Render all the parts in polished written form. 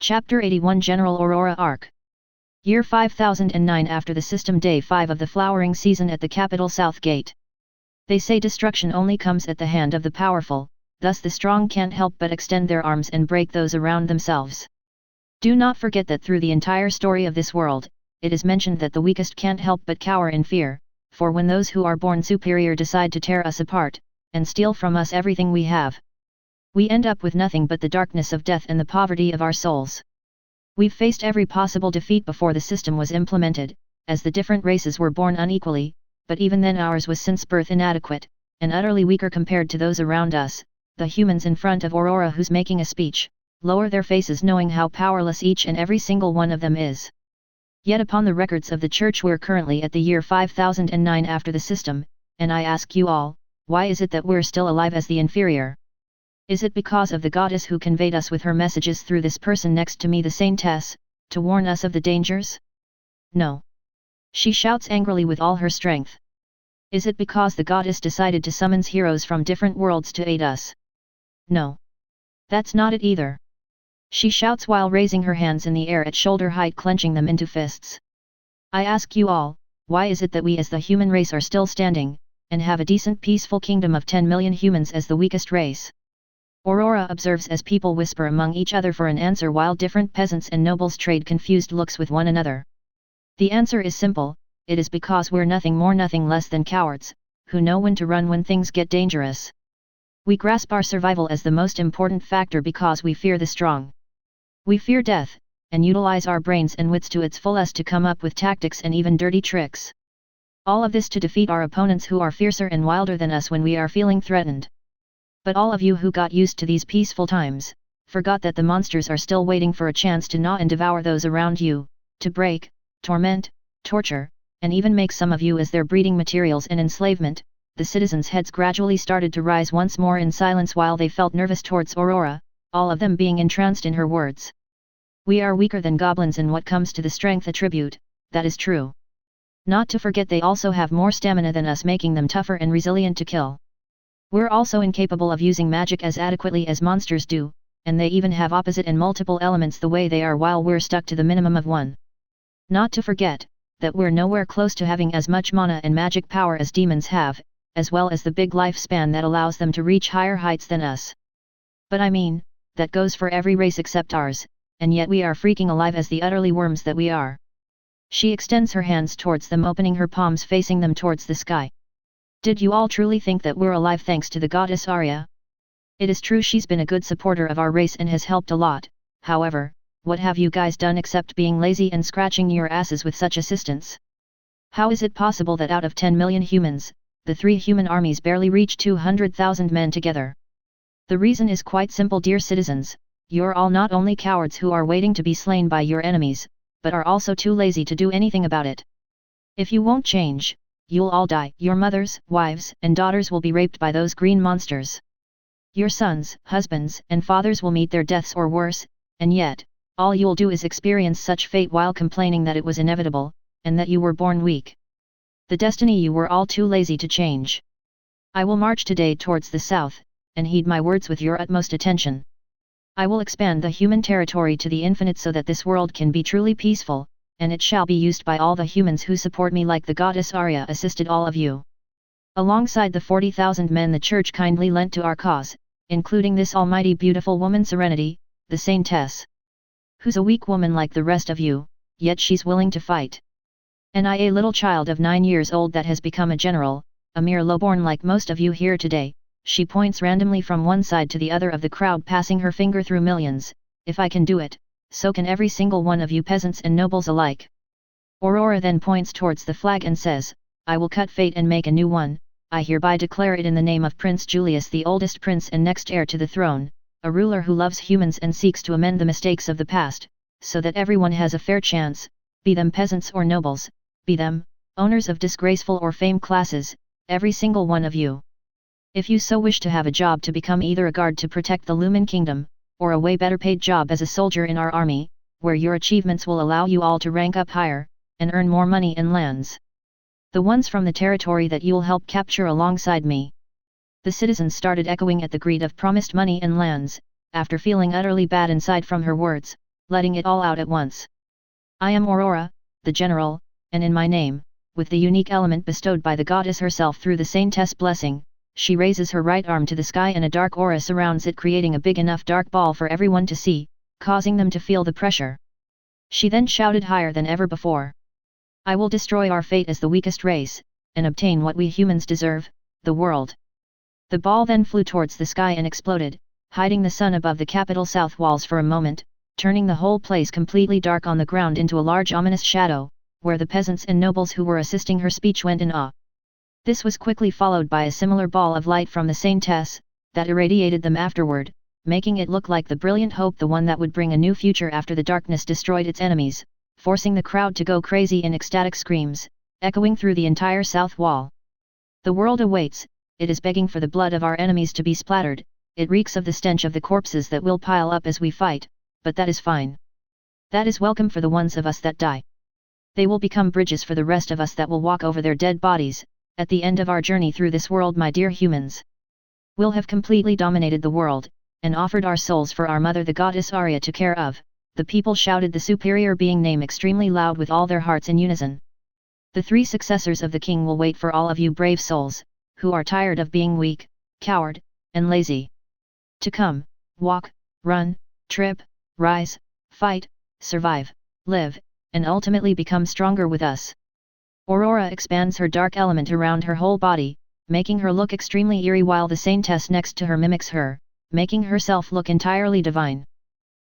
Chapter 81 General Aurora Arc. Year 5009 after the system day 5 of the flowering season at the capital South Gate. They say destruction only comes at the hand of the powerful, thus the strong can't help but extend their arms and break those around themselves. Do not forget that through the entire story of this world, it is mentioned that the weakest can't help but cower in fear, for when those who are born superior decide to tear us apart, and steal from us everything we have, we end up with nothing but the darkness of death and the poverty of our souls. We've faced every possible defeat before the system was implemented, as the different races were born unequally, but even then ours was since birth inadequate, and utterly weaker compared to those around us. The humans in front of Aurora who's making a speech, lower their faces knowing how powerless each and every single one of them is. Yet upon the records of the church we're currently at the year 5009 after the system, and I ask you all, why is it that we're still alive as the inferior? Is it because of the goddess who conveyed us with her messages through this person next to me, the saintess, to warn us of the dangers? No. She shouts angrily with all her strength. Is it because the goddess decided to summon heroes from different worlds to aid us? No. That's not it either. She shouts while raising her hands in the air at shoulder height, clenching them into fists. I ask you all, why is it that we as the human race are still standing, and have a decent peaceful kingdom of 10 million humans as the weakest race? Aurora observes as people whisper among each other for an answer while different peasants and nobles trade confused looks with one another. The answer is simple, it is because we're nothing more nothing less than cowards, who know when to run when things get dangerous. We grasp our survival as the most important factor because we fear the strong. We fear death, and utilize our brains and wits to its fullest to come up with tactics and even dirty tricks. All of this to defeat our opponents who are fiercer and wilder than us when we are feeling threatened. But all of you who got used to these peaceful times, forgot that the monsters are still waiting for a chance to gnaw and devour those around you, to break, torment, torture, and even make some of you as their breeding materials and enslavement. The citizens' heads gradually started to rise once more in silence while they felt nervous towards Aurora, all of them being entranced in her words. We are weaker than goblins in what comes to the strength attribute, that is true. Not to forget they also have more stamina than us, making them tougher and resilient to kill. We're also incapable of using magic as adequately as monsters do, and they even have opposite and multiple elements the way they are while we're stuck to the minimum of one. Not to forget, that we're nowhere close to having as much mana and magic power as demons have, as well as the big lifespan that allows them to reach higher heights than us. But I mean, that goes for every race except ours, and yet we are freaking alive as the utterly worms that we are. She extends her hands towards them, opening her palms facing them towards the sky. Did you all truly think that we're alive thanks to the goddess Arya? It is true she's been a good supporter of our race and has helped a lot, however, what have you guys done except being lazy and scratching your asses with such assistance? How is it possible that out of 10 million humans, the 3 human armies barely reach 200,000 men together? The reason is quite simple, dear citizens, you're all not only cowards who are waiting to be slain by your enemies, but are also too lazy to do anything about it. If you won't change, you'll all die. Your mothers, wives, and daughters will be raped by those green monsters. Your sons, husbands, and fathers will meet their deaths or worse, and yet, all you'll do is experience such fate while complaining that it was inevitable, and that you were born weak. The destiny you were all too lazy to change. I will march today towards the south, and heed my words with your utmost attention. I will expand the human territory to the infinite so that this world can be truly peaceful, and it shall be used by all the humans who support me like the goddess Arya assisted all of you. Alongside the 40,000 men the church kindly lent to our cause, including this almighty beautiful woman Serenity, the saintess. Who's a weak woman like the rest of you, yet she's willing to fight. And I, a little child of 9 years old that has become a general, a mere lowborn like most of you here today. She points randomly from one side to the other of the crowd, passing her finger through millions. If I can do it, so can every single one of you peasants and nobles alike. Aurora then points towards the flag and says, I will cut fate and make a new one. I hereby declare it in the name of Prince Julius, the oldest prince and next heir to the throne, a ruler who loves humans and seeks to amend the mistakes of the past, so that everyone has a fair chance, be them peasants or nobles, be them owners of disgraceful or fame classes, every single one of you. If you so wish to have a job to become either a guard to protect the Lumen Kingdom, or a way better paid job as a soldier in our army, where your achievements will allow you all to rank up higher, and earn more money and lands. The ones from the territory that you'll help capture alongside me. The citizens started echoing at the greed of promised money and lands. After feeling utterly bad inside from her words, letting it all out at once. I am Aurora, the general, and in my name, with the unique element bestowed by the goddess herself through the saintess blessing, she raises her right arm to the sky and a dark aura surrounds it, creating a big enough dark ball for everyone to see, causing them to feel the pressure. She then shouted higher than ever before. I will destroy our fate as the weakest race, and obtain what we humans deserve, the world. The ball then flew towards the sky and exploded, hiding the sun above the capital south walls for a moment, turning the whole place completely dark on the ground into a large ominous shadow, where the peasants and nobles who were assisting her speech went in awe. This was quickly followed by a similar ball of light from the saintess, that irradiated them afterward, making it look like the brilliant hope, the one that would bring a new future after the darkness destroyed its enemies, forcing the crowd to go crazy in ecstatic screams, echoing through the entire south wall. The world awaits, it is begging for the blood of our enemies to be splattered, it reeks of the stench of the corpses that will pile up as we fight, but that is fine. That is welcome for the ones of us that die. They will become bridges for the rest of us that will walk over their dead bodies, at the end of our journey through this world, my dear humans. We'll have completely dominated the world, and offered our souls for our mother the goddess Arya to care of, the people shouted the superior being name extremely loud with all their hearts in unison. The three successors of the king will wait for all of you brave souls, who are tired of being weak, coward, and lazy. To come, walk, run, trip, rise, fight, survive, live, and ultimately become stronger with us. Aurora expands her dark element around her whole body, making her look extremely eerie, while the saintess next to her mimics her, making herself look entirely divine.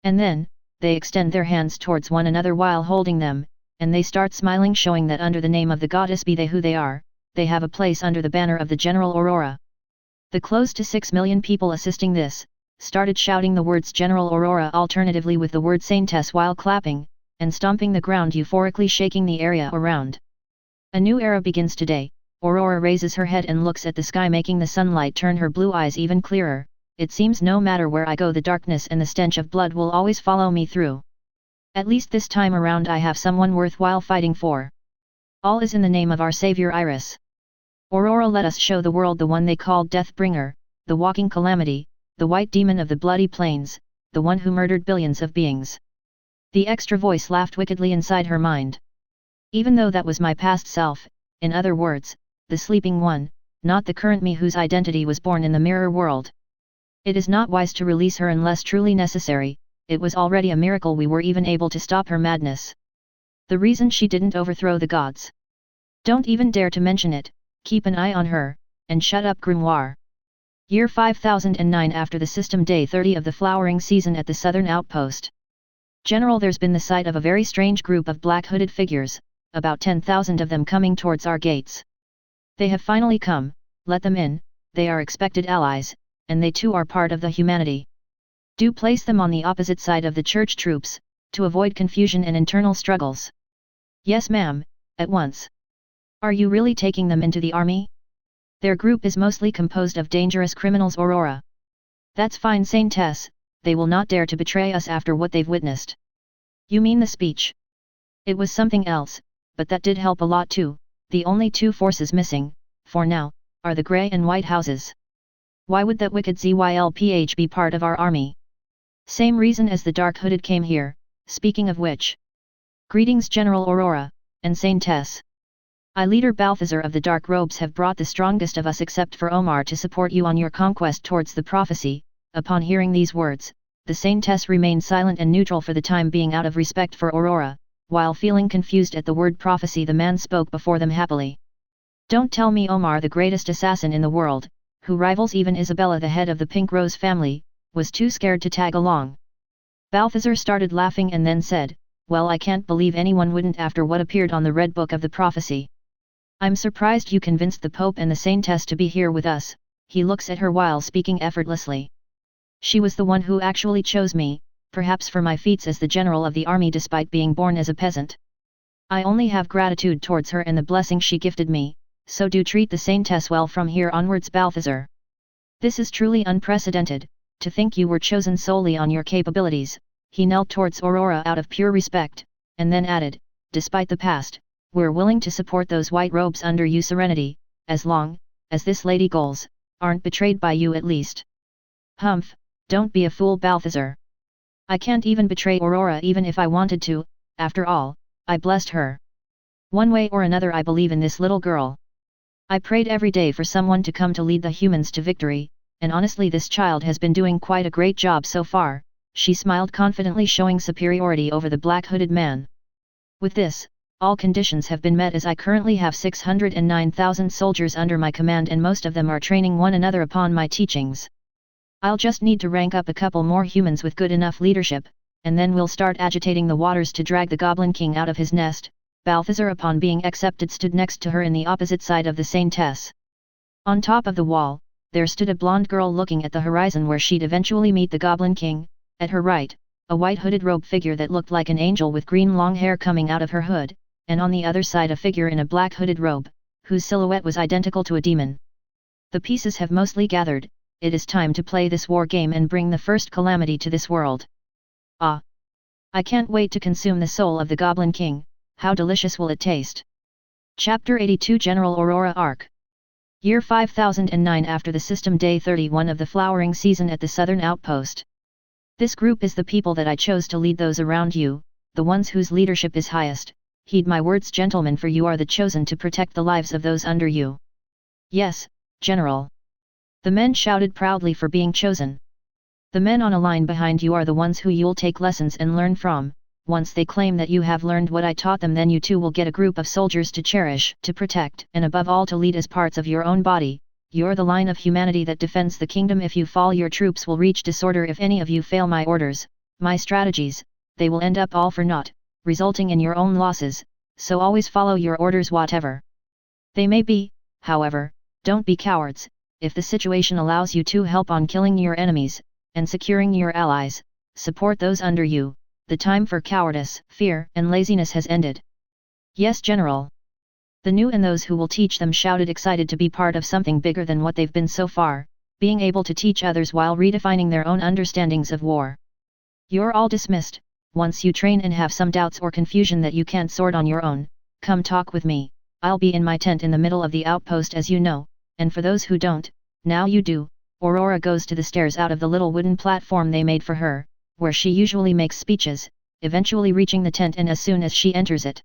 And then, they extend their hands towards one another while holding them, and they start smiling, showing that under the name of the goddess, be they who they are, they have a place under the banner of the General Aurora. The close to 6 million people assisting this, started shouting the words General Aurora alternatively with the word saintess while clapping, and stomping the ground, euphorically shaking the area around. A new era begins today. Aurora raises her head and looks at the sky, making the sunlight turn her blue eyes even clearer. It seems no matter where I go, the darkness and the stench of blood will always follow me through. At least this time around I have someone worthwhile fighting for. All is in the name of our savior Iris. Aurora, let us show the world the one they called Deathbringer, the walking calamity, the white demon of the bloody plains, the one who murdered billions of beings. The extra voice laughed wickedly inside her mind. Even though that was my past self, in other words, the sleeping one, not the current me whose identity was born in the mirror world. It is not wise to release her unless truly necessary. It was already a miracle we were even able to stop her madness. The reason she didn't overthrow the gods. Don't even dare to mention it, keep an eye on her, and shut up Grimoire. Year 5009 after the system day 30 of the flowering season at the southern outpost. General, there's been the sight of a very strange group of black hooded figures, about 10,000 of them coming towards our gates. They have finally come, let them in, they are expected allies, and they too are part of the humanity. Do place them on the opposite side of the church troops, to avoid confusion and internal struggles. Yes ma'am, at once. Are you really taking them into the army? Their group is mostly composed of dangerous criminals, Aurora. That's fine, saintess, they will not dare to betray us after what they've witnessed. You mean the speech? It was something else, but that did help a lot too. The only two forces missing, for now, are the grey and white houses. Why would that wicked Zylph be part of our army? Same reason as the dark hooded came here, speaking of which. Greetings General Aurora, and Saintess. I leader Balthazar of the Dark Robes have brought the strongest of us except for Omar to support you on your conquest towards the prophecy. Upon hearing these words, the Saintess remained silent and neutral for the time being out of respect for Aurora. While feeling confused at the word prophecy, the man spoke before them happily. Don't tell me Omar, the greatest assassin in the world, who rivals even Isabella the head of the Pink Rose family, was too scared to tag along. Balthazar started laughing and then said, well, I can't believe anyone wouldn't after what appeared on the Red Book of the Prophecy. I'm surprised you convinced the Pope and the Saintess to be here with us. He looks at her while speaking effortlessly. She was the one who actually chose me, perhaps for my feats as the general of the army despite being born as a peasant. I only have gratitude towards her and the blessing she gifted me, so do treat the Saintess well from here onwards, Balthazar. This is truly unprecedented, to think you were chosen solely on your capabilities. He knelt towards Aurora out of pure respect, and then added, despite the past, we're willing to support those white robes under you, Serenity, as long as this lady goals aren't betrayed by you at least. Humph, don't be a fool, Balthazar. I can't even betray Aurora even if I wanted to, after all, I blessed her. One way or another I believe in this little girl. I prayed every day for someone to come to lead the humans to victory, and honestly this child has been doing quite a great job so far, she smiled confidently showing superiority over the black-hooded man. With this, all conditions have been met as I currently have 609,000 soldiers under my command and most of them are training one another upon my teachings. I'll just need to rank up a couple more humans with good enough leadership, and then we'll start agitating the waters to drag the Goblin King out of his nest. Balthazar upon being accepted stood next to her in the opposite side of the saintess. On top of the wall, there stood a blonde girl looking at the horizon where she'd eventually meet the Goblin King. At her right, a white hooded robe figure that looked like an angel with green long hair coming out of her hood, and on the other side a figure in a black hooded robe, whose silhouette was identical to a demon. The pieces have mostly gathered, it is time to play this war game and bring the first calamity to this world. Ah! I can't wait to consume the soul of the Goblin King, how delicious will it taste? Chapter 82 General Aurora Arc. Year 5009 after the system day 31 of the flowering season at the southern outpost. This group is the people that I chose to lead those around you, the ones whose leadership is highest. Heed my words, gentlemen, for you are the chosen to protect the lives of those under you. Yes, General. The men shouted proudly for being chosen. The men on a line behind you are the ones who you'll take lessons and learn from. Once they claim that you have learned what I taught them, then you too will get a group of soldiers to cherish, to protect, and above all to lead as parts of your own body. You're the line of humanity that defends the kingdom. If you fall, your troops will reach disorder. If any of you fail my orders, my strategies, they will end up all for naught, resulting in your own losses, so always follow your orders whatever they may be. However, don't be cowards. If the situation allows you to, help on killing your enemies, and securing your allies, support those under you. The time for cowardice, fear, and laziness has ended. Yes, General. The new and those who will teach them shouted, excited to be part of something bigger than what they've been so far, being able to teach others while redefining their own understandings of war. You're all dismissed. Once you train and have some doubts or confusion that you can't sort on your own, come talk with me. I'll be in my tent in the middle of the outpost, as you know, and for those who don't, now you do. Aurora goes to the stairs out of the little wooden platform they made for her, where she usually makes speeches, eventually reaching the tent, and as soon as she enters it.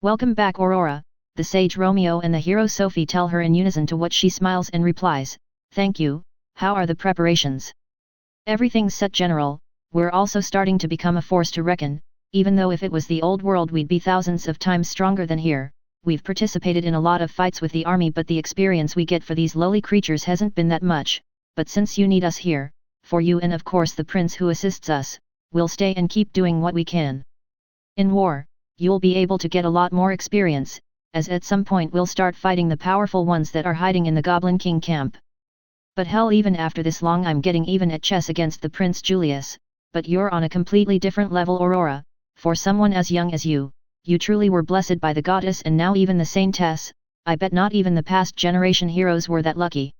Welcome back, Aurora, the sage Romeo and the hero Sophie tell her in unison, to what she smiles and replies, thank you. How are the preparations? Everything's set, General. We're also starting to become a force to reckon, even though if it was the old world we'd be thousands of times stronger than here. We've participated in a lot of fights with the army, but the experience we get for these lowly creatures hasn't been that much, but since you need us here, for you and of course the prince who assists us, we'll stay and keep doing what we can. In war, you'll be able to get a lot more experience, as at some point we'll start fighting the powerful ones that are hiding in the Goblin King camp. But hell, even after this long I'm getting even at chess against the Prince Julius, but you're on a completely different level, Aurora. For someone as young as you truly were blessed by the goddess and now even the saintess. I bet not even the past generation heroes were that lucky.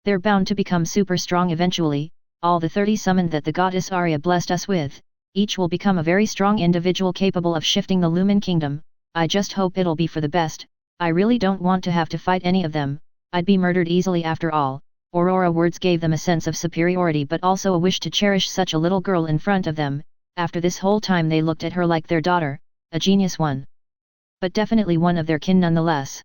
They're bound to become super strong eventually. All the 30 summoned that the goddess Arya blessed us with, each will become a very strong individual capable of shifting the Lumen Kingdom. I just hope it'll be for the best. I really don't want to have to fight any of them. I'd be murdered easily after all. Aurora words gave them a sense of superiority, but also a wish to cherish such a little girl in front of them. After this whole time they looked at her like their daughter, a genius one. But definitely one of their kin nonetheless.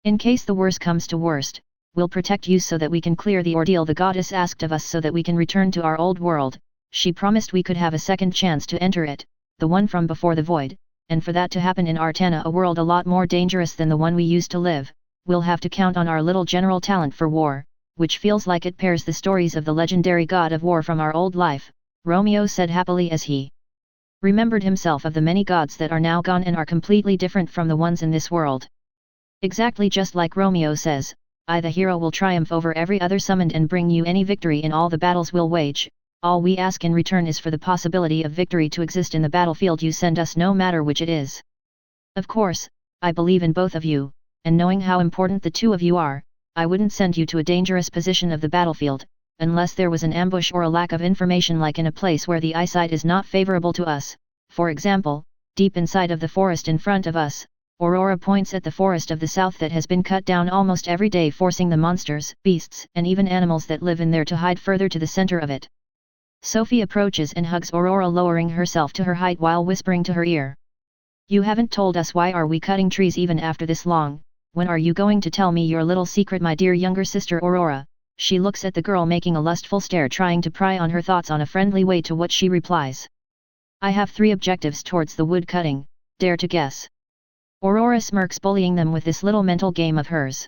In case the worst comes to worst, we'll protect you so that we can clear the ordeal the goddess asked of us, so that we can return to our old world. She promised we could have a second chance to enter it, the one from before the void, and for that to happen in Artana, a world a lot more dangerous than the one we used to live, we'll have to count on our little general talent for war, which feels like it pairs the stories of the legendary god of war from our old life, Romeo said happily as he remembered himself of the many gods that are now gone and are completely different from the ones in this world. Exactly just like Romeo says, I the hero will triumph over every other summoned and bring you any victory in all the battles we'll wage. All we ask in return is for the possibility of victory to exist in the battlefield you send us, no matter which it is. Of course, I believe in both of you, and knowing how important the two of you are, I wouldn't send you to a dangerous position of the battlefield, unless there was an ambush or a lack of information, like in a place where the eyesight is not favorable to us. For example, deep inside of the forest in front of us. Aurora points at the forest of the south that has been cut down almost every day, forcing the monsters, beasts, and even animals that live in there to hide further to the center of it. Sophie approaches and hugs Aurora, lowering herself to her height while whispering to her ear. You haven't told us why are we cutting trees even after this long. When are you going to tell me your little secret, my dear younger sister Aurora? She looks at the girl making a lustful stare, trying to pry on her thoughts on a friendly way, to what she replies. I have 3 objectives towards the wood cutting, dare to guess. Aurora smirks, bullying them with this little mental game of hers.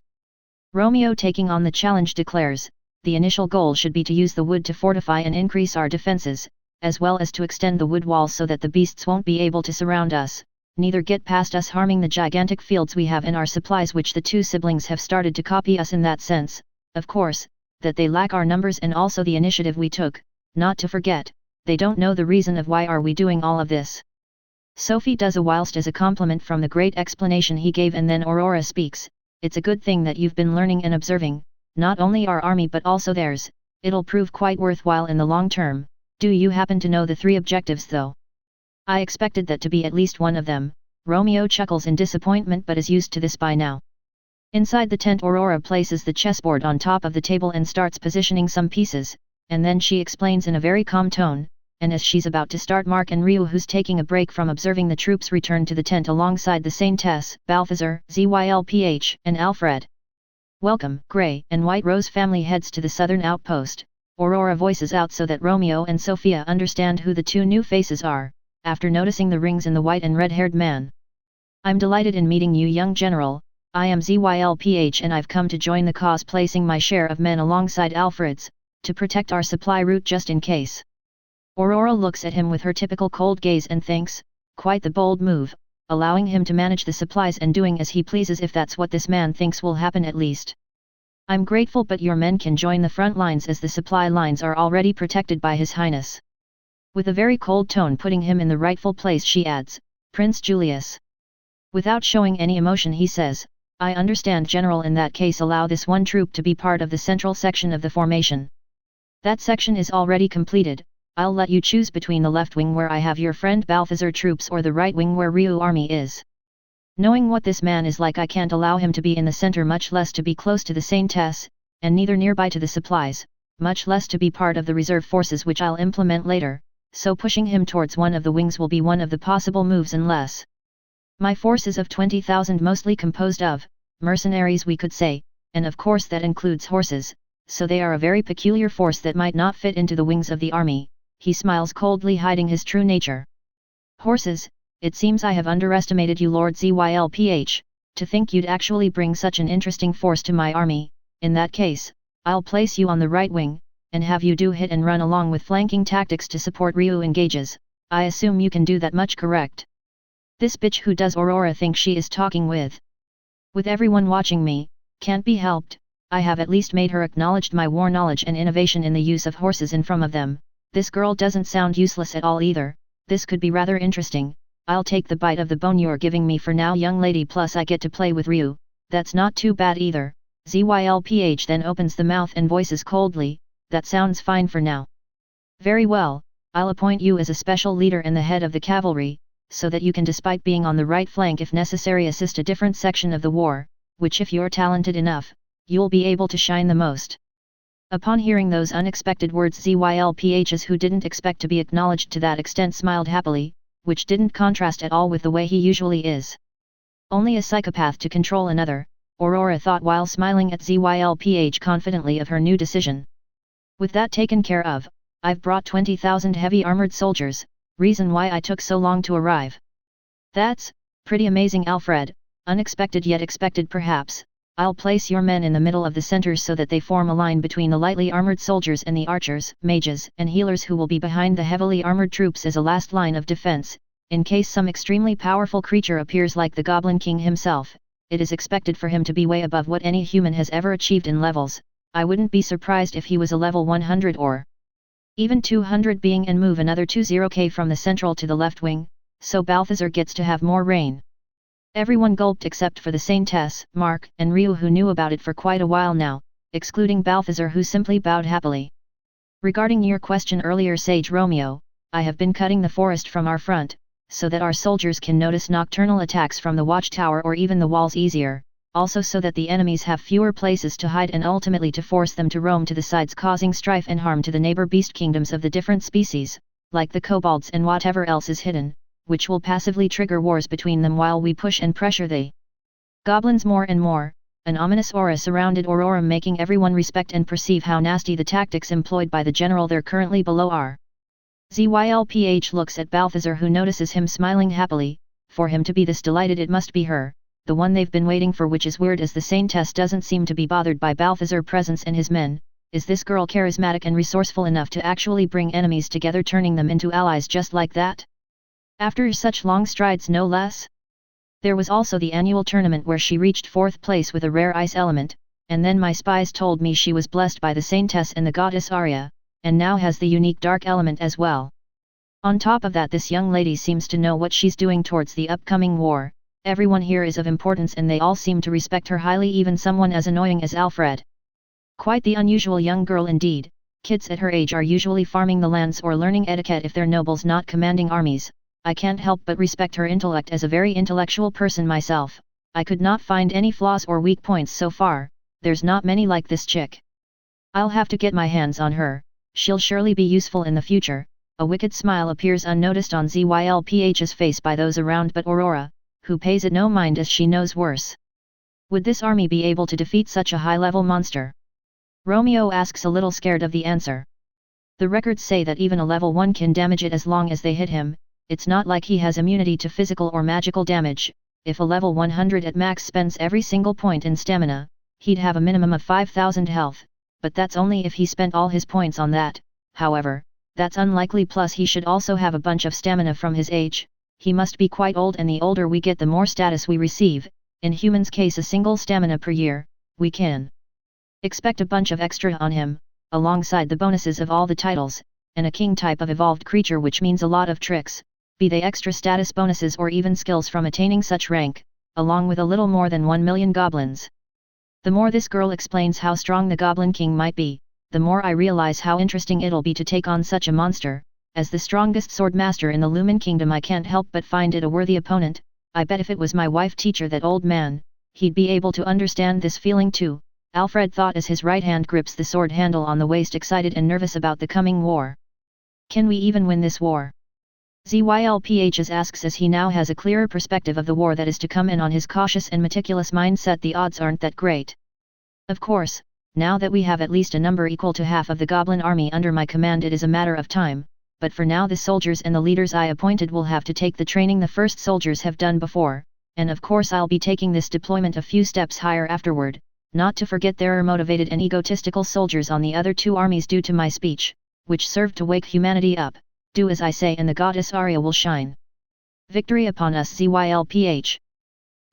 Romeo, taking on the challenge, declares, the initial goal should be to use the wood to fortify and increase our defenses, as well as to extend the wood walls so that the beasts won't be able to surround us, neither get past us, harming the gigantic fields we have in our supplies, which the 2 siblings have started to copy us in that sense, of course, that they lack our numbers and also the initiative we took, not to forget, they don't know the reason of why are we doing all of this. Sophie does a whilst as a compliment from the great explanation he gave, and then Aurora speaks, it's a good thing that you've been learning and observing, not only our army but also theirs, it'll prove quite worthwhile in the long term. Do you happen to know the 3 objectives though? I expected that to be at least one of them. Romeo chuckles in disappointment, but is used to this by now. Inside the tent, Aurora places the chessboard on top of the table and starts positioning some pieces, and then she explains in a very calm tone, and as she's about to start, Mark and Ryu, who's taking a break from observing the troops, return to the tent alongside the Saintess, Balthazar, Zylph, and Alfred. Welcome, Grey and White Rose family heads to the southern outpost, Aurora voices out so that Romeo and Sophia understand who the 2 new faces are, after noticing the rings in the white and red-haired man. I'm delighted in meeting you, young general. I am Zylph and I've come to join the cause, placing my share of men alongside Alfred's, to protect our supply route just in case. Aurora looks at him with her typical cold gaze and thinks, quite the bold move, allowing him to manage the supplies and doing as he pleases, if that's what this man thinks will happen at least. I'm grateful, but your men can join the front lines as the supply lines are already protected by His Highness. With a very cold tone putting him in the rightful place, she adds, Prince Julius. Without showing any emotion he says, I understand, General. In that case, allow this one troop to be part of the central section of the formation. That section is already completed. I'll let you choose between the left wing, where I have your friend Balthazar troops, or the right wing where Ryu army is. Knowing what this man is like, I can't allow him to be in the center, much less to be close to the Saintess, and neither nearby to the supplies, much less to be part of the reserve forces which I'll implement later, so pushing him towards one of the wings will be one of the possible moves, unless my force is of 20,000, mostly composed of mercenaries, we could say, and of course that includes horses, so they are a very peculiar force that might not fit into the wings of the army. He smiles coldly, hiding his true nature. Horses, it seems I have underestimated you, Lord Zylph, to think you'd actually bring such an interesting force to my army. In that case, I'll place you on the right wing, and have you do hit and run along with flanking tactics to support Ryu engages. I assume you can do that much, correct? This bitch, who does Aurora think she is talking with? With everyone watching me, can't be helped, I have at least made her acknowledged my war knowledge and innovation in the use of horses in front of them. This girl doesn't sound useless at all either. This could be rather interesting. I'll take the bite of the bone you're giving me for now, young lady, plus I get to play with Ryu. That's not too bad either. Zylph then opens the mouth and voices coldly, that sounds fine for now. Very well, I'll appoint you as a special leader and the head of the cavalry, so that you can, despite being on the right flank if necessary, assist a different section of the war, which if you're talented enough, you'll be able to shine the most. Upon hearing those unexpected words, Zylphs, who didn't expect to be acknowledged to that extent, smiled happily, which didn't contrast at all with the way he usually is. Only a psychopath to control another, Aurora thought while smiling at Zylph confidently of her new decision. With that taken care of, I've brought 20,000 heavy armored soldiers, reason why I took so long to arrive. That's pretty amazing, Alfred, unexpected yet expected perhaps. I'll place your men in the middle of the centers so that they form a line between the lightly armored soldiers and the archers, mages, and healers, who will be behind the heavily armored troops as a last line of defense, in case some extremely powerful creature appears like the Goblin King himself. It is expected for him to be way above what any human has ever achieved in levels. I wouldn't be surprised if he was a level 100 or even 200 being, and move another 20k from the central to the left wing, so Balthazar gets to have more reign. Everyone gulped except for the Saintess, Mark, and Ryu, who knew about it for quite a while now, excluding Balthazar, who simply bowed happily. Regarding your question earlier, Sage Romeo, I have been cutting the forest from our front, so that our soldiers can notice nocturnal attacks from the watchtower or even the walls easier. also so that the enemies have fewer places to hide and ultimately to force them to roam to the sides, causing strife and harm to the neighbor beast kingdoms of the different species, like the kobolds and whatever else is hidden, which will passively trigger wars between them while we push and pressure the goblins more and more. An ominous aura surrounded Aurora, making everyone respect and perceive how nasty the tactics employed by the general there currently below are. Zylph looks at Balthazar, who notices him smiling happily. For him to be this delighted, it must be her, the one they've been waiting for, which is weird as the Saintess doesn't seem to be bothered by Balthazar's presence and his men. Is this girl charismatic and resourceful enough to actually bring enemies together, turning them into allies just like that? After such long strides, no less? There was also the annual tournament where she reached 4th place with a rare ice element, and then my spies told me she was blessed by the Saintess and the goddess Arya, and now has the unique dark element as well. On top of that, this young lady seems to know what she's doing towards the upcoming war. Everyone here is of importance and they all seem to respect her highly, even someone as annoying as Alfred. Quite the unusual young girl indeed. Kids at her age are usually farming the lands or learning etiquette if they're nobles, not commanding armies. I can't help but respect her intellect as a very intellectual person myself. I could not find any flaws or weak points so far. There's not many like this chick. I'll have to get my hands on her. She'll surely be useful in the future. A wicked smile appears unnoticed on Zylph's face by those around but Aurora, who pays it no mind as she knows worse. Would this army be able to defeat such a high-level monster? Romeo asks, a little scared of the answer. The records say that even a level 1 can damage it as long as they hit him. It's not like he has immunity to physical or magical damage. If a level 100 at max spends every single point in stamina, he'd have a minimum of 5,000 health, but that's only if he spent all his points on that. However, that's unlikely, plus he should also have a bunch of stamina from his age. He must be quite old, and the older we get the more status we receive. In humans' case, a single stamina per year. We can expect a bunch of extra on him, alongside the bonuses of all the titles, and a king type of evolved creature, which means a lot of tricks, be they extra status bonuses or even skills from attaining such rank, along with a little more than 1 million goblins. The more this girl explains how strong the Goblin King might be, the more I realize how interesting it'll be to take on such a monster. As the strongest swordmaster in the Lumen Kingdom, I can't help but find it a worthy opponent. I bet if it was my wife teacher, that old man, he'd be able to understand this feeling too, Alfred thought as his right hand grips the sword handle on the waist, excited and nervous about the coming war. Can we even win this war? Zylph asks as he now has a clearer perspective of the war that is to come, and on his cautious and meticulous mindset the odds aren't that great. Of course, now that we have at least a number equal to half of the goblin army under my command, it is a matter of time, but for now the soldiers and the leaders I appointed will have to take the training the first soldiers have done before, and of course I'll be taking this deployment a few steps higher afterward. Not to forget there are motivated and egotistical soldiers on the other two armies due to my speech, which served to wake humanity up. Do as I say and the goddess Arya will shine. Victory upon us, Zylph.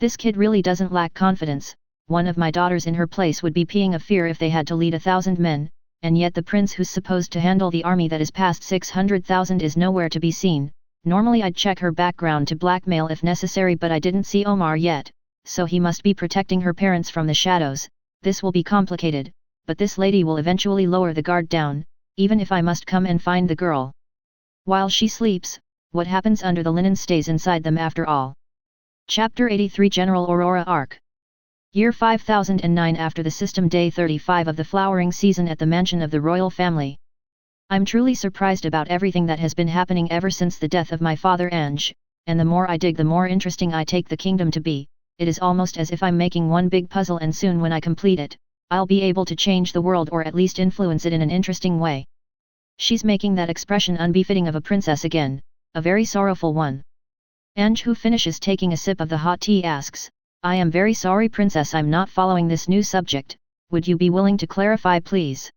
This kid really doesn't lack confidence. One of my daughters in her place would be peeing of fear if they had to lead 1,000 men, and yet the prince who's supposed to handle the army that is past 600,000 is nowhere to be seen. Normally I'd check her background to blackmail if necessary, but I didn't see Omar yet, so he must be protecting her parents from the shadows. This will be complicated, but this lady will eventually lower the guard down, even if I must come and find the girl. While she sleeps, what happens under the linen stays inside them after all. Chapter 83, General Aurora Arc. Year 5009, after the system day 35 of the flowering season at the mansion of the royal family. I'm truly surprised about everything that has been happening ever since the death of my father Ange, and the more I dig the more interesting I take the kingdom to be. It is almost as if I'm making one big puzzle, and soon when I complete it, I'll be able to change the world, or at least influence it in an interesting way. She's making that expression unbefitting of a princess again, a very sorrowful one. Ange, who finishes taking a sip of the hot tea, asks, I am very sorry, princess, I'm not following this new subject. Would you be willing to clarify, please?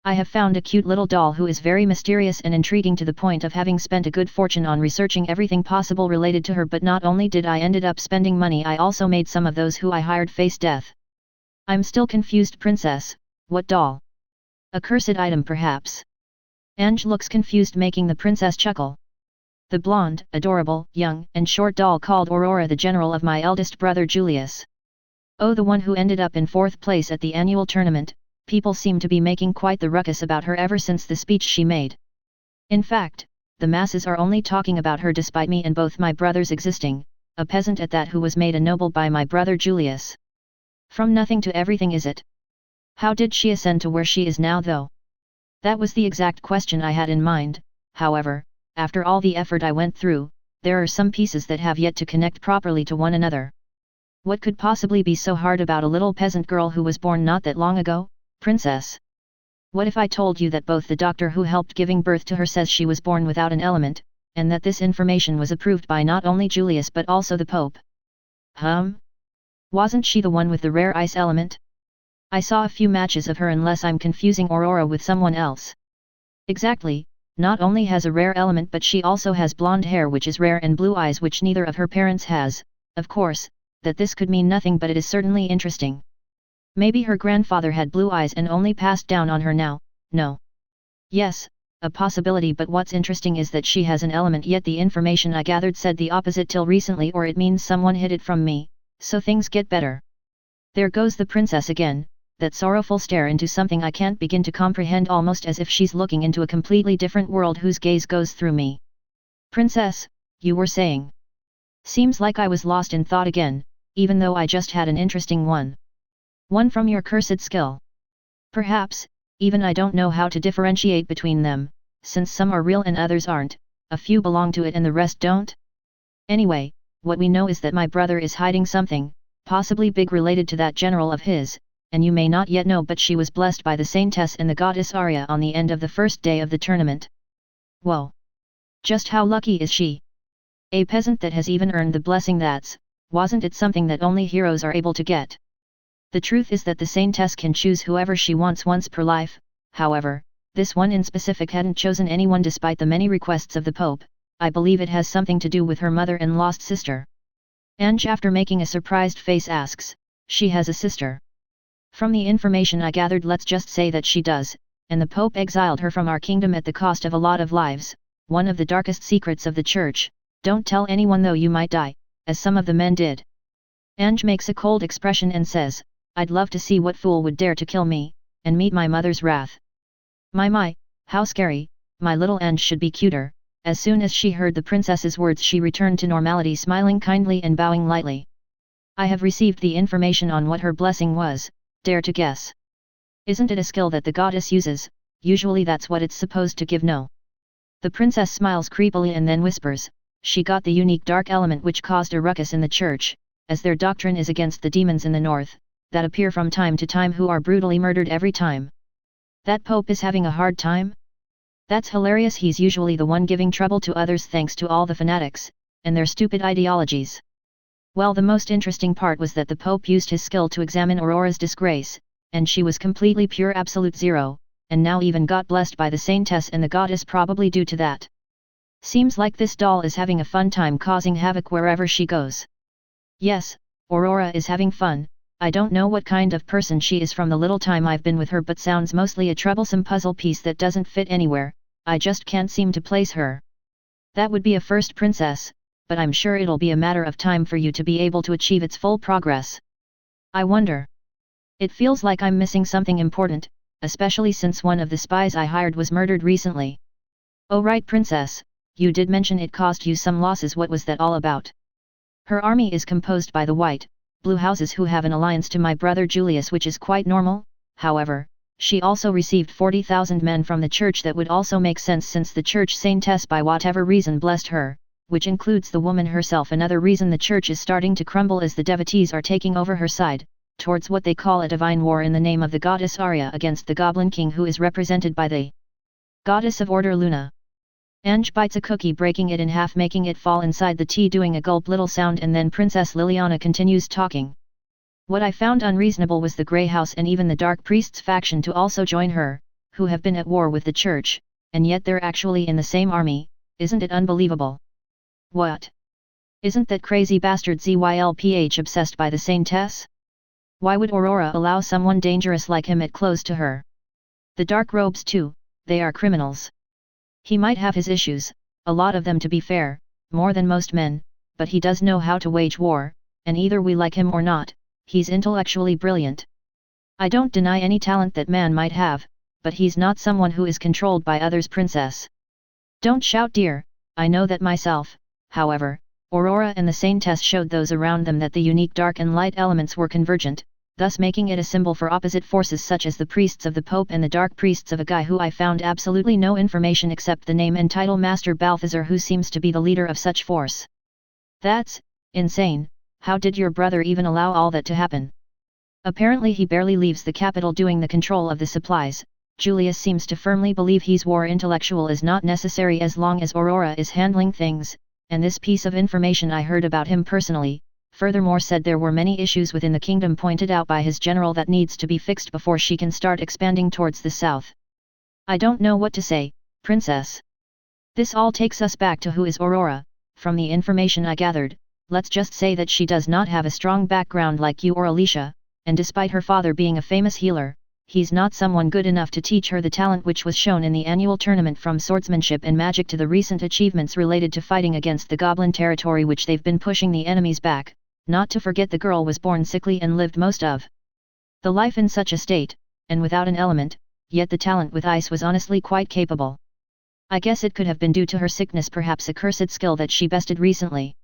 I have found a cute little doll who is very mysterious and intriguing, to the point of having spent a good fortune on researching everything possible related to her, but not only did I ended up spending money, I also made some of those who I hired face death. I'm still confused, princess. What doll? A cursed item, perhaps? Ange looks confused, making the princess chuckle. The blonde, adorable, young, and short doll called Aurora, the general of my eldest brother Julius. Oh, the one who ended up in 4th place at the annual tournament. People seem to be making quite the ruckus about her ever since the speech she made. In fact, the masses are only talking about her despite me and both my brothers existing, a peasant at that who was made a noble by my brother Julius. From nothing to everything, is it? How did she ascend to where she is now though? That was the exact question I had in mind. However, after all the effort I went through, there are some pieces that have yet to connect properly to one another. What could possibly be so hard about a little peasant girl who was born not that long ago, princess? What if I told you that both the doctor who helped giving birth to her says she was born without an element, and that this information was approved by not only Julius but also the Pope? Wasn't she the one with the rare ice element? I saw a few matches of her, unless I'm confusing Aurora with someone else. Exactly, not only has a rare element but she also has blonde hair which is rare and blue eyes which neither of her parents has. Of course, that this could mean nothing, but it is certainly interesting. Maybe her grandfather had blue eyes and only passed down on her now. No. Yes, a possibility, but what's interesting is that she has an element, yet the information I gathered said the opposite till recently, or it means someone hid it from me, so things get better. There goes the princess again, that sorrowful stare into something I can't begin to comprehend, almost as if she's looking into a completely different world whose gaze goes through me. Princess, you were saying? Seems like I was lost in thought again, even though I just had an interesting one. One from your cursed skill. Perhaps, even I don't know how to differentiate between them, since some are real and others aren't, a few belong to it and the rest don't. Anyway, what we know is that my brother is hiding something, possibly big, related to that general of his, and you may not yet know, but she was blessed by the saintess and the goddess Arya on the end of the first day of the tournament. Whoa! Just how lucky is she? A peasant that has even earned the blessing, wasn't it something that only heroes are able to get? The truth is that the saintess can choose whoever she wants once per life. However, this one in specific hadn't chosen anyone despite the many requests of the Pope. I believe it has something to do with her mother and lost sister. Ange, after making a surprised face, asks, she has a sister? From the information I gathered, let's just say that she does, and the Pope exiled her from our kingdom at the cost of a lot of lives. One of the darkest secrets of the church. Don't tell anyone though, you might die, as some of the men did. Ange makes a cold expression and says, I'd love to see what fool would dare to kill me, and meet my mother's wrath. My, how scary. My little Ange should be cuter. As soon as she heard the princess's words, she returned to normality, smiling kindly and bowing lightly. I have received the information on what her blessing was. Dare to guess? Isn't it a skill that the goddess uses? Usually that's what it's supposed to give, no? The princess smiles creepily and then whispers, she got the unique dark element which caused a ruckus in the church, as their doctrine is against the demons in the north, that appear from time to time, who are brutally murdered every time. That Pope is having a hard time? That's hilarious. He's usually the one giving trouble to others thanks to all the fanatics, and their stupid ideologies. Well, the most interesting part was that the Pope used his skill to examine Aurora's disgrace, and she was completely pure, absolute zero, and now even got blessed by the saintess and the goddess, probably due to that. Seems like this doll is having a fun time causing havoc wherever she goes. Yes, Aurora is having fun. I don't know what kind of person she is from the little time I've been with her, but sounds mostly a troublesome puzzle piece that doesn't fit anywhere. I just can't seem to place her. That would be a first, princess, but I'm sure it'll be a matter of time for you to be able to achieve its full progress. I wonder. It feels like I'm missing something important, especially since one of the spies I hired was murdered recently. Oh right, princess, you did mention it caused you some losses. What was that all about? Her army is composed by the white, blue houses who have an alliance to my brother Julius, which is quite normal. However, she also received 40,000 men from the church. That would also make sense since the church saintess by whatever reason blessed her, which includes the woman herself. Another reason the church is starting to crumble is the devotees are taking over her side, towards what they call a divine war in the name of the goddess Arya against the Goblin King, who is represented by the goddess of order Luna. Ange bites a cookie, breaking it in half, making it fall inside the tea, doing a gulp little sound, and then Princess Liliana continues talking. What I found unreasonable was the Grey House and even the Dark Priests faction to also join her, who have been at war with the church, and yet they're actually in the same army. Isn't it unbelievable? What? Isn't that crazy bastard Zylph obsessed by the saintess? Why would Aurora allow someone dangerous like him at close to her? The dark robes too, they are criminals. He might have his issues, a lot of them to be fair, more than most men, but he does know how to wage war, and either we like him or not, he's intellectually brilliant. I don't deny any talent that man might have, but he's not someone who is controlled by others, princess. Don't shout, dear, I know that myself. However, Aurora and the saintess showed those around them that the unique dark and light elements were convergent, thus making it a symbol for opposite forces such as the priests of the Pope and the dark priests of a guy who I found absolutely no information except the name and title Master Balthazar, who seems to be the leader of such force. That's insane. How did your brother even allow all that to happen? Apparently he barely leaves the capital doing the control of the supplies. Julius seems to firmly believe his war intellectual is not necessary as long as Aurora is handling things, and this piece of information I heard about him personally. Furthermore said there were many issues within the kingdom pointed out by his general that needs to be fixed before she can start expanding towards the south. I don't know what to say, princess. This all takes us back to who is Aurora. From the information I gathered, let's just say that she does not have a strong background like you or Alicia, and despite her father being a famous healer, he's not someone good enough to teach her the talent which was shown in the annual tournament, from swordsmanship and magic to the recent achievements related to fighting against the goblin territory which they've been pushing the enemies back. Not to forget the girl was born sickly and lived most of the life in such a state, and without an element, yet the talent with ice was honestly quite capable. I guess it could have been due to her sickness, perhaps a cursed skill that she bested recently.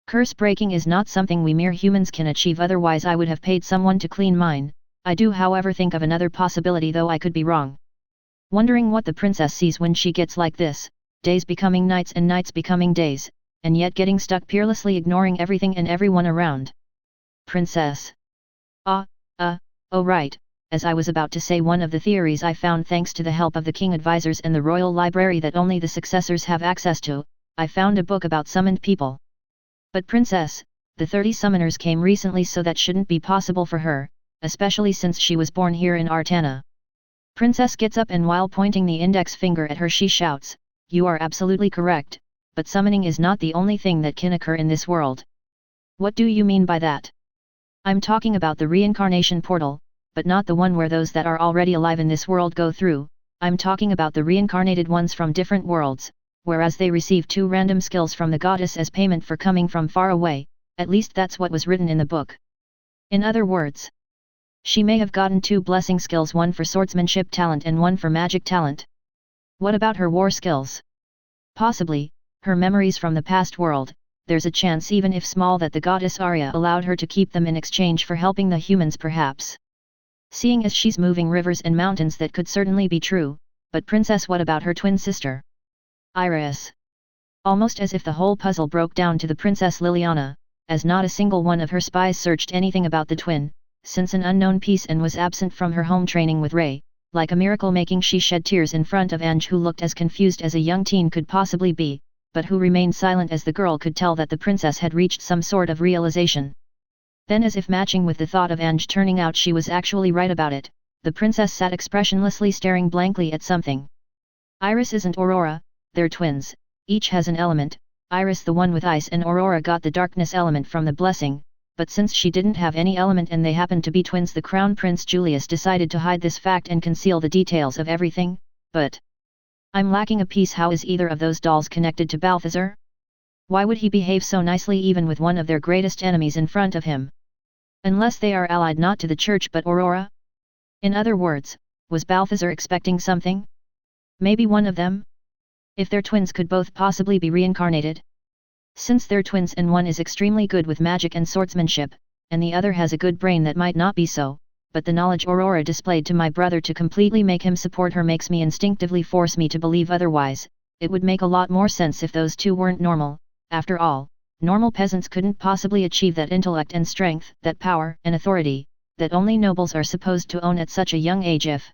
Curse breaking is not something we mere humans can achieve, otherwise I would have paid someone to clean mine. I do however think of another possibility, though I could be wrong. Wondering what the princess sees when she gets like this, days becoming nights and nights becoming days, and yet getting stuck peerlessly ignoring everything and everyone around. Princess. Oh right, as I was about to say, one of the theories I found thanks to the help of the king advisors and the royal library that only the successors have access to, I found a book about summoned people. But princess, the 30 summoners came recently, so that shouldn't be possible for her, especially since she was born here in Artana. Princess gets up and while pointing the index finger at her she shouts, "You are absolutely correct. But summoning is not the only thing that can occur in this world." What do you mean by that? I'm talking about the reincarnation portal, but not the one where those that are already alive in this world go through. I'm talking about the reincarnated ones from different worlds, whereas they receive 2 random skills from the goddess as payment for coming from far away. At least that's what was written in the book. In other words, she may have gotten 2 blessing skills, one for swordsmanship talent and one for magic talent. What about her war skills? Possibly her memories from the past world. There's a chance, even if small, that the goddess Arya allowed her to keep them in exchange for helping the humans perhaps. Seeing as she's moving rivers and mountains, that could certainly be true, but princess, what about her twin sister? Iris. Almost as if the whole puzzle broke down to the Princess Liliana, as not a single one of her spies searched anything about the twin, since an unknown piece and was absent from her home training with Ray. Like a miracle making, she shed tears in front of Ange, who looked as confused as a young teen could possibly be, but who remained silent as the girl could tell that the princess had reached some sort of realization. Then, as if matching with the thought of Ange turning out she was actually right about it, the princess sat expressionlessly staring blankly at something. Iris isn't Aurora, they're twins, each has an element. Iris the one with ice and Aurora got the darkness element from the blessing, but since she didn't have any element and they happened to be twins, the Crown Prince Julius decided to hide this fact and conceal the details of everything. But I'm lacking a piece. How is either of those dolls connected to Balthazar? Why would he behave so nicely even with one of their greatest enemies in front of him? Unless they are allied not to the church but Aurora? In other words, was Balthazar expecting something? Maybe one of them? If they're twins, could both possibly be reincarnated? Since they're twins and one is extremely good with magic and swordsmanship, and the other has a good brain, that might not be so, but the knowledge Aurora displayed to my brother to completely make him support her makes me instinctively force me to believe otherwise. It would make a lot more sense if those two weren't normal. After all, normal peasants couldn't possibly achieve that intellect and strength, that power and authority, that only nobles are supposed to own at such a young age. If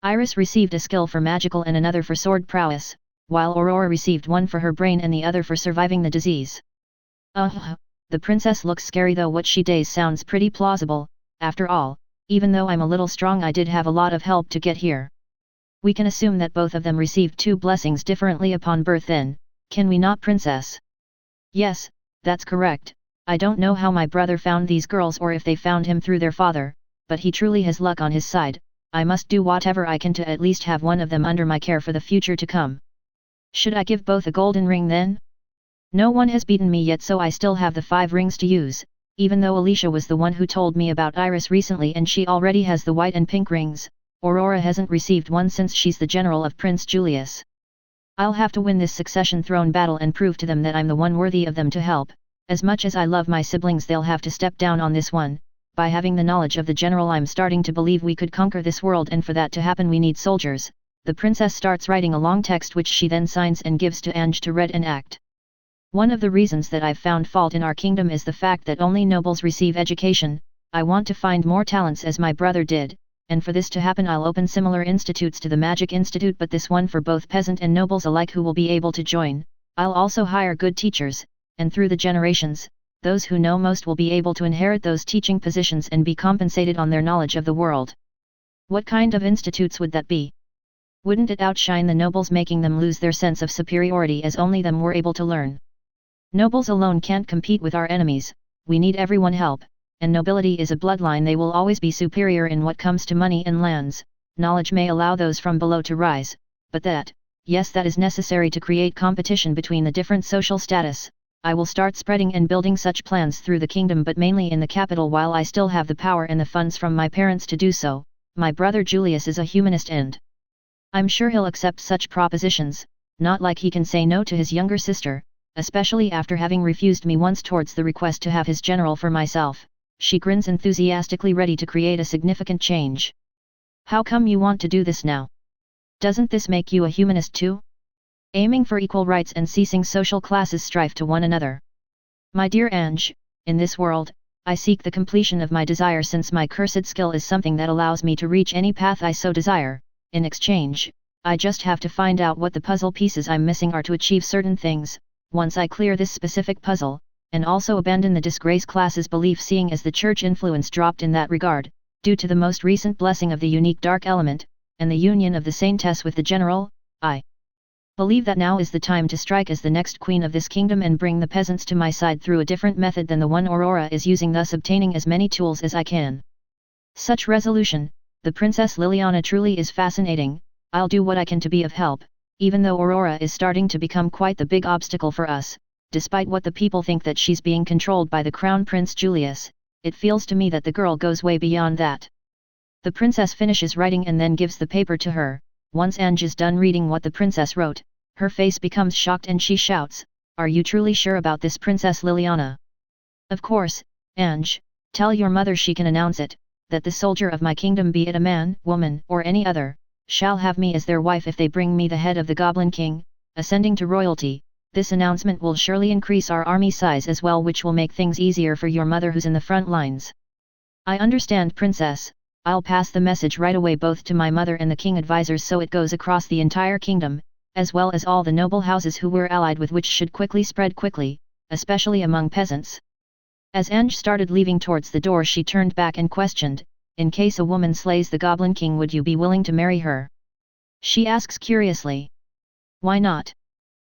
Iris received a skill for magical and another for sword prowess, while Aurora received one for her brain and the other for surviving the disease. The princess looks scary, though what she does sounds pretty plausible. After all, even though I'm a little strong, I did have a lot of help to get here. We can assume that both of them received 2 blessings differently upon birth then, can we not, princess? Yes, that's correct. I don't know how my brother found these girls or if they found him through their father, but he truly has luck on his side. I must do whatever I can to at least have one of them under my care for the future to come. Should I give both a golden ring then? No one has beaten me yet, so I still have the 5 rings to use, even though Alicia was the one who told me about Iris recently and she already has the white and pink rings. Aurora hasn't received one since she's the general of Prince Julius. I'll have to win this succession throne battle and prove to them that I'm the one worthy of them to help. As much as I love my siblings, they'll have to step down on this one. by having the knowledge of the general I'm starting to believe we could conquer this world, and for that to happen we need soldiers. The princess starts writing a long text which she then signs and gives to Ange to read and act. One of the reasons that I've found fault in our kingdom is the fact that only nobles receive education. I want to find more talents as my brother did, and for this to happen I'll open similar institutes to the Magic Institute, but this one for both peasant and nobles alike who will be able to join. I'll also hire good teachers, and through the generations, those who know most will be able to inherit those teaching positions and be compensated on their knowledge of the world. What kind of institutes would that be? Wouldn't it outshine the nobles, making them lose their sense of superiority as only them were able to learn? Nobles alone can't compete with our enemies, we need everyone help, and nobility is a bloodline. They will always be superior in what comes to money and lands. Knowledge may allow those from below to rise, but that is necessary to create competition between the different social status. I will start spreading and building such plans through the kingdom, but mainly in the capital while I still have the power and the funds from my parents to do so. My brother Julius is a humanist and I'm sure he'll accept such propositions, not like he can say no to his younger sister, especially after having refused me once towards the request to have his general for myself. She grins enthusiastically, ready to create a significant change. How come you want to do this now? Doesn't this make you a humanist too? Aiming for equal rights and ceasing social classes strife to one another. My dear Ange, in this world, I seek the completion of my desire, since my cursed skill is something that allows me to reach any path I so desire. In exchange, I just have to find out what the puzzle pieces I'm missing are to achieve certain things. Once I clear this specific puzzle, and also abandon the disgrace class's belief, seeing as the church influence dropped in that regard, due to the most recent blessing of the unique dark element, and the union of the saintess with the general, I believe that now is the time to strike as the next queen of this kingdom and bring the peasants to my side through a different method than the one Aurora is using, thus obtaining as many tools as I can. Such resolution, the Princess Liliana truly is fascinating. I'll do what I can to be of help, even though Aurora is starting to become quite the big obstacle for us. Despite what the people think that she's being controlled by the Crown Prince Julius, it feels to me that the girl goes way beyond that. The princess finishes writing and then gives the paper to her. Once Ange is done reading what the princess wrote, her face becomes shocked and she shouts, "Are you truly sure about this, Princess Liliana?" "Of course, Ange, tell your mother she can announce it, that the soldier of my kingdom, be it a man, woman, or any other, shall have me as their wife if they bring me the head of the Goblin King, ascending to royalty. This announcement will surely increase our army size as well, which will make things easier for your mother who's in the front lines." "I understand, Princess. I'll pass the message right away both to my mother and the king advisors so it goes across the entire kingdom, as well as all the noble houses who we're allied with, which should quickly spread quickly, especially among peasants." As Ange started leaving towards the door, she turned back and questioned, "In case a woman slays the Goblin King, would you be willing to marry her?" she asks curiously. "Why not?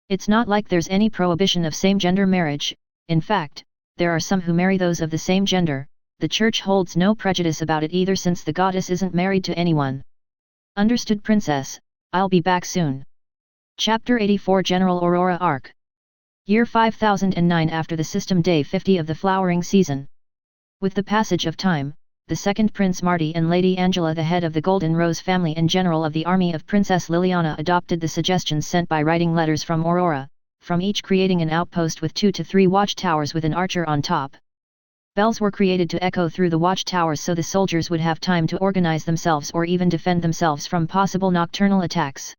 It's not like there's any prohibition of same-gender marriage. In fact, there are some who marry those of the same gender. The church holds no prejudice about it either, since the goddess isn't married to anyone." "Understood, Princess. I'll be back soon." Chapter 84, General Aurora Arc. Year 5009, after the system day 50 of the flowering season. With the passage of time, the second Prince Marty and Lady Angela, the head of the Golden Rose family and general of the army of Princess Liliana, adopted the suggestions sent by writing letters from Aurora, from each creating an outpost with 2 to 3 watchtowers with an archer on top. Bells were created to echo through the watchtowers so the soldiers would have time to organize themselves or even defend themselves from possible nocturnal attacks.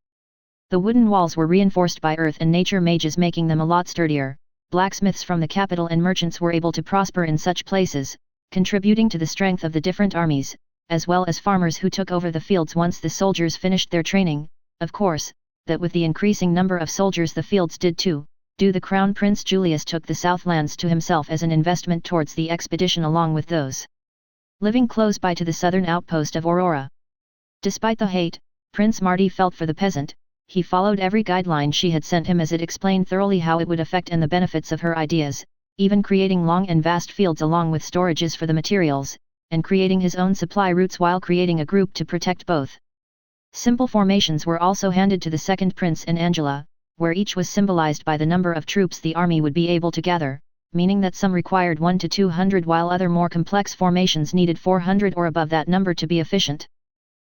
The wooden walls were reinforced by earth and nature mages, making them a lot sturdier. Blacksmiths from the capital and merchants were able to prosper in such places, contributing to the strength of the different armies, as well as farmers who took over the fields once the soldiers finished their training. Of course, that with the increasing number of soldiers the fields did too. The Crown Prince Julius took the Southlands to himself as an investment towards the expedition, along with those living close by to the southern outpost of Aurora. Despite the hate Prince Marty felt for the peasant, he followed every guideline she had sent him, as it explained thoroughly how it would affect and the benefits of her ideas, even creating long and vast fields along with storages for the materials, and creating his own supply routes while creating a group to protect both. Simple formations were also handed to the second prince and Angela, where each was symbolized by the number of troops the army would be able to gather, meaning that some required 1 to 200 while other more complex formations needed 400 or above that number to be efficient.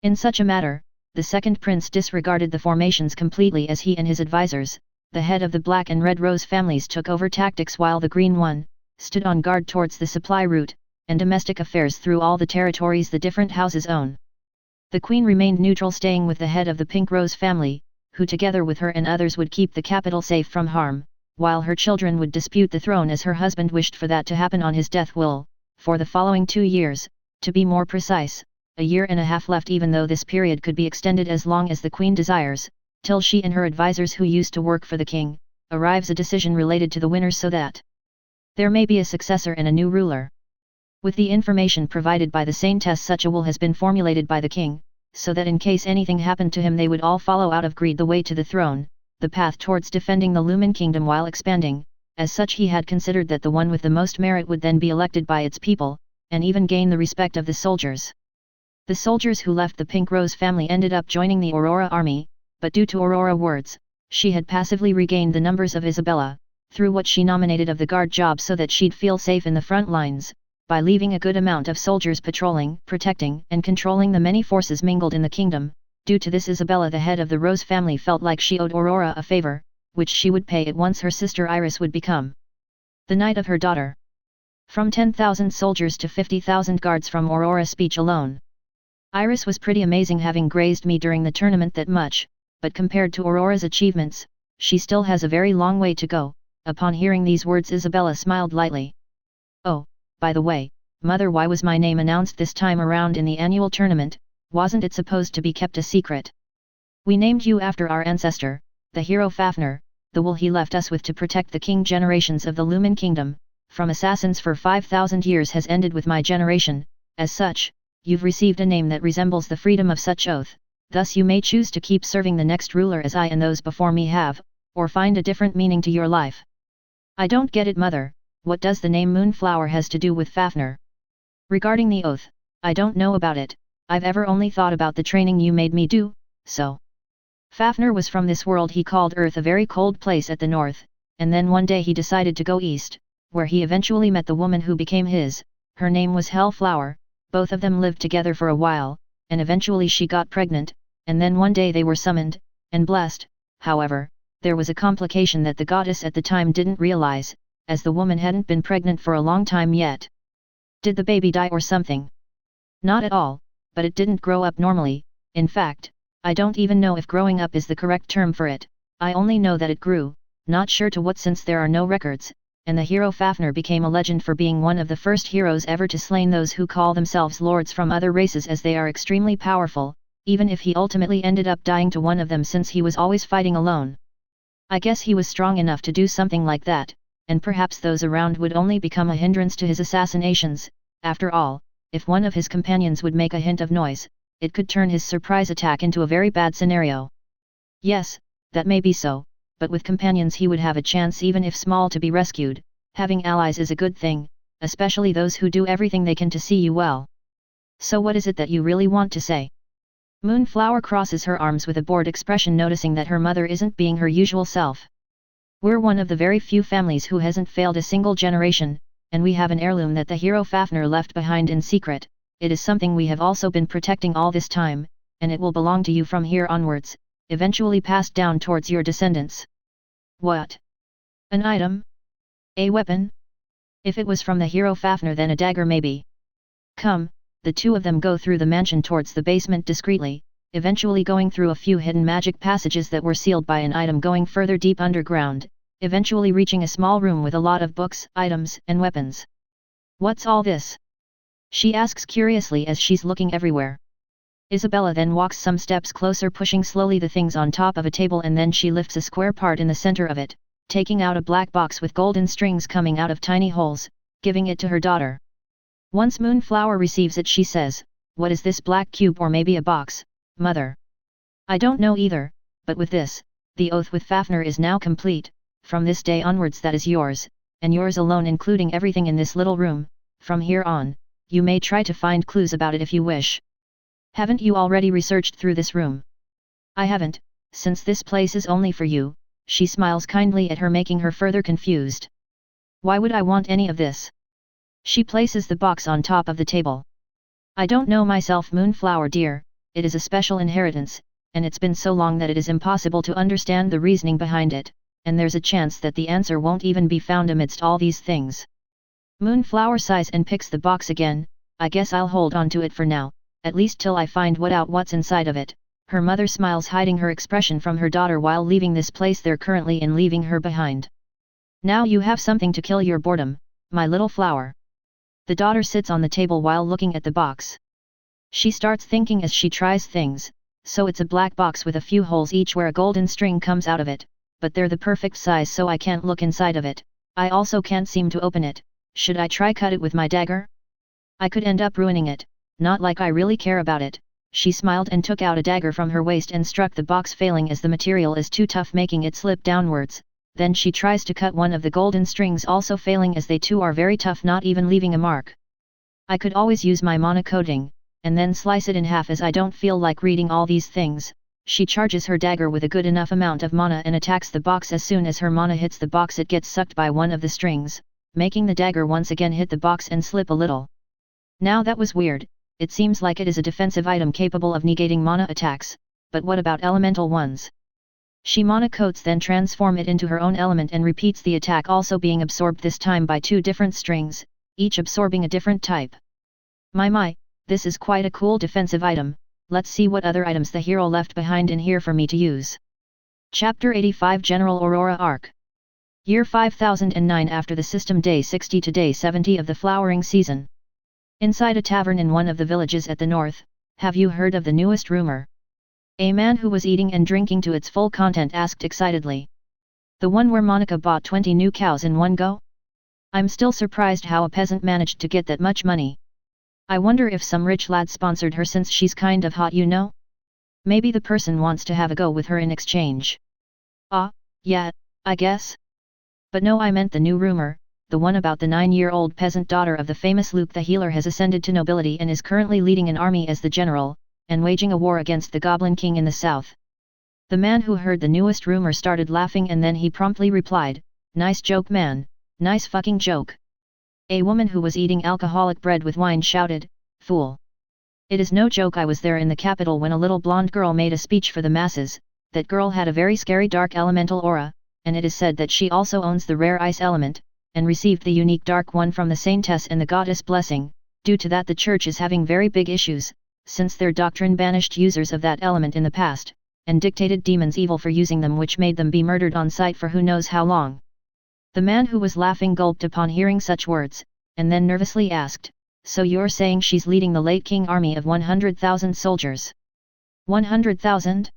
In such a matter, the second prince disregarded the formations completely, as he and his advisors, the head of the Black and Red Rose families, took over tactics while the Green one stood on guard towards the supply route, and domestic affairs through all the territories the different houses own. The queen remained neutral, staying with the head of the Pink Rose family, who together with her and others would keep the capital safe from harm, while her children would dispute the throne as her husband wished for that to happen on his death will, for the following 2 years, to be more precise, a year and a half left, even though this period could be extended as long as the queen desires, till she and her advisors who used to work for the king, arrives a decision related to the winners so that there may be a successor and a new ruler. With the information provided by the saintess, such a will has been formulated by the king, so that in case anything happened to him they would all follow out of greed the way to the throne, the path towards defending the Lumen kingdom while expanding. As such, he had considered that the one with the most merit would then be elected by its people, and even gain the respect of the soldiers. The soldiers who left the Pink Rose family ended up joining the Aurora army, but due to Aurora words, she had passively regained the numbers of Isabella, through what she nominated of the guard job so that she'd feel safe in the front lines, by leaving a good amount of soldiers patrolling, protecting and controlling the many forces mingled in the kingdom. Due to this, Isabella, the head of the Rose family, felt like she owed Aurora a favor, which she would pay at once her sister Iris would become the knight of her daughter. From 10,000 soldiers to 50,000 guards from Aurora's speech alone. Iris was pretty amazing, having grazed me during the tournament that much, but compared to Aurora's achievements, she still has a very long way to go. Upon hearing these words, Isabella smiled lightly. Oh, by the way, mother, why was my name announced this time around in the annual tournament? Wasn't it supposed to be kept a secret? We named you after our ancestor, the hero Fafnir. The will he left us with to protect the king generations of the Lumen kingdom, from assassins for 5,000 years has ended with my generation. As such, you've received a name that resembles the freedom of such oath, thus you may choose to keep serving the next ruler as I and those before me have, or find a different meaning to your life. I don't get it, mother. What does the name Moonflower has to do with Fafnir? Regarding the oath, I don't know about it. I've ever only thought about the training you made me do, so. Fafnir was from this world he called Earth, a very cold place at the north, and then one day he decided to go east, where he eventually met the woman who became his. Her name was Hellflower. Both of them lived together for a while, and eventually she got pregnant, and then one day they were summoned, and blessed. However, there was a complication that the goddess at the time didn't realize, as the woman hadn't been pregnant for a long time yet. Did the baby die or something? Not at all, but it didn't grow up normally. In fact, I don't even know if growing up is the correct term for it. I only know that it grew, not sure to what since there are no records, and the hero Fafnir became a legend for being one of the first heroes ever to slay those who call themselves lords from other races, as they are extremely powerful, even if he ultimately ended up dying to one of them since he was always fighting alone. I guess he was strong enough to do something like that, and perhaps those around would only become a hindrance to his assassinations. After all, if one of his companions would make a hint of noise, it could turn his surprise attack into a very bad scenario. Yes, that may be so, but with companions he would have a chance, even if small, to be rescued. Having allies is a good thing, especially those who do everything they can to see you well. So what is it that you really want to say? Moonflower crosses her arms with a bored expression, noticing that her mother isn't being her usual self. We're one of the very few families who hasn't failed a single generation, and we have an heirloom that the hero Fafnir left behind in secret. It is something we have also been protecting all this time, and it will belong to you from here onwards, eventually passed down towards your descendants. What? An item? A weapon? If it was from the hero Fafnir, then a dagger maybe. Come. The two of them go through the mansion towards the basement discreetly, eventually going through a few hidden magic passages that were sealed by an item going further deep underground, eventually reaching a small room with a lot of books, items, and weapons. What's all this? She asks curiously as she's looking everywhere. Isabella then walks some steps closer, pushing slowly the things on top of a table, and then she lifts a square part in the center of it, taking out a black box with golden strings coming out of tiny holes, giving it to her daughter. Once Moonflower receives it, she says, "What is this black cube, or maybe a box, mother?" "I don't know either, but with this, the oath with Fafnir is now complete. From this day onwards that is yours, and yours alone, including everything in this little room. From here on, you may try to find clues about it if you wish." "Haven't you already researched through this room?" "I haven't, since this place is only for you." She smiles kindly at her, making her further confused. "Why would I want any of this?" She places the box on top of the table. "I don't know myself, Moonflower dear. It is a special inheritance, and it's been so long that it is impossible to understand the reasoning behind it, and there's a chance that the answer won't even be found amidst all these things." Moonflower sighs and picks the box again. I guess I'll hold on to it for now, at least till I find what's inside of it. Her mother smiles, hiding her expression from her daughter while leaving this place they're currently in, leaving her behind. Now you have something to kill your boredom, my little flower. The daughter sits on the table while looking at the box. She starts thinking as she tries things. So it's a black box with a few holes each where a golden string comes out of it, but they're the perfect size so I can't look inside of it. I also can't seem to open it. Should I try cut it with my dagger? I could end up ruining it, not like I really care about it. She smiled and took out a dagger from her waist and struck the box, failing as the material is too tough, making it slip downwards. Then she tries to cut one of the golden strings, also failing as they too are very tough, not even leaving a mark. I could always use my mana coating, and then slice it in half, as I don't feel like reading all these things. She charges her dagger with a good enough amount of mana and attacks the box. As soon as her mana hits the box, it gets sucked by one of the strings, making the dagger once again hit the box and slip a little. Now that was weird. It seems like it is a defensive item capable of negating mana attacks, but what about elemental ones? She mana coats, then transform it into her own element and repeats the attack, also being absorbed this time by two different strings, each absorbing a different type. My, this is quite a cool defensive item. Let's see what other items the hero left behind in here for me to use. Chapter 85 General Aurora Arc. Year 5009 after the system, day 60 to day 70 of the flowering season. Inside a tavern in one of the villages at the north, have you heard of the newest rumor? A man who was eating and drinking to its full content asked excitedly. The one where Monica bought 20 new cows in one go? I'm still surprised how a peasant managed to get that much money. I wonder if some rich lad sponsored her, since she's kind of hot, you know? Maybe the person wants to have a go with her in exchange. Ah, yeah, I guess. But no, I meant the new rumor, the one about the 9-year-old peasant daughter of the famous Luke the Healer has ascended to nobility and is currently leading an army as the general, and waging a war against the Goblin King in the south. The man who heard the newest rumor started laughing, and then he promptly replied, "Nice joke, man, nice fucking joke." A woman who was eating alcoholic bread with wine shouted, "Fool! It is no joke. I was there in the capital when a little blonde girl made a speech for the masses. That girl had a very scary dark elemental aura, and it is said that she also owns the rare ice element, and received the unique dark one from the saintess and the goddess Blessing. Due to that, the church is having very big issues, since their doctrine banished users of that element in the past, and dictated demons evil for using them, which made them be murdered on sight for who knows how long." The man who was laughing gulped upon hearing such words, and then nervously asked, "So you're saying she's leading the late king army of 100,000 soldiers? 100,000?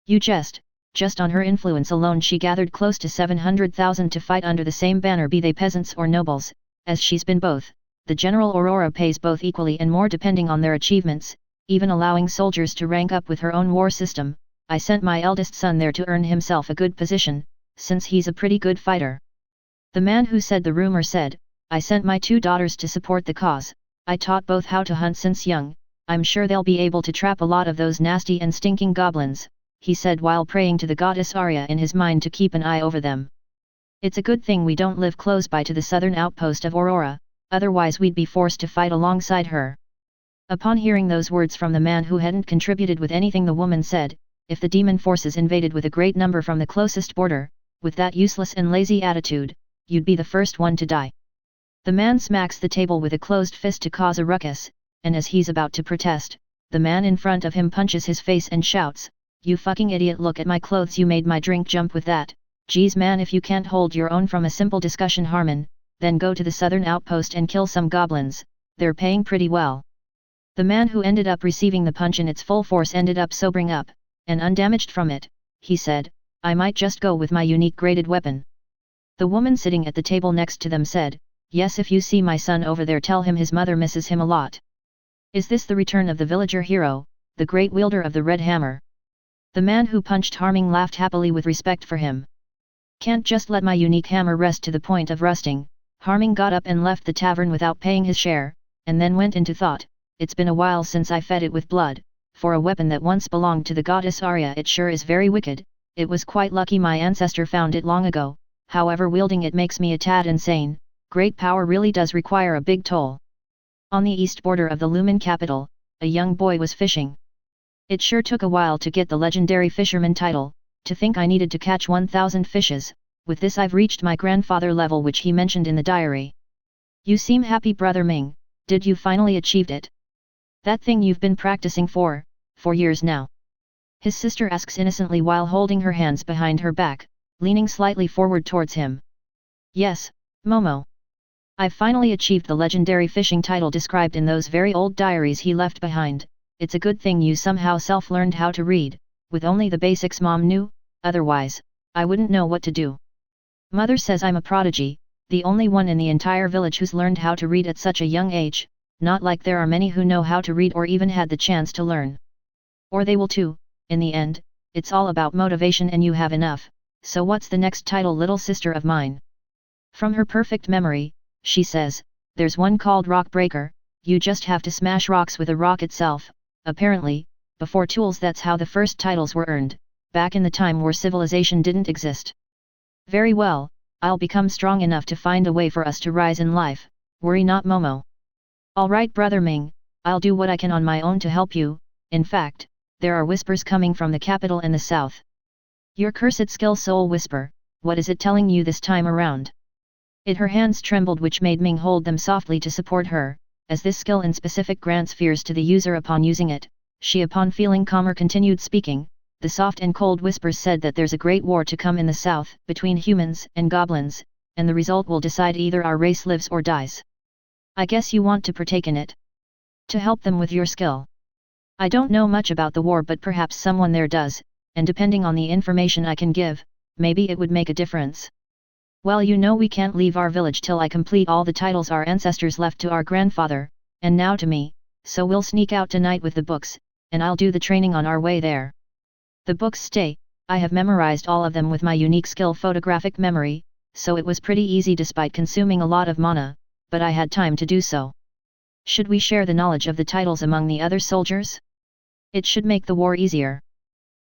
You jest. Just on her influence alone she gathered close to 700,000 to fight under the same banner, be they peasants or nobles, as she's been both. The General Aurora pays both equally and more depending on their achievements, even allowing soldiers to rank up with her own war system. I sent my eldest son there to earn himself a good position, since he's a pretty good fighter." The man who said the rumor said, "I sent my 2 daughters to support the cause. I taught both how to hunt since young. I'm sure they'll be able to trap a lot of those nasty and stinking goblins," he said while praying to the goddess Arya in his mind to keep an eye over them. "It's a good thing we don't live close by to the southern outpost of Aurora, otherwise we'd be forced to fight alongside her." Upon hearing those words from the man who hadn't contributed with anything, the woman said, "If the demon forces invaded with a great number from the closest border, with that useless and lazy attitude, you'd be the first one to die." The man smacks the table with a closed fist to cause a ruckus, and as he's about to protest, the man in front of him punches his face and shouts, "You fucking idiot, look at my clothes, you made my drink jump with that. Geez man, if you can't hold your own from a simple discussion, Harmon, then go to the southern outpost and kill some goblins, they're paying pretty well." The man who ended up receiving the punch in its full force ended up sobering up, and undamaged from it, he said, "I might just go with my unique graded weapon." The woman sitting at the table next to them said, "Yes, if you see my son over there, tell him his mother misses him a lot." "Is this the return of the villager hero, the great wielder of the red hammer?" The man who punched Harming laughed happily with respect for him. "Can't just let my unique hammer rest to the point of rusting." Harming got up and left the tavern without paying his share, and then went into thought, "It's been a while since I fed it with blood. For a weapon that once belonged to the goddess Arya, it sure is very wicked. It was quite lucky my ancestor found it long ago, however wielding it makes me a tad insane. Great power really does require a big toll." On the east border of the Lumen capital, a young boy was fishing. "It sure took a while to get the legendary fisherman title. To think I needed to catch 1,000 fishes, with this I've reached my grandfather level," which he mentioned in the diary. You seem happy, Brother Ming. Did you finally achieved it? That thing you've been practicing for 4 years now? His sister asks innocently while holding her hands behind her back, leaning slightly forward towards him. Yes, Momo. I've finally achieved the legendary fishing title described in those very old diaries he left behind. It's a good thing you somehow self-learned how to read, with only the basics Mom knew, otherwise, I wouldn't know what to do. Mother says I'm a prodigy, the only one in the entire village who's learned how to read at such a young age, not like there are many who know how to read or even had the chance to learn. Or they will too, in the end, it's all about motivation and you have enough, so what's the next title, little sister of mine? From her perfect memory, she says, there's one called Rock Breaker, you just have to smash rocks with a rock itself. Apparently, before tools that's how the first titles were earned, back in the time where civilization didn't exist. Very well, I'll become strong enough to find a way for us to rise in life, worry not Momo. Alright Brother Ming, I'll do what I can on my own to help you. In fact, there are whispers coming from the capital and the south. Your cursed skill Soul Whisper, what is it telling you this time around? Her hands trembled, which made Ming hold them softly to support her, as this skill in specific grants fears to the user upon using it. She, upon feeling calmer, continued speaking. The soft and cold whispers said that there's a great war to come in the south, between humans and goblins, and the result will decide either our race lives or dies. I guess you want to partake in it? To help them with your skill? I don't know much about the war, but perhaps someone there does, and depending on the information I can give, maybe it would make a difference. Well, you know we can't leave our village till I complete all the titles our ancestors left to our grandfather, and now to me, so we'll sneak out tonight with the books, and I'll do the training on our way there. The books stay, I have memorized all of them with my unique skill photographic memory, so it was pretty easy despite consuming a lot of mana, but I had time to do so. Should we share the knowledge of the titles among the other soldiers? It should make the war easier.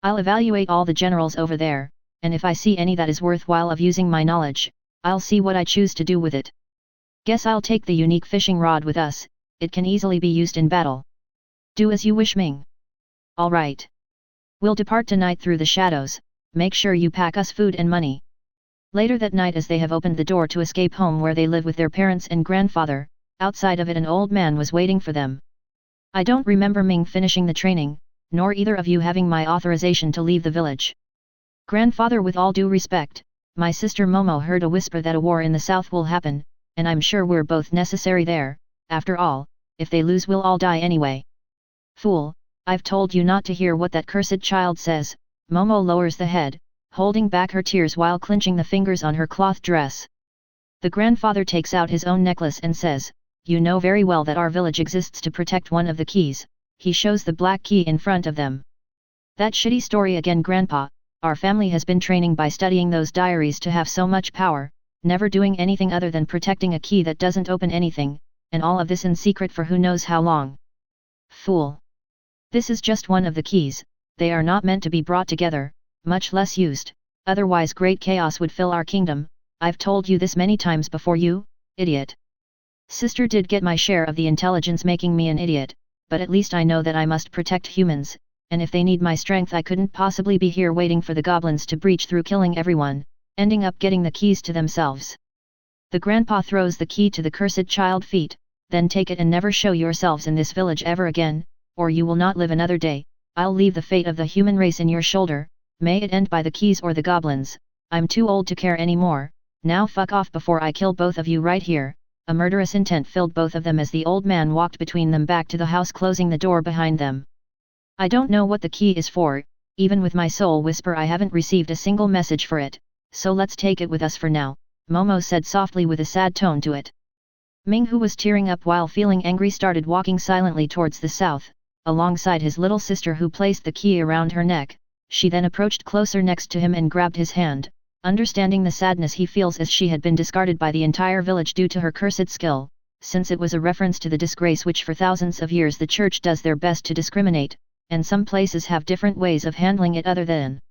I'll evaluate all the generals over there, and if I see any that is worthwhile of using my knowledge, I'll see what I choose to do with it. Guess I'll take the unique fishing rod with us, it can easily be used in battle. Do as you wish, Ming. Alright. We'll depart tonight through the shadows, make sure you pack us food and money. Later that night, as they have opened the door to escape home where they live with their parents and grandfather, outside of it an old man was waiting for them. I don't remember Ming finishing the training, nor either of you having my authorization to leave the village. Grandfather, with all due respect, my sister Momo heard a whisper that a war in the south will happen, and I'm sure we're both necessary there. After all, if they lose we'll all die anyway. Fool, I've told you not to hear what that cursed child says. Momo lowers the head, holding back her tears while clenching the fingers on her cloth dress. The grandfather takes out his own necklace and says, you know very well that our village exists to protect one of the keys. He shows the black key in front of them. That shitty story again, Grandpa. Our family has been training by studying those diaries to have so much power, never doing anything other than protecting a key that doesn't open anything, and all of this in secret for who knows how long. Fool. This is just one of the keys, they are not meant to be brought together, much less used, otherwise great chaos would fill our kingdom. I've told you this many times before, you idiot. Sister did get my share of the intelligence making me an idiot, but at least I know that I must protect humans, and if they need my strength I couldn't possibly be here waiting for the goblins to breach through killing everyone, ending up getting the keys to themselves. The grandpa throws the key to the cursed child feet, then take it and never show yourselves in this village ever again, or you will not live another day. I'll leave the fate of the human race in your shoulder, may it end by the keys or the goblins. I'm too old to care anymore, now fuck off before I kill both of you right here. A murderous intent filled both of them as the old man walked between them back to the house, closing the door behind them. I don't know what the key is for, even with my soul whisper I haven't received a single message for it, so let's take it with us for now, Momo said softly with a sad tone to it. Ming, who was tearing up while feeling angry, started walking silently towards the south, alongside his little sister who placed the key around her neck. She then approached closer next to him and grabbed his hand, understanding the sadness he feels as she had been discarded by the entire village due to her cursed skill, since it was a reference to the disgrace which for thousands of years the church does their best to discriminate, and some places have different ways of handling it other than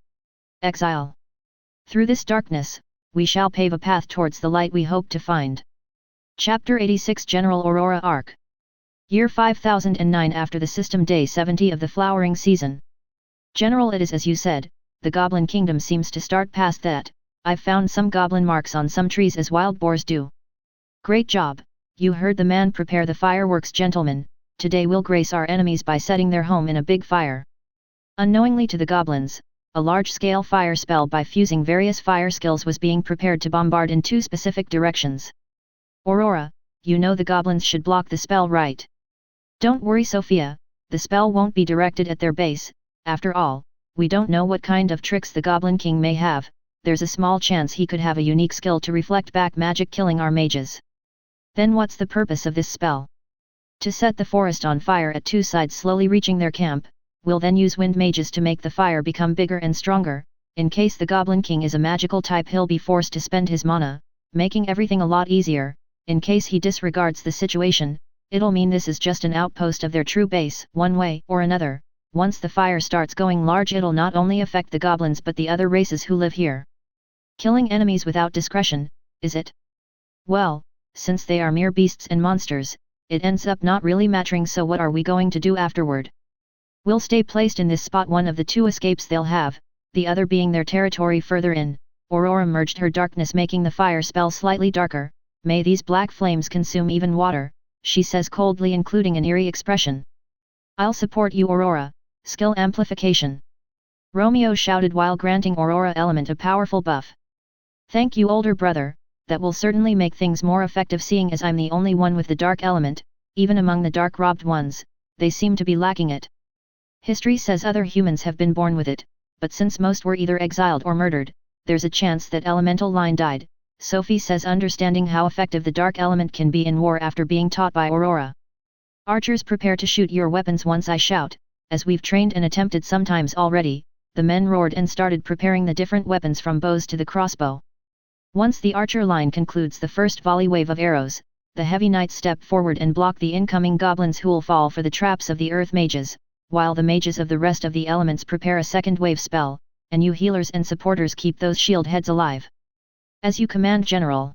exile. Through this darkness, we shall pave a path towards the light we hope to find. Chapter 86, General Aurora Arc. Year 5009, after the system day 70 of the flowering season. General, it is as you said, the Goblin Kingdom seems to start past that. I've found some goblin marks on some trees as wild boars do. Great job, "You heard the man. Prepare the fireworks, gentlemen, today we'll grace our enemies by setting their home in a big fire." Unknowingly to the goblins, a large-scale fire spell by fusing various fire skills was being prepared to bombard in 2 specific directions. "Aurora, you know the goblins should block the spell, right?" "Don't worry, Sophia, the spell won't be directed at their base. After all, we don't know what kind of tricks the Goblin King may have. There's a small chance he could have a unique skill to reflect back magic, killing our mages." "Then what's the purpose of this spell?" "To set the forest on fire at 2 sides, slowly reaching their camp. We'll then use wind mages to make the fire become bigger and stronger. In case the Goblin King is a magical type, he'll be forced to spend his mana, making everything a lot easier. In case he disregards the situation, it'll mean this is just an outpost of their true base. One way or another, once the fire starts going large, it'll not only affect the goblins but the other races who live here." "Killing enemies without discretion, is it?" "Well, since they are mere beasts and monsters, it ends up not really mattering. So what are we going to do afterward?" "We'll stay placed in this spot. One of the 2 escapes they'll have, the other being their territory further in." Aurora merged her darkness, making the fire spell slightly darker. "May these black flames consume even water," she says coldly, including an eerie expression. "I'll support you, Aurora." "Skill amplification!" Romeo shouted while granting Aurora Element a powerful buff. "Thank you, older brother, that will certainly make things more effective. Seeing as I'm the only one with the dark element, even among the dark-robbed ones, they seem to be lacking it. History says other humans have been born with it, but since most were either exiled or murdered, there's a chance that elemental line died," Sophie says, understanding how effective the dark element can be in war after being taught by Aurora. "Archers, prepare to shoot your weapons once I shout, as we've trained and attempted sometimes already." The men roared and started preparing the different weapons from bows to the crossbow. Once the archer line concludes the first volley wave of arrows, the heavy knights step forward and block the incoming goblins, who'll fall for the traps of the earth mages, while the mages of the rest of the elements prepare a second wave spell, and you healers and supporters keep those shield heads alive. "As you command, General."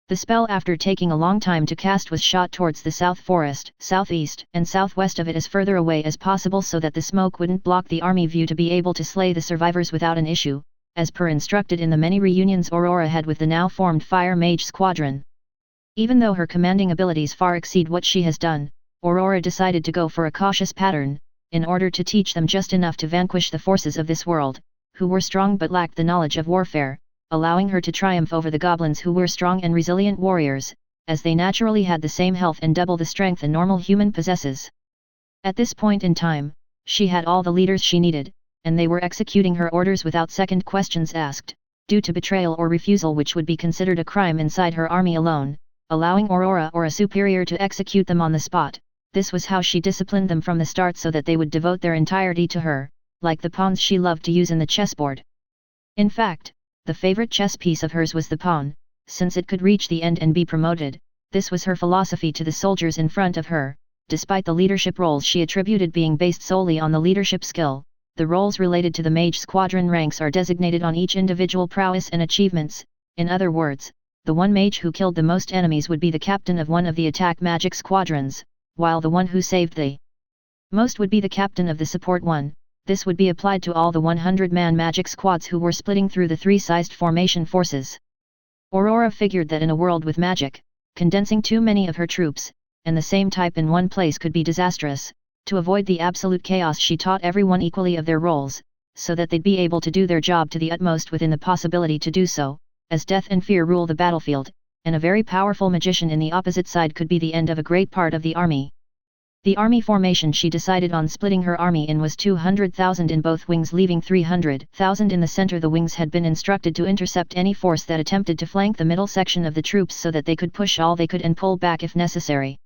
The spell, after taking a long time to cast, was shot towards the south forest, southeast and southwest of it, as further away as possible so that the smoke wouldn't block the army view, to be able to slay the survivors without an issue, as per instructed in the many reunions Aurora had with the now formed Fire Mage Squadron. Even though her commanding abilities far exceed what she has done, Aurora decided to go for a cautious pattern, in order to teach them just enough to vanquish the forces of this world, who were strong but lacked the knowledge of warfare, allowing her to triumph over the goblins, who were strong and resilient warriors, as they naturally had the same health and double the strength a normal human possesses. At this point in time, she had all the leaders she needed, and they were executing her orders without second questions asked, due to betrayal or refusal, which would be considered a crime inside her army alone, allowing Aurora or a superior to execute them on the spot. This was how she disciplined them from the start, so that they would devote their entirety to her, like the pawns she loved to use in the chessboard. In fact, the favorite chess piece of hers was the pawn, since it could reach the end and be promoted. This was her philosophy to the soldiers in front of her. Despite the leadership roles she attributed being based solely on the leadership skill, the roles related to the mage squadron ranks are designated on each individual prowess and achievements. In other words, the one mage who killed the most enemies would be the captain of one of the attack magic squadrons, while the one who saved the most would be the captain of the support one. This would be applied to all the 100-man magic squads who were splitting through the 3-sized formation forces. Aurora figured that in a world with magic, condensing too many of her troops, and the same type in one place could be disastrous. To avoid the absolute chaos, she taught everyone equally of their roles, so that they'd be able to do their job to the utmost within the possibility to do so, as death and fear rule the battlefield, and a very powerful magician in the opposite side could be the end of a great part of the army. The army formation she decided on splitting her army in was 200,000 in both wings, leaving 300,000 in the center. The wings had been instructed to intercept any force that attempted to flank the middle section of the troops, so that they could push all they could and pull back if necessary.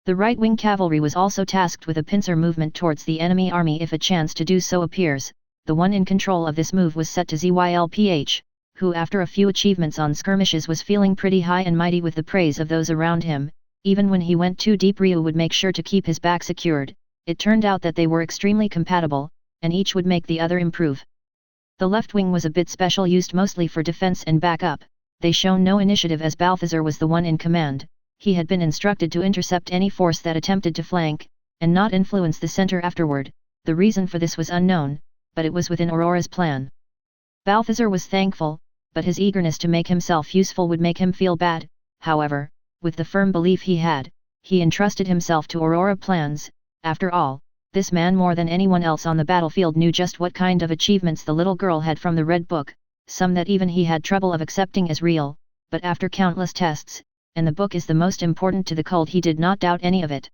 The right-wing cavalry was also tasked with a pincer movement towards the enemy army if a chance to do so appears. The one in control of this move was set to Zylph, who after a few achievements on skirmishes was feeling pretty high and mighty with the praise of those around him. Even when he went too deep, Ryu would make sure to keep his back secured. It turned out that they were extremely compatible, and each would make the other improve. The left wing was a bit special, used mostly for defense and backup. They shown no initiative, as Balthazar was the one in command. He had been instructed to intercept any force that attempted to flank, and not influence the center afterward. The reason for this was unknown, but it was within Aurora's plan. Balthazar was thankful, but his eagerness to make himself useful would make him feel bad. However, with the firm belief he entrusted himself to Aurora plans. After all, this man more than anyone else on the battlefield knew just what kind of achievements the little girl had from the Red Book, some that even he had trouble of accepting as real, but after countless tests, and the book is the most important to the cult, he did not doubt any of it.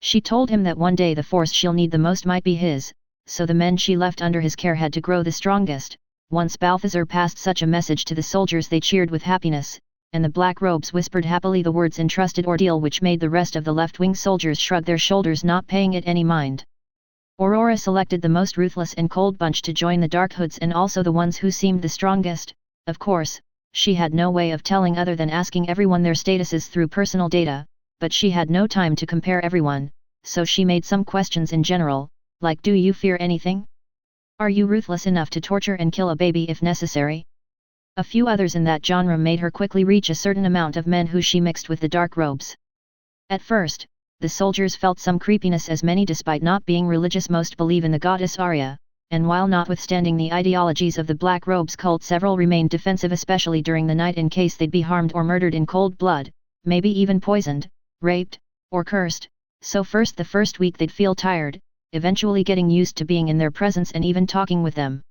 She told him that one day the force she'll need the most might be his, so the men she left under his care had to grow the strongest. Once Balthazar passed such a message to the soldiers, they cheered with happiness, and the black robes whispered happily the words "entrusted ordeal," which made the rest of the left-wing soldiers shrug their shoulders, not paying it any mind. Aurora selected the most ruthless and cold bunch to join the Dark Hoods, and also the ones who seemed the strongest. Of course, she had no way of telling other than asking everyone their statuses through personal data, but she had no time to compare everyone, so she made some questions in general, like, do you fear anything? Are you ruthless enough to torture and kill a baby if necessary? A few others in that genre made her quickly reach a certain amount of men who she mixed with the dark robes. At first, the soldiers felt some creepiness, as many, despite not being religious, most believe in the goddess Arya, and while notwithstanding the ideologies of the Black Robes cult, several remained defensive, especially during the night, in case they'd be harmed or murdered in cold blood, maybe even poisoned, raped, or cursed. So the first week they'd feel tired, eventually getting used to being in their presence and even talking with them.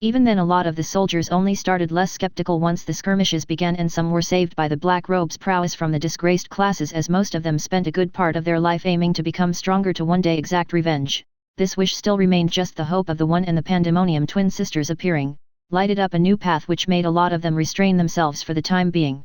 Even then, a lot of the soldiers only started less skeptical once the skirmishes began, and some were saved by the Black Robes' prowess from the disgraced classes, as most of them spent a good part of their life aiming to become stronger to one day exact revenge. This wish still remained just the hope of the One, and the Pandemonium twin sisters appearing lighted up a new path which made a lot of them restrain themselves for the time being.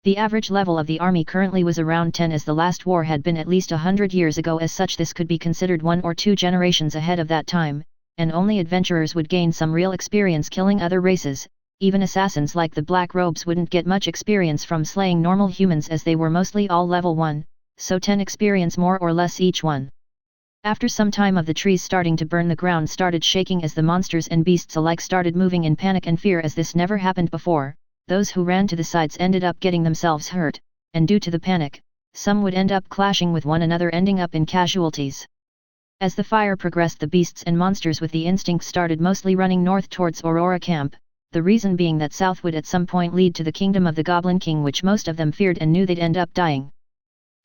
The average level of the army currently was around 10, as the last war had been at least 100 years ago. As such, this could be considered 1 or 2 generations ahead of that time, and only adventurers would gain some real experience killing other races. Even assassins like the Black Robes wouldn't get much experience from slaying normal humans, as they were mostly all level 1, so 10 experience more or less each one. After some time of the trees starting to burn, the ground started shaking as the monsters and beasts alike started moving in panic and fear, as this never happened before. Those who ran to the sides ended up getting themselves hurt, and due to the panic, some would end up clashing with one another, ending up in casualties. As the fire progressed, the beasts and monsters with the instinct started mostly running north towards Aurora Camp, the reason being that south would at some point lead to the kingdom of the Goblin King, which most of them feared and knew they'd end up dying.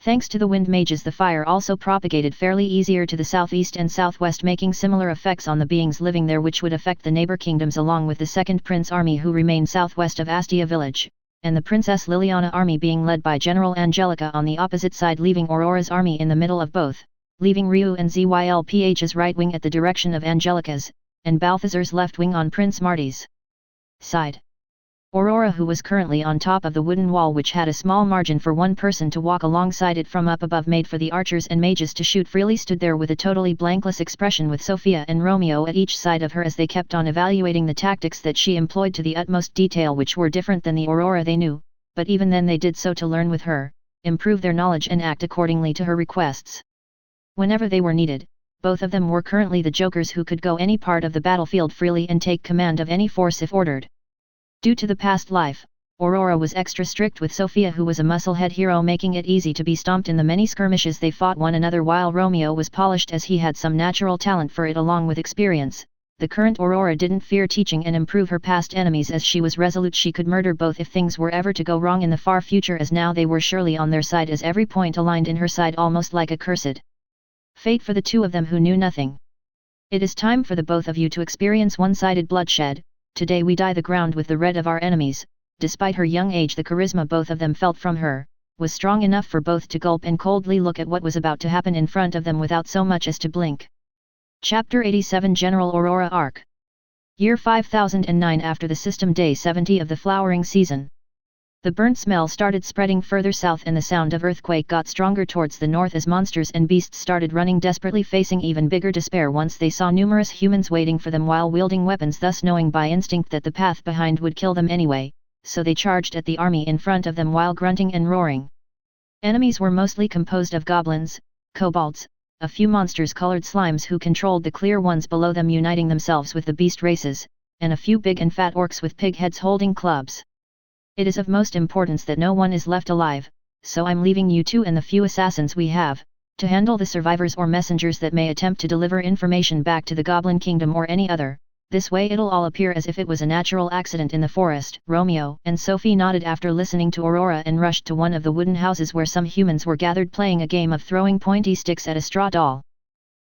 Thanks to the wind mages, the fire also propagated fairly easier to the southeast and southwest, making similar effects on the beings living there, which would affect the neighbor kingdoms, along with the Second Prince army who remained southwest of Astia village, and the Princess Liliana army being led by General Angelica on the opposite side, leaving Aurora's army in the middle of both, leaving Ryu and Zylph's right wing at the direction of Angelica's, and Balthazar's left wing on Prince Marty's side. Aurora, who was currently on top of the wooden wall which had a small margin for one person to walk alongside it from up above, made for the archers and mages to shoot freely, stood there with a totally blankless expression, with Sophia and Romeo at each side of her, as they kept on evaluating the tactics that she employed to the utmost detail, which were different than the Aurora they knew, but even then they did so to learn with her, improve their knowledge and act accordingly to her requests. Whenever they were needed, both of them were currently the jokers who could go any part of the battlefield freely and take command of any force if ordered. Due to the past life, Aurora was extra strict with Sophia, who was a musclehead hero, making it easy to be stomped in the many skirmishes they fought one another, while Romeo was polished as he had some natural talent for it along with experience. The current Aurora didn't fear teaching and improve her past enemies, as she was resolute she could murder both if things were ever to go wrong in the far future, as now they were surely on their side, as every point aligned in her side, almost like a cursed fate for the two of them who knew nothing. It is time for the both of you to experience one-sided bloodshed. Today we dye the ground with the red of our enemies. Despite her young age, the charisma both of them felt from her was strong enough for both to gulp and coldly look at what was about to happen in front of them without so much as to blink. Chapter 87, General Aurora Arc. Year 5009, after the system day 70 of the flowering season. The burnt smell started spreading further south, and the sound of earthquake got stronger towards the north as monsters and beasts started running desperately, facing even bigger despair once they saw numerous humans waiting for them while wielding weapons, thus knowing by instinct that the path behind would kill them anyway, so they charged at the army in front of them while grunting and roaring. Enemies were mostly composed of goblins, kobolds, a few monsters-colored slimes who controlled the clear ones below them, uniting themselves with the beast races, and a few big and fat orcs with pig heads holding clubs. It is of most importance that no one is left alive, so I'm leaving you two and the few assassins we have, to handle the survivors or messengers that may attempt to deliver information back to the Goblin Kingdom or any other. This way it'll all appear as if it was a natural accident in the forest." Romeo and Sophie nodded after listening to Aurora and rushed to one of the wooden houses where some humans were gathered playing a game of throwing pointy sticks at a straw doll.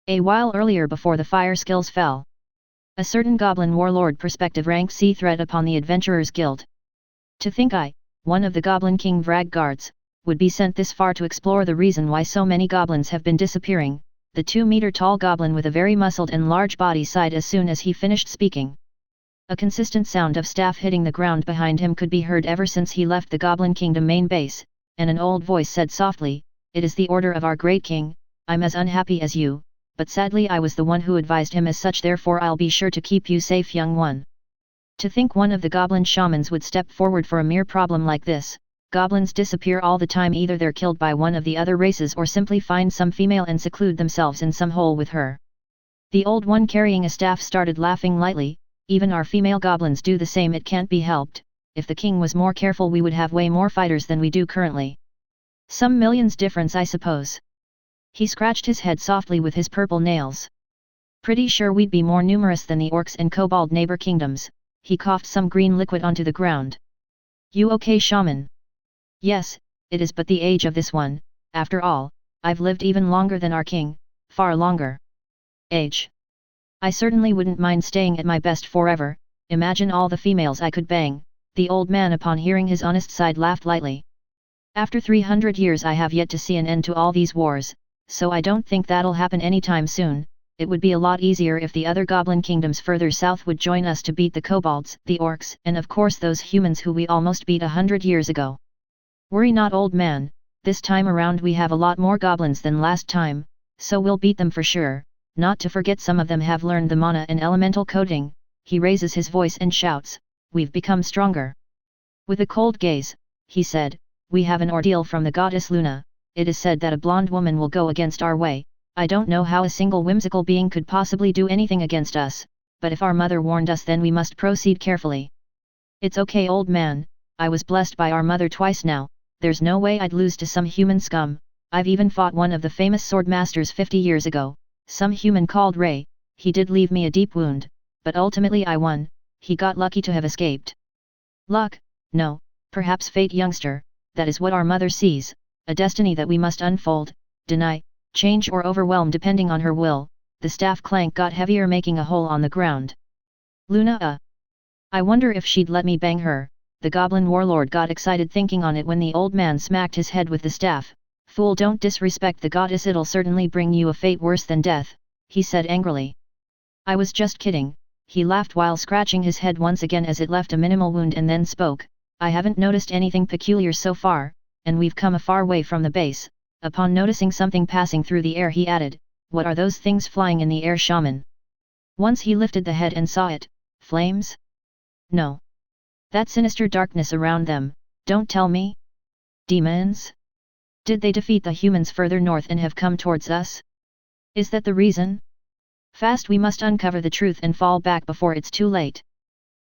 A while earlier, before the fire skills fell, a certain goblin warlord perspective rank C threat upon the Adventurers Guild. To think I, one of the Goblin King Vrag guards, would be sent this far to explore the reason why so many goblins have been disappearing, the 2-meter-tall goblin with a very muscled and large body sighed as soon as he finished speaking. A consistent sound of staff hitting the ground behind him could be heard ever since he left the Goblin Kingdom main base, and an old voice said softly, "It is the order of our great king. I'm as unhappy as you, but sadly I was the one who advised him as such, therefore I'll be sure to keep you safe, young one." To think one of the goblin shamans would step forward for a mere problem like this. Goblins disappear all the time, either they're killed by one of the other races or simply find some female and seclude themselves in some hole with her. The old one carrying a staff started laughing lightly. "Even our female goblins do the same, it can't be helped. If the king was more careful we would have way more fighters than we do currently. Some millions difference, I suppose." He scratched his head softly with his purple nails. "Pretty sure we'd be more numerous than the orcs and kobold neighbor kingdoms." He coughed some green liquid onto the ground. "You okay, shaman?" "Yes, it is but the age of this one. After all, I've lived even longer than our king, far longer." "Age? I certainly wouldn't mind staying at my best forever. Imagine all the females I could bang." The old man, upon hearing his honest side, laughed lightly. "After 300 years I have yet to see an end to all these wars, so I don't think that'll happen anytime soon. It would be a lot easier if the other goblin kingdoms further south would join us to beat the kobolds, the orcs, and of course those humans who we almost beat 100 years ago. Worry not, old man, this time around we have a lot more goblins than last time, so we'll beat them for sure. Not to forget some of them have learned the mana and elemental coding." He raises his voice and shouts, "We've become stronger." With a cold gaze, he said, "We have an ordeal from the goddess Luna. It is said that a blonde woman will go against our way. I don't know how a single whimsical being could possibly do anything against us, but if our mother warned us then we must proceed carefully." "It's okay, old man, I was blessed by our mother twice now. There's no way I'd lose to some human scum. I've even fought one of the famous sword masters 50 years ago, some human called Ray. He did leave me a deep wound, but ultimately I won. He got lucky to have escaped." "Luck? No, perhaps fate, youngster. That is what our mother sees, a destiny that we must unfold, deny, change or overwhelm depending on her will." The staff clank got heavier, making a hole on the ground. "Luna, I wonder if she'd let me bang her." The goblin warlord got excited thinking on it when the old man smacked his head with the staff. "Fool, don't disrespect the goddess, it'll certainly bring you a fate worse than death," he said angrily. "I was just kidding." He laughed while scratching his head once again as it left a minimal wound, and then spoke, "I haven't noticed anything peculiar so far, and we've come a far way from the base." Upon noticing something passing through the air he added, "What are those things flying in the air, shaman?" Once he lifted the head and saw it. "Flames? No. That sinister darkness around them, don't tell me? Demons? Did they defeat the humans further north and have come towards us? Is that the reason? Fast, we must uncover the truth and fall back before it's too late."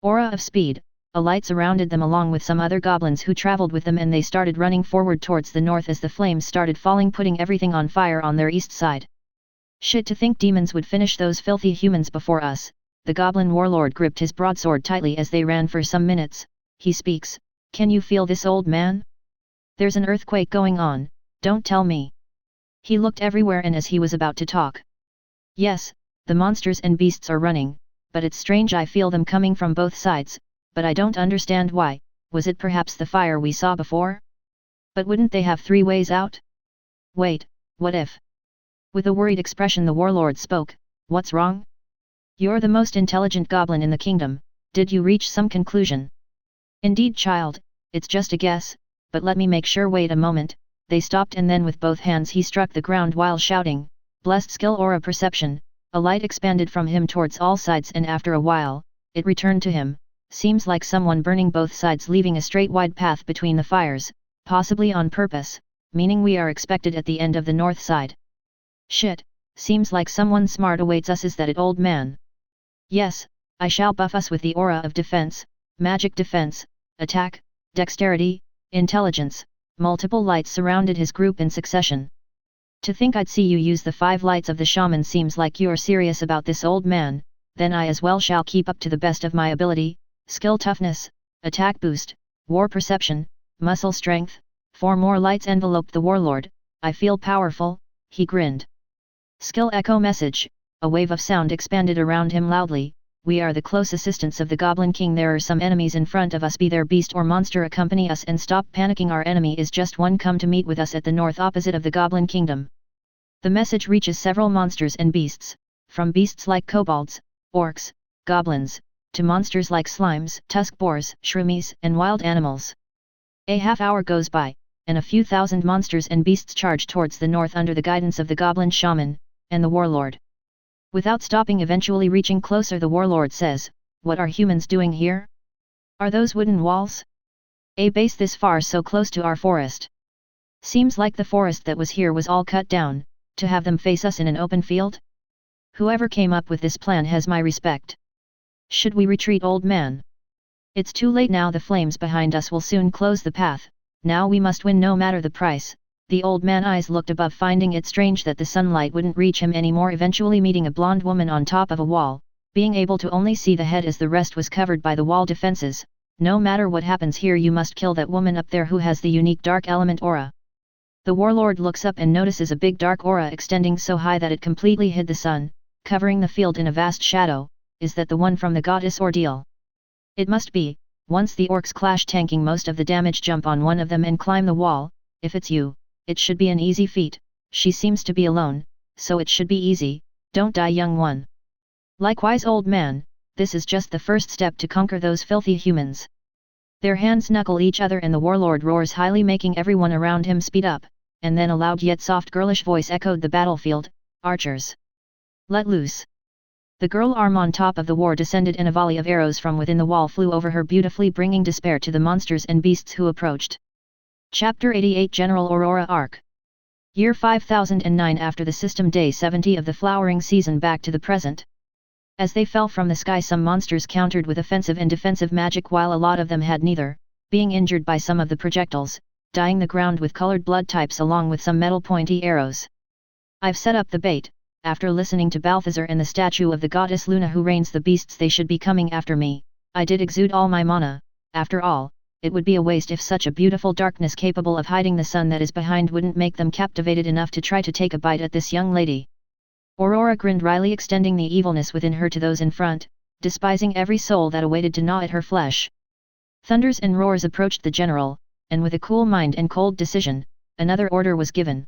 Aura of speed, a light surrounded them along with some other goblins who traveled with them, and they started running forward towards the north as the flames started falling, putting everything on fire on their east side. "Shit, to think demons would finish those filthy humans before us." The goblin warlord gripped his broadsword tightly as they ran for some minutes. He speaks, "Can you feel this, old man? There's an earthquake going on, don't tell me." He looked everywhere, and as he was about to talk, "Yes, the monsters and beasts are running, but it's strange, I feel them coming from both sides, but I don't understand why. Was it perhaps the fire we saw before? But wouldn't they have 3 ways out? Wait, what if?" With a worried expression the warlord spoke, "What's wrong? You're the most intelligent goblin in the kingdom, did you reach some conclusion?" "Indeed, child, it's just a guess, but let me make sure. Wait a moment." They stopped, and then with both hands he struck the ground while shouting, "Blessed skill, aura perception." A light expanded from him towards all sides, and after a while, it returned to him. Seems like someone burning both sides, leaving a straight wide path between the fires, possibly on purpose, meaning we are expected at the end of the north side. Shit, seems like someone smart awaits us. Is that it, old man? Yes, I shall buff us with the aura of defense, magic defense, attack, dexterity, intelligence. Multiple lights surrounded his group in succession. To think I'd see you use the 5 lights of the shaman. Seems like you're serious about this, old man. then I as well shall keep up to the best of my ability, skill toughness, attack boost, war perception, muscle strength. 4 more lights enveloped the warlord. I feel powerful, he grinned. Skill echo message, a wave of sound expanded around him loudly. We are the close assistants of the Goblin King. There are some enemies in front of us, be their beast or monster. Accompany us and stop panicking. Our enemy is just one. Come to meet with us at the north opposite of the Goblin Kingdom. The message reaches several monsters and beasts, from beasts like kobolds, orcs, goblins, to monsters like slimes, tusk boars, shroomies, and wild animals. A half hour goes by, and a few thousand monsters and beasts charge towards the north under the guidance of the Goblin Shaman, and the Warlord. Without stopping, eventually reaching closer, the Warlord says, "What are humans doing here? Are those wooden walls? A base this far so close to our forest? Seems like the forest that was here was all cut down, to have them face us in an open field? Whoever came up with this plan has my respect. Should we retreat, old man? It's too late now. The flames behind us will soon close the path. Now we must win no matter the price." The old man's eyes looked above, finding it strange that the sunlight wouldn't reach him anymore, eventually meeting a blonde woman on top of a wall, being able to only see the head as the rest was covered by the wall defenses. "No matter what happens here, you must kill that woman up there who has the unique dark element aura." The warlord looks up and notices a big dark aura extending so high that it completely hid the sun, covering the field in a vast shadow. Is that the one from the goddess ordeal? It must be. Once the orcs clash, tanking most of the damage. Jump on one of them and climb the wall. If it's you, it should be an easy feat. She seems to be alone, so it should be easy. Don't die, young one. Likewise, old man, this is just the first step to conquer those filthy humans. Their hands knuckle each other and the warlord roars highly, making everyone around him speed up, and then a loud yet soft girlish voice echoed the battlefield, "Archers! Let loose!" The girl arm on top of the war descended, and a volley of arrows from within the wall flew over her beautifully, bringing despair to the monsters and beasts who approached. Chapter 88 General Aurora Arc. Year 5009. After the system, day 70 of the flowering season. Back to the present. As they fell from the sky, some monsters countered with offensive and defensive magic, while a lot of them had neither, being injured by some of the projectiles, dyeing the ground with colored blood types along with some metal pointy arrows. I've set up the bait. After listening to Balthazar and the statue of the goddess Luna who reigns the beasts, they should be coming after me. I did exude all my mana. After all, it would be a waste if such a beautiful darkness capable of hiding the sun that is behind wouldn't make them captivated enough to try to take a bite at this young lady. Aurora grinned wryly, extending the evilness within her to those in front, despising every soul that awaited to gnaw at her flesh. Thunders and roars approached the general, and with a cool mind and cold decision, another order was given.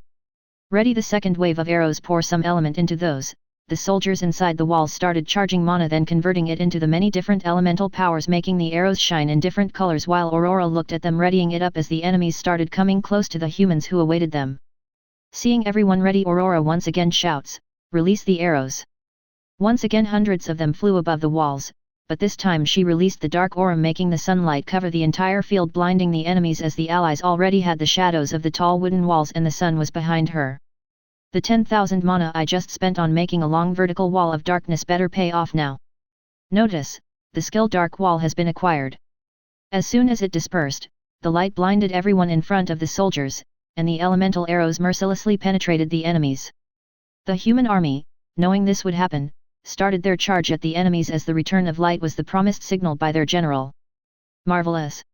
Ready. The second wave of arrows pour some element into those. The soldiers inside the walls started charging mana, then converting it into the many different elemental powers, making the arrows shine in different colors, while Aurora looked at them, readying it up as the enemies started coming close to the humans who awaited them. Seeing everyone ready, Aurora once again shouts, "Release the arrows!" Once again hundreds of them flew above the walls, but this time she released the dark aura, making the sunlight cover the entire field, blinding the enemies as the allies already had the shadows of the tall wooden walls and the sun was behind her. The 10,000 mana I just spent on making a long vertical wall of darkness better pay off now. Notice, the skill Dark Wall has been acquired. As soon as it dispersed, the light blinded everyone in front of the soldiers, and the elemental arrows mercilessly penetrated the enemies. The human army, knowing this would happen, started their charge at the enemies as the return of light was the promised signal by their general. Marvelous!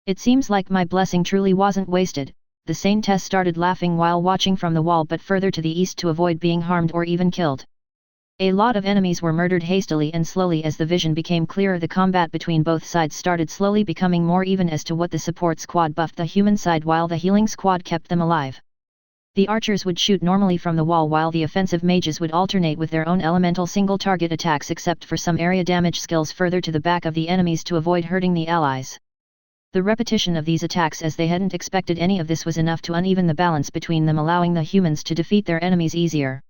It seems like my blessing truly wasn't wasted. The Saintess started laughing while watching from the wall but further to the east to avoid being harmed or even killed. A lot of enemies were murdered hastily and slowly. As the vision became clearer, the combat between both sides started slowly becoming more even as to what the support squad buffed the human side while the healing squad kept them alive. The archers would shoot normally from the wall while the offensive mages would alternate with their own elemental single target attacks, except for some area damage skills further to the back of the enemies to avoid hurting the allies. The repetition of these attacks, as they hadn't expected any of this, was enough to uneven the balance between them, allowing the humans to defeat their enemies easier.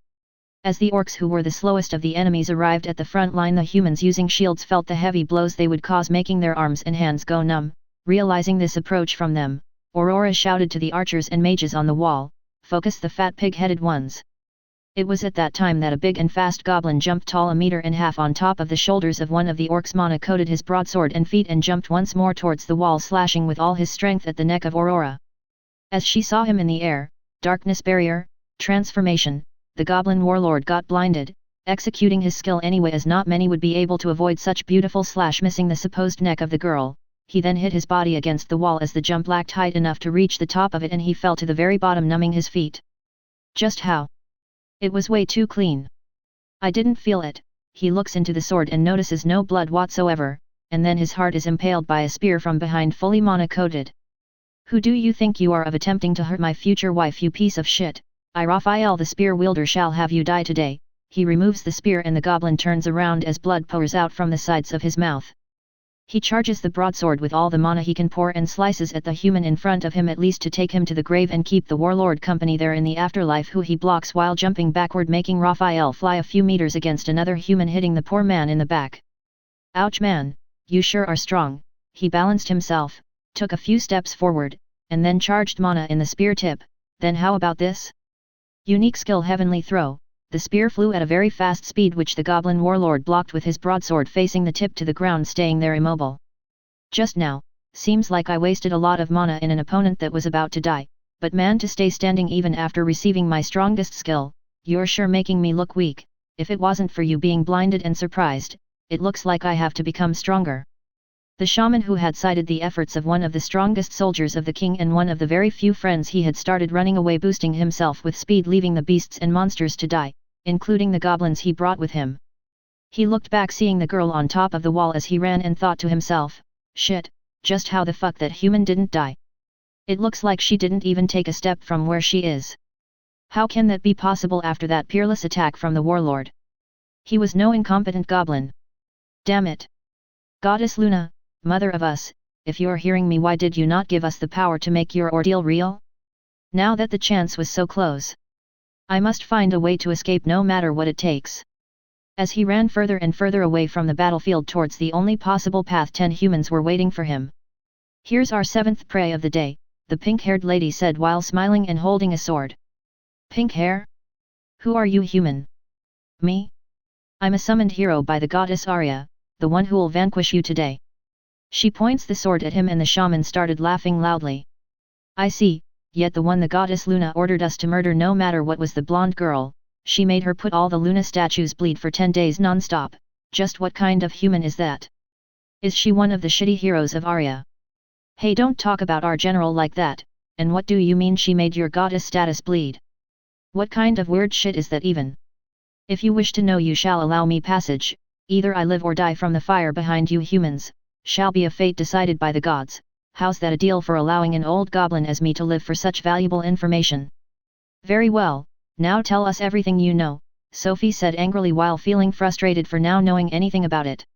As the orcs, who were the slowest of the enemies, arrived at the front line, the humans using shields felt the heavy blows they would cause, making their arms and hands go numb. Realizing this approach from them, Aurora shouted to the archers and mages on the wall, "Focus the fat pig-headed ones." It was at that time that a big and fast goblin jumped tall 1.5 meters on top of the shoulders of one of the orcs. Mana coated his broadsword and feet and jumped once more towards the wall, slashing with all his strength at the neck of Aurora. As she saw him in the air, darkness barrier, transformation, the goblin warlord got blinded, executing his skill anyway as not many would be able to avoid such beautiful slash missing the supposed neck of the girl. He then hit his body against the wall as the jump lacked height enough to reach the top of it and he fell to the very bottom, numbing his feet. Just how? It was way too clean. I didn't feel it. He looks into the sword and notices no blood whatsoever, and then his heart is impaled by a spear from behind, fully mana-coated. Who do you think you are of attempting to hurt my future wife, you piece of shit? I, Raphael the spear wielder, shall have you die today. He removes the spear and the goblin turns around as blood pours out from the sides of his mouth. He charges the broadsword with all the mana he can pour and slices at the human in front of him, at least to take him to the grave and keep the warlord company there in the afterlife, who he blocks while jumping backward, making Raphael fly a few meters against another human, hitting the poor man in the back. Ouch man, you sure are strong. He balanced himself, took a few steps forward, and then charged mana in the spear tip. Then how about this? Unique skill, heavenly throw. The spear flew at a very fast speed, which the goblin warlord blocked with his broadsword, facing the tip to the ground, staying there immobile. Just now, seems like I wasted a lot of mana in an opponent that was about to die, but man, to stay standing even after receiving my strongest skill, you're sure making me look weak. If it wasn't for you being blinded and surprised, it looks like I have to become stronger. The shaman, who had cited the efforts of one of the strongest soldiers of the king and one of the very few friends he had, started running away, boosting himself with speed, leaving the beasts and monsters to die, including the goblins he brought with him. He looked back, seeing the girl on top of the wall as he ran, and thought to himself, shit, just how the fuck that human didn't die? It looks like she didn't even take a step from where she is. How can that be possible after that peerless attack from the warlord? He was no incompetent goblin. Damn it. Goddess Luna, mother of us, if you're hearing me, why did you not give us the power to make your ordeal real? Now that the chance was so close, I must find a way to escape, no matter what it takes. As he ran further and further away from the battlefield towards the only possible path, 10 humans were waiting for him. Here's our 7th prey of the day, the pink-haired lady said while smiling and holding a sword. Pink hair? Who are you, human? Me? I'm a summoned hero by the goddess Arya, the one who'll vanquish you today. She points the sword at him, and the shaman started laughing loudly. I see, yet the one the goddess Luna ordered us to murder, no matter what, was the blonde girl. She made her put all the Luna statues bleed for 10 days non-stop. Just what kind of human is that? Is she one of the shitty heroes of Arya? Hey, don't talk about our general like that. And what do you mean she made your goddess status bleed? What kind of weird shit is that even? If you wish to know, you shall allow me passage. Either I live or die from the fire behind you humans. Shall be a fate decided by the gods. How's that a deal for allowing an old goblin as me to live for such valuable information? Very well, now tell us everything you know, Sophie said angrily while feeling frustrated for now knowing anything about it.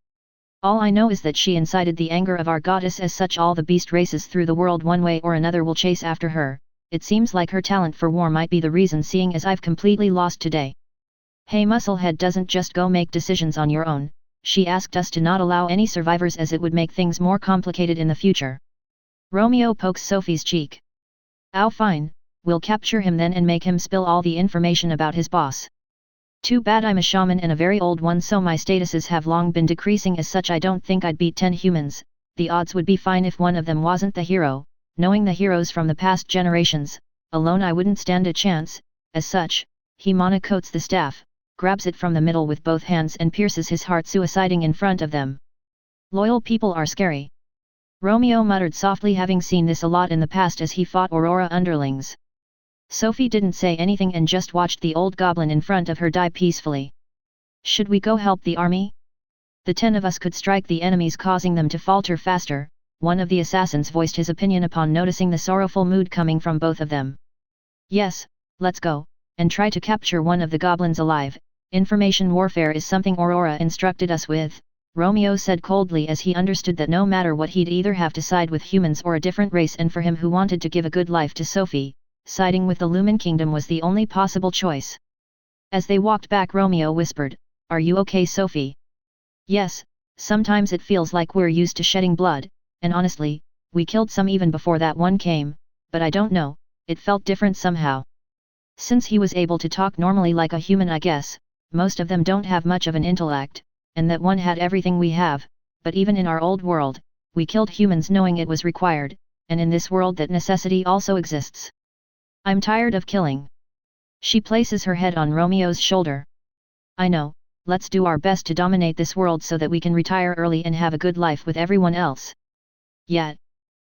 All I know is that she incited the anger of our goddess, as such all the beast races through the world one way or another will chase after her. It seems like her talent for war might be the reason, seeing as I've completely lost today. Hey Musclehead, doesn't just go make decisions on your own. She asked us to not allow any survivors, as it would make things more complicated in the future. Romeo pokes Sophie's cheek. Oh fine, we'll capture him then and make him spill all the information about his boss. Too bad I'm a shaman and a very old one, so my statuses have long been decreasing. As such, I don't think I'd beat 10 humans. The odds would be fine if one of them wasn't the hero. Knowing the heroes from the past generations, alone I wouldn't stand a chance. As such, he monocoats the staff, grabs it from the middle with both hands and pierces his heart, suiciding in front of them. Loyal people are scary. Romeo muttered softly, having seen this a lot in the past as he fought Aurora underlings. Sophie didn't say anything and just watched the old goblin in front of her die peacefully. Should we go help the army? The 10 of us could strike the enemies, causing them to falter faster. One of the assassins voiced his opinion upon noticing the sorrowful mood coming from both of them. Yes, let's go, and try to capture one of the goblins alive. Information warfare is something Aurora instructed us with, Romeo said coldly, as he understood that no matter what, he'd either have to side with humans or a different race, and for him, who wanted to give a good life to Sophie, siding with the Lumen Kingdom was the only possible choice. As they walked back, Romeo whispered, "Are you okay, Sophie?" "Yes, sometimes it feels like we're used to shedding blood, and honestly, we killed some even before that one came, but I don't know, it felt different somehow." Since he was able to talk normally like a human, I guess, most of them don't have much of an intellect, and that one had everything we have, but even in our old world, we killed humans knowing it was required, and in this world that necessity also exists. I'm tired of killing. She places her head on Romeo's shoulder. I know, let's do our best to dominate this world so that we can retire early and have a good life with everyone else. Yet,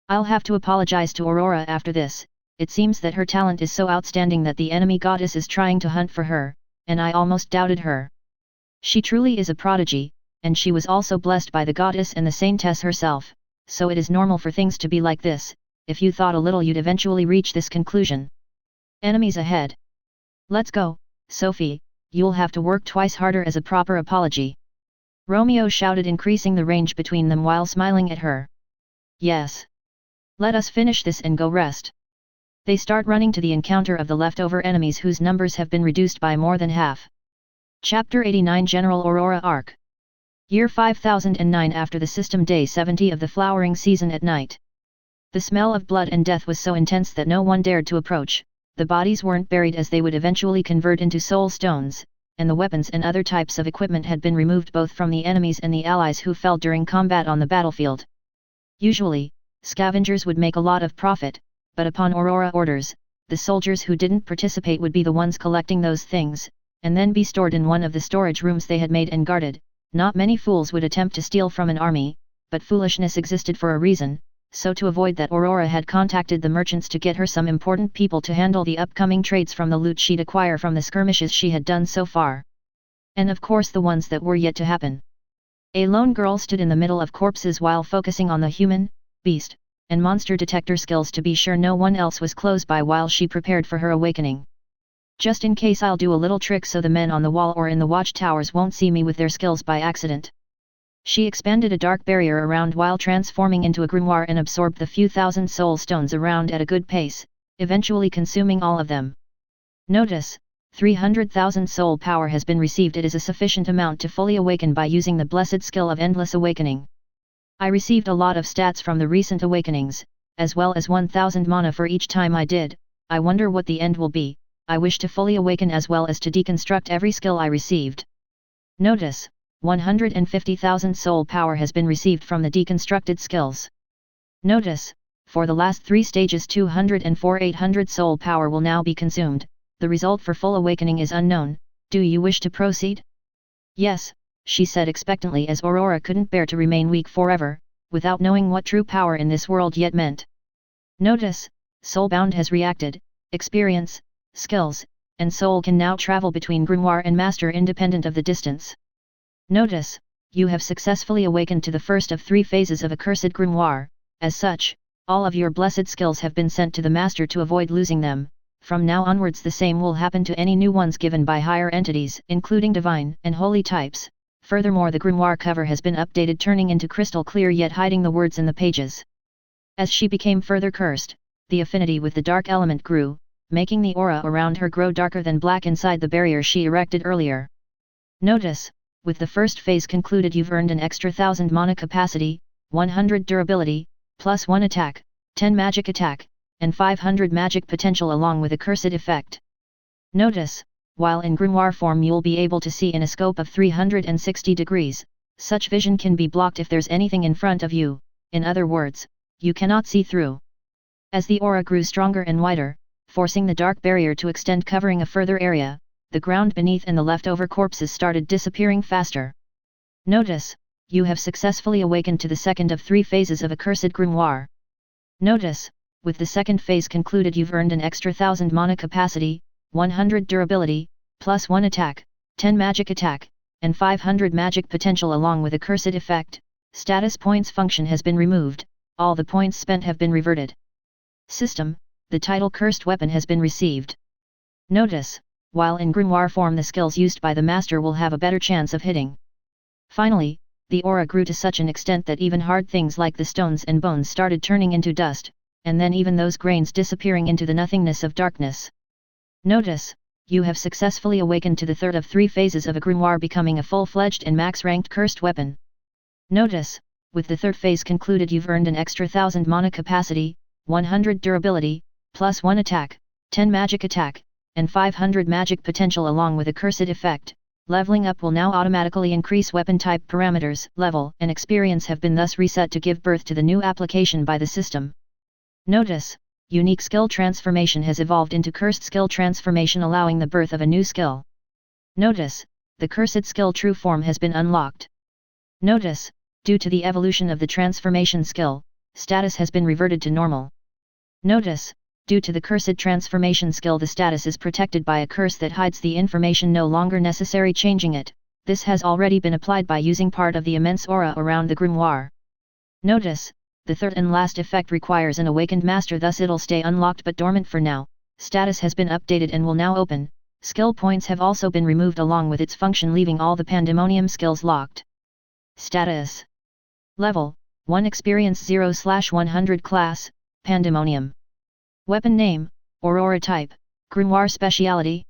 I'll have to apologize to Aurora after this. It seems that her talent is so outstanding that the enemy goddess is trying to hunt for her, and I almost doubted her. She truly is a prodigy, and she was also blessed by the goddess and the saintess herself, so it is normal for things to be like this. If you thought a little you'd eventually reach this conclusion. Enemies ahead. Let's go, Sophie, you'll have to work twice harder as a proper apology. Romeo shouted, increasing the range between them while smiling at her. Yes. Let us finish this and go rest. They start running to the encounter of the leftover enemies whose numbers have been reduced by more than half. Chapter 89 General Aurora Arc. Year 5009 after the system day 70 of the flowering season at night. The smell of blood and death was so intense that no one dared to approach. The bodies weren't buried as they would eventually convert into soul stones, and the weapons and other types of equipment had been removed both from the enemies and the allies who fell during combat on the battlefield. Usually, scavengers would make a lot of profit, but upon Aurora orders, the soldiers who didn't participate would be the ones collecting those things, and then be stored in one of the storage rooms they had made and guarded. Not many fools would attempt to steal from an army, but foolishness existed for a reason, so to avoid that Aurora had contacted the merchants to get her some important people to handle the upcoming trades from the loot she'd acquire from the skirmishes she had done so far. And of course the ones that were yet to happen. A lone girl stood in the middle of corpses while focusing on the human, beast, and monster detector skills to be sure no one else was close by while she prepared for her awakening. Just in case, I'll do a little trick so the men on the wall or in the watchtowers won't see me with their skills by accident. She expanded a dark barrier around while transforming into a grimoire and absorbed the few thousand soul stones around at a good pace, eventually consuming all of them. Notice, 300,000 soul power has been received. It is a sufficient amount to fully awaken by using the blessed skill of endless awakening. I received a lot of stats from the recent awakenings, as well as 1000 mana for each time I did. I wonder what the end will be. I wish to fully awaken as well as to deconstruct every skill I received. Notice, 150,000 soul power has been received from the deconstructed skills. Notice, for the last 3 stages 204,800 soul power will now be consumed. The result for full awakening is unknown. Do you wish to proceed? Yes, she said expectantly as Aurora couldn't bear to remain weak forever, without knowing what true power in this world yet meant. Notice, Soulbound has reacted. Experience, skills, and soul can now travel between grimoire and master independent of the distance. Notice, you have successfully awakened to the first of 3 phases of accursed grimoire. As such, all of your blessed skills have been sent to the master to avoid losing them. From now onwards the same will happen to any new ones given by higher entities, including divine and holy types. Furthermore, the grimoire cover has been updated, turning into crystal clear yet hiding the words in the pages. As she became further cursed, the affinity with the dark element grew, making the aura around her grow darker than black inside the barrier she erected earlier. Notice, with the first phase concluded, you've earned an extra 1000 mana capacity, 100 durability, plus 1 attack, 10 magic attack, and 500 magic potential along with a cursed effect. Notice, while in grimoire form you'll be able to see in a scope of 360 degrees, such vision can be blocked if there's anything in front of you. In other words, you cannot see through. As the aura grew stronger and wider, forcing the dark barrier to extend covering a further area, the ground beneath and the leftover corpses started disappearing faster. Notice, you have successfully awakened to the second of 3 phases of accursed grimoire. Notice, with the second phase concluded you've earned an extra 1000 mana capacity, 100 durability, plus 1 attack, 10 magic attack, and 500 magic potential along with a cursed effect. Status points function has been removed, all the points spent have been reverted. System, the title cursed weapon has been received. Notice, while in grimoire form the skills used by the master will have a better chance of hitting. Finally, the aura grew to such an extent that even hard things like the stones and bones started turning into dust, and then even those grains disappearing into the nothingness of darkness. Notice, you have successfully awakened to the third of 3 phases of a grimoire, becoming a full-fledged and max-ranked cursed weapon. Notice, with the third phase concluded you've earned an extra 1000 mana capacity, 100 durability, plus 1 attack, 10 magic attack, and 500 magic potential along with a cursed effect. Leveling up will now automatically increase weapon type parameters, level, and experience have been thus reset to give birth to the new application by the system. Notice, unique skill transformation has evolved into cursed skill transformation, allowing the birth of a new skill. Notice, the cursed skill true form has been unlocked. Notice, due to the evolution of the transformation skill, status has been reverted to normal. Notice, due to the cursed transformation skill the status is protected by a curse that hides the information no longer necessary changing it. This has already been applied by using part of the immense aura around the grimoire. Notice, the third and last effect requires an awakened master, thus it'll stay unlocked but dormant for now. Status has been updated and will now open. Skill points have also been removed along with its function, leaving all the pandemonium skills locked. Status Level 1 Experience 0/100 Class Pandemonium. Weapon Name Aurora Type Grimoire Speciality.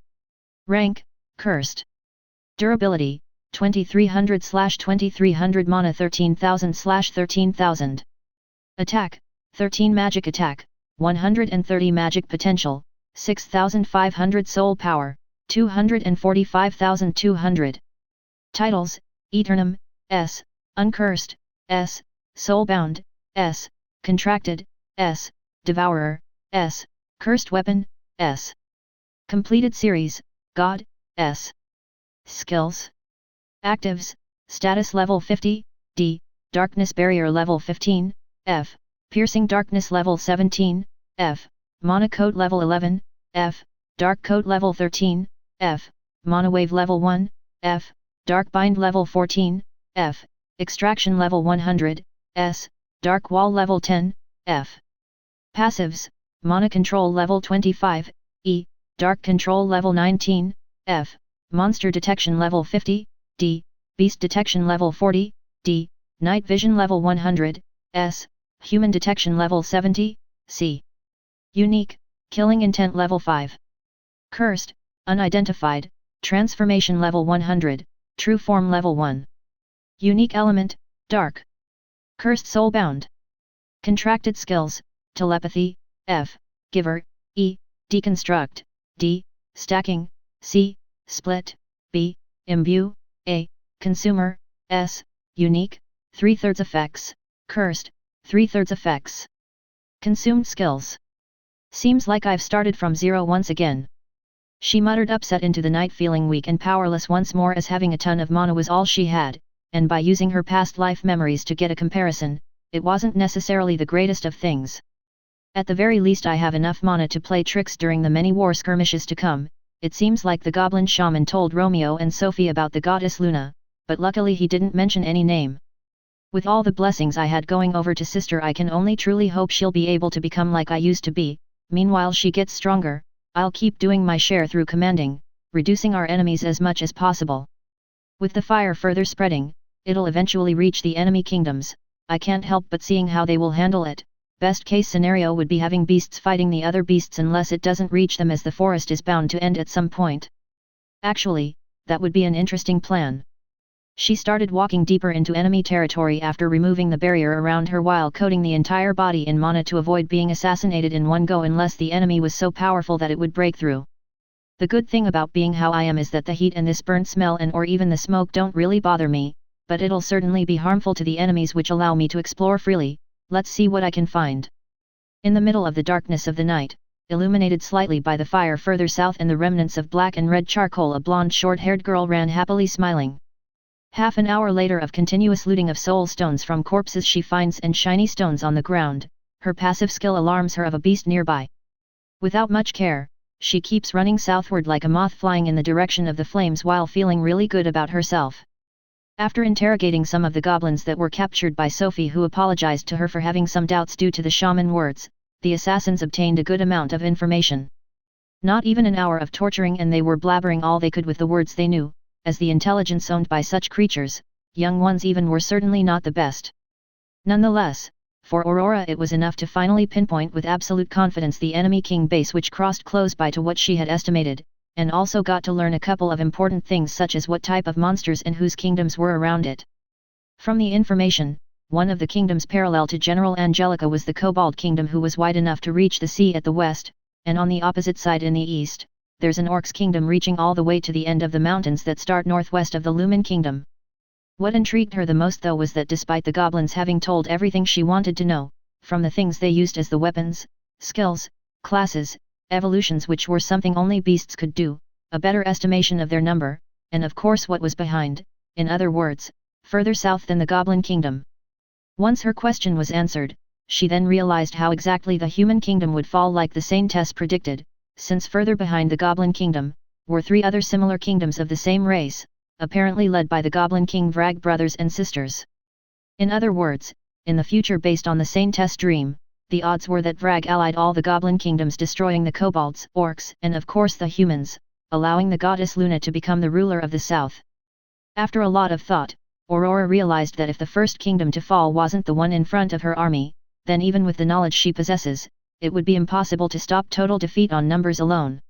Rank Cursed. Durability 2300/2300 Mana 13,000/13,000. Attack 13 Magic Attack 130 Magic Potential 6,500 Soul Power 245,200. Titles Eternum S. Uncursed S. Soulbound S. Contracted S. Devourer S. Cursed Weapon S. Completed Series God S. Skills Actives Status Level 50 D. Darkness Barrier Level 15 F. Piercing Darkness Level 17 F. Mana Code Level 11 F. Dark Code Level 13 F. Mana Wave Level 1 F. Dark Bind Level 14 F. Extraction Level 100 S. Dark Wall Level 10 F. Passives Mana Control Level 25 E. Dark Control Level 19 F. Monster Detection Level 50 D. Beast Detection Level 40 D. Night Vision Level 100 S. Human Detection Level 70 C. Unique Killing Intent Level 5. Cursed Unidentified Transformation Level 100 True Form Level 1. Unique Element Dark. Cursed Soulbound. Contracted Skills Telepathy F. Giver E. Deconstruct D. Stacking C. Split B. Imbue A. Consumer S. Unique 3/3 effects. Cursed 3/3 effects. Consumed skills. Seems like I've started from zero once again. She muttered, upset into the night, feeling weak and powerless once more, as having a ton of mana was all she had, and by using her past life memories to get a comparison, it wasn't necessarily the greatest of things. At the very least I have enough mana to play tricks during the many war skirmishes to come. It seems like the goblin shaman told Romeo and Sophie about the goddess Luna, but luckily he didn't mention any name. With all the blessings I had going over to sister, I can only truly hope she'll be able to become like I used to be. Meanwhile she gets stronger, I'll keep doing my share through commanding, reducing our enemies as much as possible. With the fire further spreading, it'll eventually reach the enemy kingdoms. I can't help but seeing how they will handle it. Best case scenario would be having beasts fighting the other beasts unless it doesn't reach them, as the forest is bound to end at some point. Actually, that would be an interesting plan. She started walking deeper into enemy territory after removing the barrier around her while coating the entire body in mana to avoid being assassinated in one go unless the enemy was so powerful that it would break through. The good thing about being how I am is that the heat and this burnt smell and or even the smoke don't really bother me, but it'll certainly be harmful to the enemies which allow me to explore freely. Let's see what I can find. In the middle of the darkness of the night, illuminated slightly by the fire further south and the remnants of black and red charcoal, a blonde short-haired girl ran happily smiling. Half an hour later of continuous looting of soul stones from corpses, she finds and shiny stones on the ground. Her passive skill alarms her of a beast nearby. Without much care, she keeps running southward like a moth flying in the direction of the flames while feeling really good about herself. After interrogating some of the goblins that were captured by Sophie, who apologized to her for having some doubts due to the shaman words, the assassins obtained a good amount of information. Not even an hour of torturing and they were blabbering all they could with the words they knew. As the intelligence owned by such creatures, young ones even, were certainly not the best. Nonetheless, for Aurora it was enough to finally pinpoint with absolute confidence the enemy king base, which crossed close by to what she had estimated, and also got to learn a couple of important things such as what type of monsters and whose kingdoms were around it. From the information, one of the kingdoms parallel to General Angelica was the Kobold Kingdom, who was wide enough to reach the sea at the west, and on the opposite side in the east, there's an Orcs Kingdom reaching all the way to the end of the mountains that start northwest of the Lumen Kingdom. What intrigued her the most though was that despite the goblins having told everything she wanted to know, from the things they used as the weapons, skills, classes, evolutions which were something only beasts could do, a better estimation of their number, and of course what was behind, in other words, further south than the Goblin Kingdom. Once her question was answered, she then realized how exactly the human kingdom would fall like the Saintess predicted, since further behind the Goblin Kingdom, were 3 other similar kingdoms of the same race, apparently led by the Goblin King Vrag brothers and sisters. In other words, in the future based on the Saintess dream, the odds were that Vrag allied all the Goblin kingdoms destroying the kobolds, orcs, and of course the humans, allowing the goddess Luna to become the ruler of the south. After a lot of thought, Aurora realized that if the first kingdom to fall wasn't the one in front of her army, then even with the knowledge she possesses, it would be impossible to stop total defeat on numbers alone.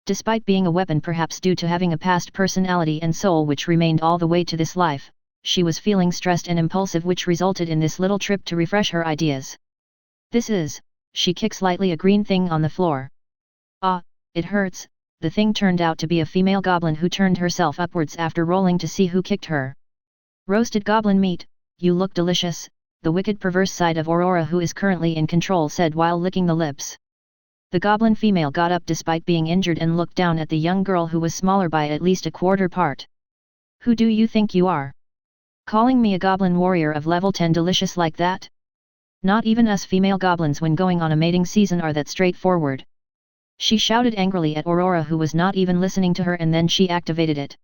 Despite being a weapon perhaps due to having a past personality and soul which remained all the way to this life, she was feeling stressed and impulsive, which resulted in this little trip to refresh her ideas. She kicks lightly a green thing on the floor. Ah, it hurts. The thing turned out to be a female goblin who turned herself upwards after rolling to see who kicked her. Roasted goblin meat, you look delicious, the wicked perverse side of Aurora who is currently in control said while licking the lips. The goblin female got up despite being injured and looked down at the young girl who was smaller by at least a quarter part. Who do you think you are? Calling me a goblin warrior of level 10 delicious like that? Not even us female goblins when going on a mating season are that straightforward. She shouted angrily at Aurora who was not even listening to her, and then she activated it.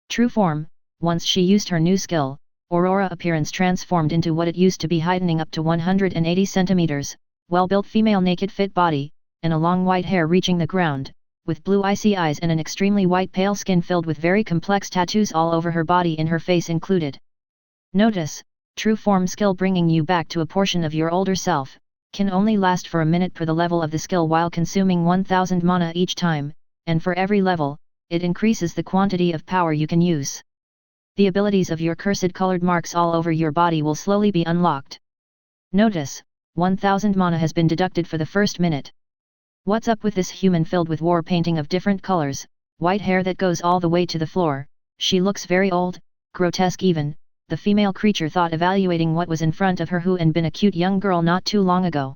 True form. Once she used her new skill, Aurora appearance transformed into what it used to be, heightening up to 180 centimeters, well-built female naked fit body, and a long white hair reaching the ground, with blue icy eyes and an extremely white pale skin filled with very complex tattoos all over her body and her face included. Notice, true form skill bringing you back to a portion of your older self, can only last for a minute per the level of the skill while consuming 1000 mana each time, and for every level, it increases the quantity of power you can use. The abilities of your cursed colored marks all over your body will slowly be unlocked. Notice, 1000 mana has been deducted for the first minute. What's up with this human filled with war painting of different colors, white hair that goes all the way to the floor? She looks very old, grotesque even, the female creature thought, evaluating what was in front of her who had been a cute young girl not too long ago.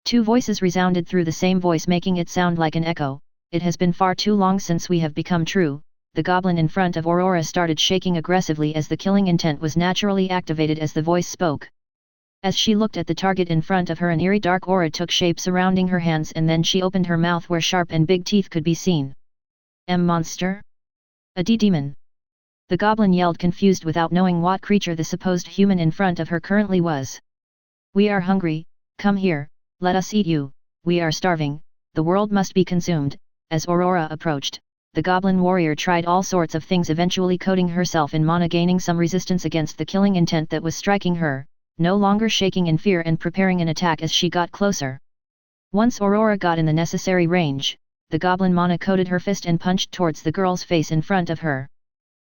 2 voices resounded through the same voice, making it sound like an echo. It has been far too long since we have become true. The goblin in front of Aurora started shaking aggressively as the killing intent was naturally activated as the voice spoke. As she looked at the target in front of her, an eerie dark aura took shape surrounding her hands, and then she opened her mouth where sharp and big teeth could be seen. Monster? A demon? The goblin yelled, confused without knowing what creature the supposed human in front of her currently was. We are hungry, come here, let us eat you, we are starving, the world must be consumed. As Aurora approached, the goblin warrior tried all sorts of things, eventually coating herself in mana, gaining some resistance against the killing intent that was striking her, no longer shaking in fear and preparing an attack as she got closer. Once Aurora got in the necessary range, the goblin mana coated her fist and punched towards the girl's face in front of her.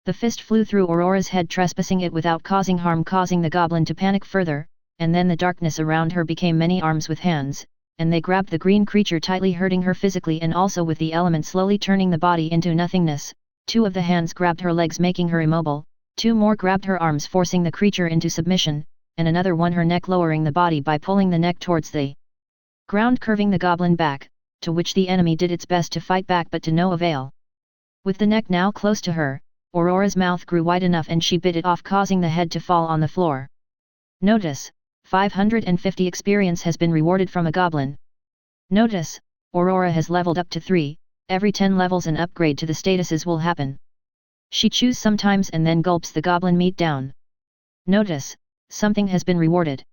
The fist flew through Aurora's head, trespassing it without causing harm, causing the goblin to panic further, and then the darkness around her became many arms with hands, and they grabbed the green creature tightly, hurting her physically and also with the element slowly turning the body into nothingness. 2 of the hands grabbed her legs, making her immobile, 2 more grabbed her arms, forcing the creature into submission, and another one her neck, lowering the body by pulling the neck towards the ground, curving the goblin back, to which the enemy did its best to fight back but to no avail. With the neck now close to her, Aurora's mouth grew wide enough and she bit it off, causing the head to fall on the floor. Notice, 550 experience has been rewarded from a goblin. Notice, Aurora has leveled up to 3, every 10 levels an upgrade to the statuses will happen. She chews sometimes and then gulps the goblin meat down. Notice, something has been rewarded.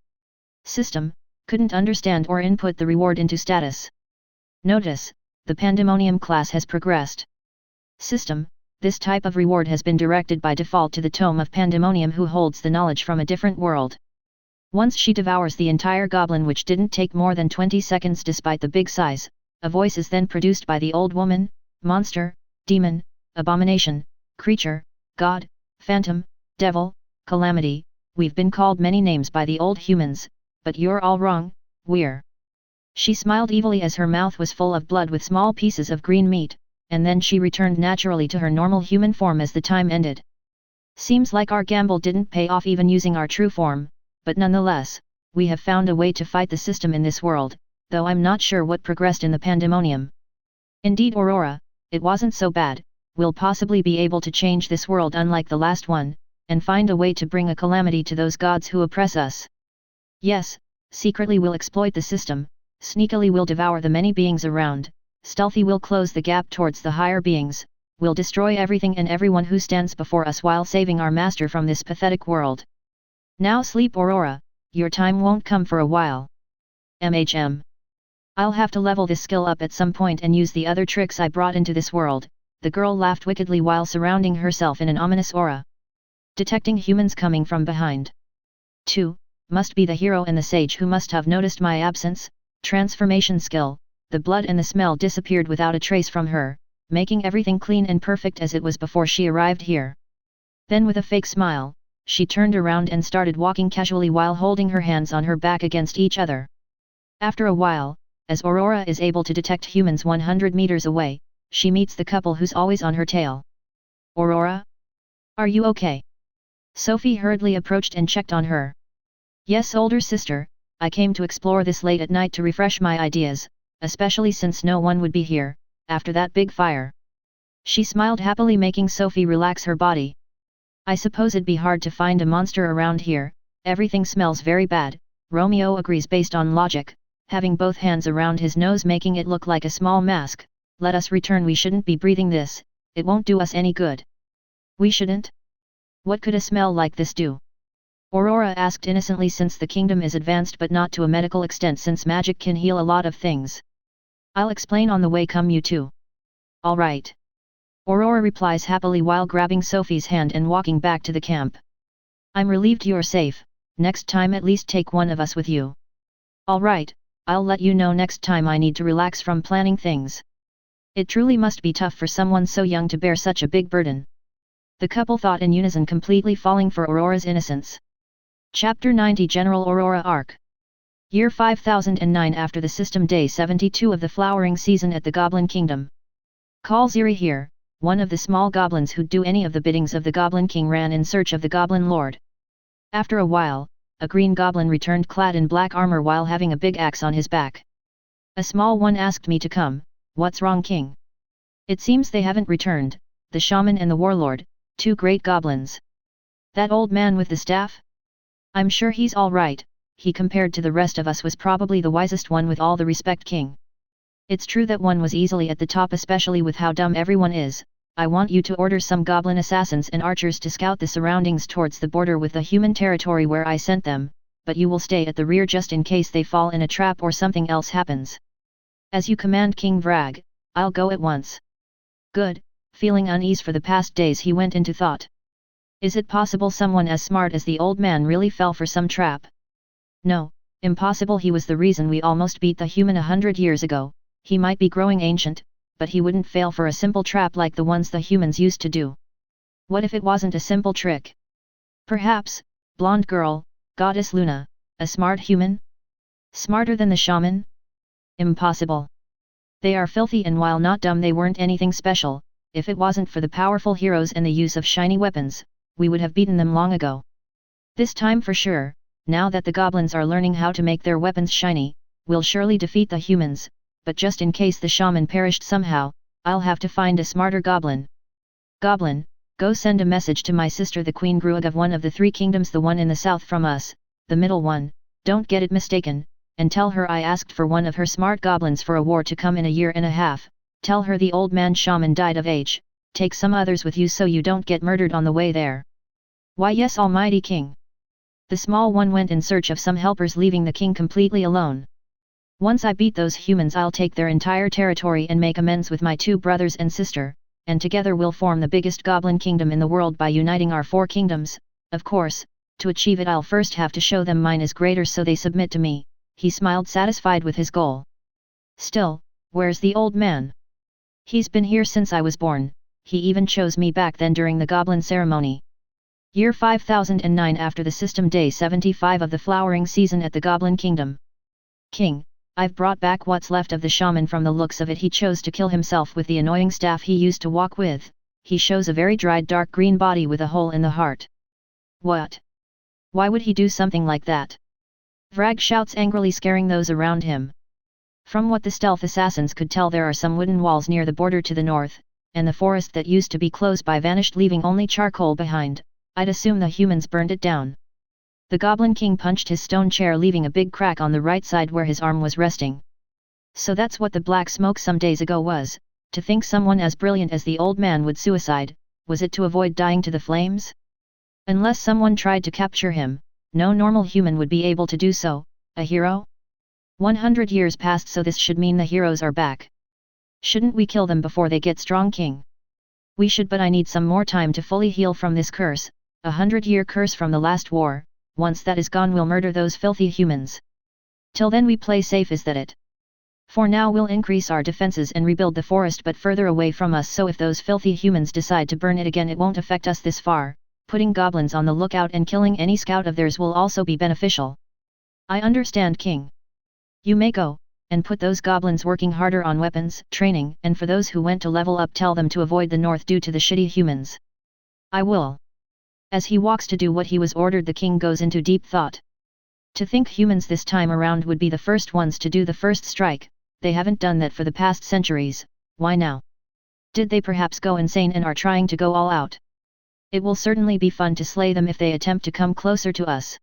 System, couldn't understand or input the reward into status. Notice, the Pandemonium class has progressed. System, this type of reward has been directed by default to the Tome of Pandemonium, who holds the knowledge from a different world. Once she devours the entire goblin, which didn't take more than 20 seconds despite the big size, a voice is then produced by the old woman: monster, demon, abomination, creature, god, phantom, devil, calamity. We've been called many names by the old humans, but you're all wrong, we're. She smiled evilly as her mouth was full of blood with small pieces of green meat, and then she returned naturally to her normal human form as the time ended. Seems like our gamble didn't pay off even using our true form, but nonetheless, we have found a way to fight the system in this world, though I'm not sure what progressed in the Pandemonium. Indeed, Aurora, it wasn't so bad. we'll possibly be able to change this world unlike the last one, and find a way to bring a calamity to those gods who oppress us. Yes, secretly we'll exploit the system, sneakily we'll devour the many beings around, stealthy we'll close the gap towards the higher beings, we'll destroy everything and everyone who stands before us while saving our master from this pathetic world. Now sleep, Aurora, your time won't come for a while. I'll have to level this skill up at some point and use the other tricks I brought into this world. The girl laughed wickedly while surrounding herself in an ominous aura. Detecting humans coming from behind. 2. Must be the hero and the sage who must have noticed my absence. Transformation skill. The blood and the smell disappeared without a trace from her, making everything clean and perfect as it was before she arrived here. Then with a fake smile, she turned around and started walking casually while holding her hands on her back against each other. After a while, as Aurora is able to detect humans 100 meters away, she meets the couple who's always on her tail. Aurora? Are you okay? Sophie hurriedly approached and checked on her. Yes, older sister, I came to explore this late at night to refresh my ideas, especially since no one would be here, after that big fire. She smiled happily, making Sophie relax her body. I suppose it'd be hard to find a monster around here, everything smells very bad. Romeo agrees based on logic, having both hands around his nose making it look like a small mask. Let us return, we shouldn't be breathing this, it won't do us any good. We shouldn't? What could a smell like this do? Aurora asked innocently, since the kingdom is advanced but not to a medical extent, since magic can heal a lot of things. I'll explain on the way, come you two. All right. Aurora replies happily while grabbing Sophie's hand and walking back to the camp. I'm relieved you're safe, next time at least take one of us with you. All right, I'll let you know next time I need to relax from planning things. It truly must be tough for someone so young to bear such a big burden. The couple thought in unison, completely falling for Aurora's innocence. Chapter 90, General Aurora Arc. Year 5009, after the system, day 72 of the flowering season at the Goblin Kingdom. Kalziri here, one of the small goblins who'd do any of the biddings of the Goblin King, ran in search of the Goblin Lord. After a while, a green goblin returned clad in black armor while having a big axe on his back. A small one asked me to come. What's wrong, King? It seems they haven't returned, the shaman and the warlord, two great goblins. That old man with the staff? I'm sure he's all right, he compared to the rest of us was probably the wisest one, with all the respect, King. It's true that one was easily at the top, especially with how dumb everyone is. I want you to order some goblin assassins and archers to scout the surroundings towards the border with the human territory where I sent them, but you will stay at the rear just in case they fall in a trap or something else happens. As you command, King Vrag. I'll go at once. Good. Feeling unease for the past days, he went into thought. Is it possible someone as smart as the old man really fell for some trap? No, impossible. He was the reason we almost beat the human 100 years ago. He might be growing ancient, but he wouldn't fail for a simple trap like the ones the humans used to do. What if it wasn't a simple trick? Perhaps, blonde girl, Goddess Luna, a smart human? Smarter than the shaman? Impossible. They are filthy, and while not dumb, they weren't anything special. If it wasn't for the powerful heroes and the use of shiny weapons, we would have beaten them long ago. This time for sure, now that the goblins are learning how to make their weapons shiny, we'll surely defeat the humans, but just in case the shaman perished somehow, I'll have to find a smarter goblin. Goblin, go send a message to my sister the Queen Gruag of one of the three kingdoms, the one in the south from us, the middle one, don't get it mistaken, and tell her I asked for one of her smart goblins for a war to come in a year and a half. Tell her the old man shaman died of age. Take some others with you so you don't get murdered on the way there. Why yes, almighty king. The small one went in search of some helpers, leaving the king completely alone. Once I beat those humans, I'll take their entire territory and make amends with my two brothers and sister, and together we'll form the biggest goblin kingdom in the world by uniting our four kingdoms. Of course, to achieve it I'll first have to show them mine is greater so they submit to me. He smiled, satisfied with his goal. Still, where's the old man? He's been here since I was born. He even chose me back then during the goblin ceremony. Year 5009, after the system, day 75 of the flowering season at the Goblin Kingdom. King, I've brought back what's left of the shaman. From the looks of it, he chose to kill himself with the annoying staff he used to walk with. He shows a very dried dark green body with a hole in the heart. What? Why would he do something like that? Vrag shouts angrily, scaring those around him. From what the stealth assassins could tell, there are some wooden walls near the border to the north. and the forest that used to be close by vanished, leaving only charcoal behind. I'd assume the humans burned it down. The Goblin King punched his stone chair, leaving a big crack on the right side where his arm was resting. So that's what the black smoke some days ago was. To think someone as brilliant as the old man would suicide, was it to avoid dying to the flames? Unless someone tried to capture him, no normal human would be able to do so. A hero? 100 years passed, so this should mean the heroes are back. Shouldn't we kill them before they get strong, King? We should, but I need some more time to fully heal from this curse, 100-year curse from the last war. Once that is gone, we'll murder those filthy humans. Till then we play safe, is that it? For now we'll increase our defenses and rebuild the forest but further away from us, so if those filthy humans decide to burn it again it won't affect us this far. Putting goblins on the lookout and killing any scout of theirs will also be beneficial. I understand, King. You may go, and put those goblins working harder on weapons, training, and for those who went to level up tell them to avoid the north due to the shitty humans. I will. As he walks to do what he was ordered, the king goes into deep thought. To think humans this time around would be the first ones to do the first strike. They haven't done that for the past centuries. Why now? Did they perhaps go insane and are trying to go all out? It will certainly be fun to slay them if they attempt to come closer to us.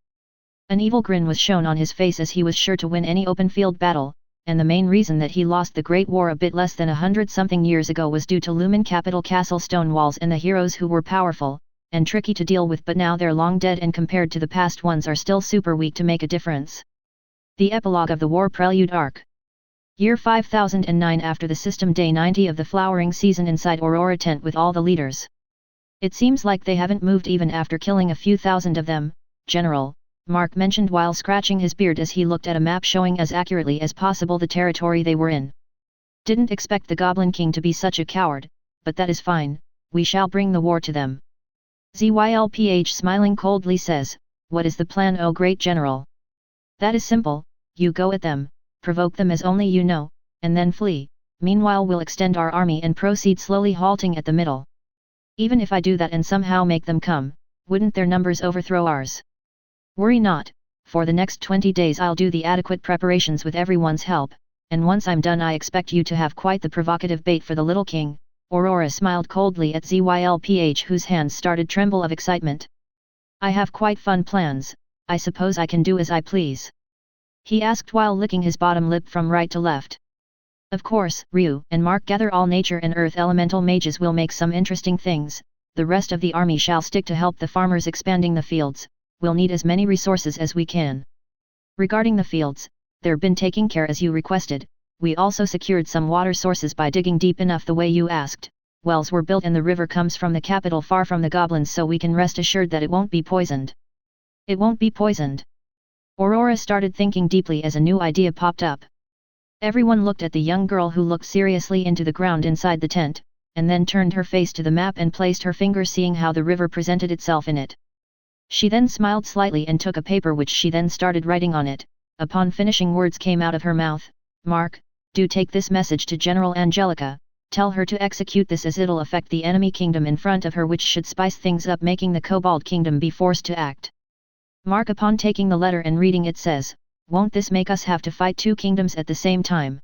An evil grin was shown on his face, as he was sure to win any open field battle, and the main reason that he lost the Great War a bit less than 100-something years ago was due to Lumen Capital Castle stone walls and the heroes who were powerful and tricky to deal with, but now they're long dead and compared to the past ones are still super weak to make a difference. The Epilogue of the War Prelude Arc. Year 5009, after the system day 90 of the flowering season, inside Aurora tent with all the leaders. It seems like they haven't moved even after killing a few thousand of them, General, Mark mentioned while scratching his beard as he looked at a map showing as accurately as possible the territory they were in. Didn't expect the Goblin King to be such a coward, but that is fine, we shall bring the war to them. Zylph smiling coldly says, what is the plan, O great general? That is simple, you go at them, provoke them as only you know, and then flee. Meanwhile we'll extend our army and proceed slowly, halting at the middle. Even if I do that and somehow make them come, wouldn't their numbers overthrow ours? Worry not, for the next 20 days I'll do the adequate preparations with everyone's help, and once I'm done I expect you to have quite the provocative bait for the little king. Aurora smiled coldly at Zylph, whose hands started tremble of excitement. I have quite fun plans, I suppose I can do as I please? He asked while licking his bottom lip from right to left. Of course, Ryu and Mark gather all nature and earth elemental mages will make some interesting things, the rest of the army shall stick to help the farmers expanding the fields, we'll need as many resources as we can. Regarding the fields, they've been taking care as you requested, we also secured some water sources by digging deep enough the way you asked, wells were built and the river comes from the capital far from the goblins, so we can rest assured that it won't be poisoned. It won't be poisoned. Aurora started thinking deeply as a new idea popped up. Everyone looked at the young girl, who looked seriously into the ground inside the tent, and then turned her face to the map and placed her finger, seeing how the river presented itself in it. She then smiled slightly and took a paper which she then started writing on it. Upon finishing, words came out of her mouth. Mark, do take this message to General Angelica, tell her to execute this as it'll affect the enemy kingdom in front of her, which should spice things up, making the Kobold Kingdom be forced to act. Mark, upon taking the letter and reading it, says, won't this make us have to fight two kingdoms at the same time?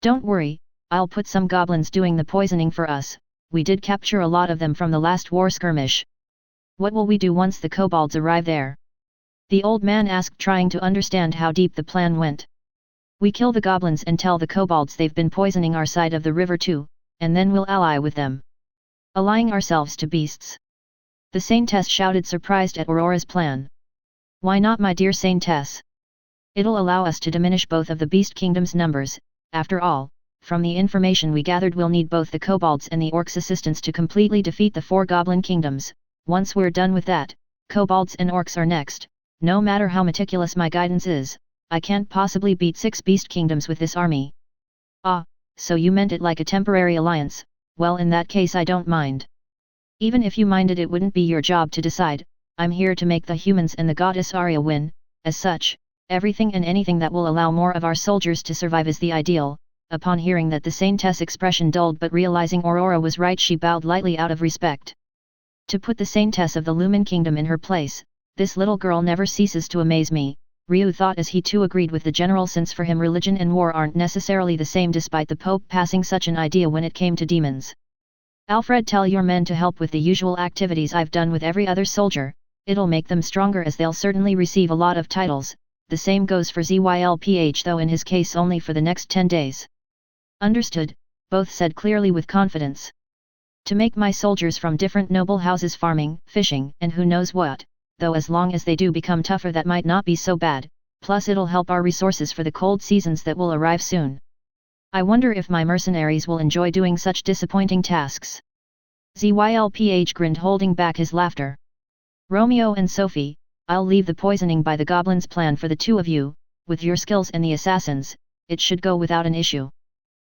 Don't worry, I'll put some goblins doing the poisoning for us, we did capture a lot of them from the last war skirmish. What will we do once the kobolds arrive there? The old man asked, trying to understand how deep the plan went. We kill the goblins and tell the kobolds they've been poisoning our side of the river too, and then we'll ally with them. Allying ourselves to beasts? The Saintess shouted, surprised at Aurora's plan. Why not, my dear Saintess? It'll allow us to diminish both of the beast kingdoms' numbers. After all, from the information we gathered, we'll need both the kobolds and the orcs' assistance to completely defeat the four goblin kingdoms. Once we're done with that, kobolds and orcs are next. No matter how meticulous my guidance is, I can't possibly beat 6 beast kingdoms with this army. Ah, so you meant it like a temporary alliance. Well, in that case I don't mind. Even if you minded, it wouldn't be your job to decide. I'm here to make the humans and the goddess Arya win. As such, everything and anything that will allow more of our soldiers to survive is the ideal. Upon hearing that, the Saintess' expression dulled, but realizing Aurora was right, she bowed lightly out of respect. To put the Saintess of the Lumen Kingdom in her place, this little girl never ceases to amaze me, Ryu thought as he too agreed with the general, since for him religion and war aren't necessarily the same, despite the Pope passing such an idea when it came to demons. Alfred, tell your men to help with the usual activities I've done with every other soldier, it'll make them stronger as they'll certainly receive a lot of titles, the same goes for Zylph though in his case only for the next 10 days. Understood, both said clearly with confidence. To make my soldiers from different noble houses farming, fishing, and who knows what, though as long as they do become tougher that might not be so bad, plus it'll help our resources for the cold seasons that will arrive soon. I wonder if my mercenaries will enjoy doing such disappointing tasks. Zylph grinned, holding back his laughter. Romeo and Sophie, I'll leave the poisoning by the goblins plan for the two of you, with your skills and the assassins, it should go without an issue.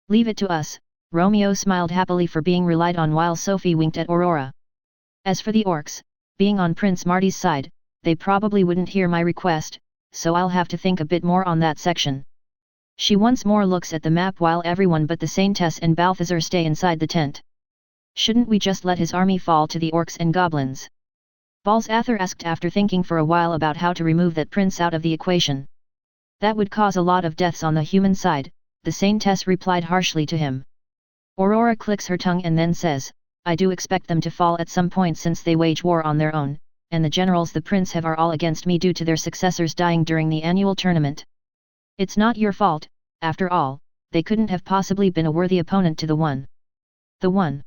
Leave it to us, Romeo smiled happily for being relied on while Sophie winked at Aurora. As for the orcs, being on Prince Marty's side, they probably wouldn't hear my request, so I'll have to think a bit more on that section. She once more looks at the map while everyone but the Saintess and Balthazar stay inside the tent. Shouldn't we just let his army fall to the orcs and goblins? Balthazar asked after thinking for a while about how to remove that prince out of the equation. That would cause a lot of deaths on the human side, the Saintess replied harshly to him. Aurora clicks her tongue and then says, I do expect them to fall at some point since they wage war on their own, and the generals the prince have are all against me due to their successors dying during the annual tournament. It's not your fault, after all, they couldn't have possibly been a worthy opponent to the one. The one.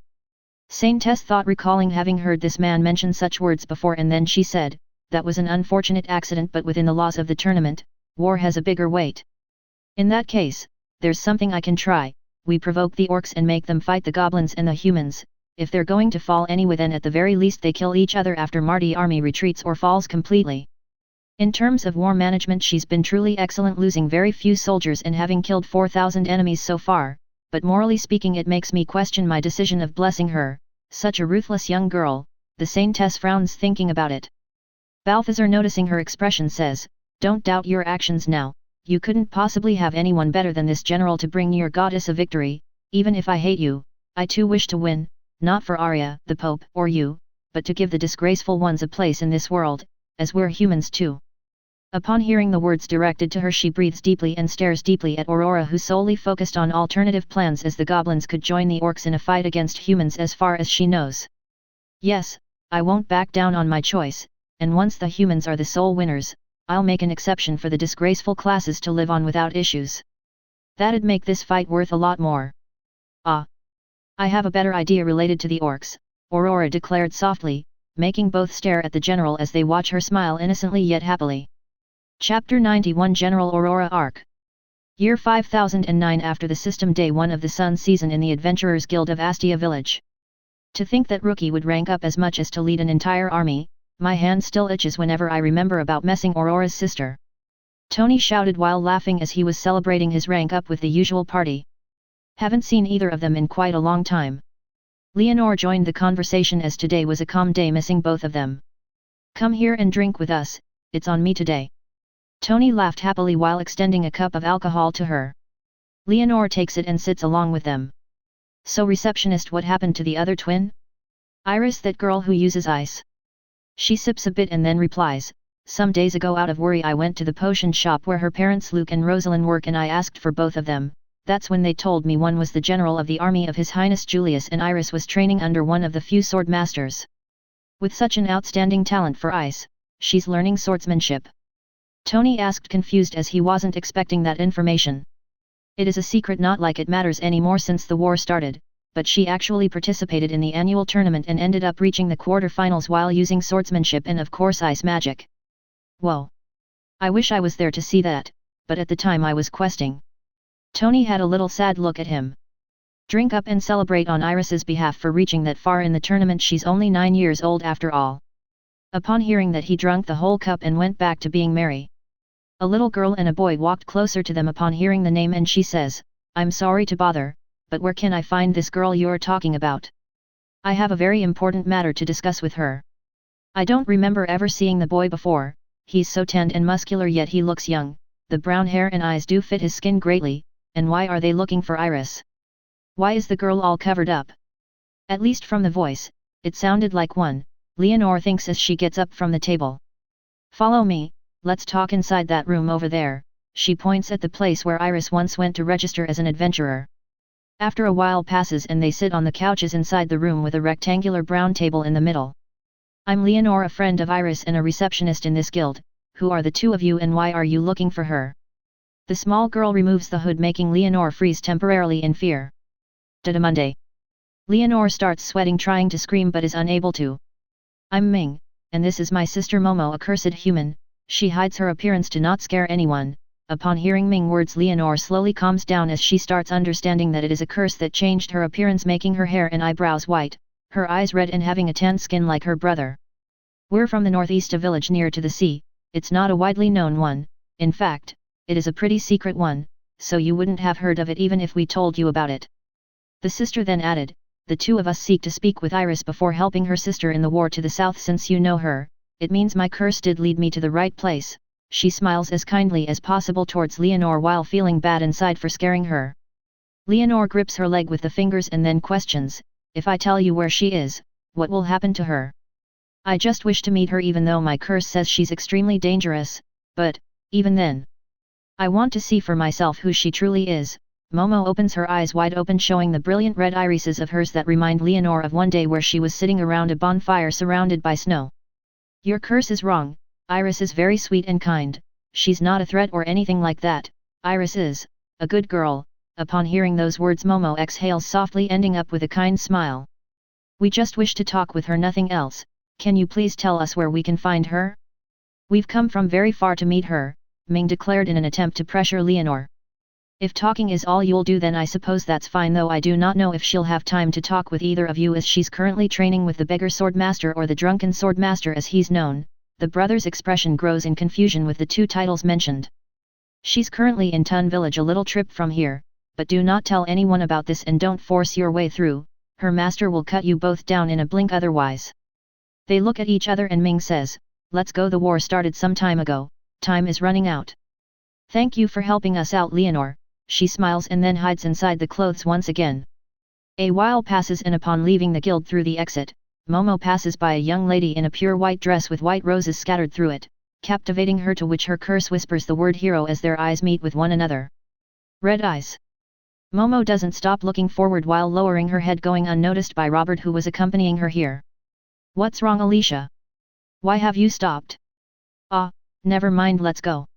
Saintess thought, recalling having heard this man mention such words before, and then she said, that was an unfortunate accident, but within the laws of the tournament, war has a bigger weight. In that case, there's something I can try, we provoke the orcs and make them fight the goblins and the humans, if they're going to fall anyway then at the very least they kill each other after Marty army retreats or falls completely. In terms of war management she's been truly excellent, losing very few soldiers and having killed 4,000 enemies so far, but morally speaking it makes me question my decision of blessing her, such a ruthless young girl, the Saintess frowns thinking about it. Balthazar, noticing her expression, says, don't doubt your actions now, you couldn't possibly have anyone better than this general to bring your goddess a victory, even if I hate you, I too wish to win, not for Arya, the Pope, or you, but to give the disgraceful ones a place in this world, as we're humans too. Upon hearing the words directed to her she breathes deeply and stares deeply at Aurora, who solely focused on alternative plans as the goblins could join the orcs in a fight against humans as far as she knows. Yes, I won't back down on my choice, and once the humans are the sole winners, I'll make an exception for the disgraceful classes to live on without issues. That'd make this fight worth a lot more. Ah! I have a better idea related to the orcs, Aurora declared softly, making both stare at the general as they watch her smile innocently yet happily. Chapter 91 General Aurora Arc. Year 5009 after the system day 1 of the Sun season in the Adventurers Guild of Astia Village. To think that Rookie would rank up as much as to lead an entire army, my hand still itches whenever I remember about messing Aurora's sister. Tony shouted while laughing as he was celebrating his rank up with the usual party. Haven't seen either of them in quite a long time. Leonore joined the conversation as today was a calm day, missing both of them. Come here and drink with us, it's on me today. Tony laughed happily while extending a cup of alcohol to her. Leonore takes it and sits along with them. So receptionist, what happened to the other twin? Iris, that girl who uses ice. She sips a bit and then replies, some days ago out of worry I went to the potion shop where her parents Luke and Rosalind work and I asked for both of them, that's when they told me one was the general of the army of His Highness Julius and Iris was training under one of the few sword masters. With such an outstanding talent for ice, she's learning swordsmanship. Tony asked, confused as he wasn't expecting that information. It is a secret, not like it matters anymore since the war started, but she actually participated in the annual tournament and ended up reaching the quarter-finals while using swordsmanship and of course ice magic. Whoa! I wish I was there to see that, but at the time I was questing. Tony had a little sad look at him. Drink up and celebrate on Iris's behalf for reaching that far in the tournament, she's only 9 years old after all. Upon hearing that he drank the whole cup and went back to being merry. A little girl and a boy walked closer to them upon hearing the name and she says, I'm sorry to bother, but where can I find this girl you're talking about? I have a very important matter to discuss with her. I don't remember ever seeing the boy before, he's so tanned and muscular yet he looks young, the brown hair and eyes do fit his skin greatly, and why are they looking for Iris? Why is the girl all covered up? At least from the voice, it sounded like one, Leonore thinks as she gets up from the table. Follow me. Let's talk inside that room over there, she points at the place where Iris once went to register as an adventurer. After a while passes and they sit on the couches inside the room with a rectangular brown table in the middle. I'm Leonore, a friend of Iris and a receptionist in this guild. Who are the two of you and why are you looking for her? The small girl removes the hood, making Leonore freeze temporarily in fear. Monday. Leonore starts sweating, trying to scream but is unable to. I'm Ming, and this is my sister Momo, a cursed human. She hides her appearance to not scare anyone. Upon hearing Ming words, Leonore slowly calms down as she starts understanding that it is a curse that changed her appearance, making her hair and eyebrows white, her eyes red and having a tan skin like her brother. We're from the northeast, a village near to the sea. It's not a widely known one, in fact, it is a pretty secret one, so you wouldn't have heard of it even if we told you about it. The sister then added, the two of us seek to speak with Iris before helping her sister in the war to the south. Since you know her, it means my curse did lead me to the right place. She smiles as kindly as possible towards Leonore while feeling bad inside for scaring her. Leonore grips her leg with the fingers and then questions, if I tell you where she is, what will happen to her? I just wish to meet her even though my curse says she's extremely dangerous, but, even then, I want to see for myself who she truly is. Momo opens her eyes wide open, showing the brilliant red irises of hers that remind Leonore of one day where she was sitting around a bonfire surrounded by snow. Your curse is wrong. Iris is very sweet and kind, she's not a threat or anything like that. Iris is a good girl. Upon hearing those words, Momo exhales softly, ending up with a kind smile. We just wish to talk with her, nothing else. Can you please tell us where we can find her? We've come from very far to meet her, Ming declared in an attempt to pressure Leonore. If talking is all you'll do, then I suppose that's fine, though I do not know if she'll have time to talk with either of you, as she's currently training with the beggar sword master, or the drunken sword master as he's known. The brother's expression grows in confusion with the two titles mentioned. She's currently in Tun village, a little trip from here, but do not tell anyone about this and don't force your way through, her master will cut you both down in a blink otherwise. They look at each other and Ming says, let's go, the war started some time ago, time is running out. Thank you for helping us out, Leonore. She smiles and then hides inside the clothes once again. A while passes and upon leaving the guild through the exit, Momo passes by a young lady in a pure white dress with white roses scattered through it, captivating her, to which her curse whispers the word hero as their eyes meet with one another. Red eyes. Momo doesn't stop looking forward while lowering her head, going unnoticed by Robert, who was accompanying her here. What's wrong, Alicia? Why have you stopped? Ah, never mind, let's go.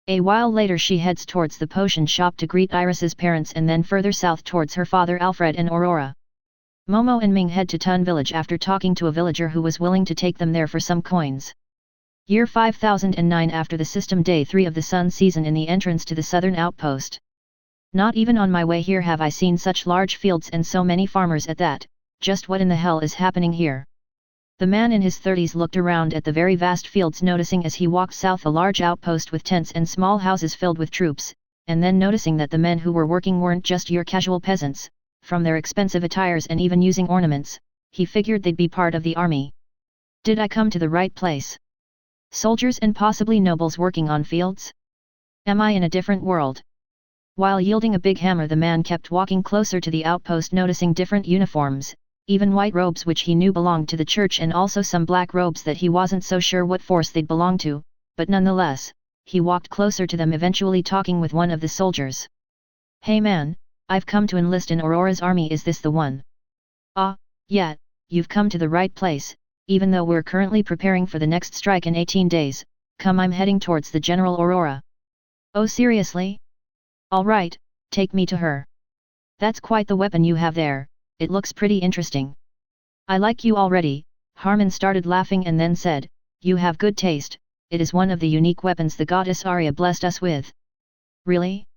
A while later she heads towards the potion shop to greet Iris's parents and then further south towards her father Alfred and Aurora. Momo and Ming head to Tun village after talking to a villager who was willing to take them there for some coins. Year 5009, after the system day 3 of the sun season, in the entrance to the southern outpost. Not even on my way here have I seen such large fields and so many farmers at that. Just what in the hell is happening here? The man in his 30s looked around at the very vast fields, noticing as he walked south a large outpost with tents and small houses filled with troops, and then noticing that the men who were working weren't just your casual peasants. From their expensive attires and even using ornaments, he figured they'd be part of the army. Did I come to the right place? Soldiers and possibly nobles working on fields? Am I in a different world? While yielding a big hammer, the man kept walking closer to the outpost, noticing different uniforms, even white robes which he knew belonged to the church, and also some black robes that he wasn't so sure what force they'd belong to, but nonetheless, he walked closer to them, eventually talking with one of the soldiers. Hey man, I've come to enlist in Aurora's army, is this the one? Ah, yeah, you've come to the right place, even though we're currently preparing for the next strike in 18 days, come, I'm heading towards the General Aurora. Oh seriously? Alright, take me to her. That's quite the weapon you have there, it looks pretty interesting. I like you already. Harmon started laughing and then said, you have good taste, it is one of the unique weapons the goddess Arya blessed us with. Really?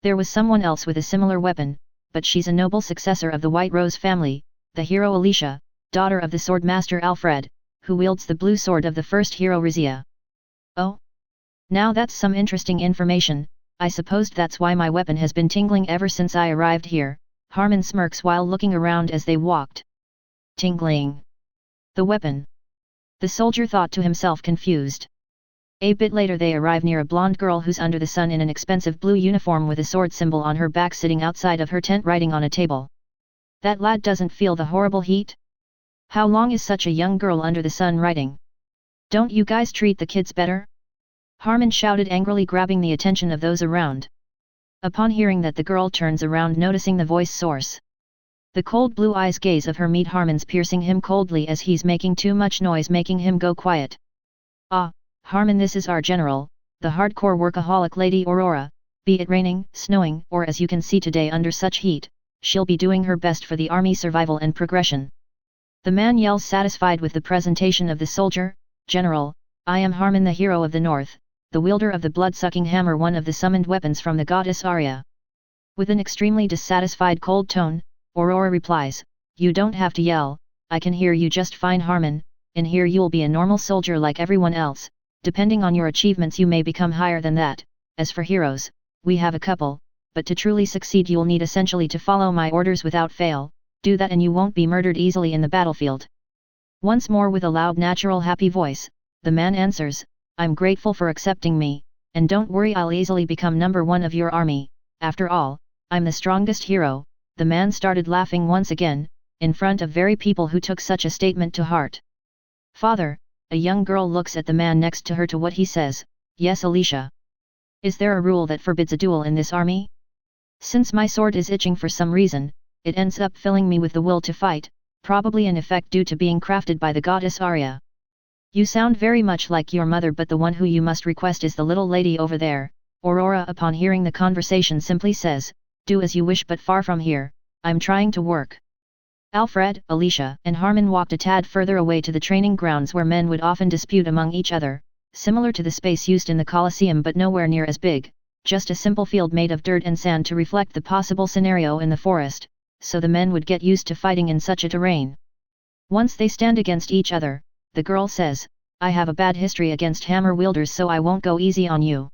There was someone else with a similar weapon, but she's a noble successor of the White Rose family, the hero Alicia, daughter of the sword master Alfred, who wields the blue sword of the first hero Rizia. Oh? Now that's some interesting information. I supposed that's why my weapon has been tingling ever since I arrived here. Harmon smirks while looking around as they walked. Tingling. The weapon. The soldier thought to himself, confused. A bit later they arrive near a blonde girl who's under the sun in an expensive blue uniform with a sword symbol on her back, sitting outside of her tent writing on a table. That lad doesn't feel the horrible heat? How long is such a young girl under the sun writing? Don't you guys treat the kids better? Harmon shouted angrily, grabbing the attention of those around. Upon hearing that, the girl turns around, noticing the voice source. The cold blue eyes gaze of her meet Harmon's, piercing him coldly as he's making too much noise, making him go quiet. Ah, Harmon, this is our general, the hardcore workaholic Lady Aurora. Be it raining, snowing, or as you can see today under such heat, she'll be doing her best for the army survival and progression. The man yells, satisfied with the presentation of the soldier. General, I am Harmon, the hero of the North, the wielder of the blood-sucking hammer, one of the summoned weapons from the goddess Arya. With an extremely dissatisfied cold tone, Aurora replies, you don't have to yell, I can hear you just fine, Harmon. In here you'll be a normal soldier like everyone else. Depending on your achievements you may become higher than that. As for heroes, we have a couple, but to truly succeed you'll need essentially to follow my orders without fail. Do that and you won't be murdered easily in the battlefield. Once more, with a loud, natural, happy voice, the man answers, I'm grateful for accepting me, and don't worry, I'll easily become #1 of your army. After all, I'm the strongest hero. The man started laughing once again, in front of very people who took such a statement to heart. Father, a young girl looks at the man next to her to what he says. Yes, Alicia. Is there a rule that forbids a duel in this army? Since my sword is itching for some reason, it ends up filling me with the will to fight, probably an effect due to being crafted by the goddess Arya. You sound very much like your mother, but the one who you must request is the little lady over there. Aurora, upon hearing the conversation, simply says, do as you wish, but far from here, I'm trying to work. Alfred, Alicia, and Harmon walked a tad further away to the training grounds where men would often dispute among each other, similar to the space used in the Colosseum but nowhere near as big, just a simple field made of dirt and sand to reflect the possible scenario in the forest, so the men would get used to fighting in such a terrain. Once they stand against each other, the girl says, I have a bad history against hammer wielders, so I won't go easy on you.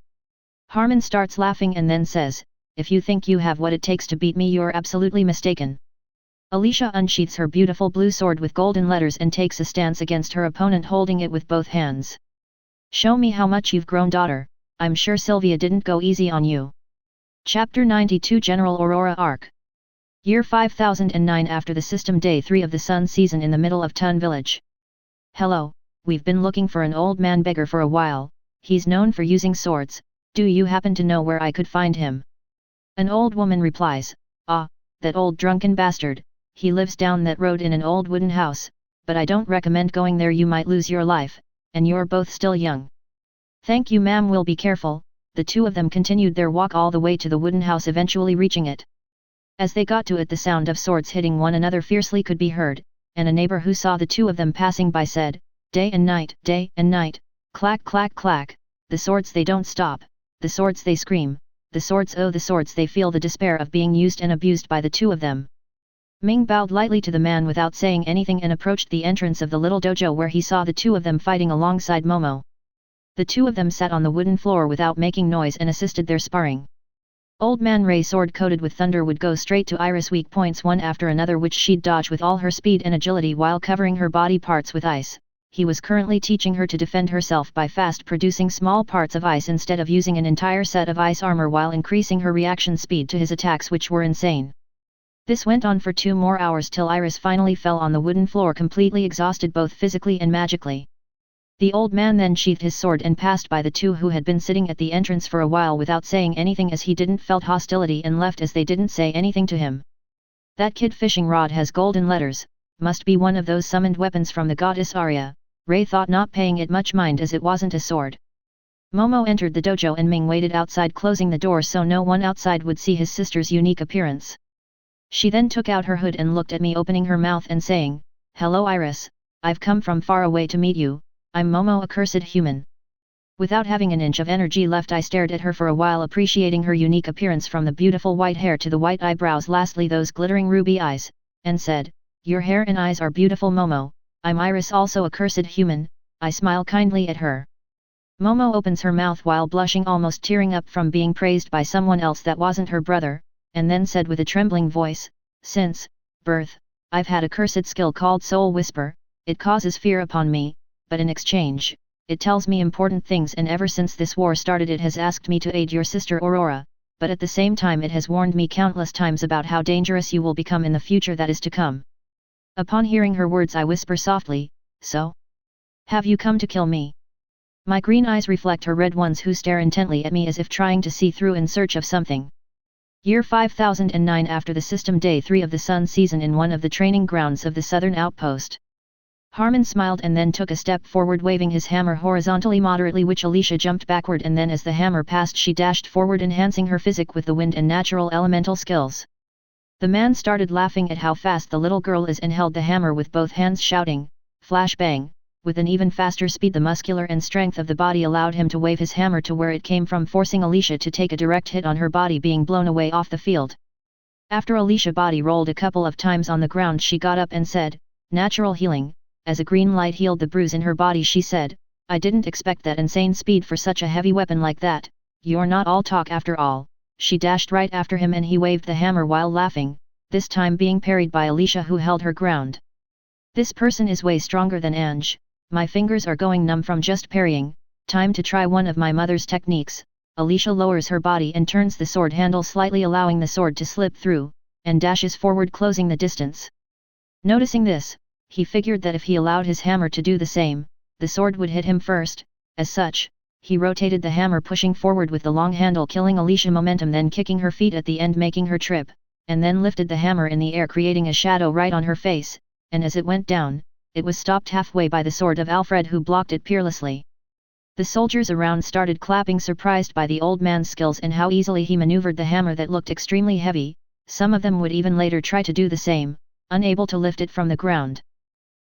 Harmon starts laughing and then says, if you think you have what it takes to beat me, you're absolutely mistaken. Alicia unsheaths her beautiful blue sword with golden letters and takes a stance against her opponent, holding it with both hands. Show me how much you've grown, daughter. I'm sure Sylvia didn't go easy on you. Chapter 92, General Aurora Arc. Year 5009, after the system day 3 of the sun season, in the middle of Tun village. Hello, we've been looking for an old man beggar for a while. He's known for using swords. Do you happen to know where I could find him? An old woman replies, ah, that old drunken bastard. He lives down that road in an old wooden house, but I don't recommend going there, you might lose your life, and you're both still young. Thank you, ma'am, we'll be careful. The two of them continued their walk all the way to the wooden house, eventually reaching it. As they got to it, the sound of swords hitting one another fiercely could be heard, and a neighbor who saw the two of them passing by said, day and night, clack clack clack, the swords they don't stop, the swords they scream, the swords, oh the swords, they feel the despair of being used and abused by the two of them. Ming bowed lightly to the man without saying anything and approached the entrance of the little dojo where he saw the two of them fighting alongside Momo. The two of them sat on the wooden floor without making noise and assisted their sparring. Old Man Ray, sword coated with thunder, would go straight to Iris' weak points one after another, which she'd dodge with all her speed and agility while covering her body parts with ice. He was currently teaching her to defend herself by fast producing small parts of ice instead of using an entire set of ice armor, while increasing her reaction speed to his attacks, which were insane. This went on for 2 more hours till Iris finally fell on the wooden floor, completely exhausted both physically and magically. The old man then sheathed his sword and passed by the two who had been sitting at the entrance for a while without saying anything, as he didn't felt hostility, and left as they didn't say anything to him. That kid fishing rod has golden letters, must be one of those summoned weapons from the goddess Arya, Ray thought, not paying it much mind as it wasn't a sword. Momo entered the dojo and Ming waited outside, closing the door so no one outside would see his sister's unique appearance. She then took out her hood and looked at me, opening her mouth and saying, "Hello Iris, I've come from far away to meet you. I'm Momo, a cursed human." Without having an inch of energy left, I stared at her for a while, appreciating her unique appearance, from the beautiful white hair to the white eyebrows, lastly those glittering ruby eyes, and said, "Your hair and eyes are beautiful, Momo. I'm Iris, also a cursed human." I smile kindly at her. Momo opens her mouth while blushing, almost tearing up from being praised by someone else that wasn't her brother, and then said with a trembling voice, "Since birth, I've had a cursed skill called Soul Whisper. It causes fear upon me, but in exchange, it tells me important things, and ever since this war started it has asked me to aid your sister Aurora, but at the same time it has warned me countless times about how dangerous you will become in the future that is to come." Upon hearing her words, I whisper softly, "So? Have you come to kill me?" My green eyes reflect her red ones, who stare intently at me as if trying to see through in search of something. Year 5009 after the system day 3 of the Sun season in one of the training grounds of the southern outpost. Harmon smiled and then took a step forward waving his hammer horizontally moderately, which Alicia jumped backward, and then as the hammer passed she dashed forward, enhancing her physic with the wind and natural elemental skills. The man started laughing at how fast the little girl is and held the hammer with both hands, shouting, "Flash bang!" With an even faster speed, the muscular and strength of the body allowed him to wave his hammer to where it came from, forcing Alicia to take a direct hit on her body, being blown away off the field. After Alicia's body rolled a couple of times on the ground, she got up and said, "Natural healing." As a green light healed the bruise in her body, she said, "I didn't expect that insane speed for such a heavy weapon like that. You're not all talk after all." She dashed right after him and he waved the hammer while laughing, this time being parried by Alicia, who held her ground. "This person is way stronger than Ange. My fingers are going numb from just parrying. Time to try one of my mother's techniques." Alicia lowers her body and turns the sword handle slightly, allowing the sword to slip through, and dashes forward, closing the distance. Noticing this, he figured that if he allowed his hammer to do the same, the sword would hit him first. As such, he rotated the hammer, pushing forward with the long handle, killing Alicia momentum, then kicking her feet at the end, making her trip, and then lifted the hammer in the air, creating a shadow right on her face, and as it went down, it was stopped halfway by the sword of Alfred, who blocked it peerlessly. The soldiers around started clapping, surprised by the old man's skills and how easily he maneuvered the hammer that looked extremely heavy. Some of them would even later try to do the same, unable to lift it from the ground.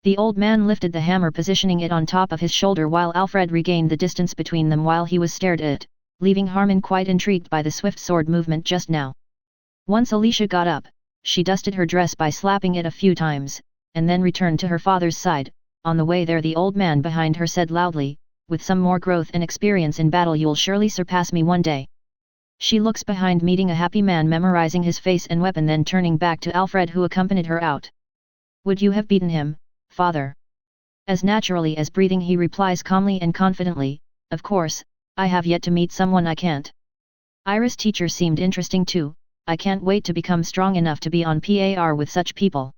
The old man lifted the hammer, positioning it on top of his shoulder, while Alfred regained the distance between them while he was stared at it, leaving Harmon quite intrigued by the swift sword movement just now. Once Alicia got up, she dusted her dress by slapping it a few times, and then returned to her father's side. On the way there, the old man behind her said loudly, "With some more growth and experience in battle you'll surely surpass me one day." She looks behind, meeting a happy man, memorizing his face and weapon, then turning back to Alfred, who accompanied her out. "Would you have beaten him, father?" As naturally as breathing, he replies calmly and confidently, "Of course, I have yet to meet someone I can't." Iris' teacher seemed interesting too. "I can't wait to become strong enough to be on par with such people."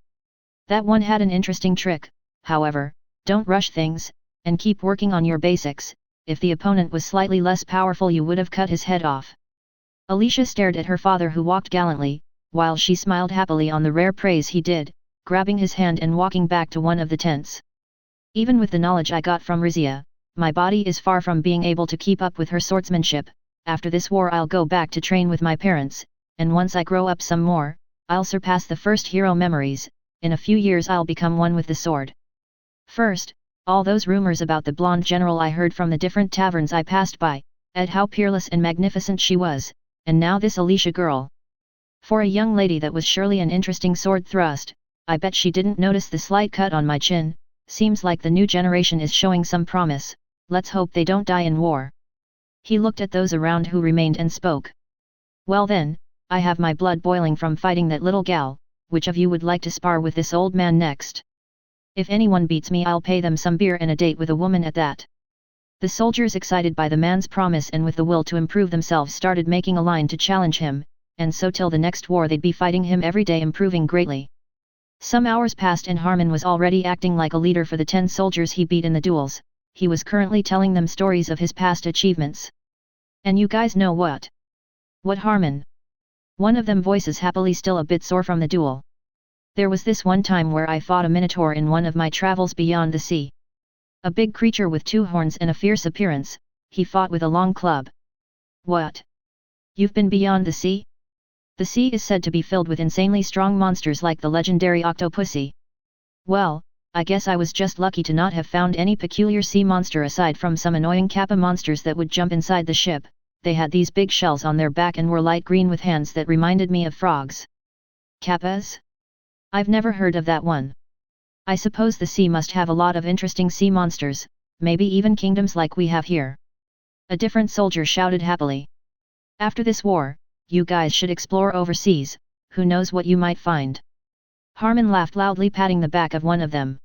That one had an interesting trick. However, don't rush things, and keep working on your basics. If the opponent was slightly less powerful, you would have cut his head off. Alicia stared at her father, who walked gallantly, while she smiled happily on the rare praise he did, grabbing his hand and walking back to one of the tents. "Even with the knowledge I got from Rizia, my body is far from being able to keep up with her swordsmanship. After this war I'll go back to train with my parents, and once I grow up some more, I'll surpass the first hero memories. In a few years I'll become one with the sword. First, all those rumors about the blonde general I heard from the different taverns I passed by, at how peerless and magnificent she was, and now this Alicia girl. For a young lady, that was surely an interesting sword thrust. I bet she didn't notice the slight cut on my chin. Seems like the new generation is showing some promise. Let's hope they don't die in war." He looked at those around who remained and spoke. "Well then, I have my blood boiling from fighting that little gal. Which of you would like to spar with this old man next? If anyone beats me, I'll pay them some beer and a date with a woman at that." The soldiers, excited by the man's promise and with the will to improve themselves, started making a line to challenge him, and so till the next war they'd be fighting him every day, improving greatly. Some hours passed and Harmon was already acting like a leader for the 10 soldiers he beat in the duels. He was currently telling them stories of his past achievements. "And you guys know what?" "What, Harmon?" One of them voices happily, still a bit sore from the duel. "There was this one time where I fought a minotaur in one of my travels beyond the sea. A big creature with 2 horns and a fierce appearance. He fought with a long club." "What? You've been beyond the sea?" "The sea is said to be filled with insanely strong monsters like the legendary Octopussy." "Well, I guess I was just lucky to not have found any peculiar sea monster aside from some annoying kappa monsters that would jump inside the ship. They had these big shells on their back and were light green with hands that reminded me of frogs." "Kappas? I've never heard of that one. I suppose the sea must have a lot of interesting sea monsters, maybe even kingdoms like we have here." A different soldier shouted happily. "After this war, you guys should explore overseas, who knows what you might find." Harmon laughed loudly, patting the back of one of them.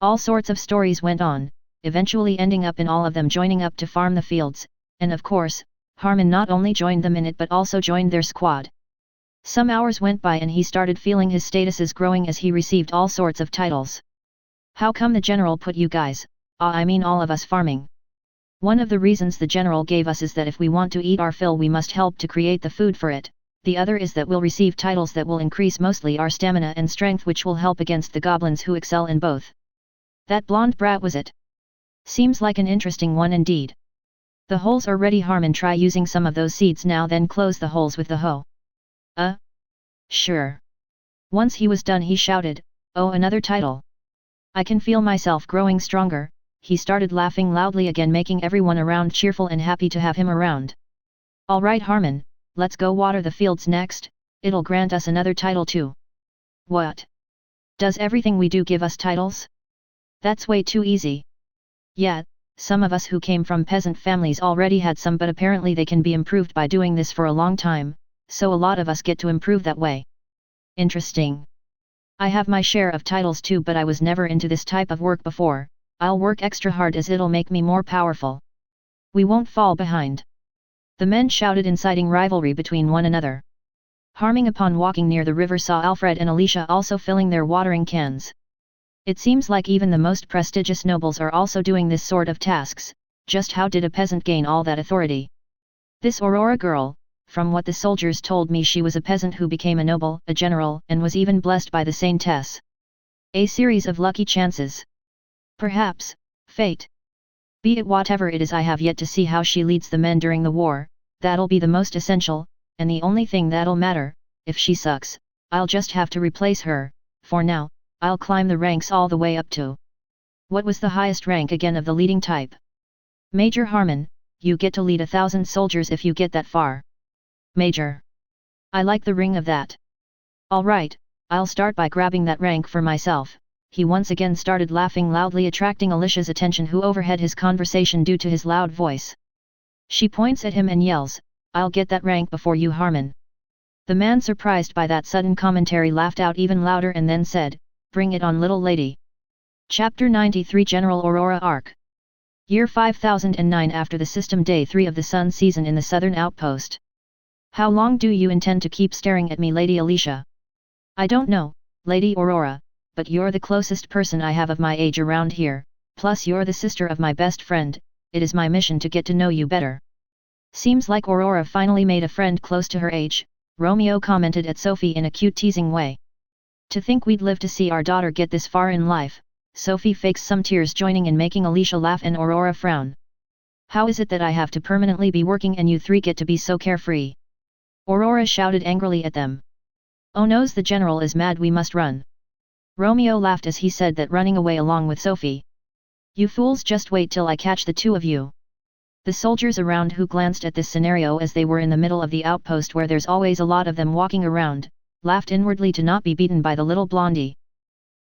All sorts of stories went on, eventually ending up in all of them joining up to farm the fields, and of course, Harmon not only joined them in it but also joined their squad. Some hours went by and he started feeling his statuses growing as he received all sorts of titles. "How come the general put you guys, I mean all of us, farming?" "One of the reasons the general gave us is that if we want to eat our fill we must help to create the food for it. the other is that we'll receive titles that will increase mostly our stamina and strength, which will help against the goblins who excel in both. That blonde brat, was it? Seems like an interesting one indeed. The holes are ready. Harmon, try using some of those seeds now, then close the holes with the hoe. Sure. Once he was done, he shouted, "Oh, another title! I can feel myself growing stronger." He started laughing loudly again, making everyone around cheerful and happy to have him around. "All right, Harmon, let's go water the fields next, it'll grant us another title too." "What? Does everything we do give us titles? That's way too easy." "Yeah, some of us who came from peasant families already had some, but apparently they can be improved by doing this for a long time, so a lot of us get to improve that way." "Interesting. I have my share of titles too, but I was never into this type of work before. I'll work extra hard as it'll make me more powerful. We won't fall behind." The men shouted, inciting rivalry between one another. Harmon, upon walking near the river, saw Alfred and Alicia also filling their watering cans. It seems like even the most prestigious nobles are also doing this sort of tasks. Just how did a peasant gain all that authority? This Aurora girl, from what the soldiers told me, she was a peasant who became a noble, a general, and was even blessed by the saintess. A series of lucky chances. Perhaps, fate. Be it whatever it is, I have yet to see how she leads the men during the war. That'll be the most essential, and the only thing that'll matter. If she sucks, I'll just have to replace her. For now, I'll climb the ranks all the way up to... What was the highest rank again of the leading type? Major Harmon, you get to lead 1,000 soldiers if you get that far. Major. I like the ring of that. All right, I'll start by grabbing that rank for myself. He once again started laughing loudly, attracting Alicia's attention, who overheard his conversation due to his loud voice. She points at him and yells, "I'll get that rank before you, Harmon." The man, surprised by that sudden commentary, laughed out even louder and then said, "Bring it on, little lady." Chapter 93, General Aurora Arc. Year 5009, after the system day 3 of the sun season in the southern outpost. "How long do you intend to keep staring at me, Lady Alicia?" "I don't know, Lady Aurora, but you're the closest person I have of my age around here, plus you're the sister of my best friend. It is my mission to get to know you better." "Seems like Aurora finally made a friend close to her age," Romeo commented at Sophie in a cute, teasing way. "To think we'd live to see our daughter get this far in life." Sophie fakes some tears, joining in making Alicia laugh and Aurora frown. "How is it that I have to permanently be working and you three get to be so carefree?" Aurora shouted angrily at them. "Oh noes, the general is mad, we must run." Romeo laughed as he said that, running away along with Sophie. "You fools, just wait till I catch the two of you." The soldiers around, who glanced at this scenario as they were in the middle of the outpost where there's always a lot of them walking around, laughed inwardly to not be beaten by the little blondie.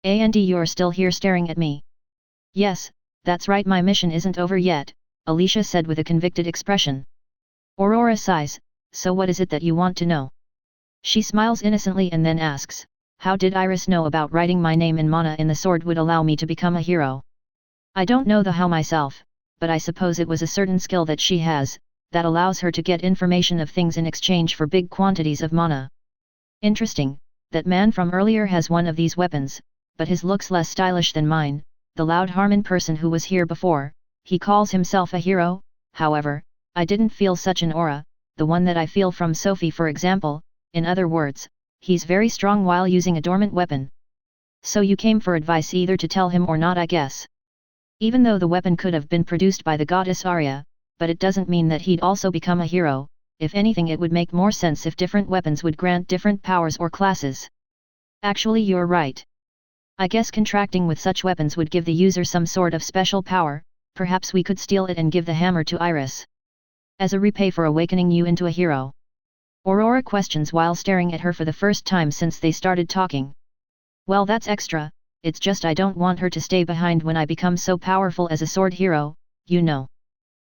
"And you're still here staring at me?" "Yes, that's right, my mission isn't over yet," Alicia said with a convicted expression. Aurora sighs, "So what is it that you want to know?" She smiles innocently and then asks, "How did Iris know about writing my name in mana in the sword would allow me to become a hero?" "I don't know the how myself, but I suppose it was a certain skill that she has, that allows her to get information of things in exchange for big quantities of mana." "Interesting, that man from earlier has one of these weapons, but his looks less stylish than mine." The loud Harmon person who was here before, he calls himself a hero. However, I didn't feel such an aura, the one that I feel from Sophie for example. In other words, he's very strong while using a dormant weapon. "So you came for advice either to tell him or not, I guess." Even though the weapon could have been produced by the goddess Arya, but it doesn't mean that he'd also become a hero. If anything, it would make more sense if different weapons would grant different powers or classes. "Actually, you're right. I guess contracting with such weapons would give the user some sort of special power. Perhaps we could steal it and give the hammer to Iris as a repay for awakening you into a hero." Aurora questions while staring at her for the first time since they started talking. "Well, that's extra. It's just I don't want her to stay behind when I become so powerful as a sword hero, you know."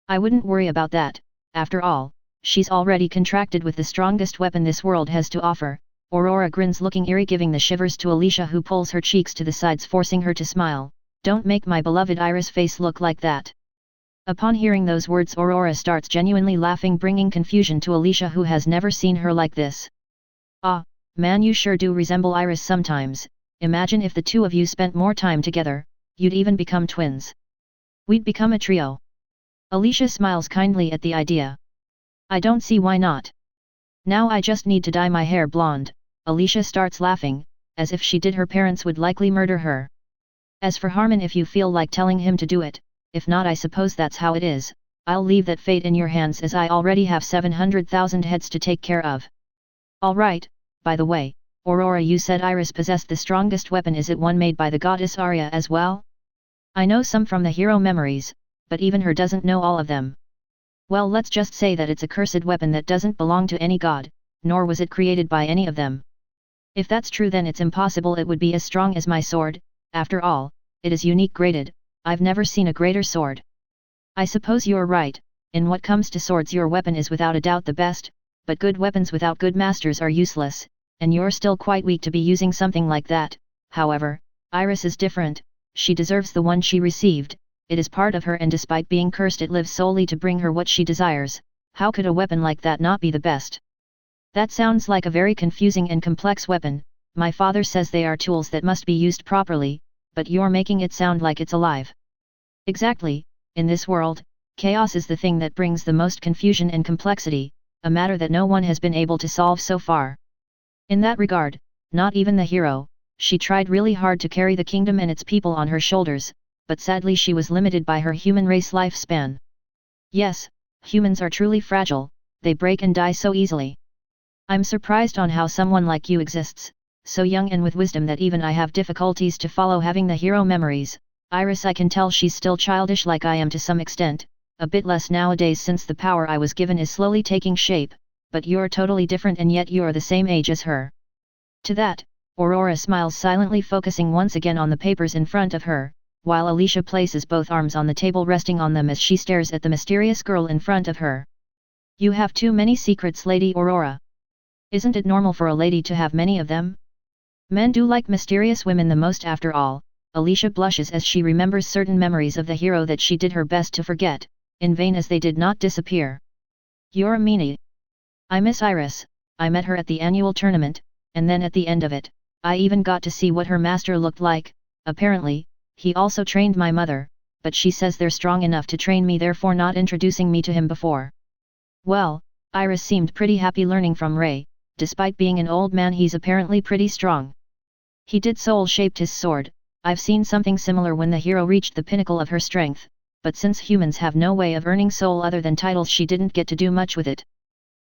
"I wouldn't worry about that. After all, she's already contracted with the strongest weapon this world has to offer." Aurora grins, looking eerie, giving the shivers to Alicia, who pulls her cheeks to the sides, forcing her to smile. "Don't make my beloved Iris face look like that." Upon hearing those words, Aurora starts genuinely laughing, bringing confusion to Alicia, who has never seen her like this. "Ah, man, you sure do resemble Iris sometimes. Imagine if the two of you spent more time together, you'd even become twins. We'd become a trio." Alicia smiles kindly at the idea. "I don't see why not. Now I just need to dye my hair blonde. Alicia starts laughing, as if she did her parents would likely murder her. As for Harmon, if you feel like telling him to do it, if not I suppose that's how it is, I'll leave that fate in your hands as I already have 700,000 heads to take care of. Alright, by the way, Aurora, you said Iris possessed the strongest weapon. Is it one made by the goddess Arya as well? I know some from the hero memories, but even her doesn't know all of them. Well, let's just say that it's a cursed weapon that doesn't belong to any god, nor was it created by any of them. If that's true, then it's impossible it would be as strong as my sword. After all, it is unique graded. I've never seen a greater sword. I suppose you're right. In what comes to swords, your weapon is without a doubt the best, but good weapons without good masters are useless, and you're still quite weak to be using something like that. However, Iris is different. She deserves the one she received. It is part of her, and despite being cursed, it lives solely to bring her what she desires. How could a weapon like that not be the best? That sounds like a very confusing and complex weapon. My father says they are tools that must be used properly, but you're making it sound like it's alive. Exactly. In this world, chaos is the thing that brings the most confusion and complexity, a matter that no one has been able to solve so far. In that regard, not even the hero. She tried really hard to carry the kingdom and its people on her shoulders, but sadly she was limited by her human race lifespan. Yes, humans are truly fragile, they break and die so easily. I'm surprised on how someone like you exists, so young and with wisdom that even I have difficulties to follow having the hero memories. Iris, I can tell she's still childish like I am to some extent, a bit less nowadays since the power I was given is slowly taking shape, but you're totally different and yet you're the same age as her. To that, Aurora smiles silently, focusing once again on the papers in front of her, while Alicia places both arms on the table, resting on them as she stares at the mysterious girl in front of her. You have too many secrets, Lady Aurora. Isn't it normal for a lady to have many of them? Men do like mysterious women the most after all. Alicia blushes as she remembers certain memories of the hero that she did her best to forget, in vain as they did not disappear. You're a meanie. I miss Iris. I met her at the annual tournament, and then at the end of it, I even got to see what her master looked like. Apparently, he also trained my mother, but she says they're strong enough to train me, therefore not introducing me to him before. Well, Iris seemed pretty happy learning from Ray. Despite being an old man, he's apparently pretty strong. He did soul-shaped his sword. I've seen something similar when the hero reached the pinnacle of her strength, but since humans have no way of earning soul other than titles, she didn't get to do much with it.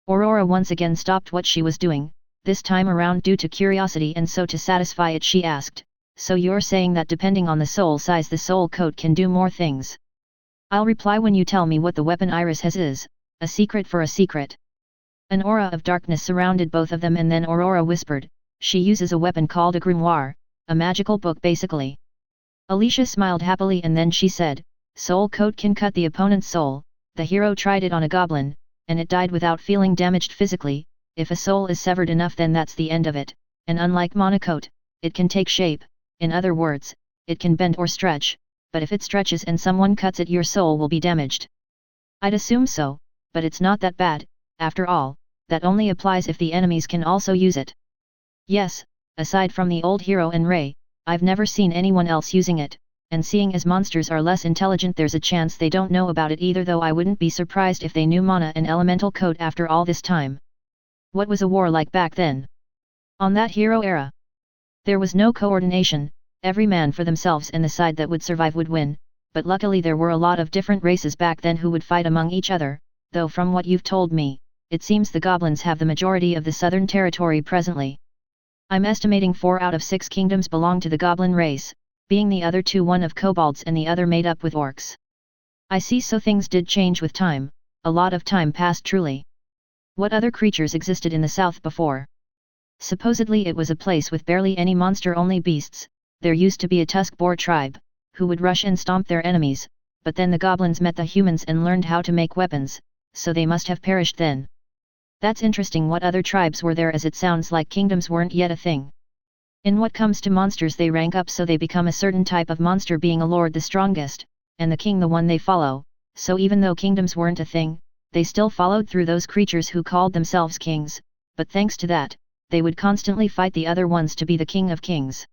Aurora once again stopped what she was doing, this time around due to curiosity, and so to satisfy it she asked, so you're saying that depending on the soul size the soul coat can do more things? I'll reply when you tell me what the weapon Iris has is, a secret for a secret. An aura of darkness surrounded both of them, and then Aurora whispered, she uses a weapon called a grimoire, a magical book basically. Alicia smiled happily and then she said, soul coat can cut the opponent's soul. The hero tried it on a goblin, and it died without feeling damaged physically. If a soul is severed enough, then that's the end of it, and unlike monocoat, it can take shape. In other words, it can bend or stretch, but if it stretches and someone cuts it, your soul will be damaged. I'd assume so, but it's not that bad. After all, that only applies if the enemies can also use it. Yes, aside from the old hero and Ray, I've never seen anyone else using it, and seeing as monsters are less intelligent, there's a chance they don't know about it either, though I wouldn't be surprised if they knew mana and elemental code after all this time. What was a war like back then? On that hero era? There was no coordination, every man for themselves, and the side that would survive would win, but luckily there were a lot of different races back then who would fight among each other, though from what you've told me, it seems the goblins have the majority of the southern territory presently. I'm estimating 4 out of 6 kingdoms belong to the goblin race, being the other 2 one of kobolds and the other made up with orcs. I see, so things did change with time, a lot of time passed truly. What other creatures existed in the south before? Supposedly it was a place with barely any monster, only beasts. There used to be a tusk boar tribe, who would rush and stomp their enemies, but then the goblins met the humans and learned how to make weapons, so they must have perished then. That's interesting. What other tribes were there, as it sounds like kingdoms weren't yet a thing. In what comes to monsters, they rank up, so they become a certain type of monster, being a lord the strongest, and the king the one they follow, so even though kingdoms weren't a thing, they still followed through those creatures who called themselves kings, but thanks to that, they would constantly fight the other ones to be the king of kings.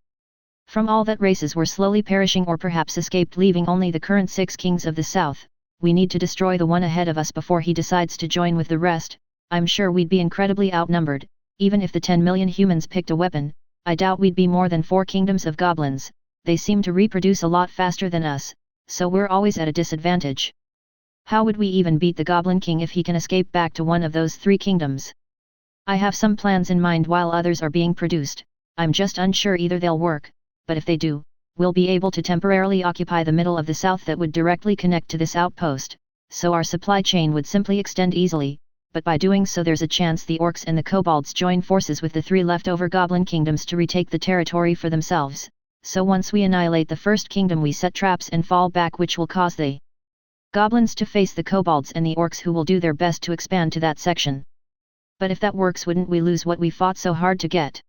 From all that, races were slowly perishing or perhaps escaped, leaving only the current 6 kings of the south. We need to destroy the one ahead of us before he decides to join with the rest. I'm sure we'd be incredibly outnumbered. Even if the 10 million humans picked a weapon, I doubt we'd be more than 4 kingdoms of goblins. They seem to reproduce a lot faster than us, so we're always at a disadvantage. How would we even beat the Goblin King if he can escape back to one of those 3 kingdoms? I have some plans in mind while others are being produced. I'm just unsure either they'll work, but if they do, we'll be able to temporarily occupy the middle of the south that would directly connect to this outpost, so our supply chain would simply extend easily, but by doing so there's a chance the orcs and the kobolds join forces with the 3 leftover goblin kingdoms to retake the territory for themselves, so once we annihilate the first kingdom we set traps and fall back, which will cause the goblins to face the kobolds and the orcs, who will do their best to expand to that section. But if that works, wouldn't we lose what we fought so hard to get?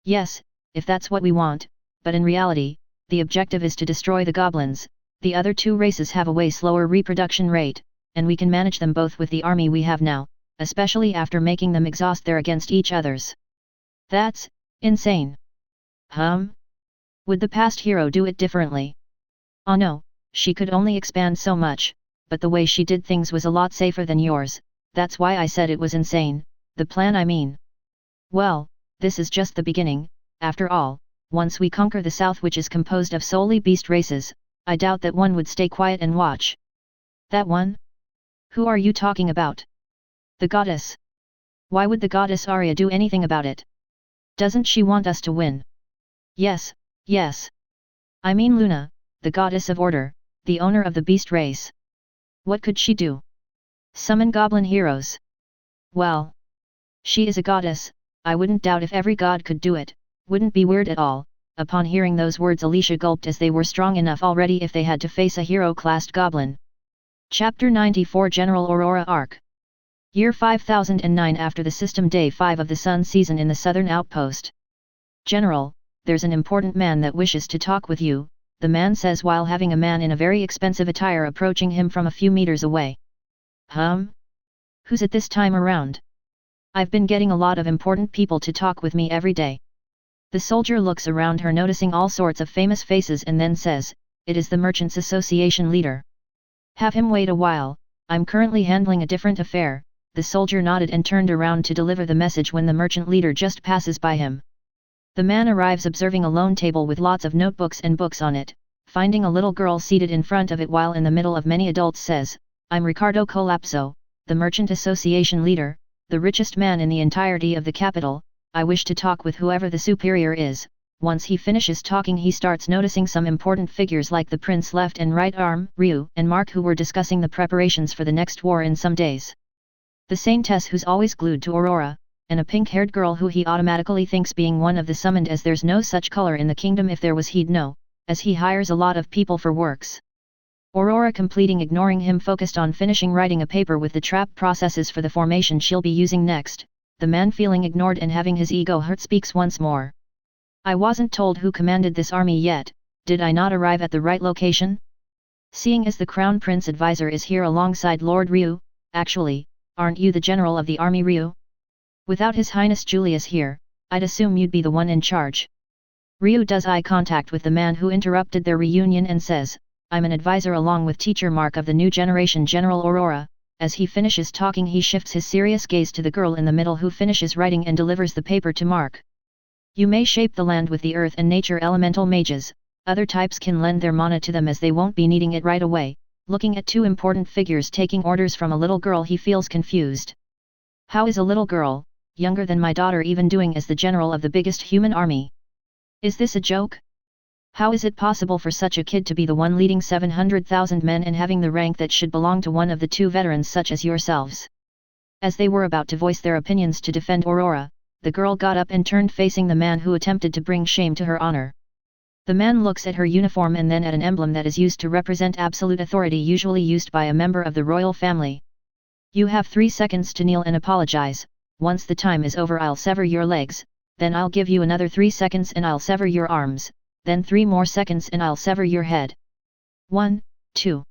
Yes, if that's what we want, but in reality, the objective is to destroy the goblins. The other 2 races have a way slower reproduction rate, and we can manage them both with the army we have now, especially after making them exhaust their against each others. That's insane. Would the past hero do it differently? Oh no, she could only expand so much, but the way she did things was a lot safer than yours. That's why I said it was insane, the plan I mean. Well, this is just the beginning. After all, once we conquer the south, which is composed of solely beast races, I doubt that one would stay quiet and watch. That one? Who are you talking about? The goddess. Why would the goddess Arya do anything about it? Doesn't she want us to win? Yes, yes. I mean Luna, the goddess of order, the owner of the beast race. What could she do? Summon goblin heroes. Well, she is a goddess. I wouldn't doubt if every god could do it. Wouldn't be weird at all. Upon hearing those words, Alicia gulped, as they were strong enough already if they had to face a hero-classed goblin. Chapter 94, General Aurora Arc. Year 5009, after the system day 5 of the Sun season in the southern outpost. General, there's an important man that wishes to talk with you, the man says while having a man in a very expensive attire approaching him from a few meters away. Who's it this time around? I've been getting a lot of important people to talk with me every day. The soldier looks around her, noticing all sorts of famous faces, and then says, "It is the Merchants Association leader. Have him wait a while, I'm currently handling a different affair." The soldier nodded and turned around to deliver the message when the merchant leader just passes by him. The man arrives, observing a lone table with lots of notebooks and books on it. Finding a little girl seated in front of it while in the middle of many adults, says, "I'm Ricardo Colapso, the Merchant Association leader, the richest man in the entirety of the capital. I wish to talk with whoever the superior is." Once he finishes talking, he starts noticing some important figures like the prince left and right arm, Ryu and Mark, who were discussing the preparations for the next war in some days. The Saintess, who's always glued to Aurora, and a pink-haired girl who he automatically thinks being one of the summoned, as there's no such color in the kingdom. If there was, he'd know, as he hires a lot of people for works. Aurora, completing ignoring him, focused on finishing writing a paper with the trap processes for the formation she'll be using next. The man, feeling ignored and having his ego hurt, speaks once more. "I wasn't told who commanded this army yet. Did I not arrive at the right location? Seeing as the Crown Prince advisor is here alongside Lord Ryu, actually, aren't you the general of the army, Ryu? Without His Highness Julius here, I'd assume you'd be the one in charge." Ryu does eye contact with the man who interrupted their reunion and says, "I'm an advisor along with teacher Mark of the new generation, General Aurora." As he finishes talking, he shifts his serious gaze to the girl in the middle, who finishes writing and delivers the paper to Mark. "You may shape the land with the earth and nature elemental mages. Other types can lend their mana to them, as they won't be needing it right away." Looking at 2 important figures taking orders from a little girl, he feels confused. How is a little girl, younger than my daughter, even doing as the general of the biggest human army? Is this a joke? How is it possible for such a kid to be the one leading 700,000 men and having the rank that should belong to one of the 2 veterans such as yourselves? As they were about to voice their opinions to defend Aurora, the girl got up and turned, facing the man who attempted to bring shame to her honor. The man looks at her uniform and then at an emblem that is used to represent absolute authority, usually used by a member of the royal family. "You have 3 seconds to kneel and apologize. Once the time is over, I'll sever your legs, then I'll give you another 3 seconds and I'll sever your arms, then 3 more seconds and I'll sever your head. 1, 2.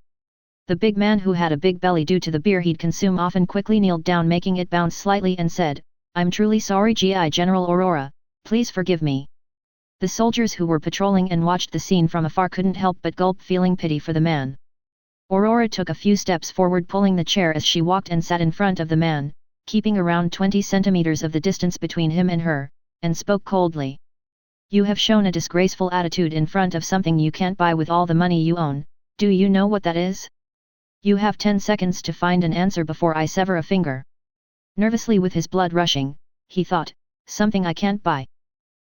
The big man, who had a big belly due to the beer he'd consume often, quickly kneeled down, making it bounce slightly, and said, "I'm truly sorry, GI General Aurora, please forgive me." The soldiers who were patrolling and watched the scene from afar couldn't help but gulp, feeling pity for the man. Aurora took a few steps forward, pulling the chair as she walked and sat in front of the man. keeping around 20 centimeters of the distance between him and her, and spoke coldly. You have shown a disgraceful attitude in front of something you can't buy with all the money you own. Do you know what that is? You have 10 seconds to find an answer before I sever a finger. Nervously, with his blood rushing, he thought, something I can't buy.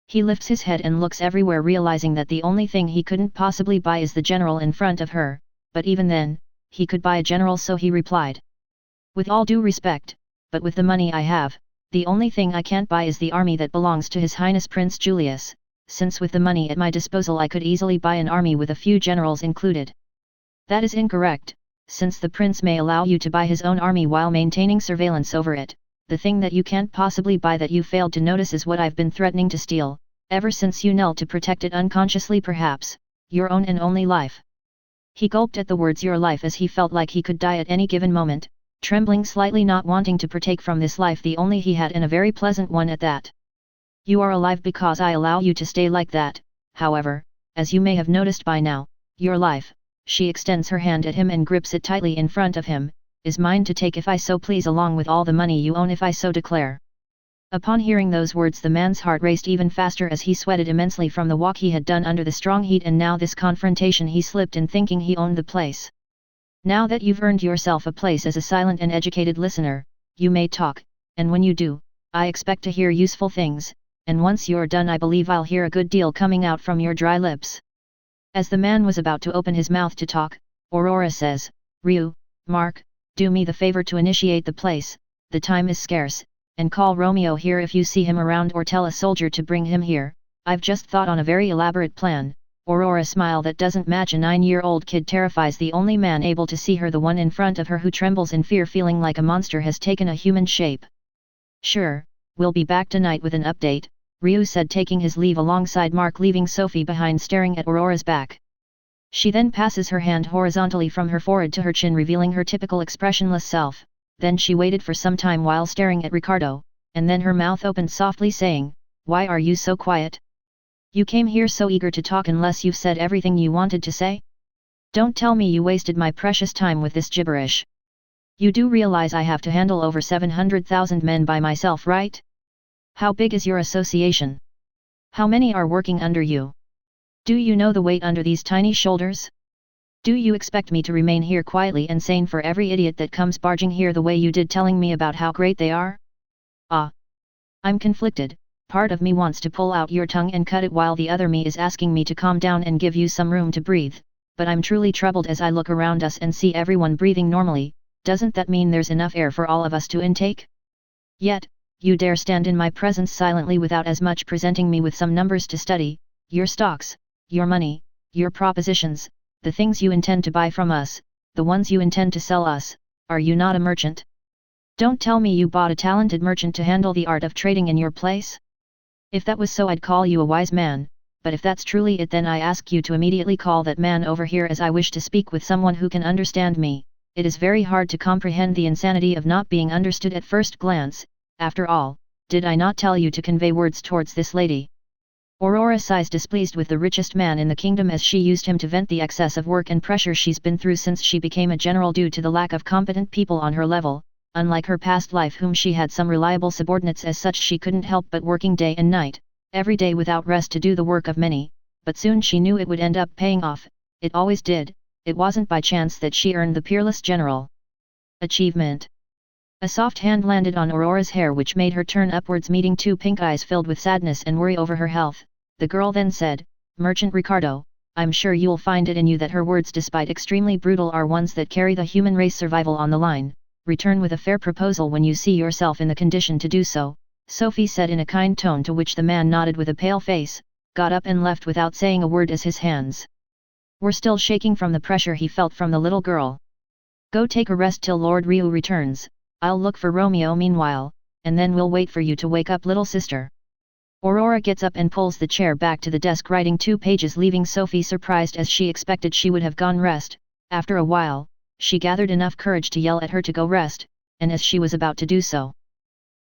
He lifts his head and looks everywhere, realizing that the only thing he couldn't possibly buy is the general in front of her, but even then, he could buy a general, so he replied. With all due respect, but with the money I have, the only thing I can't buy is the army that belongs to His Highness Prince Julius, since with the money at my disposal I could easily buy an army with a few generals included. That is incorrect, since the prince may allow you to buy his own army while maintaining surveillance over it. The thing that you can't possibly buy that you failed to notice is what I've been threatening to steal, ever since you knelt to protect it unconsciously perhaps, your own and only life. He gulped at the words your life, as he felt like he could die at any given moment, trembling slightly, not wanting to partake from this life, the only he had, and a very pleasant one at that. You are alive because I allow you to stay like that, however, as you may have noticed by now, your life, she extends her hand at him and grips it tightly in front of him, is mine to take if I so please, along with all the money you own if I so declare. Upon hearing those words, the man's heart raced even faster as he sweated immensely from the walk he had done under the strong heat, and now this confrontation he slipped in thinking he owned the place. Now that you've earned yourself a place as a silent and educated listener, you may talk, and when you do, I expect to hear useful things, and once you're done I believe I'll hear a good deal coming out from your dry lips. As the man was about to open his mouth to talk, Aurora says, Ryu, Mark, do me the favor to initiate the place, the time is scarce, and call Romeo here if you see him around, or tell a soldier to bring him here. I've just thought on a very elaborate plan. Aurora's smile that doesn't match a 9-year-old kid terrifies the only man able to see her, the one in front of her who trembles in fear, feeling like a monster has taken a human shape. Sure, we'll be back tonight with an update, Ryu said, taking his leave alongside Mark, leaving Sophie behind staring at Aurora's back. She then passes her hand horizontally from her forehead to her chin, revealing her typical expressionless self. Then she waited for some time while staring at Ricardo, and then her mouth opened softly, saying, Why are you so quiet? You came here so eager to talk unless you've said everything you wanted to say? Don't tell me you wasted my precious time with this gibberish. You do realize I have to handle over 700,000 men by myself, right? How big is your association? How many are working under you? Do you know the weight under these tiny shoulders? Do you expect me to remain here quietly and sane for every idiot that comes barging here the way you did, telling me about how great they are? Ah! I'm conflicted. Part of me wants to pull out your tongue and cut it, while the other me is asking me to calm down and give you some room to breathe, but I'm truly troubled as I look around us and see everyone breathing normally. Doesn't that mean there's enough air for all of us to intake? Yet, you dare stand in my presence silently without as much presenting me with some numbers to study, your stocks, your money, your propositions, the things you intend to buy from us, the ones you intend to sell us. Are you not a merchant? Don't tell me you bought a talented merchant to handle the art of trading in your place? If that was so, I'd call you a wise man, but if that's truly it, then I ask you to immediately call that man over here, as I wish to speak with someone who can understand me. It is very hard to comprehend the insanity of not being understood at first glance. After all, did I not tell you to convey words towards this lady? Aurora sighs, displeased with the richest man in the kingdom, as she used him to vent the excess of work and pressure she's been through since she became a general due to the lack of competent people on her level. Unlike her past life, whom she had some reliable subordinates, as such she couldn't help but working day and night, every day without rest, to do the work of many, but soon she knew it would end up paying off. It always did. It wasn't by chance that she earned the peerless general achievement. A soft hand landed on Aurora's hair, which made her turn upwards, meeting two pink eyes filled with sadness and worry over her health. The girl then said, Merchant Ricardo, I'm sure you'll find it in you that her words, despite extremely brutal, are ones that carry the human race survival on the line. Return with a fair proposal when you see yourself in the condition to do so, Sophie said in a kind tone, to which the man nodded with a pale face, got up and left without saying a word, as his hands were still shaking from the pressure he felt from the little girl. Go take a rest till Lord Ryu returns. I'll look for Romeo meanwhile, and then we'll wait for you to wake up, little sister. Aurora gets up and pulls the chair back to the desk, writing 2 pages, leaving Sophie surprised, as she expected she would have gone rest. After a while, she gathered enough courage to yell at her to go rest, and as she was about to do so,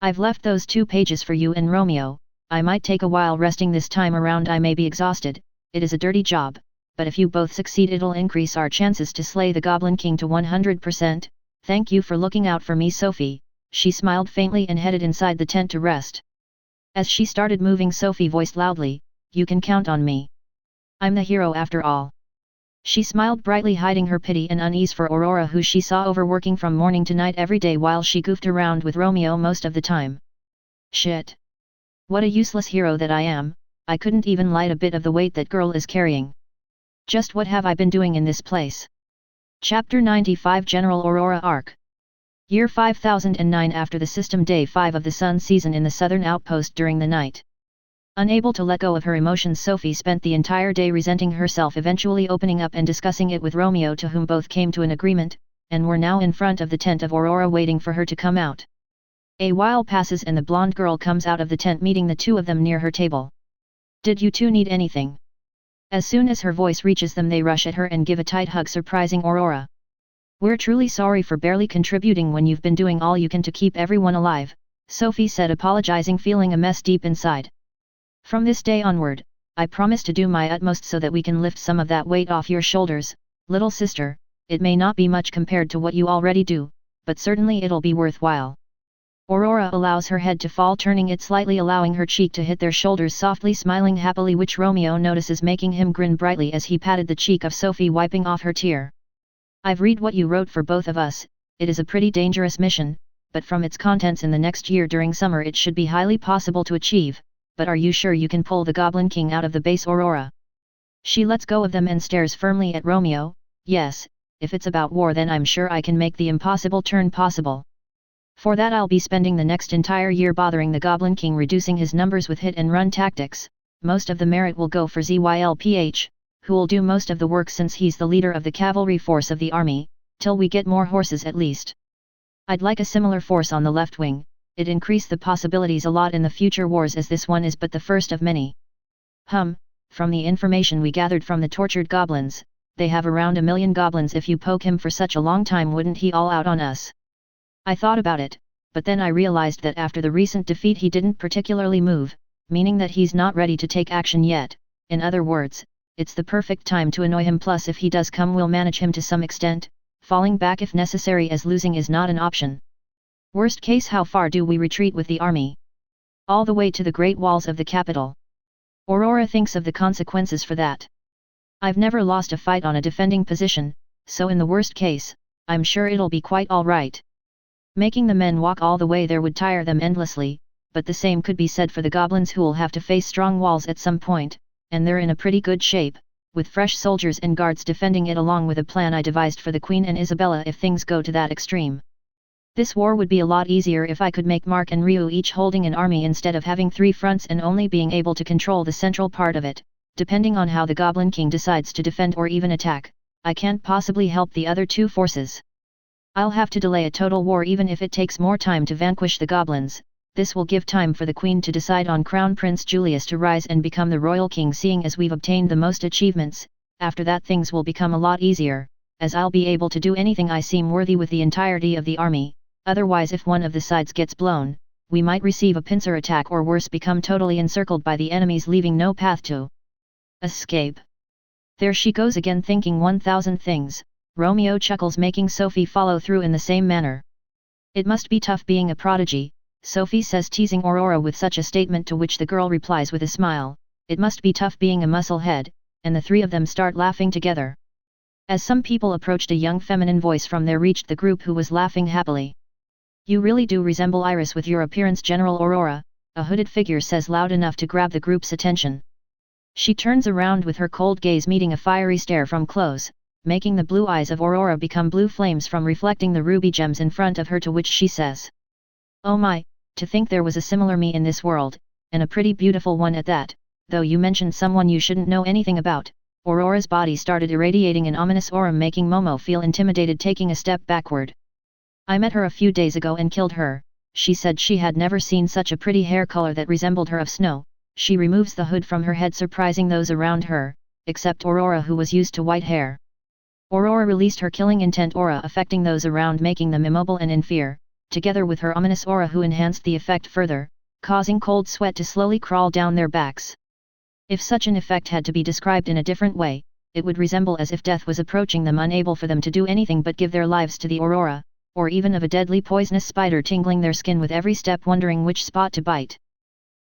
I've left those 2 pages for you and Romeo. I might take a while resting this time around, I may be exhausted, it is a dirty job, but if you both succeed it'll increase our chances to slay the Goblin King to 100%. Thank you for looking out for me, Sophie. she smiled faintly and headed inside the tent to rest. As she started moving, Sophie voiced loudly, "You can count on me. I'm the hero after all." She smiled brightly, hiding her pity and unease for Aurora, who she saw overworking from morning to night every day while she goofed around with Romeo most of the time. "Shit. What a useless hero that I am, I couldn't even light a bit of the weight that girl is carrying. Just what have I been doing in this place?" Chapter 95 General Aurora Arc. Year 5009. After the system day 5 of the Sun season in the southern outpost during the night. Unable to let go of her emotions, Sophie spent the entire day resenting herself, eventually opening up and discussing it with Romeo, to whom both came to an agreement, and were now in front of the tent of Aurora waiting for her to come out. A while passes and the blonde girl comes out of the tent, meeting the two of them near her table. "Did you two need anything?" As soon as her voice reaches them, they rush at her and give a tight hug, surprising Aurora. "We're truly sorry for barely contributing when you've been doing all you can to keep everyone alive," Sophie said, apologizing, feeling a mess deep inside. "From this day onward, I promise to do my utmost so that we can lift some of that weight off your shoulders, little sister. It may not be much compared to what you already do, but certainly it'll be worthwhile." Aurora allows her head to fall, turning it slightly, allowing her cheek to hit their shoulders, softly smiling happily, which Romeo notices, making him grin brightly as he patted the cheek of Sophie, wiping off her tear. "I've read what you wrote for both of us. It is a pretty dangerous mission, but from its contents in the next year during summer it should be highly possible to achieve. But are you sure you can pull the Goblin King out of the base, Aurora?" She lets go of them and stares firmly at Romeo. "Yes, if it's about war, then I'm sure I can make the impossible turn possible. For that I'll be spending the next entire year bothering the Goblin King, reducing his numbers with hit and run tactics. Most of the merit will go for Zylph, who'll do most of the work since he's the leader of the cavalry force of the army, till we get more horses at least. I'd like a similar force on the left wing. It'd increase the possibilities a lot in the future wars, as this one is but the first of many. From the information we gathered from the tortured goblins, they have around 1 million goblins. If you poke him for such a long time, wouldn't he all out on us?" I thought about it, but then I realized that after the recent defeat he didn't particularly move, meaning that he's not ready to take action yet. In other words, it's the perfect time to annoy him, plus if he does come we'll manage him to some extent, falling back if necessary, as losing is not an option. Worst case, how far do we retreat with the army? All the way to the Great Walls of the capital. Aurora thinks of the consequences for that. I've never lost a fight on a defending position, so in the worst case, I'm sure it'll be quite alright. Making the men walk all the way there would tire them endlessly, but the same could be said for the goblins, who'll have to face strong walls at some point, and they're in a pretty good shape, with fresh soldiers and guards defending it, along with a plan I devised for the Queen and Isabella if things go to that extreme. This war would be a lot easier if I could make Mark and Ryu each holding an army instead of having 3 fronts and only being able to control the central part of it. Depending on how the Goblin King decides to defend or even attack, I can't possibly help the other 2 forces. I'll have to delay a total war even if it takes more time to vanquish the goblins. This will give time for the Queen to decide on Crown Prince Julius to rise and become the Royal King, seeing as we've obtained the most achievements. After that things will become a lot easier, as I'll be able to do anything I seem worthy with the entirety of the army. Otherwise, if one of the sides gets blown, we might receive a pincer attack, or worse, become totally encircled by the enemies, leaving no path to escape." There she goes again, thinking 1,000 things. Romeo chuckles, making Sophie follow through in the same manner. "It must be tough being a prodigy," Sophie says, teasing Aurora with such a statement, to which the girl replies with a smile, "It must be tough being a musclehead," and the 3 of them start laughing together. As some people approached, a young feminine voice from there reached the group, who was laughing happily. "You really do resemble Iris with your appearance, General Aurora," a hooded figure says loud enough to grab the group's attention. She turns around with her cold gaze meeting a fiery stare from close, making the blue eyes of Aurora become blue flames from reflecting the ruby gems in front of her, to which she says, "Oh my, to think there was a similar me in this world, and a pretty beautiful one at that, though you mentioned someone you shouldn't know anything about." Aurora's body started irradiating an ominous aura, making Momo feel intimidated, taking a step backward. "I met her a few days ago and killed her," she said. She had never seen such a pretty hair color that resembled her of snow. She removes the hood from her head, surprising those around her, except Aurora, who was used to white hair. Aurora released her killing intent aura, affecting those around, making them immobile and in fear, together with her ominous aura, who enhanced the effect further, causing cold sweat to slowly crawl down their backs. If such an effect had to be described in a different way, it would resemble as if death was approaching them, unable for them to do anything but give their lives to the Aurora. or even of a deadly poisonous spider tingling their skin with every step, wondering which spot to bite.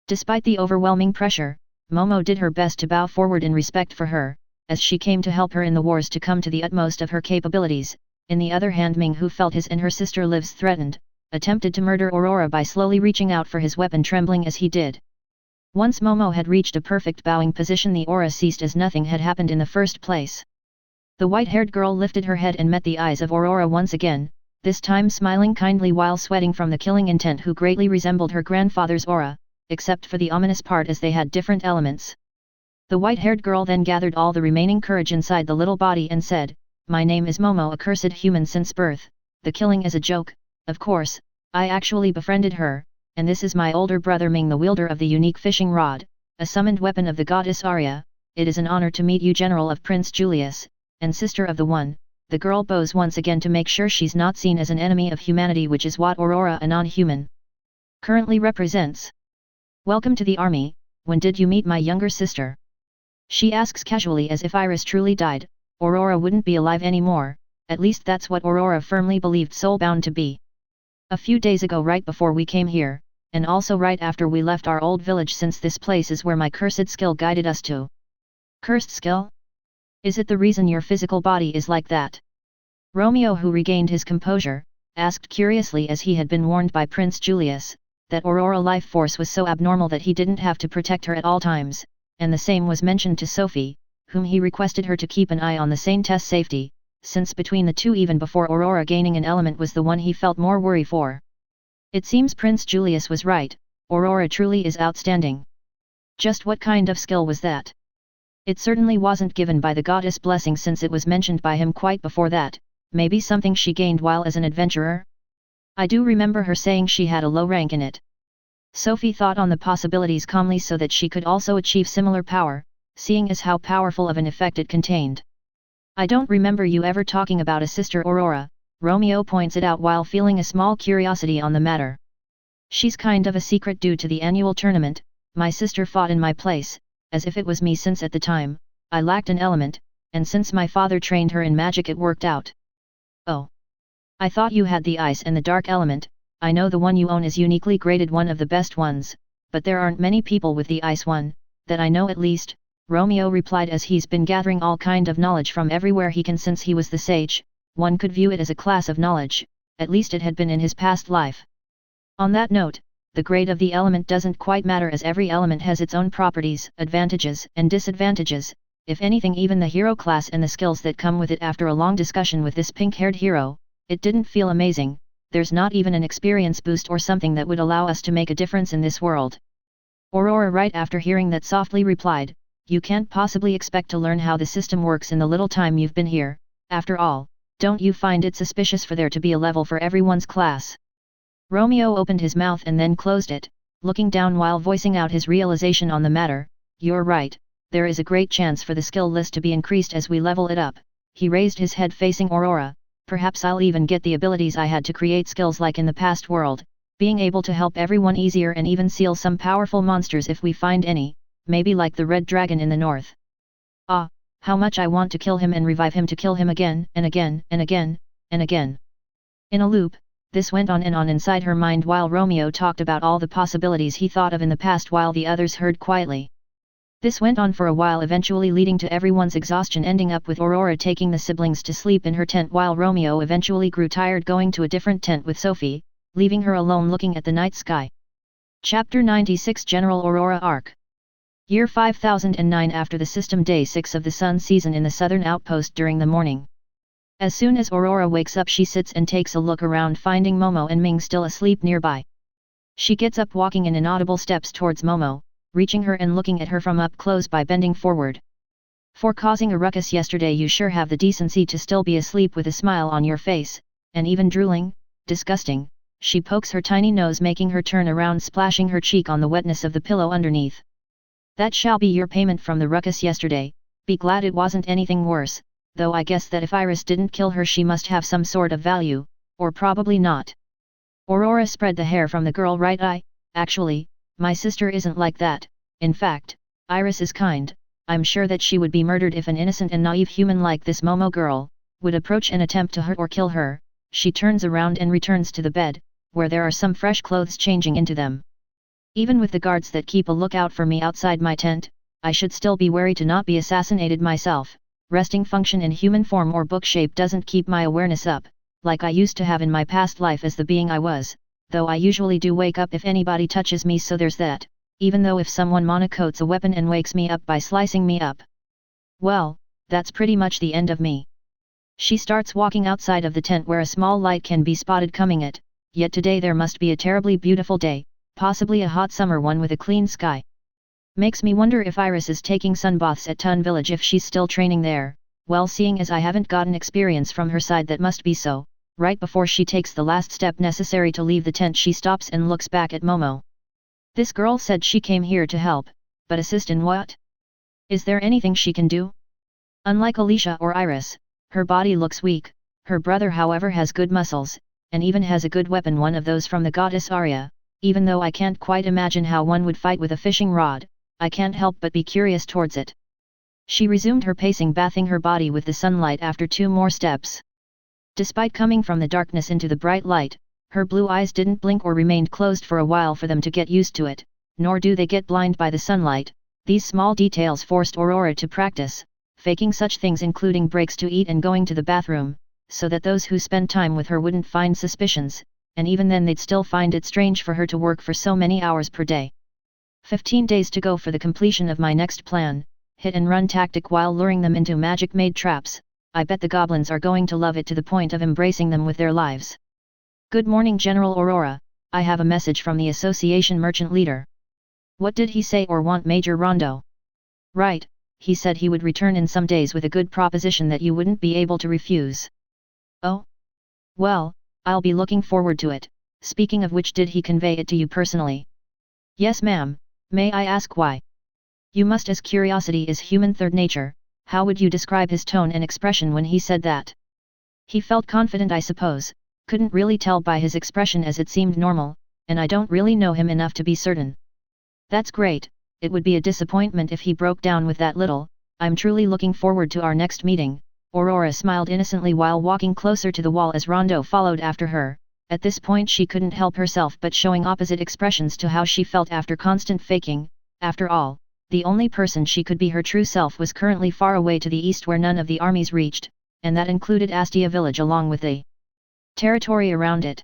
Despite the overwhelming pressure, Momo did her best to bow forward in respect for her, as she came to help her in the wars to come to the utmost of her capabilities. In the other hand, Ming, who felt his and her sister lives threatened, attempted to murder Aurora by slowly reaching out for his weapon, trembling as he did. Once Momo had reached a perfect bowing position, the aura ceased as nothing had happened in the first place. The white-haired girl lifted her head and met the eyes of Aurora once again, this time smiling kindly while sweating from the killing intent, who greatly resembled her grandfather's aura, except for the ominous part as they had different elements. The white-haired girl then gathered all the remaining courage inside the little body and said, "My name is Momo, a cursed human since birth. The killing is a joke, of course. I actually befriended her, and this is my older brother Ming, the wielder of the unique fishing rod, a summoned weapon of the goddess Arya. It is an honor to meet you, general of Prince Julius, and sister of the one." The girl bows once again to make sure she's not seen as an enemy of humanity, which is what Aurora, a non-human, currently represents. "Welcome to the army. When did you meet my younger sister?" she asks casually, as if Iris truly died, Aurora wouldn't be alive anymore. At least that's what Aurora firmly believed, soul-bound to be. "A few days ago, right before we came here, and also right after we left our old village, since this place is where my cursed skill guided us to." "Cursed skill? Is it the reason your physical body is like that?" Romeo, who regained his composure, asked curiously, as he had been warned by Prince Julius, that Aurora life force was so abnormal that he didn't have to protect her at all times, and the same was mentioned to Sophie, whom he requested her to keep an eye on the same test safety, since between the two, even before Aurora gaining an element, was the one he felt more worry for. It seems Prince Julius was right, Aurora truly is outstanding. Just what kind of skill was that? It certainly wasn't given by the goddess blessing, since it was mentioned by him quite before that. Maybe something she gained while as an adventurer? I do remember her saying she had a low rank in it. Sophie thought on the possibilities calmly, so that she could also achieve similar power, seeing as how powerful of an effect it contained. "I don't remember you ever talking about a sister Aurora," Romeo points it out while feeling a small curiosity on the matter. "She's kind of a secret due to the annual tournament. My sister fought in my place, as if it was me, since at the time, I lacked an element, and since my father trained her in magic, it worked out." "Oh. I thought you had the ice and the dark element. I know the one you own is uniquely graded, one of the best ones, but there aren't many people with the ice one, that I know at least," Romeo replied, as he's been gathering all kind of knowledge from everywhere he can since he was the sage. One could view it as a class of knowledge, at least it had been in his past life. On that note, the grade of the element doesn't quite matter, as every element has its own properties, advantages and disadvantages, if anything even the hero class and the skills that come with it. After a long discussion with this pink-haired hero, it didn't feel amazing. There's not even an experience boost or something that would allow us to make a difference in this world. Aurora, right after hearing that, softly replied, "You can't possibly expect to learn how the system works in the little time you've been here. After all, don't you find it suspicious for there to be a level for everyone's class?" Romeo opened his mouth and then closed it, looking down while voicing out his realization on the matter. "You're right, there is a great chance for the skill list to be increased as we level it up." He raised his head facing Aurora. "Perhaps I'll even get the abilities I had to create skills like in the past world, being able to help everyone easier, and even seal some powerful monsters if we find any, maybe like the red dragon in the north. Ah, how much I want to kill him and revive him, to kill him again and again and again and again." In a loop, this went on and on inside her mind while Romeo talked about all the possibilities he thought of in the past, while the others heard quietly. This went on for a while, eventually leading to everyone's exhaustion, ending up with Aurora taking the siblings to sleep in her tent, while Romeo eventually grew tired, going to a different tent with Sophie, leaving her alone looking at the night sky. Chapter 96, General Aurora Arc. Year 5009. After the system day 6 of the sun season in the southern outpost during the morning. As soon as Aurora wakes up, she sits and takes a look around, finding Momo and Ming still asleep nearby. She gets up, walking in inaudible steps towards Momo, reaching her and looking at her from up close by bending forward. "For causing a ruckus yesterday, you sure have the decency to still be asleep with a smile on your face, and even drooling. Disgusting." She pokes her tiny nose, making her turn around, splashing her cheek on the wetness of the pillow underneath. "That shall be your payment from the ruckus yesterday. Be glad it wasn't anything worse, though I guess that if Iris didn't kill her, she must have some sort of value, or probably not." Aurora spread the hair from the girl's right eye. "Actually, my sister isn't like that. In fact, Iris is kind. I'm sure that she would be murdered if an innocent and naive human like this Momo girl would approach and attempt to hurt or kill her. she turns around and returns to the bed, where there are some fresh clothes changing into them. Even with the guards that keep a lookout for me outside my tent, I should still be wary to not be assassinated myself. Resting function in human form or book shape doesn't keep my awareness up, like I used to have in my past life as the being I was, though I usually do wake up if anybody touches me, so there's that, even though if someone monocoats a weapon and wakes me up by slicing me up. Well, that's pretty much the end of me. She starts walking outside of the tent where a small light can be spotted coming at, yet today there must be a terribly beautiful day, possibly a hot summer one with a clean sky. Makes me wonder if Iris is taking sunbaths at Tun Village if she's still training there. Well, seeing as I haven't gotten experience from her side, that must be so. Right before she takes the last step necessary to leave the tent, she stops and looks back at Momo. This girl said she came here to help, but assist in what? Is there anything she can do? Unlike Alicia or Iris, her body looks weak. Her brother however has good muscles, and even has a good weapon, one of those from the goddess Arya. Even though I can't quite imagine how one would fight with a fishing rod, I can't help but be curious towards it. She resumed her pacing, bathing her body with the sunlight after 2 more steps. Despite coming from the darkness into the bright light, her blue eyes didn't blink or remained closed for a while for them to get used to it, nor do they get blind by the sunlight. These small details forced Aurora to practice, faking such things including breaks to eat and going to the bathroom, so that those who spend time with her wouldn't find suspicions, and even then they'd still find it strange for her to work for so many hours per day. 15 days to go for the completion of my next plan, hit and run tactic while luring them into magic-made traps. I bet the goblins are going to love it to the point of embracing them with their lives. Good morning, General Aurora. I have a message from the Association Merchant Leader. What did he say or want, Major Rondo? Right, he said he would return in some days with a good proposition that you wouldn't be able to refuse. Oh? Well, I'll be looking forward to it. Speaking of which, did he convey it to you personally? Yes, ma'am. May I ask why? You must, as curiosity is human third nature. How would you describe his tone and expression when he said that? He felt confident, I suppose. Couldn't really tell by his expression as it seemed normal, and I don't really know him enough to be certain. That's great. It would be a disappointment if he broke down with that little. I'm truly looking forward to our next meeting. Aurora smiled innocently while walking closer to the wall as Rondo followed after her. At this point she couldn't help herself but showing opposite expressions to how she felt after constant faking. After all, the only person she could be her true self was currently far away to the east where none of the armies reached, and that included Astia village along with the territory around it.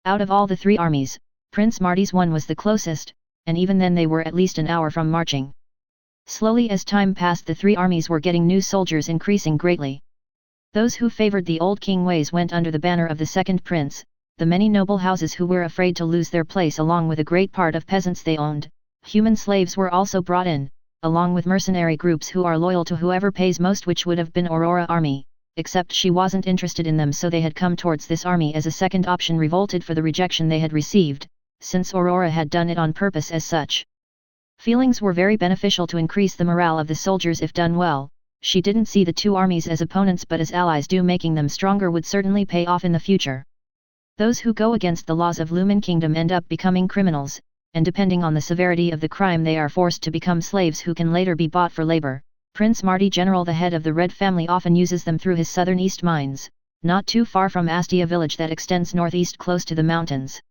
Out of all the 3 armies, Prince Marty's one was the closest, and even then they were at least an hour from marching. Slowly as time passed, the 3 armies were getting new soldiers, increasing greatly. Those who favored the old king ways went under the banner of the second prince. The many noble houses who were afraid to lose their place along with a great part of peasants they owned. Human slaves were also brought in, along with mercenary groups who are loyal to whoever pays most, which would have been Aurora army, except she wasn't interested in them, so they had come towards this army as a second option, revolted for the rejection they had received, since Aurora had done it on purpose as such. Feelings were very beneficial to increase the morale of the soldiers if done well. She didn't see the 2 armies as opponents but as allies, making them stronger would certainly pay off in the future. Those who go against the laws of Lumen Kingdom end up becoming criminals, and depending on the severity of the crime they are forced to become slaves who can later be bought for labor. Prince Marty General, the head of the Red family, often uses them through his southern east mines, not too far from Astia village that extends northeast close to the mountains.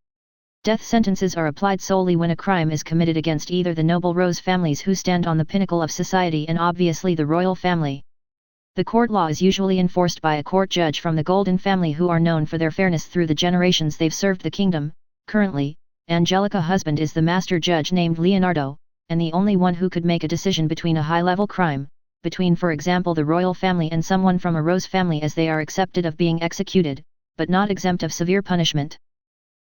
Death sentences are applied solely when a crime is committed against either the noble Rose families who stand on the pinnacle of society and obviously the royal family. The court law is usually enforced by a court judge from the Golden family who are known for their fairness through the generations they've served the kingdom. Currently, Angelica's husband is the master judge named Leonardo, and the only one who could make a decision between a high-level crime, between for example the royal family and someone from a Rose family, as they are accepted of being executed, but not exempt of severe punishment.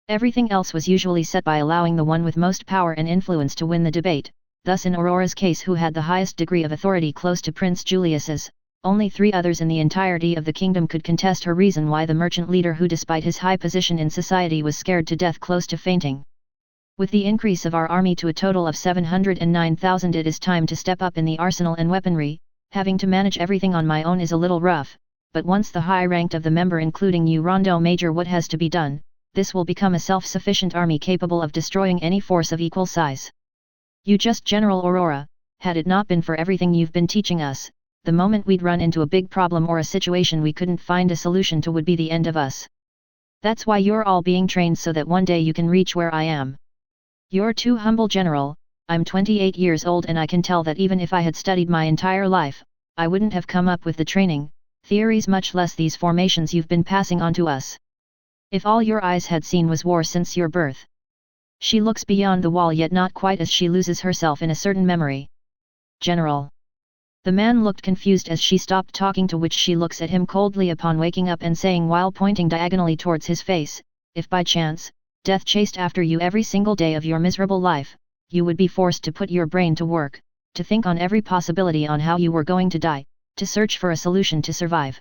Everything else was usually set by allowing the one with most power and influence to win the debate. Thus in Aurora's case, who had the highest degree of authority close to Prince Julius's, only 3 others in the entirety of the kingdom could contest her reason why the merchant leader, who despite his high position in society was scared to death close to fainting. With the increase of our army to a total of 709,000, it is time to step up in the arsenal and weaponry. Having to manage everything on my own is a little rough, but once the high-ranked of the member, including you, Rondo Major, what has to be done, this will become a self-sufficient army capable of destroying any force of equal size. You just General Aurora, had it not been for everything you've been teaching us, the moment we'd run into a big problem or a situation we couldn't find a solution to would be the end of us. That's why you're all being trained so that one day you can reach where I am. You're too humble, General. I'm 28 years old and I can tell that even if I had studied my entire life, I wouldn't have come up with the training, theories much less these formations you've been passing on to us. If all your eyes had seen was war since your birth. She looks beyond the wall yet not quite as she loses herself in a certain memory. General. The man looked confused as she stopped talking, to which she looks at him coldly upon waking up and saying while pointing diagonally towards his face, if by chance, death chased after you every single day of your miserable life, you would be forced to put your brain to work, to think on every possibility on how you were going to die, to search for a solution to survive.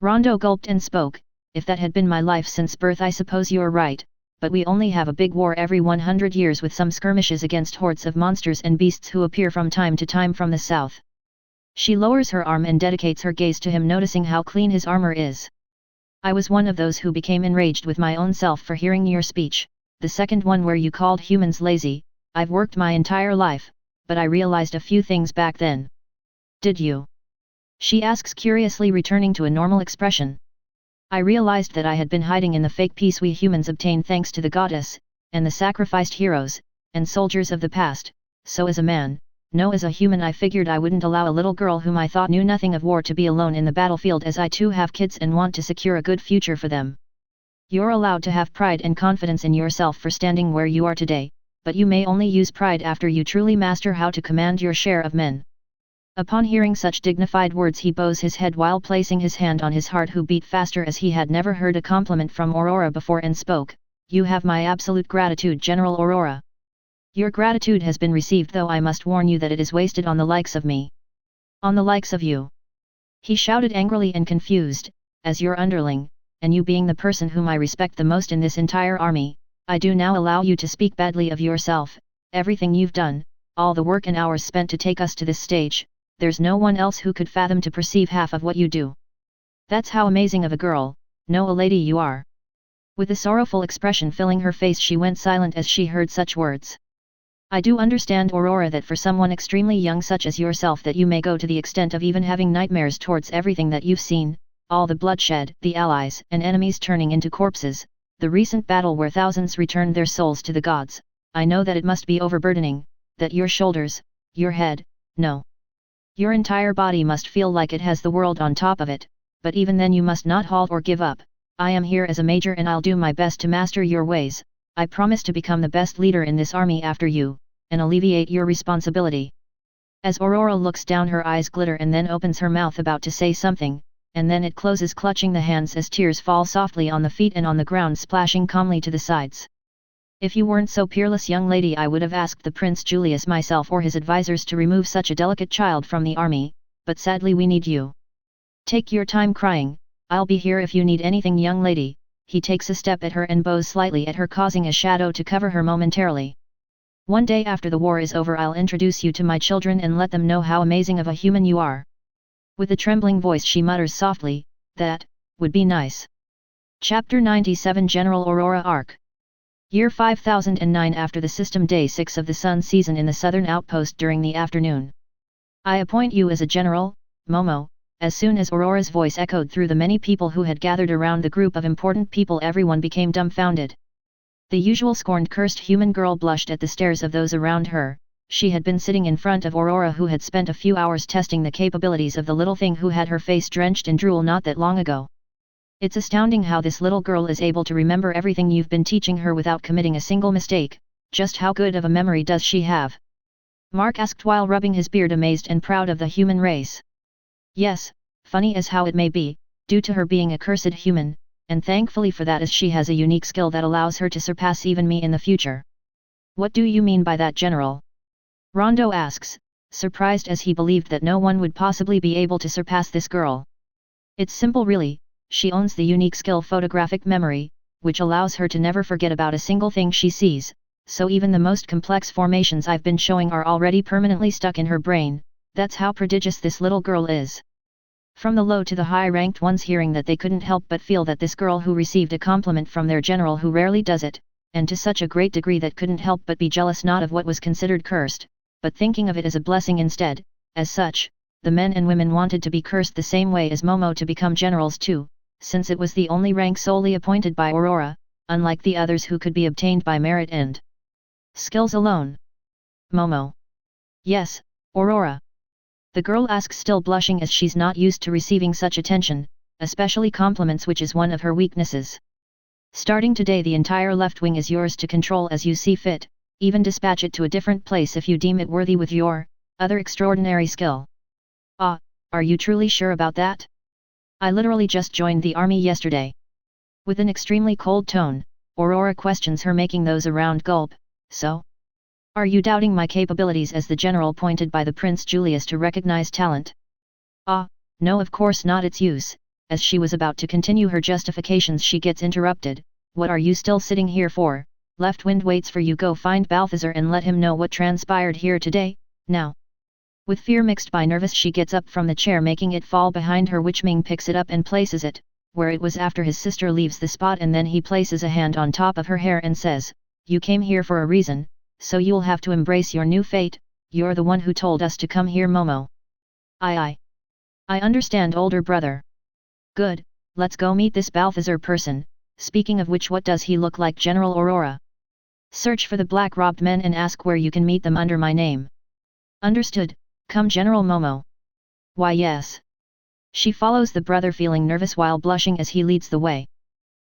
Rondo gulped and spoke, if that had been my life since birth I suppose you're right, but we only have a big war every 100 years with some skirmishes against hordes of monsters and beasts who appear from time to time from the south. She lowers her arm and dedicates her gaze to him, noticing how clean his armor is. I was one of those who became enraged with my own self for hearing your speech, the second one where you called humans lazy. I've worked my entire life, but I realized a few things back then. Did you? She asks curiously, returning to a normal expression. I realized that I had been hiding in the fake peace we humans obtained thanks to the goddess, and the sacrificed heroes, and soldiers of the past, so as a man, no as a human, I figured I wouldn't allow a little girl whom I thought knew nothing of war to be alone in the battlefield, as I too have kids and want to secure a good future for them. You're allowed to have pride and confidence in yourself for standing where you are today, but you may only use pride after you truly master how to command your share of men. Upon hearing such dignified words he bows his head while placing his hand on his heart, who beat faster as he had never heard a compliment from Aurora before, and spoke, "You have my absolute gratitude, General Aurora. Your gratitude has been received, though I must warn you that it is wasted on the likes of me." "On the likes of you?" he shouted angrily and confused, "as your underling, and you being the person whom I respect the most in this entire army, I do now allow you to speak badly of yourself. Everything you've done, all the work and hours spent to take us to this stage, there's no one else who could fathom to perceive half of what you do. That's how amazing of a girl, no a lady you are." With a sorrowful expression filling her face, she went silent as she heard such words. "I do understand, Aurora, that for someone extremely young such as yourself that you may go to the extent of even having nightmares towards everything that you've seen, all the bloodshed, the allies and enemies turning into corpses, the recent battle where thousands returned their souls to the gods. I know that it must be overburdening, that your shoulders, your head, no, your entire body must feel like it has the world on top of it, but even then you must not halt or give up. I am here as a major and I'll do my best to master your ways. I promise to become the best leader in this army after you, and alleviate your responsibility." As Aurora looks down, her eyes glitter and then opens her mouth about to say something, and then it closes, clutching the hands as tears fall softly on the feet and on the ground, splashing calmly to the sides. "If you weren't so peerless, young lady, I would have asked the Prince Julius myself or his advisors to remove such a delicate child from the army, but sadly we need you. Take your time crying, I'll be here if you need anything, young lady." He takes a step at her and bows slightly at her, causing a shadow to cover her momentarily. "One day after the war is over I'll introduce you to my children and let them know how amazing of a human you are." With a trembling voice she mutters softly, "That would be nice." Chapter 97, General Aurora Arc. Year 5009, after the system day 6 of the sun season in the southern outpost during the afternoon. "I appoint you as a general, Momo." As soon as Aurora's voice echoed through the many people who had gathered around the group of important people, everyone became dumbfounded. The usual scorned, cursed human girl blushed at the stares of those around her. She had been sitting in front of Aurora, who had spent a few hours testing the capabilities of the little thing who had her face drenched in drool not that long ago. "It's astounding how this little girl is able to remember everything you've been teaching her without committing a single mistake. Just how good of a memory does she have?" Mark asked while rubbing his beard, amazed and proud of the human race. "Yes, funny as how it may be, due to her being a cursed human, and thankfully for that, as she has a unique skill that allows her to surpass even me in the future." "What do you mean by that, General?" Rondo asks, surprised as he believed that no one would possibly be able to surpass this girl. "It's simple really. She owns the unique skill photographic memory, which allows her to never forget about a single thing she sees, so even the most complex formations I've been showing are already permanently stuck in her brain. That's how prodigious this little girl is." From the low to the high-ranked ones, hearing that, they couldn't help but feel that this girl who received a compliment from their general, who rarely does it, and to such a great degree, that couldn't help but be jealous not of what was considered cursed, but thinking of it as a blessing instead. As such, the men and women wanted to be cursed the same way as Momo to become generals too, since it was the only rank solely appointed by Aurora, unlike the others who could be obtained by merit and skills alone. Momo. Yes, Aurora. The girl asks, still blushing as she's not used to receiving such attention, especially compliments, which is one of her weaknesses. Starting today the entire left wing is yours to control as you see fit, even dispatch it to a different place if you deem it worthy with your other extraordinary skill. Ah, are you truly sure about that? I literally just joined the army yesterday. With an extremely cold tone, Aurora questions her, making those around gulp. So? Are you doubting my capabilities as the general appointed by the Prince Julius to recognize talent? Ah, no, of course not. Its use. As she was about to continue her justifications, she gets interrupted. What are you still sitting here for? Left Wind waits for you. Go find Balthazar and let him know what transpired here today, now. With fear mixed by nervous, she gets up from the chair, making it fall behind her, which Ming picks it up and places it where it was after his sister leaves the spot, and then he places a hand on top of her hair and says, "You came here for a reason, so you'll have to embrace your new fate. You're the one who told us to come here, Momo." I understand, older brother. Good, let's go meet this Balthazar person. Speaking of which, what does he look like, General Aurora? Search for the black-robed men and ask where you can meet them under my name. Understood, come General Momo. Why yes. She follows the brother, feeling nervous while blushing as he leads the way.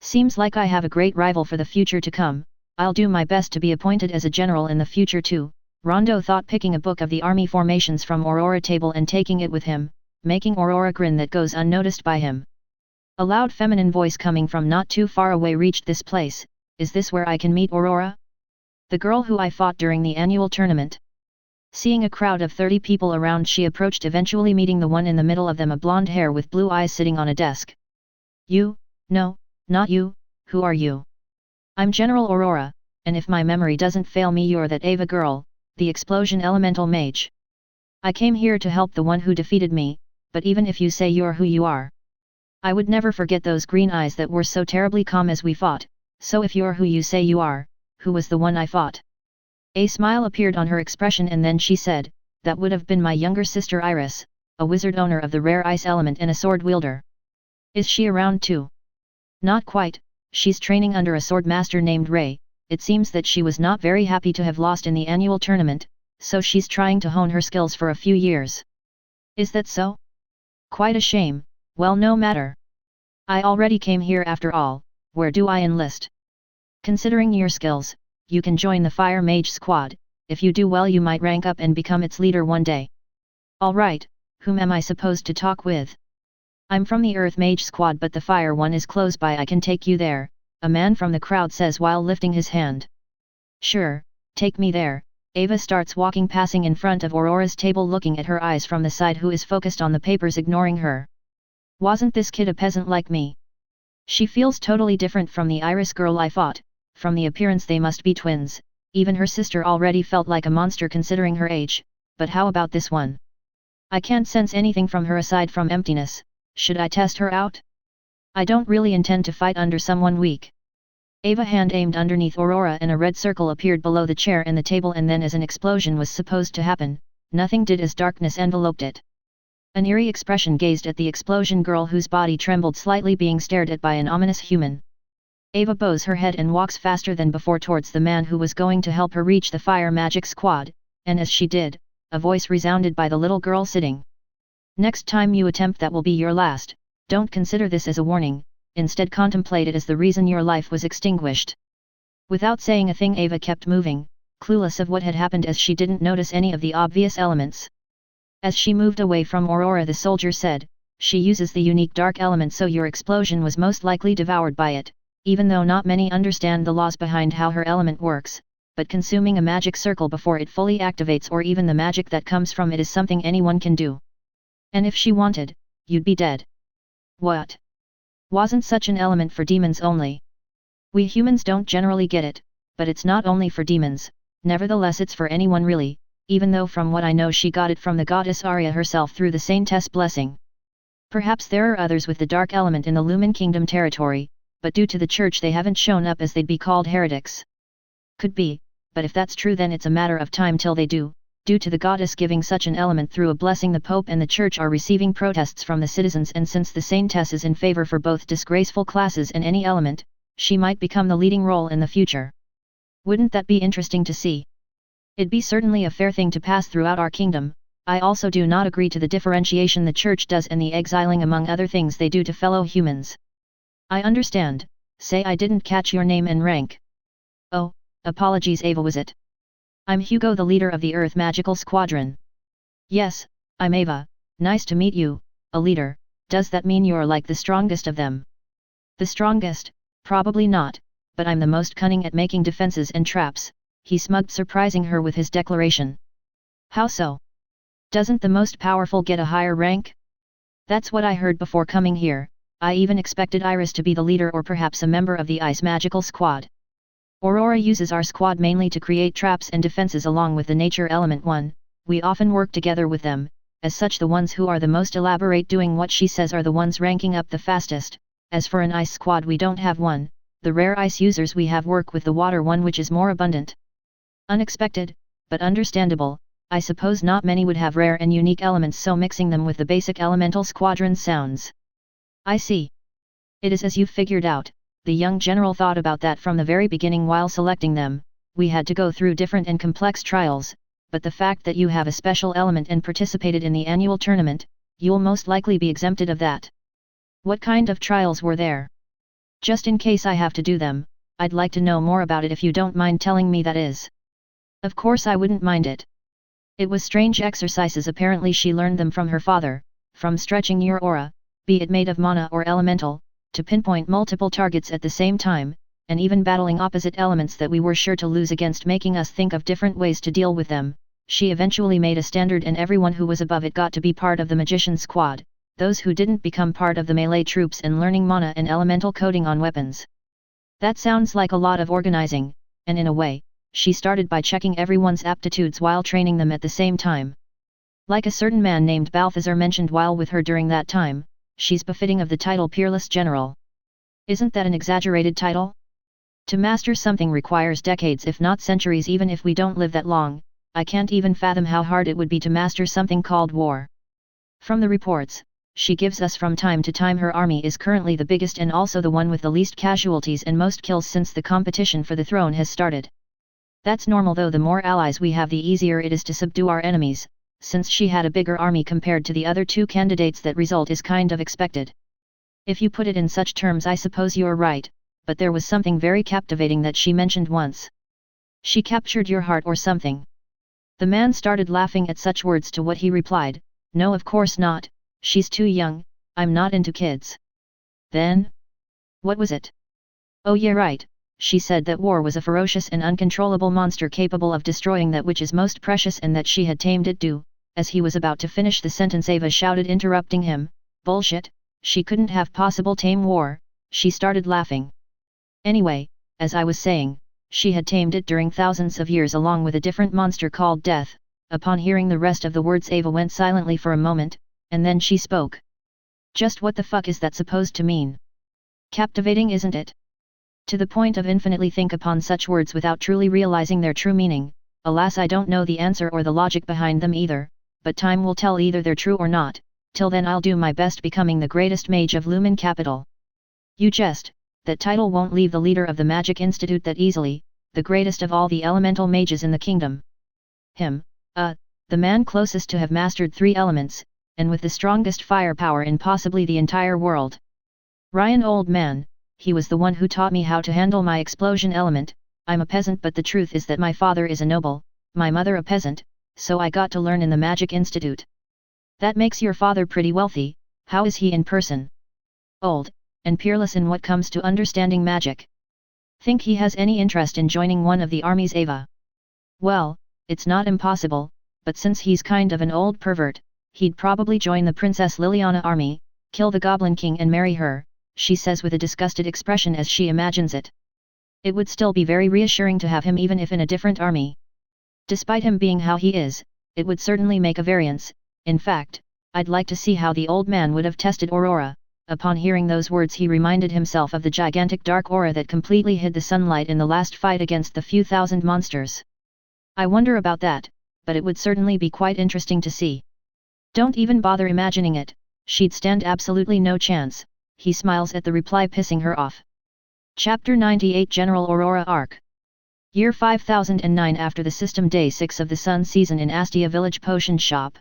Seems like I have a great rival for the future to come. I'll do my best to be appointed as a general in the future too, Rondo thought, picking a book of the army formations from Aurora table and taking it with him, making Aurora grin that goes unnoticed by him. A loud feminine voice coming from not too far away reached this place. Is this where I can meet Aurora? The girl who I fought during the annual tournament. Seeing a crowd of 30 people around, she approached, eventually meeting the one in the middle of them, a blonde hair with blue eyes, sitting on a desk. You? No, not you. Who are you? I'm General Aurora, and if my memory doesn't fail me, you're that Ava girl, the explosion elemental mage. I came here to help the one who defeated me, but even if you say you're who you are, I would never forget those green eyes that were so terribly calm as we fought. So if you're who you say you are, who was the one I fought? A smile appeared on her expression, and then she said, that would have been my younger sister Iris, a wizard owner of the rare ice element and a sword wielder. Is she around too? Not quite, she's training under a sword master named Ray. It seems that she was not very happy to have lost in the annual tournament, so she's trying to hone her skills for a few years. Is that so? Quite a shame. Well, no matter. I already came here after all. Where do I enlist? Considering your skills, you can join the Fire Mage squad. If you do well, you might rank up and become its leader one day. Alright, whom am I supposed to talk with? I'm from the Earth Mage squad, but the Fire one is close by. I can take you there, a man from the crowd says while lifting his hand. Sure, take me there. Ava starts walking, passing in front of Aurora's table, looking at her eyes from the side, who is focused on the papers, ignoring her. Wasn't this kid a peasant like me? She feels totally different from the Iris girl I fought. From the appearance they must be twins. Even her sister already felt like a monster considering her age, but how about this one? I can't sense anything from her aside from emptiness. Should I test her out? I don't really intend to fight under someone weak. Ava hand aimed underneath Aurora and a red circle appeared below the chair and the table, and then as an explosion was supposed to happen, nothing did as darkness enveloped it. An eerie expression gazed at the explosion girl, whose body trembled slightly, being stared at by an ominous human. Ava bows her head and walks faster than before towards the man who was going to help her reach the Fire Magic squad, and as she did, a voice resounded by the little girl sitting. Next time you attempt, that will be your last. Don't consider this as a warning, instead contemplate it as the reason your life was extinguished. Without saying a thing, Ava kept moving, clueless of what had happened, as she didn't notice any of the obvious elements. As she moved away from Aurora, the soldier said, she uses the unique dark element, so your explosion was most likely devoured by it. Even though not many understand the laws behind how her element works, but consuming a magic circle before it fully activates, or even the magic that comes from it, is something anyone can do. And if she wanted, you'd be dead. What? Wasn't such an element for demons only? We humans don't generally get it, but it's not only for demons, nevertheless it's for anyone really, even though from what I know she got it from the goddess Arya herself through the Saintess blessing. Perhaps there are others with the dark element in the Lumen Kingdom territory, but due to the church they haven't shown up, as they'd be called heretics. Could be, but if that's true, then it's a matter of time till they do. due to the goddess giving such an element through a blessing. The Pope and the Church are receiving protests from the citizens, and since the Saintess is in favor for both disgraceful classes and any element, she might become the leading role in the future. Wouldn't that be interesting to see? It'd be certainly a fair thing to pass throughout our kingdom. I also do not agree to the differentiation the Church does and the exiling among other things they do to fellow humans. I understand. Say I didn't catch your name and rank. Oh, apologies Ava, was it? I'm Hugo, the leader of the Earth Magical Squadron. Yes, I'm Ava, nice to meet you, a leader. Does that mean you're like the strongest of them? The strongest? Probably not, but I'm the most cunning at making defenses and traps, he smugged, surprising her with his declaration. How so? Doesn't the most powerful get a higher rank? That's what I heard before coming here. I even expected Iris to be the leader or perhaps a member of the Ice Magical Squad. Aurora uses our squad mainly to create traps and defenses along with the Nature Element one. We often work together with them. As such, the ones who are the most elaborate doing what she says are the ones ranking up the fastest. As for an ice squad, we don't have one. The rare ice users we have work with the water one, which is more abundant. Unexpected, but understandable. I suppose not many would have rare and unique elements, so mixing them with the basic elemental squadron sounds. I see. It is as you figured out. The young general thought about that from the very beginning while selecting them. We had to go through different and complex trials, but the fact that you have a special element and participated in the annual tournament, you'll most likely be exempted of that. What kind of trials were there? Just in case I have to do them, I'd like to know more about it if you don't mind telling me, that is. Of course I wouldn't mind it. It was strange exercises, apparently she learned them from her father, from stretching your aura, be it made of mana or elemental, to pinpoint multiple targets at the same time, and even battling opposite elements that we were sure to lose against, making us think of different ways to deal with them. She eventually made a standard and everyone who was above it got to be part of the magician squad, those who didn't become part of the melee troops and learning mana and elemental coding on weapons. That sounds like a lot of organizing, and in a way, she started by checking everyone's aptitudes while training them at the same time. Like a certain man named Balthazar mentioned while with her during that time, she's befitting of the title Peerless General. Isn't that an exaggerated title? To master something requires decades, if not centuries, even if we don't live that long. I can't even fathom how hard it would be to master something called war. From the reports she gives us from time to time, her army is currently the biggest and also the one with the least casualties and most kills since the competition for the throne has started. That's normal though, the more allies we have the easier it is to subdue our enemies. Since she had a bigger army compared to the other two candidates, that result is kind of expected. If you put it in such terms, I suppose you're right, but there was something very captivating that she mentioned once. She captured your heart or something. The man started laughing at such words, to what he replied, no, of course not, she's too young, I'm not into kids. Then? What was it? Oh yeah, right. She said that war was a ferocious and uncontrollable monster capable of destroying that which is most precious and that she had tamed it. As he was about to finish the sentence, Ava shouted, interrupting him, bullshit, she couldn't have possible tame war. She started laughing. Anyway, as I was saying, she had tamed it during thousands of years along with a different monster called death. Upon hearing the rest of the words, Ava went silently for a moment, and then she spoke. Just what the fuck is that supposed to mean? Captivating, isn't it? To the point of infinitely think upon such words without truly realizing their true meaning. Alas, I don't know the answer or the logic behind them either, but time will tell either they're true or not. Till then I'll do my best, becoming the greatest mage of Lumen Capital. You jest, that title won't leave the leader of the Magic Institute that easily, the greatest of all the elemental mages in the kingdom. Him, the man closest to have mastered 3 elements, and with the strongest firepower in possibly the entire world. Ryan, old man, he was the one who taught me how to handle my explosion element. I'm a peasant, but the truth is that my father is a noble, my mother a peasant, so I got to learn in the Magic Institute. That makes your father pretty wealthy. How is he in person? Old, and peerless in what comes to understanding magic. Think he has any interest in joining one of the armies, Ava? Well, it's not impossible, but since he's kind of an old pervert, he'd probably join the Princess Liliana army, kill the Goblin King and marry her, she says with a disgusted expression as she imagines it. It would still be very reassuring to have him, even if in a different army. Despite him being how he is, it would certainly make a variance. In fact, I'd like to see how the old man would have tested Aurora. Upon hearing those words, he reminded himself of the gigantic dark aura that completely hid the sunlight in the last fight against the few thousand monsters. I wonder about that. but it would certainly be quite interesting to see. Don't even bother imagining it, she'd stand absolutely no chance, he smiles at the reply, pissing her off. Chapter 98 General Aurora Arc. Year 5009 after the system day 6 of the sun season in Astia Village Potion Shop.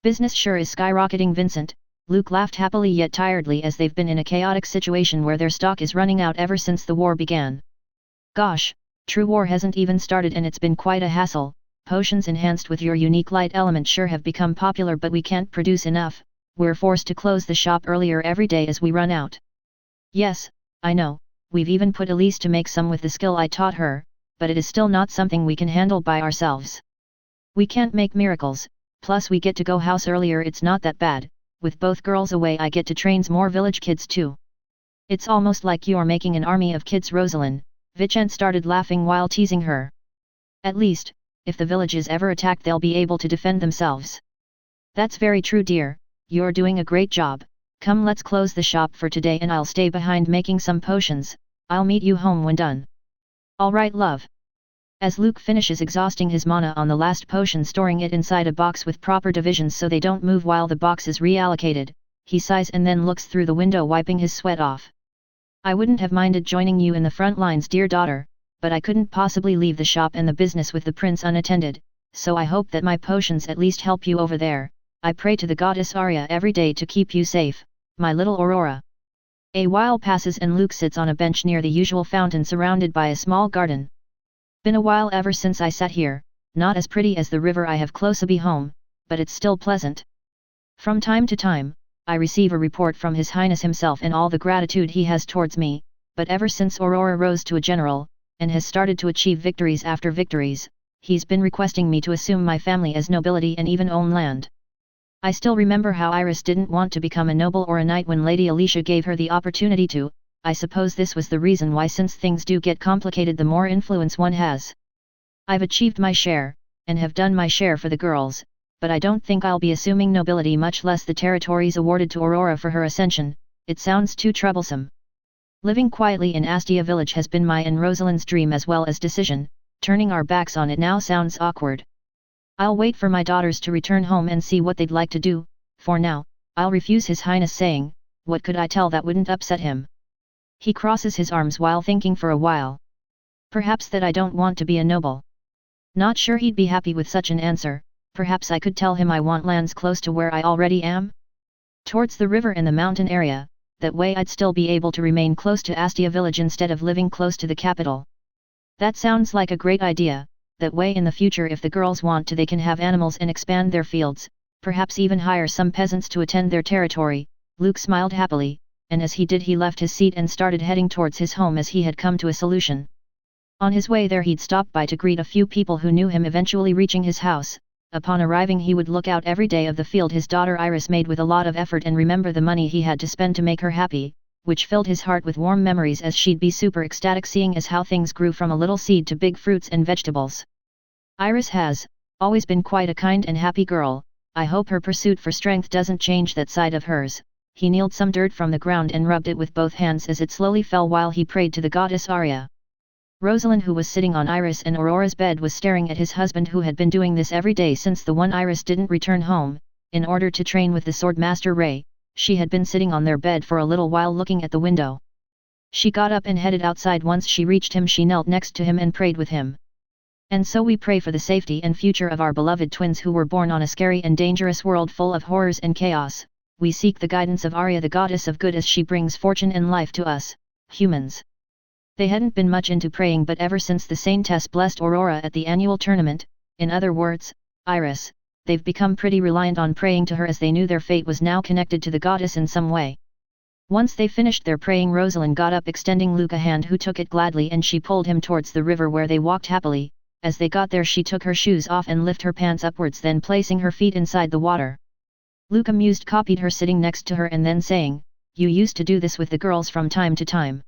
Business sure is skyrocketing, Vincent. Luke laughed happily yet tiredly as they've been in a chaotic situation where their stock is running out ever since the war began. Gosh, true war hasn't even started and it's been quite a hassle. Potions enhanced with your unique light element sure have become popular, but we can't produce enough. We're forced to close the shop earlier every day as we run out. Yes, I know, we've even put Elise to make some with the skill I taught her, but it is still not something we can handle by ourselves. We can't make miracles, plus we get to go house earlier. It's not that bad, with both girls away I get to train more village kids too. It's almost like you're making an army of kids, Rosalind. Vincent started laughing while teasing her. At least, if the village is ever attacked they'll be able to defend themselves. That's very true, dear, you're doing a great job. Come, let's close the shop for today and I'll stay behind making some potions. I'll meet you home when done. Alright, love. As Luke finishes exhausting his mana on the last potion, storing it inside a box with proper divisions so they don't move while the box is reallocated, he sighs and then looks through the window, wiping his sweat off. I wouldn't have minded joining you in the front lines, dear daughter, but I couldn't possibly leave the shop and the business with the prince unattended, so I hope that my potions at least help you over there. I pray to the goddess Arya every day to keep you safe, my little Aurora. A while passes and Luke sits on a bench near the usual fountain surrounded by a small garden. Been a while ever since I sat here, not as pretty as the river I have close-by home, but it's still pleasant. From time to time, I receive a report from His Highness himself and all the gratitude he has towards me, but ever since Aurora rose to a general, and has started to achieve victories after victories, he's been requesting me to assume my family as nobility and even own land. I still remember how Iris didn't want to become a noble or a knight when Lady Alicia gave her the opportunity to. I suppose this was the reason why, since things do get complicated the more influence one has. I've achieved my share, and have done my share for the girls, but I don't think I'll be assuming nobility, much less the territories awarded to Aurora for her ascension. It sounds too troublesome. Living quietly in Astia village has been my and Rosalind's dream as well as decision. Turning our backs on it now sounds awkward. I'll wait for my daughters to return home and see what they'd like to do. For now, I'll refuse His Highness, saying, what could I tell that wouldn't upset him? He crosses his arms while thinking for a while. Perhaps that I don't want to be a noble. Not sure he'd be happy with such an answer. Perhaps I could tell him I want lands close to where I already am? Towards the river and the mountain area, that way I'd still be able to remain close to Astia village instead of living close to the capital. That sounds like a great idea. That way in the future if the girls want to they can have animals and expand their fields, perhaps even hire some peasants to attend their territory. Luke smiled happily, and as he did he left his seat and started heading towards his home as he had come to a solution. On his way there he'd stop by to greet a few people who knew him, eventually reaching his house. Upon arriving he would look out every day of the field his daughter Iris made with a lot of effort and remember the money he had to spend to make her happy, which filled his heart with warm memories as she'd be super ecstatic seeing as how things grew from a little seed to big fruits and vegetables. Iris has always been quite a kind and happy girl. I hope her pursuit for strength doesn't change that side of hers. He kneeled some dirt from the ground and rubbed it with both hands as it slowly fell while he prayed to the goddess Arya. Rosalind, who was sitting on Iris and Aurora's bed, was staring at his husband, who had been doing this every day since the one Iris didn't return home, in order to train with the swordmaster Ray. She had been sitting on their bed for a little while looking at the window. She got up and headed outside. Once she reached him she knelt next to him and prayed with him. And so we pray for the safety and future of our beloved twins who were born on a scary and dangerous world full of horrors and chaos. We seek the guidance of Arya, the goddess of good, as she brings fortune and life to us, humans. They hadn't been much into praying, but ever since the Saintess blessed Aurora at the annual tournament, in other words, Iris, they've become pretty reliant on praying to her as they knew their fate was now connected to the goddess in some way. Once they finished their praying, Rosalind got up, extending Luke a hand, who took it gladly, and she pulled him towards the river where they walked happily. As they got there she took her shoes off and lifted her pants upwards, then placing her feet inside the water. Luke, amused, copied her, sitting next to her and then saying, "You used to do this with the girls from time to time."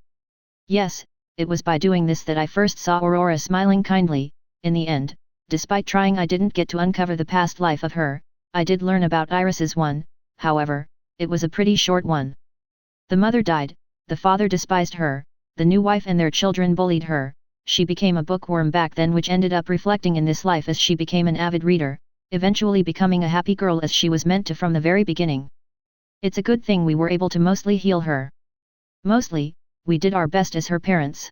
"Yes, it was by doing this that I first saw Aurora," smiling kindly. "In the end, despite trying I didn't get to uncover the past life of her. I did learn about Iris's one, however, it was a pretty short one. The mother died, the father despised her, the new wife and their children bullied her. she became a bookworm back then, which ended up reflecting in this life as she became an avid reader, eventually becoming a happy girl as she was meant to from the very beginning. It's a good thing we were able to mostly heal her. Mostly, we did our best as her parents.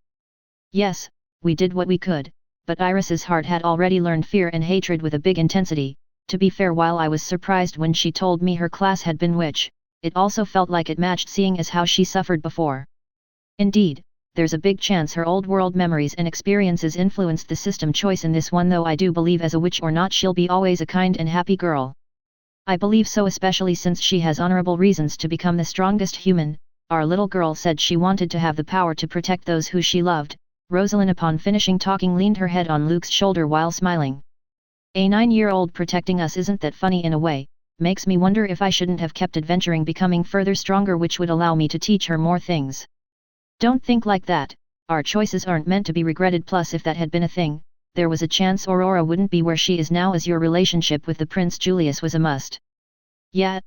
Yes, we did what we could, but Iris's heart had already learned fear and hatred with a big intensity. To be fair, while I was surprised when she told me her class had been witch, it also felt like it matched seeing as how she suffered before. Indeed, there's a big chance her old world memories and experiences influenced the system choice in this one, though I do believe as a witch or not she'll be always a kind and happy girl. I believe so, especially since she has honorable reasons to become the strongest human. Our little girl said she wanted to have the power to protect those who she loved. Rosalind, upon finishing talking, leaned her head on Luke's shoulder while smiling. A 9-year-old protecting us, isn't that funny in a way? Makes me wonder if I shouldn't have kept adventuring, becoming further stronger, which would allow me to teach her more things. Don't think like that, our choices aren't meant to be regretted, plus if that had been a thing, there was a chance Aurora wouldn't be where she is now, as your relationship with the Prince Julius was a must. Yeah,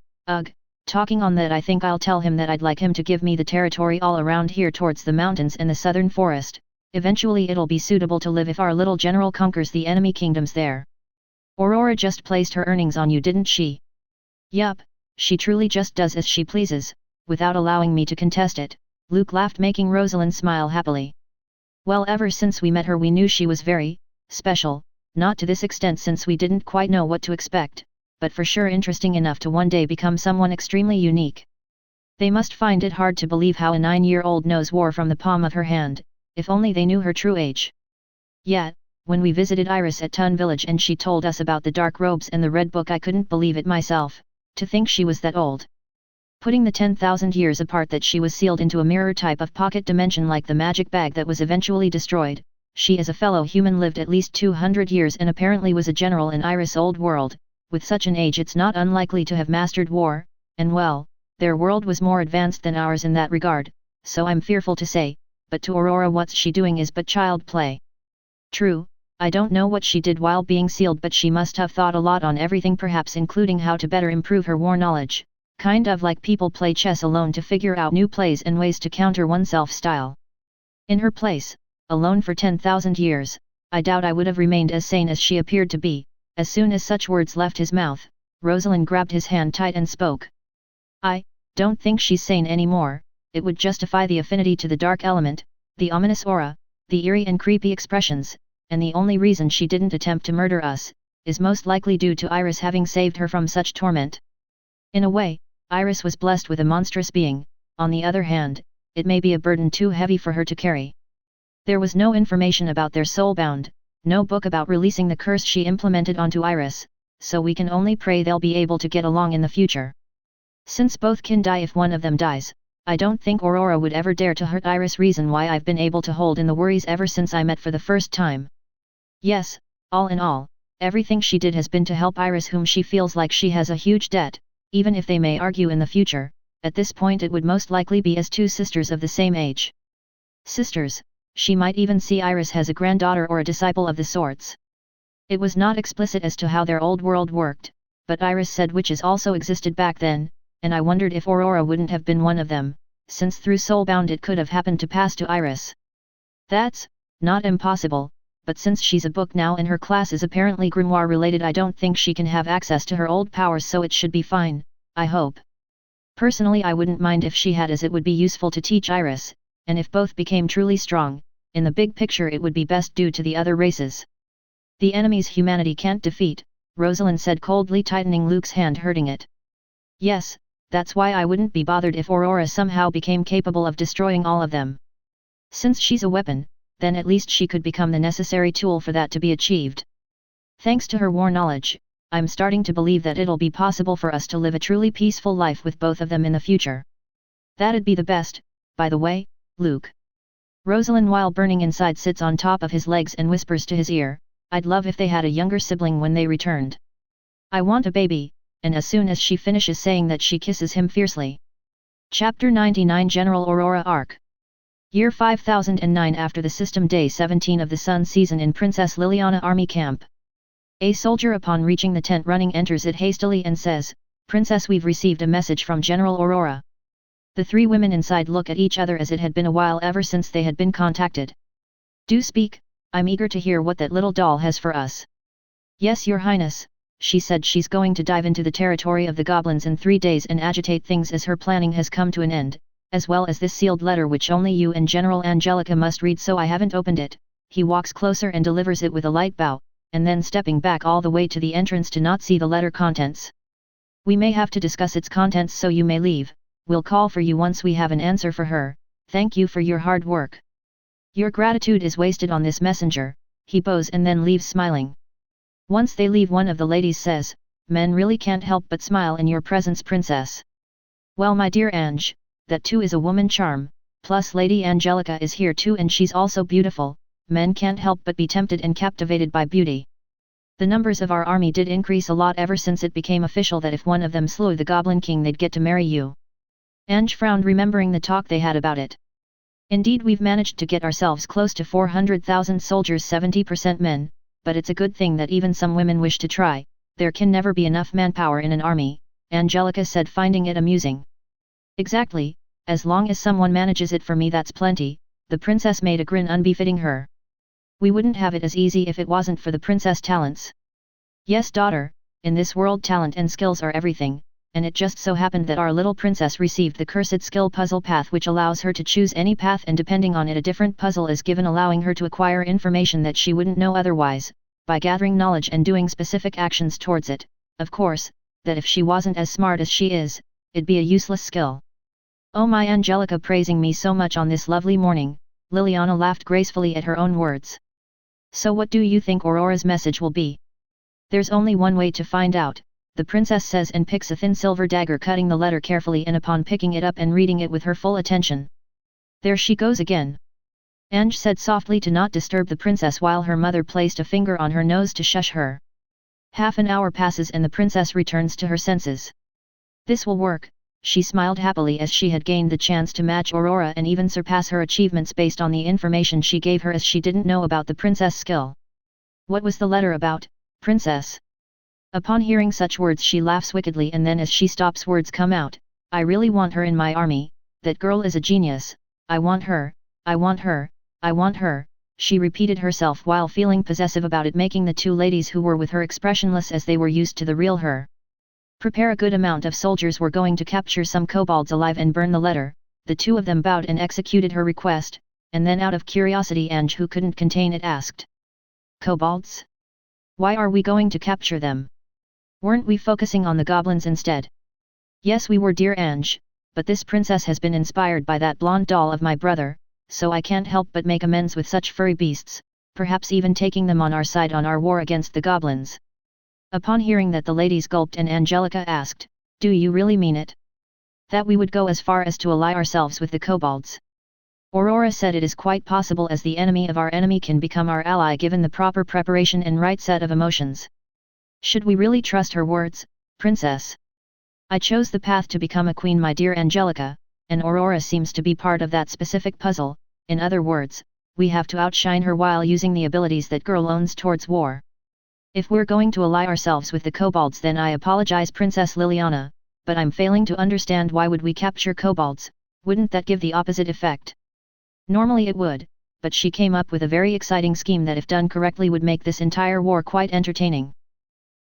talking on that, I think I'll tell him that I'd like him to give me the territory all around here towards the mountains and the southern forest. Eventually it'll be suitable to live if our little general conquers the enemy kingdoms there. Aurora just placed her earnings on you, didn't she? Yup, she truly just does as she pleases, without allowing me to contest it. Luke laughed, making Rosalind smile happily. Well, ever since we met her we knew she was very special, not to this extent since we didn't quite know what to expect, but for sure interesting enough to one day become someone extremely unique. They must find it hard to believe how a 9-year-old knows war from the palm of her hand, if only they knew her true age. Yet, when we visited Iris at Tun Village and she told us about the dark robes and the red book, I couldn't believe it myself, to think she was that old. Putting the 10,000 years apart that she was sealed into a mirror type of pocket dimension like the magic bag that was eventually destroyed, she as a fellow human lived at least 200 years and apparently was a general in Iris' old world. With such an age it's not unlikely to have mastered war, and well, their world was more advanced than ours in that regard, so I'm fearful to say, but to Aurora what's she doing is but child play. True, I don't know what she did while being sealed, but she must have thought a lot on everything, perhaps including how to better improve her war knowledge, kind of like people play chess alone to figure out new plays and ways to counter oneself style. In her place, alone for 10,000 years, I doubt I would have remained as sane as she appeared to be. As soon as such words left his mouth, Rosalind grabbed his hand tight and spoke. I don't think she's sane anymore. It would justify the affinity to the dark element, the ominous aura, the eerie and creepy expressions, and the only reason she didn't attempt to murder us, is most likely due to Iris having saved her from such torment. In a way, Iris was blessed with a monstrous being. On the other hand, it may be a burden too heavy for her to carry. There was no information about their soulbound, no book about releasing the curse she implemented onto Iris, so we can only pray they'll be able to get along in the future. Since both can die if one of them dies, I don't think Aurora would ever dare to hurt Iris, reason why I've been able to hold in the worries ever since I met for the first time. Yes, all in all, everything she did has been to help Iris, whom she feels like she has a huge debt, even if they may argue in the future. At this point it would most likely be as two sisters of the same age. Sisters, she might even see Iris as a granddaughter or a disciple of the sorts. It was not explicit as to how their old world worked, but Iris said witches also existed back then, and I wondered if Aurora wouldn't have been one of them, since through Soulbound it could have happened to pass to Iris. That's not impossible, but since she's a book now and her class is apparently grimoire related, I don't think she can have access to her old powers, so it should be fine, I hope. Personally I wouldn't mind if she had, as it would be useful to teach Iris, and if both became truly strong, in the big picture it would be best due to the other races. The enemies humanity can't defeat, Rosalind said coldly, tightening Luke's hand, hurting it. Yes, that's why I wouldn't be bothered if Aurora somehow became capable of destroying all of them. Since she's a weapon, then at least she could become the necessary tool for that to be achieved. Thanks to her war knowledge, I'm starting to believe that it'll be possible for us to live a truly peaceful life with both of them in the future. That'd be the best, by the way, Luke. Rosalind, while burning inside, sits on top of his legs and whispers to his ear, I'd love if they had a younger sibling when they returned. I want a baby, and as soon as she finishes saying that she kisses him fiercely. Chapter 99 General Aurora Arc. Year 5009. After the system day 17 of the sun season in Princess Liliana Army Camp. A soldier upon reaching the tent running enters it hastily and says, Princess, we've received a message from General Aurora. The three women inside look at each other as it had been a while ever since they had been contacted. Do speak, I'm eager to hear what that little doll has for us. Yes, your highness, she said she's going to dive into the territory of the goblins in 3 days and agitate things as her planning has come to an end, as well as this sealed letter which only you and General Angelica must read, so I haven't opened it. He walks closer and delivers it with a light bow, and then stepping back all the way to the entrance to not see the letter contents. We may have to discuss its contents, so you may leave. We'll call for you once we have an answer for her. Thank you for your hard work. Your gratitude is wasted on this messenger, he bows and then leaves smiling. Once they leave, one of the ladies says, men really can't help but smile in your presence, princess. Well, my dear Ange, that too is a woman charm, plus Lady Angelica is here too and she's also beautiful, men can't help but be tempted and captivated by beauty. The numbers of our army did increase a lot ever since it became official that if one of them slew the Goblin King they'd get to marry you. Ange frowned, remembering the talk they had about it. Indeed, we've managed to get ourselves close to 400,000 soldiers, 70% men, but it's a good thing that even some women wish to try. There can never be enough manpower in an army, Angelica said, finding it amusing. Exactly, as long as someone manages it for me that's plenty, the princess made a grin unbefitting her. We wouldn't have it as easy if it wasn't for the princess talents. Yes, daughter, in this world talent and skills are everything, and it just so happened that our little princess received the cursed skill puzzle path, which allows her to choose any path, and depending on it a different puzzle is given, allowing her to acquire information that she wouldn't know otherwise, by gathering knowledge and doing specific actions towards it. Of course, that if she wasn't as smart as she is, it'd be a useless skill. Oh, my Angelica praising me so much on this lovely morning, Liliana laughed gracefully at her own words. So what do you think Aurora's message will be? There's only one way to find out, the princess says, and picks a thin silver dagger, cutting the letter carefully and upon picking it up and reading it with her full attention. There she goes again. Ange said softly to not disturb the princess while her mother placed a finger on her nose to shush her. Half an hour passes and the princess returns to her senses. This will work, she smiled happily as she had gained the chance to match Aurora and even surpass her achievements based on the information she gave her, as she didn't know about the princess skill. What was the letter about, princess? Upon hearing such words she laughs wickedly, and then as she stops words come out, I really want her in my army, that girl is a genius, I want her, I want her, I want her, she repeated herself while feeling possessive about it, making the two ladies who were with her expressionless as they were used to the real her. Prepare a good amount of soldiers, we're going to capture some kobolds alive and burn the letter. The two of them bowed and executed her request, and then out of curiosity Ange, who couldn't contain it, asked. Kobolds? Why are we going to capture them? Weren't we focusing on the goblins instead? Yes, we were, dear Ange, but this princess has been inspired by that blonde doll of my brother, so I can't help but make amends with such furry beasts, perhaps even taking them on our side on our war against the goblins. Upon hearing that the ladies gulped, and Angelica asked, do you really mean it? That we would go as far as to ally ourselves with the kobolds? Aurora said it is quite possible, as the enemy of our enemy can become our ally given the proper preparation and right set of emotions. Should we really trust her words, princess? I chose the path to become a queen, my dear Angelica, and Aurora seems to be part of that specific puzzle. In other words, we have to outshine her while using the abilities that girl owns towards war. If we're going to ally ourselves with the kobolds, then I apologize, Princess Liliana, but I'm failing to understand why would we capture kobolds. Wouldn't that give the opposite effect? Normally it would, but she came up with a very exciting scheme that if done correctly would make this entire war quite entertaining.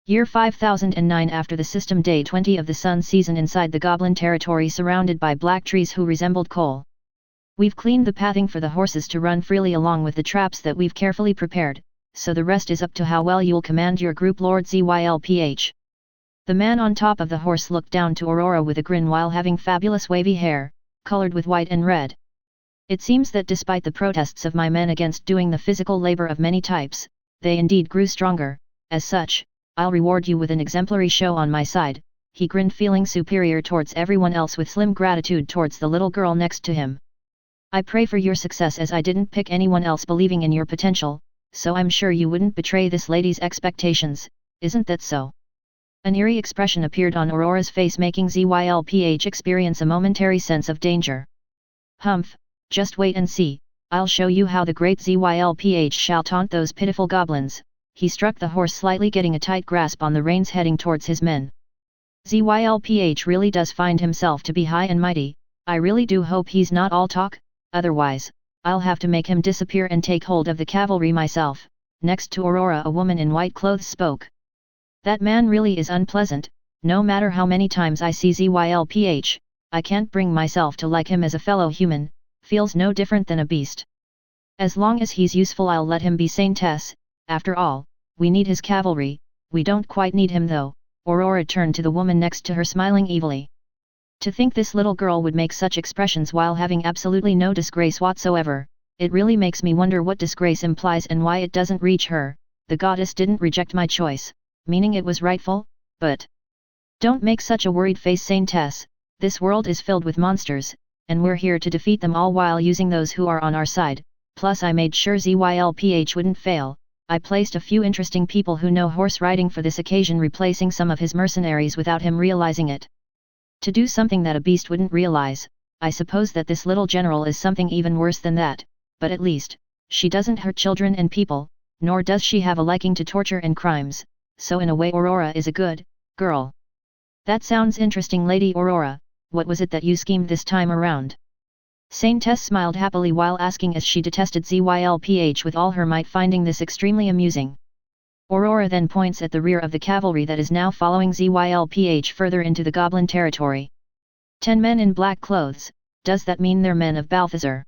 Year 5009, after the system day 20 of the sun season, inside the goblin territory surrounded by black trees who resembled coal. We've cleaned the pathing for the horses to run freely along with the traps that we've carefully prepared, so the rest is up to how well you'll command your group, Lord Zylph. The man on top of the horse looked down to Aurora with a grin while having fabulous wavy hair, colored with white and red. It seems that despite the protests of my men against doing the physical labor of many types, they indeed grew stronger. As such, I'll reward you with an exemplary show on my side. He grinned, feeling superior towards everyone else with slim gratitude towards the little girl next to him. I pray for your success, as I didn't pick anyone else believing in your potential, so I'm sure you wouldn't betray this lady's expectations, isn't that so? An eerie expression appeared on Aurora's face, making Zylph experience a momentary sense of danger. Humph, just wait and see, I'll show you how the great Zylph shall taunt those pitiful goblins. He struck the horse slightly, getting a tight grasp on the reins heading towards his men. Zylph really does find himself to be high and mighty. I really do hope he's not all talk, otherwise, I'll have to make him disappear and take hold of the cavalry myself." Next to Aurora, a woman in white clothes spoke. "That man really is unpleasant. No matter how many times I see Zylph, I can't bring myself to like him as a fellow human, feels no different than a beast. As long as he's useful I'll let him be Saintess, after all, we need his cavalry, we don't quite need him though." Aurora turned to the woman next to her smiling evilly. To think this little girl would make such expressions while having absolutely no disgrace whatsoever, it really makes me wonder what disgrace implies and why it doesn't reach her. The goddess didn't reject my choice, meaning it was rightful, but... Don't make such a worried face, Saintess, this world is filled with monsters, and we're here to defeat them all while using those who are on our side, plus I made sure Zylph wouldn't fail. I placed a few interesting people who know horse riding for this occasion, replacing some of his mercenaries without him realizing it. To do something that a beast wouldn't realize, I suppose that this little general is something even worse than that, but at least, she doesn't hurt children and people, nor does she have a liking to torture and crimes, so in a way Aurora is a good girl. That sounds interesting, Lady Aurora. What was it that you schemed this time around? Saintess smiled happily while asking, as she detested Zylph with all her might, finding this extremely amusing. Aurora then points at the rear of the cavalry that is now following Zylph further into the goblin territory. 10 men in black clothes, does that mean they're men of Balthazar?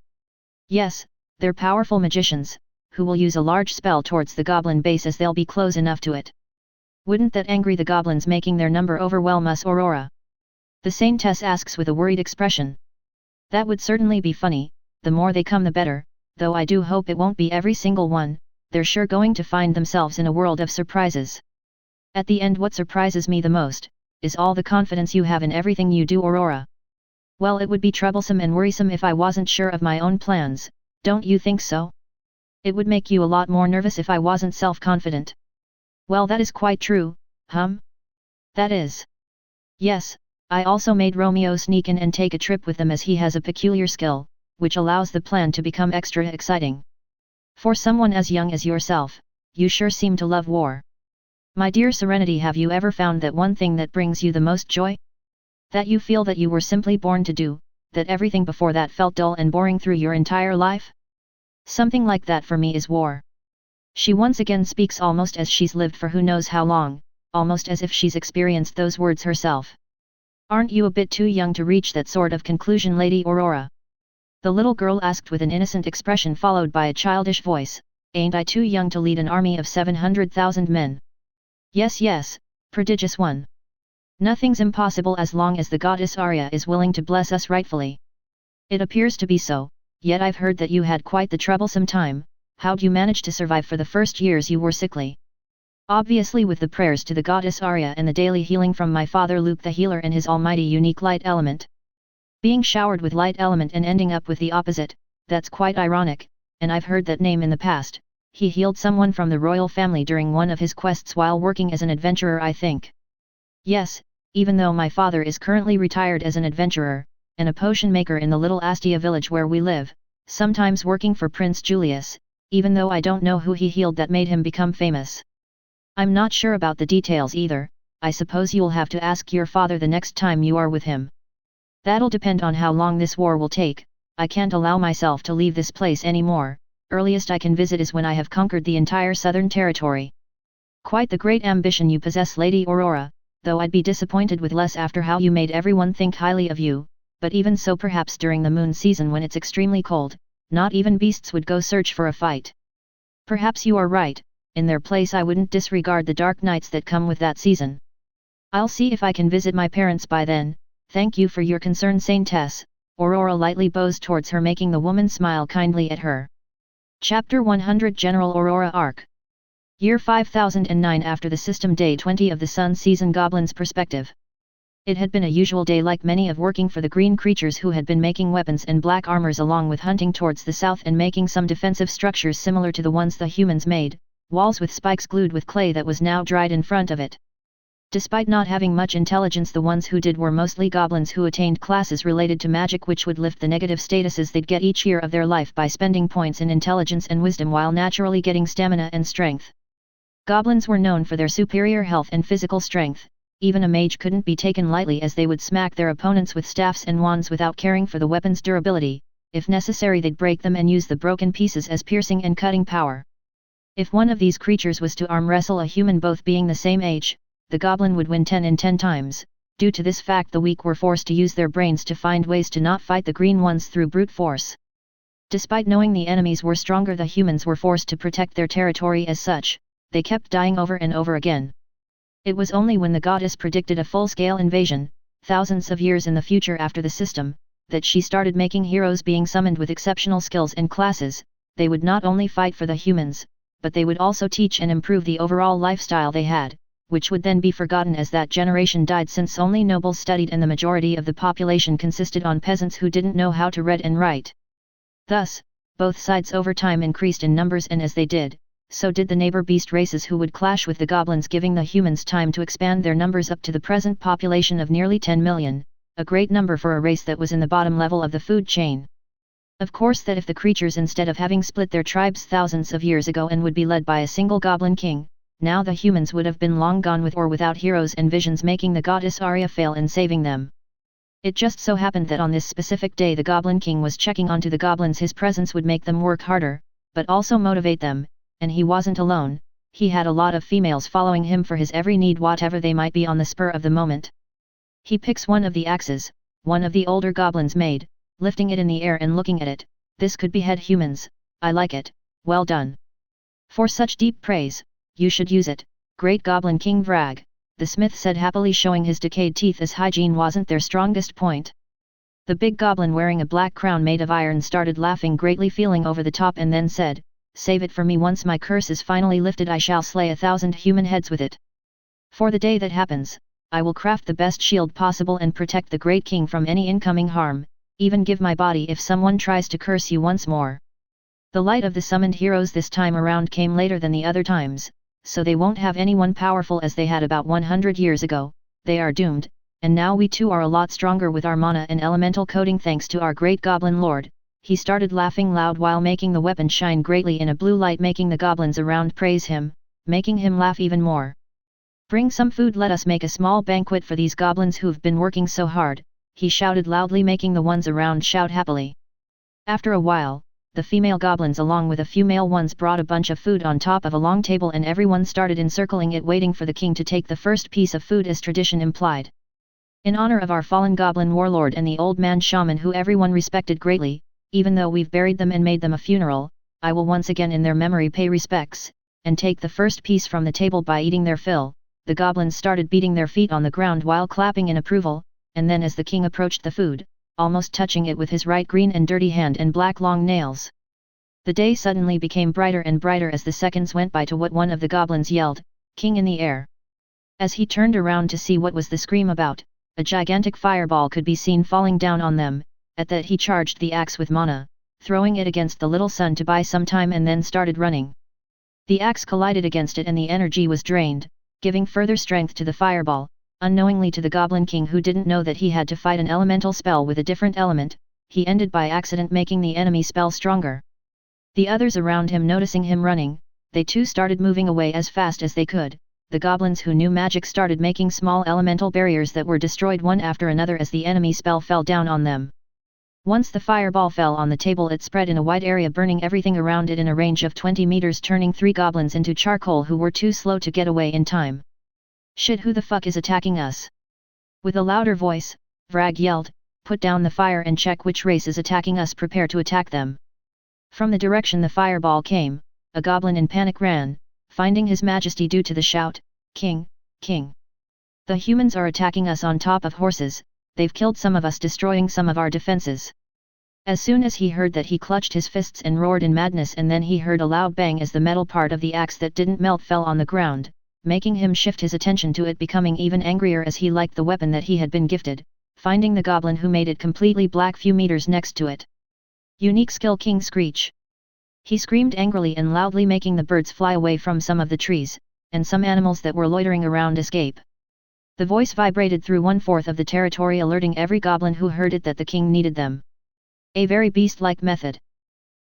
Yes, they're powerful magicians, who will use a large spell towards the goblin base as they'll be close enough to it. Wouldn't that angry the goblins, making their number overwhelm us, Aurora? The Saintess asks with a worried expression. That would certainly be funny, the more they come the better, though I do hope it won't be every single one. They're sure going to find themselves in a world of surprises. At the end, what surprises me the most, is all the confidence you have in everything you do, Aurora. Well, it would be troublesome and worrisome if I wasn't sure of my own plans, don't you think so? It would make you a lot more nervous if I wasn't self-confident. Well, that is quite true, That is. Yes, I also made Romeo sneak in and take a trip with them, as he has a peculiar skill, which allows the plan to become extra exciting. For someone as young as yourself, you sure seem to love war. My dear Serenity, have you ever found that one thing that brings you the most joy? That you feel that you were simply born to do, that everything before that felt dull and boring through your entire life? Something like that for me is war. She once again speaks almost as she's lived for who knows how long, almost as if she's experienced those words herself. Aren't you a bit too young to reach that sort of conclusion, Lady Aurora? The little girl asked with an innocent expression, followed by a childish voice. Ain't I too young to lead an army of 700,000 men? Yes, yes, prodigious one. Nothing's impossible as long as the goddess Arya is willing to bless us rightfully. It appears to be so, yet I've heard that you had quite the troublesome time. How'd you manage to survive for the first years you were sickly? Obviously with the prayers to the goddess Arya and the daily healing from my father Luke the healer and his almighty unique light element. Being showered with light element and ending up with the opposite, that's quite ironic, and I've heard that name in the past. He healed someone from the royal family during one of his quests while working as an adventurer, I think. Yes, even though my father is currently retired as an adventurer, and a potion maker in the little Astia village where we live, sometimes working for Prince Julius, even though I don't know who he healed that made him become famous. I'm not sure about the details either. I suppose you'll have to ask your father the next time you are with him. That'll depend on how long this war will take. I can't allow myself to leave this place anymore. Earliest I can visit is when I have conquered the entire southern territory. Quite the great ambition you possess, Lady Aurora, though I'd be disappointed with less after how you made everyone think highly of you, but even so, perhaps during the moon season when it's extremely cold, not even beasts would go search for a fight. Perhaps you are right, in their place I wouldn't disregard the dark nights that come with that season. I'll see if I can visit my parents by then. Thank you for your concern, Saintess. Aurora lightly bows towards her, making the woman smile kindly at her. Chapter 100 General Aurora Arc. Year 5009 after the system day 20 of the Sun Season Goblin's perspective. It had been a usual day like many of working for the green creatures who had been making weapons and black armors along with hunting towards the south and making some defensive structures similar to the ones the humans made, walls with spikes glued with clay that was now dried in front of it. Despite not having much intelligence, the ones who did were mostly goblins who attained classes related to magic, which would lift the negative statuses they'd get each year of their life by spending points in intelligence and wisdom while naturally getting stamina and strength. Goblins were known for their superior health and physical strength. Even a mage couldn't be taken lightly, as they would smack their opponents with staffs and wands without caring for the weapon's durability, if necessary they'd break them and use the broken pieces as piercing and cutting power. If one of these creatures was to arm wrestle a human both being the same age, the goblin would win 10 in 10 times. Due to this fact the weak were forced to use their brains to find ways to not fight the green ones through brute force. Despite knowing the enemies were stronger, the humans were forced to protect their territory. As such, they kept dying over and over again. It was only when the goddess predicted a full-scale invasion, thousands of years in the future after the system, that she started making heroes being summoned with exceptional skills and classes. They would not only fight for the humans, but they would also teach and improve the overall lifestyle they had, which would then be forgotten as that generation died, since only nobles studied and the majority of the population consisted on peasants who didn't know how to read and write. Thus, both sides over time increased in numbers, and as they did, so did the neighbor beast races who would clash with the goblins, giving the humans time to expand their numbers up to the present population of nearly 10 million, a great number for a race that was in the bottom level of the food chain. Of course that if the creatures, instead of having split their tribes thousands of years ago and would be led by a single goblin king, now the humans would have been long gone with or without heroes and visions, making the goddess Arya fail in saving them. It just so happened that on this specific day the Goblin King was checking onto the goblins. His presence would make them work harder, but also motivate them, and he wasn't alone. He had a lot of females following him for his every need, whatever they might be on the spur of the moment. He picks one of the axes, one of the older goblins made, lifting it in the air and looking at it. This could behead humans. I like it, well done. For such deep praise, you should use it, great Goblin King Vrag, the smith said happily, showing his decayed teeth as hygiene wasn't their strongest point. The big goblin wearing a black crown made of iron started laughing greatly, feeling over the top, and then said, "Save it for me. Once my curse is finally lifted I shall slay 1,000 human heads with it. For the day that happens, I will craft the best shield possible and protect the great king from any incoming harm, even give my body if someone tries to curse you once more." The light of the summoned heroes this time around came later than the other times, so they won't have anyone powerful as they had about 100 years ago. They are doomed, and now we too are a lot stronger with our mana and elemental coating thanks to our great goblin lord. He started laughing loud while making the weapon shine greatly in a blue light, making the goblins around praise him, making him laugh even more. "Bring some food, let us make a small banquet for these goblins who've been working so hard," he shouted loudly, making the ones around shout happily. After a while, the female goblins along with a few male ones brought a bunch of food on top of a long table, and everyone started encircling it waiting for the king to take the first piece of food as tradition implied. "In honor of our fallen goblin warlord and the old man shaman who everyone respected greatly, even though we've buried them and made them a funeral, I will once again in their memory pay respects, and take the first piece from the table by eating their fill." The goblins started beating their feet on the ground while clapping in approval, and then as the king approached the food, almost touching it with his right green and dirty hand and black long nails. The day suddenly became brighter and brighter as the seconds went by to what one of the goblins yelled, "King," in the air. As he turned around to see what was the scream about, a gigantic fireball could be seen falling down on them. At that he charged the axe with mana, throwing it against the little sun to buy some time, and then started running. The axe collided against it and the energy was drained, giving further strength to the fireball. Unknowingly to the Goblin King, who didn't know that he had to fight an elemental spell with a different element, he ended by accident making the enemy spell stronger. The others around him noticing him running, they too started moving away as fast as they could. The goblins who knew magic started making small elemental barriers that were destroyed one after another as the enemy spell fell down on them. Once the fireball fell on the table, it spread in a wide area, burning everything around it in a range of 20 meters, turning 3 goblins into charcoal who were too slow to get away in time. "Shit, who the fuck is attacking us?" With a louder voice, Vrag yelled, "Put down the fire and check which race is attacking us. Prepare to attack them." From the direction the fireball came, a goblin in panic ran, finding his majesty due to the shout, "King, king! The humans are attacking us on top of horses, they've killed some of us, destroying some of our defenses." As soon as he heard that, he clutched his fists and roared in madness, and then he heard a loud bang as the metal part of the axe that didn't melt fell on the ground, making him shift his attention to it, becoming even angrier as he liked the weapon that he had been gifted, finding the goblin who made it completely black few meters next to it. "Unique skill, King Screech!" He screamed angrily and loudly, making the birds fly away from some of the trees, and some animals that were loitering around escape. The voice vibrated through 1/4 of the territory, alerting every goblin who heard it that the king needed them. A very beast-like method.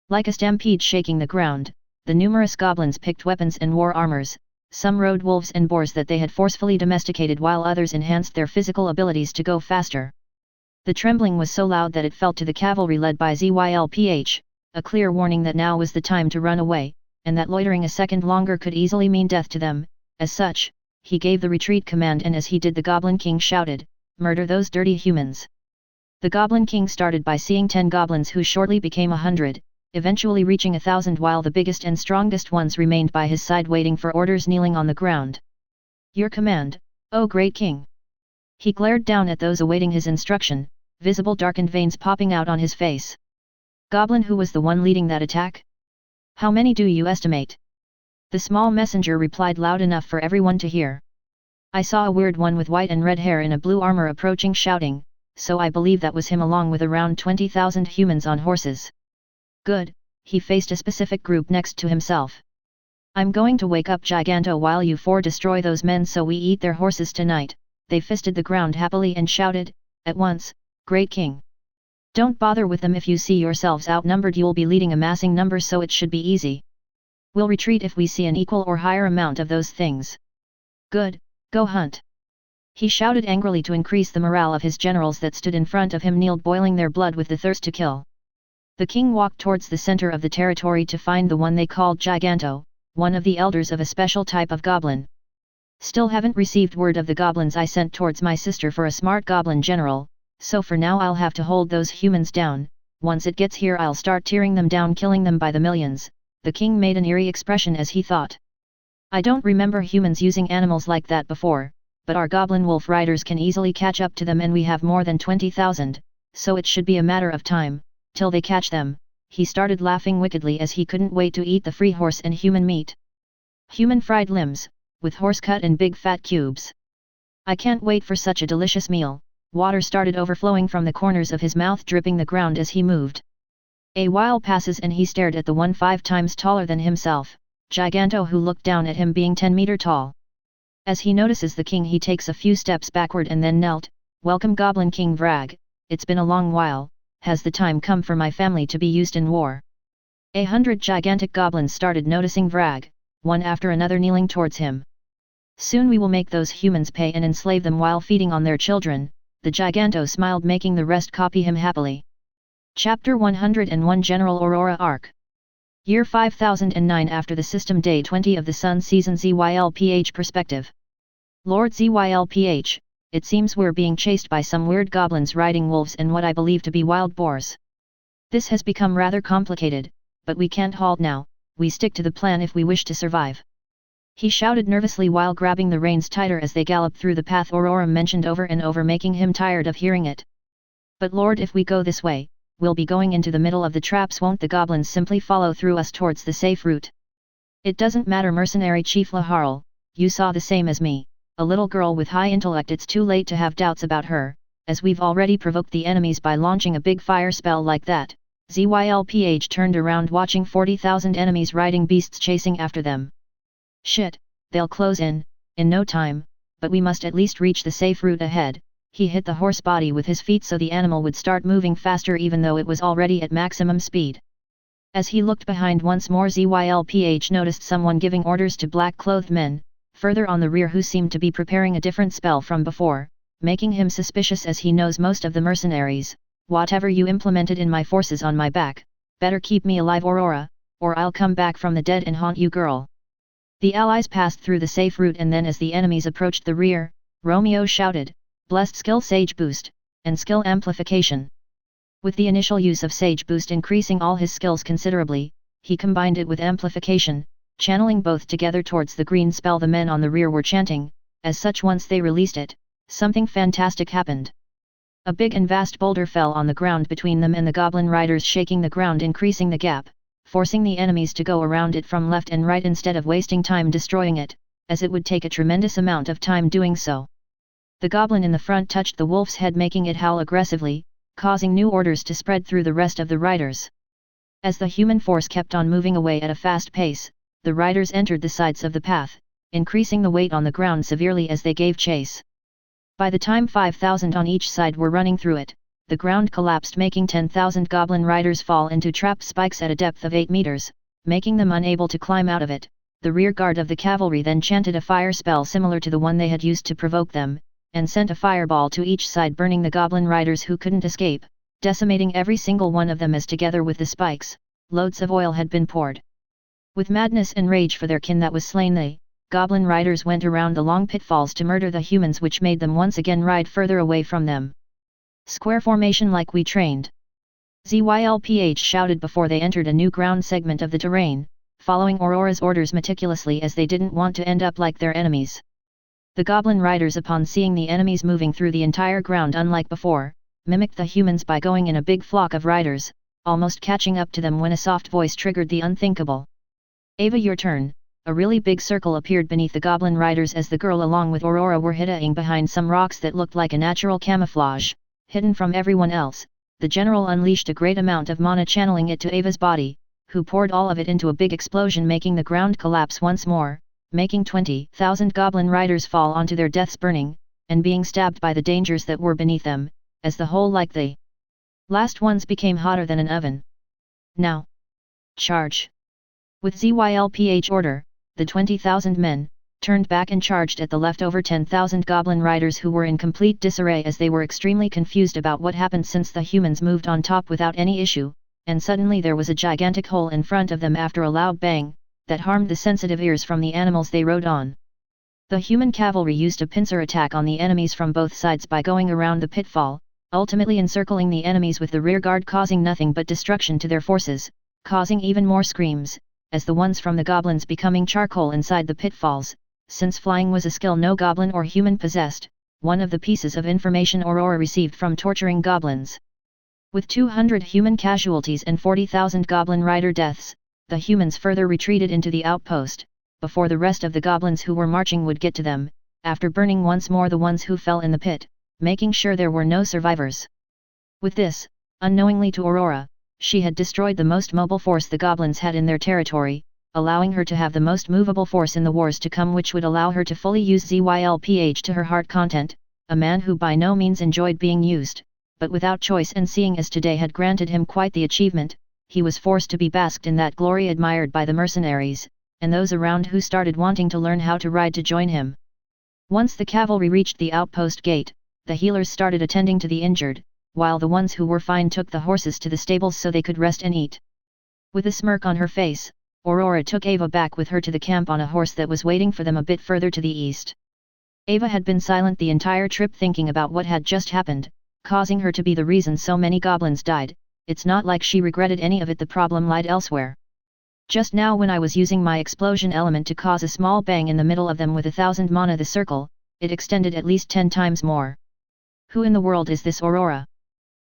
Like a stampede shaking the ground, the numerous goblins picked weapons and wore armors. Some rode wolves and boars that they had forcefully domesticated, while others enhanced their physical abilities to go faster. The trembling was so loud that it felt to the cavalry led by Zylph, a clear warning that now was the time to run away, and that loitering a second longer could easily mean death to them. As such, he gave the retreat command, and as he did the Goblin King shouted, "Murder those dirty humans!" The Goblin King started by seeing 10 goblins who shortly became 100, eventually reaching 1,000, while the biggest and strongest ones remained by his side waiting for orders, kneeling on the ground. "Your command, O great king!" He glared down at those awaiting his instruction, visible darkened veins popping out on his face. "Goblin, who was the one leading that attack? How many do you estimate?" The small messenger replied loud enough for everyone to hear. "I saw a weird one with white and red hair in a blue armor approaching, shouting, so I believe that was him, along with around 20,000 humans on horses." "Good," he faced a specific group next to himself. "I'm going to wake up Giganto while you four destroy those men so we eat their horses tonight." They fisted the ground happily and shouted, at once, "Great King! Don't bother with them. If you see yourselves outnumbered, you'll be leading amassing numbers, so it should be easy. We'll retreat if we see an equal or higher amount of those things." "Good, go hunt!" He shouted angrily to increase the morale of his generals that stood in front of him, kneeled, boiling their blood with the thirst to kill. The king walked towards the center of the territory to find the one they called Giganto, one of the elders of a special type of goblin. "Still haven't received word of the goblins I sent towards my sister for a smart goblin general, so for now I'll have to hold those humans down. Once it gets here I'll start tearing them down, killing them by the millions." The king made an eerie expression as he thought. "I don't remember humans using animals like that before, but our goblin wolf riders can easily catch up to them, and we have more than 20,000, so it should be a matter of time, till they catch them." He started laughing wickedly as he couldn't wait to eat the free horse and human meat. Human fried limbs, with horse cut in big fat cubes. "I can't wait for such a delicious meal." Water started overflowing from the corners of his mouth, dripping the ground as he moved. A while passes and he stared at the one 5 times taller than himself, Giganto, who looked down at him, being 10 meter tall. As he notices the king, he takes a few steps backward and then knelt. "Welcome, Goblin King Vrag. It's been a long while. Has the time come for my family to be used in war?" 100 gigantic goblins started noticing Vrag, one after another kneeling towards him. "Soon we will make those humans pay and enslave them while feeding on their children." The Giganto smiled, making the rest copy him happily. Chapter 101, General Aurora Arc. Year 5009 after the system, day 20 of the Sun season. Zylph perspective. "Lord Zylph, it seems we're being chased by some weird goblins riding wolves and what I believe to be wild boars. This has become rather complicated, but we can't halt now. We stick to the plan if we wish to survive." He shouted nervously while grabbing the reins tighter as they galloped through the path Aurora mentioned over and over, making him tired of hearing it. "But Lord, if we go this way, we'll be going into the middle of the traps. Won't the goblins simply follow through us towards the safe route?" "It doesn't matter, Mercenary Chief Laharl, you saw the same as me, a little girl with high intellect. It's too late to have doubts about her, as we've already provoked the enemies by launching a big fire spell like that." Zylph turned around, watching 40,000 enemies riding beasts chasing after them. "Shit, they'll close in no time, but we must at least reach the safe route ahead." He hit the horse body with his feet so the animal would start moving faster, even though it was already at maximum speed. As he looked behind once more, Zylph noticed someone giving orders to black-clothed men, further on the rear, who seemed to be preparing a different spell from before, making him suspicious as he knows most of the mercenaries. "Whatever you implemented in my forces on my back, better keep me alive, Aurora, or I'll come back from the dead and haunt you, girl." The allies passed through the safe route, and then as the enemies approached the rear, Romeo shouted, "Blessed skill Sage Boost, and skill amplification." With the initial use of Sage Boost increasing all his skills considerably, he combined it with amplification, channeling both together towards the green spell the men on the rear were chanting. As such, once they released it, something fantastic happened. A big and vast boulder fell on the ground between them and the goblin riders, shaking the ground, increasing the gap, forcing the enemies to go around it from left and right instead of wasting time destroying it, as it would take a tremendous amount of time doing so. The goblin in the front touched the wolf's head, making it howl aggressively, causing new orders to spread through the rest of the riders. As the human force kept on moving away at a fast pace, the riders entered the sides of the path, increasing the weight on the ground severely as they gave chase. By the time 5,000 on each side were running through it, the ground collapsed, making 10,000 goblin riders fall into trap spikes at a depth of 8 meters, making them unable to climb out of it. The rear guard of the cavalry then chanted a fire spell similar to the one they had used to provoke them, and sent a fireball to each side, burning the goblin riders who couldn't escape, decimating every single one of them as together with the spikes, loads of oil had been poured. With madness and rage for their kin that was slain, the goblin riders went around the long pitfalls to murder the humans, which made them once again ride further away from them. Square formation like we trained. Zylph shouted before they entered a new ground segment of the terrain, following Aurora's orders meticulously as they didn't want to end up like their enemies. The goblin riders, upon seeing the enemies moving through the entire ground unlike before, mimicked the humans by going in a big flock of riders, almost catching up to them when a soft voice triggered the unthinkable. Ava, your turn. A really big circle appeared beneath the goblin riders as the girl along with Aurora were hiding behind some rocks that looked like a natural camouflage, hidden from everyone else. The general unleashed a great amount of mana, channeling it to Ava's body, who poured all of it into a big explosion, making the ground collapse once more, making 20,000 goblin riders fall onto their deaths, burning, and being stabbed by the dangers that were beneath them, as the whole like the last ones became hotter than an oven. Now! Charge! With Zylph order, the 20,000 men turned back and charged at the leftover 10,000 goblin riders, who were in complete disarray as they were extremely confused about what happened since the humans moved on top without any issue, and suddenly there was a gigantic hole in front of them after a loud bang, that harmed the sensitive ears from the animals they rode on. The human cavalry used a pincer attack on the enemies from both sides by going around the pitfall, ultimately encircling the enemies with the rear guard, causing nothing but destruction to their forces, causing even more screams, as the ones from the goblins becoming charcoal inside the pitfalls. Since flying was a skill no goblin or human possessed, one of the pieces of information Aurora received from torturing goblins. With 200 human casualties and 40,000 goblin rider deaths, the humans further retreated into the outpost, before the rest of the goblins who were marching would get to them, after burning once more the ones who fell in the pit, making sure there were no survivors. With this, unknowingly to Aurora, she had destroyed the most mobile force the goblins had in their territory, allowing her to have the most movable force in the wars to come, which would allow her to fully use Zylph to her heart content, a man who by no means enjoyed being used, but without choice, and seeing as today had granted him quite the achievement, he was forced to be basked in that glory, admired by the mercenaries, and those around who started wanting to learn how to ride to join him. Once the cavalry reached the outpost gate, the healers started attending to the injured, while the ones who were fine took the horses to the stables so they could rest and eat. With a smirk on her face, Aurora took Ava back with her to the camp on a horse that was waiting for them a bit further to the east. Ava had been silent the entire trip, thinking about what had just happened, causing her to be the reason so many goblins died. It's not like she regretted any of it, the problem lied elsewhere. Just now, when I was using my explosion element to cause a small bang in the middle of them with 1,000 mana, the circle, it extended at least 10 times more. Who in the world is this Aurora?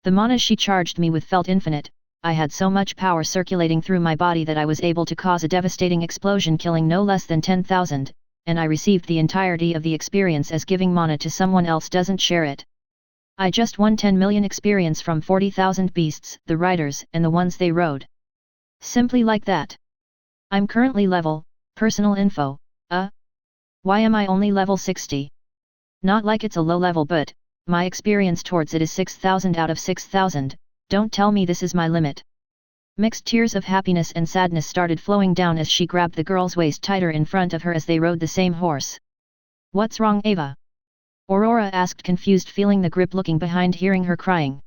The mana she charged me with felt infinite. I had so much power circulating through my body that I was able to cause a devastating explosion, killing no less than 10,000, and I received the entirety of the experience, as giving mana to someone else doesn't share it. I just won 10 million experience from 40,000 beasts, the riders and the ones they rode. Simply like that. I'm currently level, personal info, why am I only level 60? Not like it's a low level, but my experience towards it is 6,000 out of 6,000, don't tell me this is my limit. Mixed tears of happiness and sadness started flowing down as she grabbed the girl's waist tighter in front of her as they rode the same horse. What's wrong, Ava? Aurora asked, confused, feeling the grip, looking behind, hearing her crying.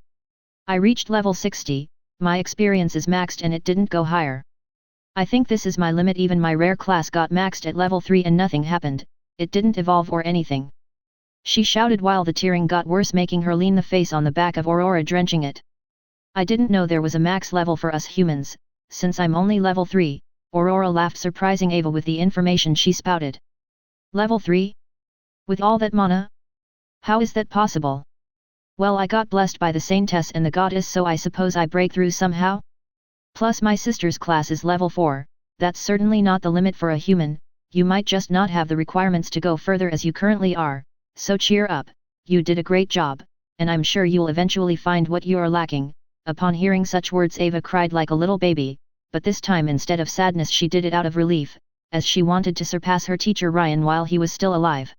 I reached level 60, my experience is maxed and it didn't go higher. I think this is my limit, even my rare class got maxed at level 3 and nothing happened, it didn't evolve or anything. She shouted while the tearing got worse, making her lean the face on the back of Aurora, drenching it. I didn't know there was a max level for us humans, since I'm only level 3, Aurora laughed, surprising Ava with the information she spouted. Level 3? With all that mana? How is that possible? Well, I got blessed by the saintess and the goddess, so I suppose I break through somehow? Plus my sister's class is level 4, that's certainly not the limit for a human, you might just not have the requirements to go further as you currently are, so cheer up, you did a great job, and I'm sure you'll eventually find what you are lacking. Upon hearing such words, Ava cried like a little baby, but this time instead of sadness she did it out of relief, as she wanted to surpass her teacher Ryan while he was still alive.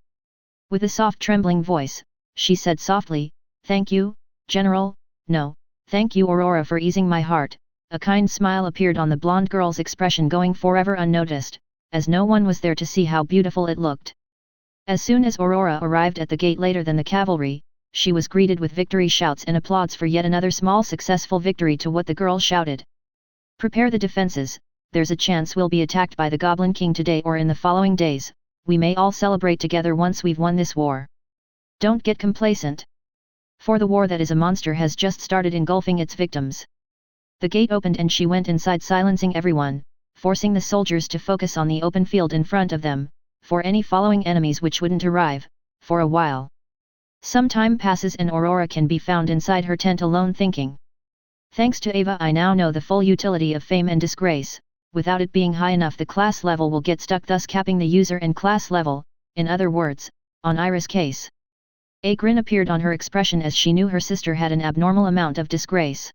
With a soft trembling voice, she said softly, "Thank you, General." "No, thank you, Aurora, for easing my heart." A kind smile appeared on the blonde girl's expression, going forever unnoticed, as no one was there to see how beautiful it looked. As soon as Aurora arrived at the gate later than the cavalry, she was greeted with victory shouts and applause for yet another small successful victory. To what the girl shouted. Prepare the defenses, there's a chance we'll be attacked by the Goblin King today or in the following days, we may all celebrate together once we've won this war. Don't get complacent. For the war that is a monster has just started engulfing its victims. The gate opened and she went inside, silencing everyone, forcing the soldiers to focus on the open field in front of them, for any following enemies which wouldn't arrive, for a while. Some time passes and Aurora can be found inside her tent alone thinking. Thanks to Ava, I now know the full utility of fame and disgrace. Without it being high enough, the class level will get stuck, thus capping the user and class level, in other words, on Iris' case. A grin appeared on her expression as she knew her sister had an abnormal amount of disgrace.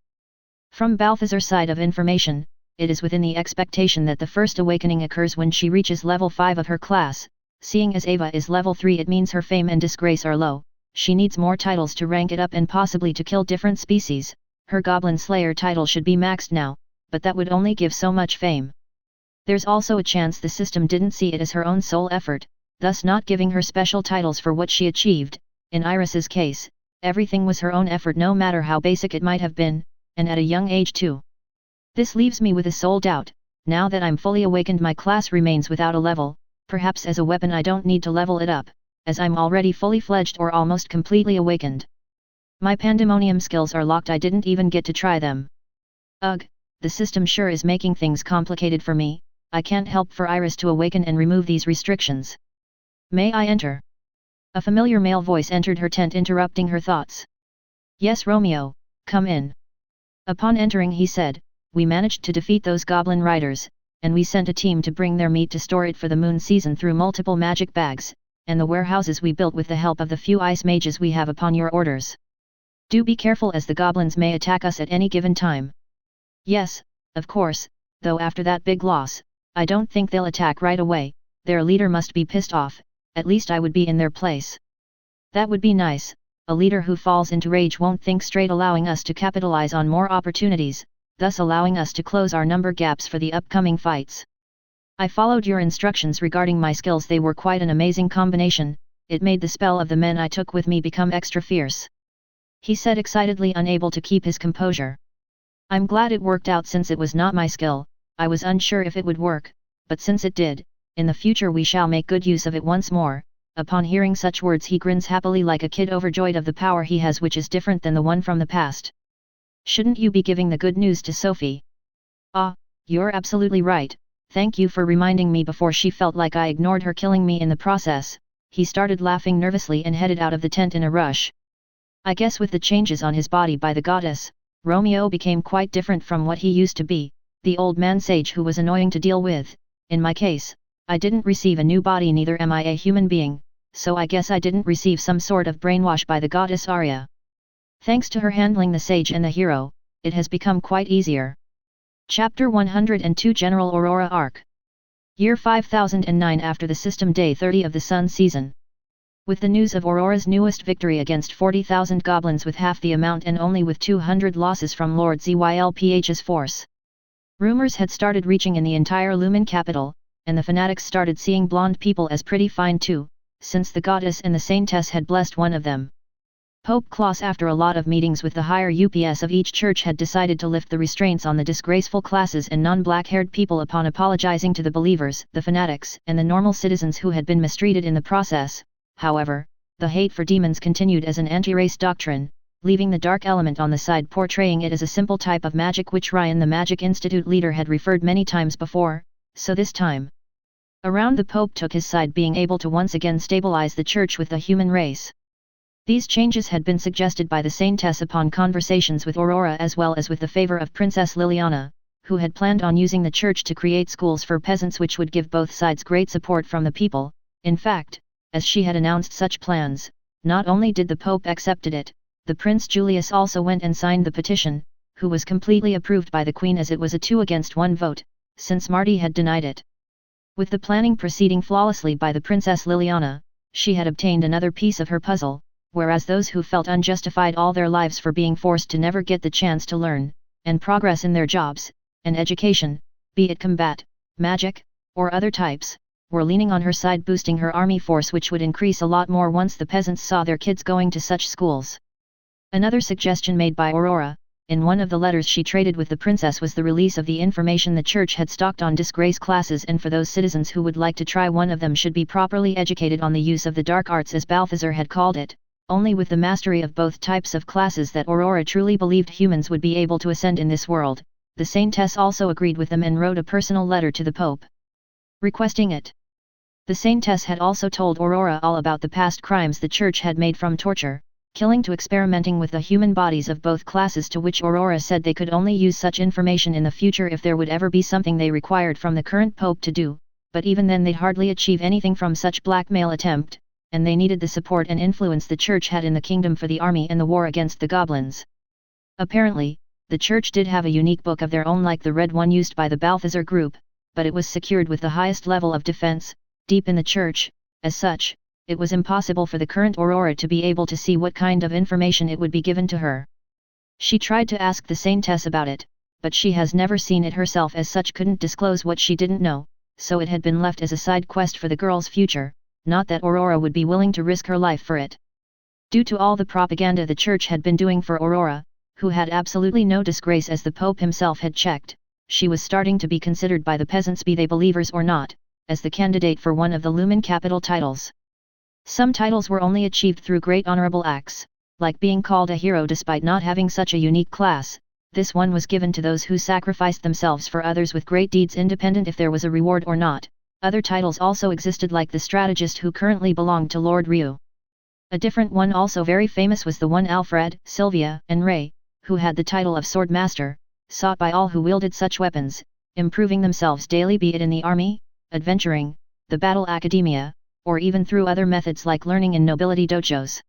From Balthazar's side of information, it is within the expectation that the first awakening occurs when she reaches level 5 of her class. Seeing as Ava is level 3, it means her fame and disgrace are low. She needs more titles to rank it up and possibly to kill different species. Her Goblin Slayer title should be maxed now, but that would only give so much fame. There's also a chance the system didn't see it as her own sole effort, thus not giving her special titles for what she achieved. In Iris's case, everything was her own effort, no matter how basic it might have been, and at a young age too. This leaves me with a sole doubt. Now that I'm fully awakened, my class remains without a level. Perhaps as a weapon I don't need to level it up, as I'm already fully fledged or almost completely awakened. My pandemonium skills are locked, I didn't even get to try them. Ugh, the system sure is making things complicated for me. I can't help for Iris to awaken and remove these restrictions. May I enter? A familiar male voice entered her tent, interrupting her thoughts. Yes, Romeo, come in. Upon entering he said, we managed to defeat those goblin riders, and we sent a team to bring their meat to store it for the moon season through multiple magic bags, and the warehouses we built with the help of the few ice mages we have upon your orders. Do be careful, as the goblins may attack us at any given time. Yes, of course, though after that big loss, I don't think they'll attack right away. Their leader must be pissed off, at least I would be in their place. That would be nice. A leader who falls into rage won't think straight, allowing us to capitalize on more opportunities, thus allowing us to close our number gaps for the upcoming fights. I followed your instructions regarding my skills, they were quite an amazing combination. It made the spell of the men I took with me become extra fierce. He said excitedly, unable to keep his composure. I'm glad it worked out, since it was not my skill. I was unsure if it would work, but since it did, in the future we shall make good use of it once more. Upon hearing such words he grins happily like a kid overjoyed of the power he has, which is different than the one from the past. Shouldn't you be giving the good news to Sophie? Ah, you're absolutely right, thank you for reminding me before she felt like I ignored her, killing me in the process. He started laughing nervously and headed out of the tent in a rush. I guess with the changes on his body by the goddess, Romeo became quite different from what he used to be, the old man sage who was annoying to deal with. In my case, I didn't receive a new body, neither am I a human being, so I guess I didn't receive some sort of brainwash by the goddess Arya. Thanks to her handling the sage and the hero, it has become quite easier. Chapter 102 General Aurora Arc. Year 5009, after the system day 30 of the Sun season. With the news of Aurora's newest victory against 40,000 goblins with half the amount and only with 200 losses from Lord Zylph's force. Rumors had started reaching in the entire Lumen capital, and the fanatics started seeing blonde people as pretty fine too, since the goddess and the saintess had blessed one of them. Pope Klaus, after a lot of meetings with the higher UPS of each church, had decided to lift the restraints on the disgraceful classes and non-black-haired people upon apologizing to the believers, the fanatics, and the normal citizens who had been mistreated in the process. However, the hate for demons continued as an anti-race doctrine, leaving the dark element on the side, portraying it as a simple type of magic which Ryan, the Magic Institute leader, had referred many times before, so this time around the Pope took his side, being able to once again stabilize the church with the human race. These changes had been suggested by the saintess upon conversations with Aurora, as well as with the favor of Princess Liliana, who had planned on using the church to create schools for peasants which would give both sides great support from the people. In fact, as she had announced such plans, not only did the Pope accepted it, the Prince Julius also went and signed the petition, who was completely approved by the Queen, as it was a 2-against-1 vote, since Marty had denied it. With the planning proceeding flawlessly by the Princess Liliana, she had obtained another piece of her puzzle, whereas those who felt unjustified all their lives for being forced to never get the chance to learn and progress in their jobs and education, be it combat, magic, or other types, were leaning on her side, boosting her army force, which would increase a lot more once the peasants saw their kids going to such schools. Another suggestion made by Aurora, in one of the letters she traded with the princess, was the release of the information the church had stocked on disgrace classes, and for those citizens who would like to try one of them should be properly educated on the use of the dark arts, as Balthazar had called it. Only with the mastery of both types of classes that Aurora truly believed humans would be able to ascend in this world. The Saintess also agreed with them and wrote a personal letter to the Pope, requesting it. The Saintess had also told Aurora all about the past crimes the church had made, from torture, killing to experimenting with the human bodies of both classes, to which Aurora said they could only use such information in the future if there would ever be something they required from the current Pope to do, but even then they'd hardly achieve anything from such blackmail attempt, and they needed the support and influence the church had in the kingdom for the army and the war against the goblins. Apparently, the church did have a unique book of their own like the red one used by the Balthazar group, but it was secured with the highest level of defense, deep in the church. As such, it was impossible for the current Aurora to be able to see what kind of information it would be given to her. She tried to ask the Saintess about it, but she has never seen it herself, as such couldn't disclose what she didn't know, so it had been left as a side quest for the girl's future, not that Aurora would be willing to risk her life for it. Due to all the propaganda the church had been doing for Aurora, who had absolutely no disgrace, as the Pope himself had checked, she was starting to be considered by the peasants, be they believers or not, as the candidate for one of the Lumen capital titles. Some titles were only achieved through great honorable acts, like being called a hero despite not having such a unique class. This one was given to those who sacrificed themselves for others with great deeds, independent if there was a reward or not. Other titles also existed, like the strategist, who currently belonged to Lord Ryu. A different one, also very famous, was the one Alfred, Sylvia, and Ray, who had the title of Sword Master, sought by all who wielded such weapons, improving themselves daily, be it in the army, adventuring, the battle academia, or even through other methods like learning in nobility dojos.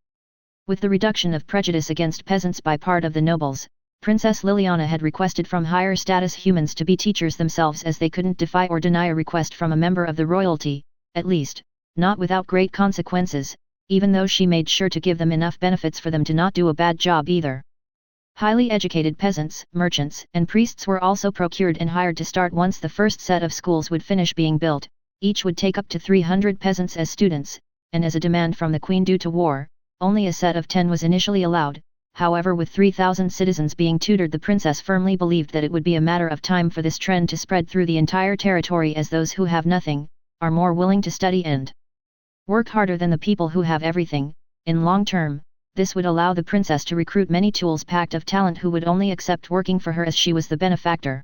With the reduction of prejudice against peasants by part of the nobles, Princess Liliana had requested from higher status humans to be teachers themselves, as they couldn't defy or deny a request from a member of the royalty, at least, not without great consequences, even though she made sure to give them enough benefits for them to not do a bad job either. Highly educated peasants, merchants, and priests were also procured and hired to start once the first set of schools would finish being built. Each would take up to 300 peasants as students, and as a demand from the Queen due to war, only a set of 10 was initially allowed. However, with 3,000 citizens being tutored, the princess firmly believed that it would be a matter of time for this trend to spread through the entire territory, as those who have nothing are more willing to study and work harder than the people who have everything. In long term, this would allow the princess to recruit many tools packed of talent who would only accept working for her, as she was the benefactor.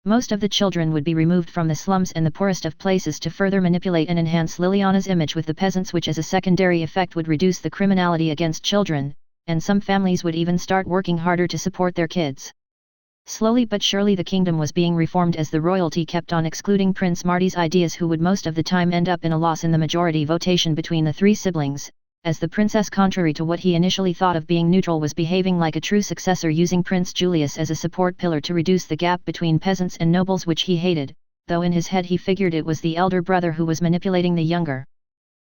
Most of the children would be removed from the slums and the poorest of places to further manipulate and enhance Liliana's image with the peasants, which as a secondary effect would reduce the criminality against children, and some families would even start working harder to support their kids. Slowly but surely the kingdom was being reformed, as the royalty kept on excluding Prince Marty's ideas, who would most of the time end up in a loss in the majority votation between the three siblings, as the princess, contrary to what he initially thought of being neutral, was behaving like a true successor, using Prince Julius as a support pillar to reduce the gap between peasants and nobles, which he hated, though in his head he figured it was the elder brother who was manipulating the younger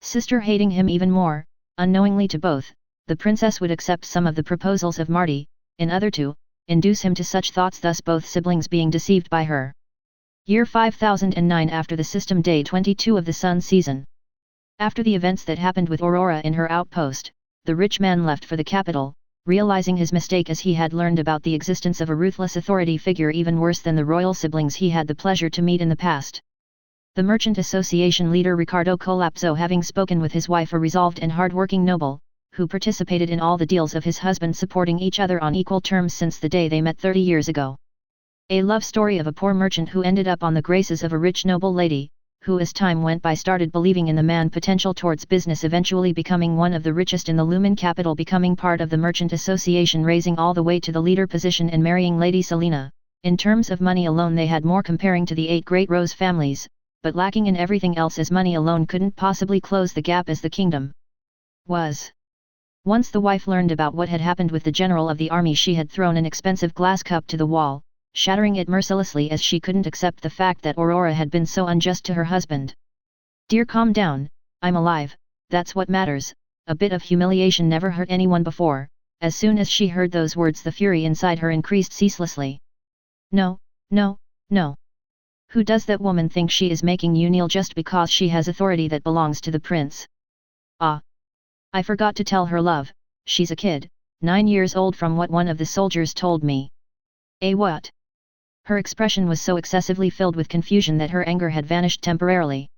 sister, hating him even more. Unknowingly to both, the princess would accept some of the proposals of Marty, in order to induce him to such thoughts, thus both siblings being deceived by her. Year 5009, after the system day 22 of the sun season. After the events that happened with Aurora in her outpost, the rich man left for the capital, realizing his mistake, as he had learned about the existence of a ruthless authority figure even worse than the royal siblings he had the pleasure to meet in the past. The Merchant Association leader Ricardo Colapso, having spoken with his wife, a resolved and hard-working noble, who participated in all the deals of his husband, supporting each other on equal terms since the day they met 30 years ago. A love story of a poor merchant who ended up on the graces of a rich noble lady, who as time went by started believing in the man potential towards business, eventually becoming one of the richest in the Lumen capital, becoming part of the Merchant Association, raising all the way to the leader position, and marrying Lady Selena. In terms of money alone they had more comparing to the 8 great Rose families, but lacking in everything else, as money alone couldn't possibly close the gap as the kingdom was. Once the wife learned about what had happened with the general of the army, she had thrown an expensive glass cup to the wall, shattering it mercilessly, as she couldn't accept the fact that Aurora had been so unjust to her husband. "Dear, calm down, I'm alive, that's what matters." A bit of humiliation never hurt anyone before. As soon as she heard those words, the fury inside her increased ceaselessly. "No, no, no. Who does that woman think she is making you kneel just because she has authority that belongs to the prince? Ah! I forgot to tell her, love, she's a kid, 9 years old from what one of the soldiers told me. What? Her expression was so excessively filled with confusion that her anger had vanished temporarily.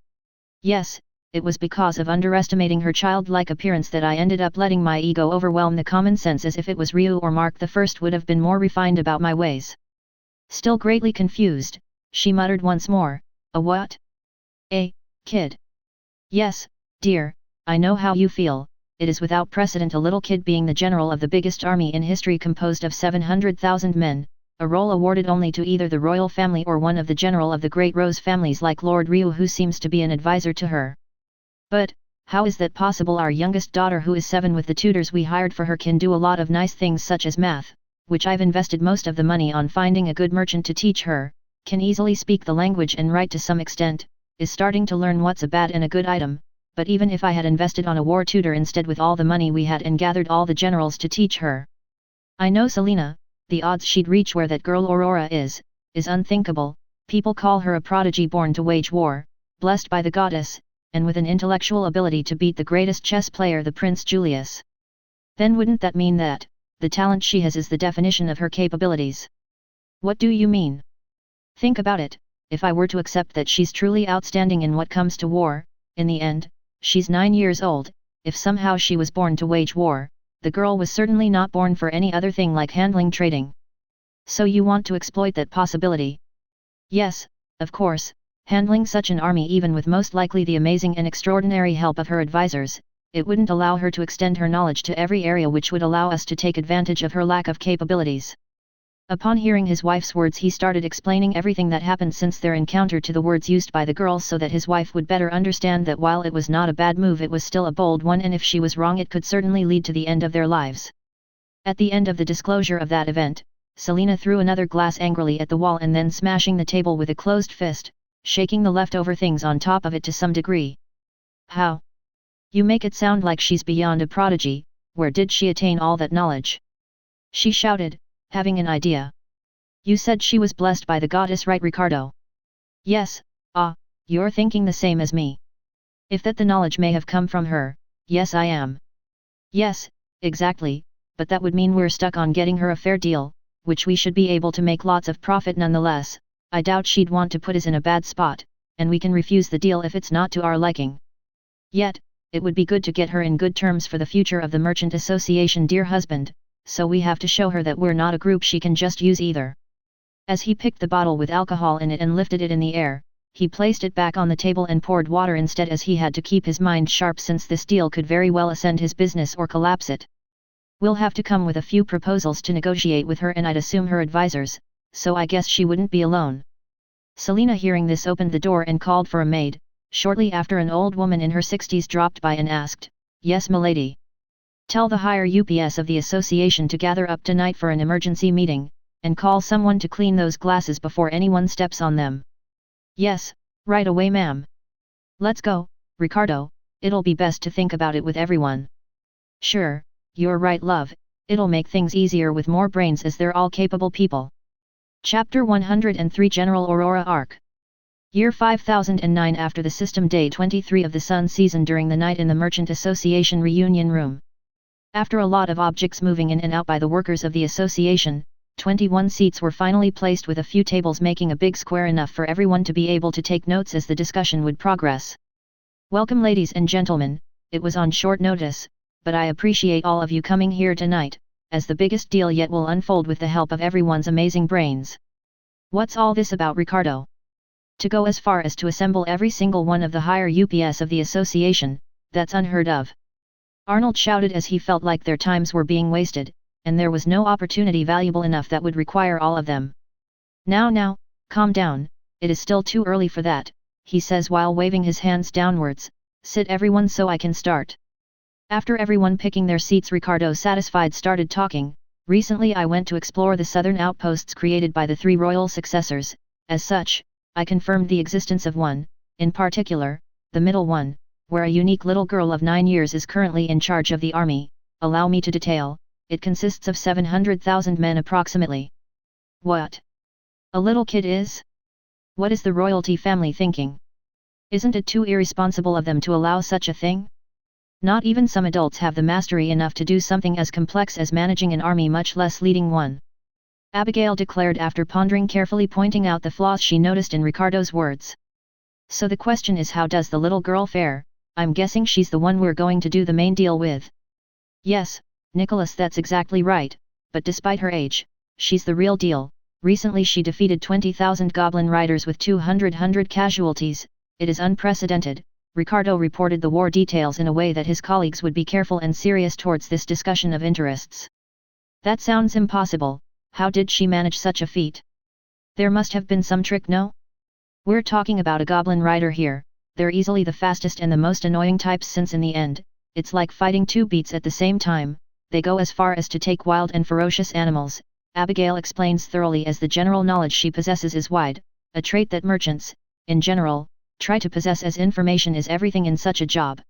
Yes, it was because of underestimating her childlike appearance that I ended up letting my ego overwhelm the common sense, as if it was Ryu or Mark the First would have been more refined about my ways. Still greatly confused, she muttered once more, a what? A kid. Yes, dear, I know how you feel. It is without precedent, a little kid being the general of the biggest army in history, composed of 700,000 men, a role awarded only to either the royal family or one of the general of the great Rose families like Lord Ryu, who seems to be an advisor to her. But, how is that possible? Our youngest daughter, who is 7, with the tutors we hired for her, can do a lot of nice things such as math, which I've invested most of the money on finding a good merchant to teach her, can easily speak the language and write to some extent, is starting to learn what's a bad and a good item. But even if I had invested on a war tutor instead with all the money we had and gathered all the generals to teach her, I know Selena, the odds she'd reach where that girl Aurora is unthinkable. People call her a prodigy born to wage war, blessed by the goddess, and with an intellectual ability to beat the greatest chess player, the Prince Julius. Then wouldn't that mean that the talent she has is the definition of her capabilities? What do you mean? Think about it. If I were to accept that she's truly outstanding in what comes to war, in the end, she's 9 years old. If somehow she was born to wage war, the girl was certainly not born for any other thing like handling trading. So you want to exploit that possibility? Yes, of course, handling such an army, even with most likely the amazing and extraordinary help of her advisors, it wouldn't allow her to extend her knowledge to every area, which would allow us to take advantage of her lack of capabilities. Upon hearing his wife's words, he started explaining everything that happened since their encounter to the words used by the girl, so that his wife would better understand that while it was not a bad move, it was still a bold one, and if she was wrong, it could certainly lead to the end of their lives. At the end of the disclosure of that event, Selena threw another glass angrily at the wall and then smashing the table with a closed fist, shaking the leftover things on top of it to some degree. How? You make it sound like she's beyond a prodigy. Where did she attain all that knowledge? She shouted, having an idea. You said she was blessed by the goddess, right, Ricardo? Yes. You're thinking the same as me. If that the knowledge may have come from her, yes, I am. Yes, exactly, but that would mean we're stuck on getting her a fair deal, which we should be able to make lots of profit nonetheless. I doubt she'd want to put us in a bad spot, and we can refuse the deal if it's not to our liking. Yet, it would be good to get her in good terms for the future of the Merchant Association, dear husband, so we have to show her that we're not a group she can just use either. As he picked the bottle with alcohol in it and lifted it in the air, he placed it back on the table and poured water instead, as he had to keep his mind sharp, since this deal could very well ascend his business or collapse it. We'll have to come with a few proposals to negotiate with her, and I'd assume her advisors, so I guess she wouldn't be alone. Selena, hearing this, opened the door and called for a maid. Shortly after, an old woman in her 60s dropped by and asked, "Yes, milady. Tell the higher UPS of the association to gather up tonight for an emergency meeting, and call someone to clean those glasses before anyone steps on them." "Yes, right away, ma'am." "Let's go, Ricardo, it'll be best to think about it with everyone." "Sure, you're right, love, it'll make things easier with more brains, as they're all capable people." Chapter 103, General Aurora Arc. Year 5009. After the system, day 23 of the Sun season, during the night in the Merchant Association reunion room. After a lot of objects moving in and out by the workers of the association, 21 seats were finally placed, with a few tables making a big square, enough for everyone to be able to take notes as the discussion would progress. "Welcome, ladies and gentlemen, it was on short notice, but I appreciate all of you coming here tonight, as the biggest deal yet will unfold with the help of everyone's amazing brains." "What's all this about, Ricardo? To go as far as to assemble every single one of the higher UPS of the association, that's unheard of." Arnold shouted, as he felt like their times were being wasted, and there was no opportunity valuable enough that would require all of them. Now, calm down, it is still too early for that," he says while waving his hands downwards. "Sit everyone so I can start." After everyone picking their seats, Ricardo, satisfied, started talking. "Recently I went to explore the southern outposts created by the 3 royal successors. As such, I confirmed the existence of one, in particular, the middle one, where a unique little girl of 9 years is currently in charge of the army. Allow me to detail, it consists of 700,000 men approximately." "What? A little kid is?" What is the royalty family thinking? Isn't it too irresponsible of them to allow such a thing? Not even some adults have the mastery enough to do something as complex as managing an army, much less leading one. Abigail declared after pondering carefully, pointing out the flaws she noticed in Ricardo's words. So the question is, how does the little girl fare? I'm guessing she's the one we're going to do the main deal with. Yes, Nicholas, that's exactly right, but despite her age, she's the real deal. Recently she defeated 20,000 goblin riders with 200 casualties. It is unprecedented. Ricardo reported the war details in a way that his colleagues would be careful and serious towards this discussion of interests. That sounds impossible. How did she manage such a feat? There must have been some trick, no? We're talking about a goblin rider here. They're easily the fastest and the most annoying types, since in the end, it's like fighting two beasts at the same time. They go as far as to take wild and ferocious animals. Abigail explains thoroughly, as the general knowledge she possesses is wide, a trait that merchants, in general, try to possess, as information is everything in such a job.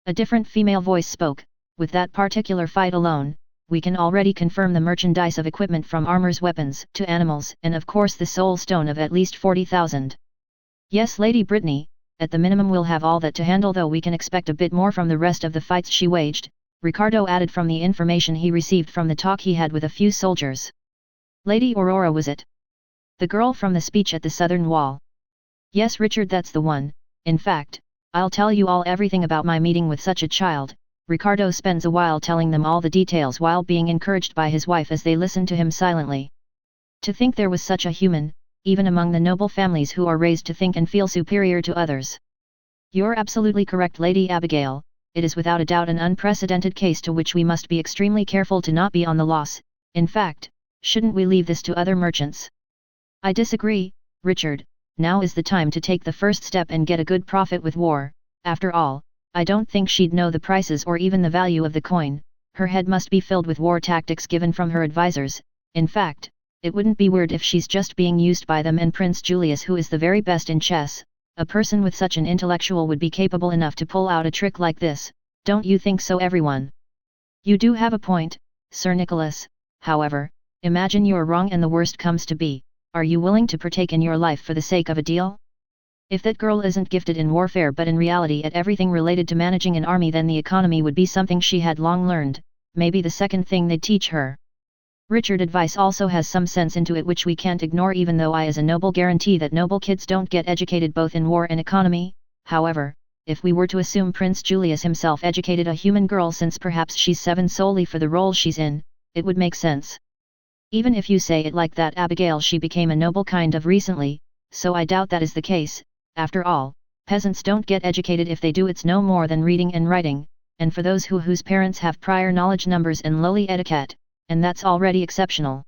A different female voice spoke. With that particular fight alone, we can already confirm the merchandise of equipment from armors, weapons, to animals, and of course the soul stone of at least 40,000. Yes, Lady Brittany, at the minimum we'll have all that to handle, though we can expect a bit more from the rest of the fights she waged, Ricardo added from the information he received from the talk he had with a few soldiers. Lady Aurora, was it? The girl from the speech at the southern wall. Yes, Richard, that's the one. In fact, I'll tell you all everything about my meeting with such a child. Ricardo spends a while telling them all the details while being encouraged by his wife as they listen to him silently. To think there was such a human, even among the noble families who are raised to think and feel superior to others. You're absolutely correct, Lady Abigail. It is without a doubt an unprecedented case to which we must be extremely careful to not be on the loss. In fact, shouldn't we leave this to other merchants? I disagree, Richard. Now is the time to take the first step and get a good profit with war. After all, I don't think she'd know the prices or even the value of the coin. Her head must be filled with war tactics given from her advisors. In fact, it wouldn't be weird if she's just being used by them and Prince Julius, who is the very best in chess. A person with such an intellectual would be capable enough to pull out a trick like this. Don't you think so, everyone? You do have a point, Sir Nicholas. However, imagine you're wrong and the worst comes to be. Are you willing to partake in your life for the sake of a deal? If that girl isn't gifted in warfare but in reality at everything related to managing an army, then the economy would be something she had long learned, maybe the second thing they'd teach her. Richard's advice also has some sense into it which we can't ignore, even though I as a noble guarantee that noble kids don't get educated both in war and economy. However, if we were to assume Prince Julius himself educated a human girl, since perhaps she's 7 solely for the role she's in, it would make sense. Even if you say it like that, Abigail, she became a noble kind of recently, so I doubt that is the case. After all, peasants don't get educated. If they do, it's no more than reading and writing, and for those whose parents have prior knowledge, numbers and lowly etiquette, and that's already exceptional.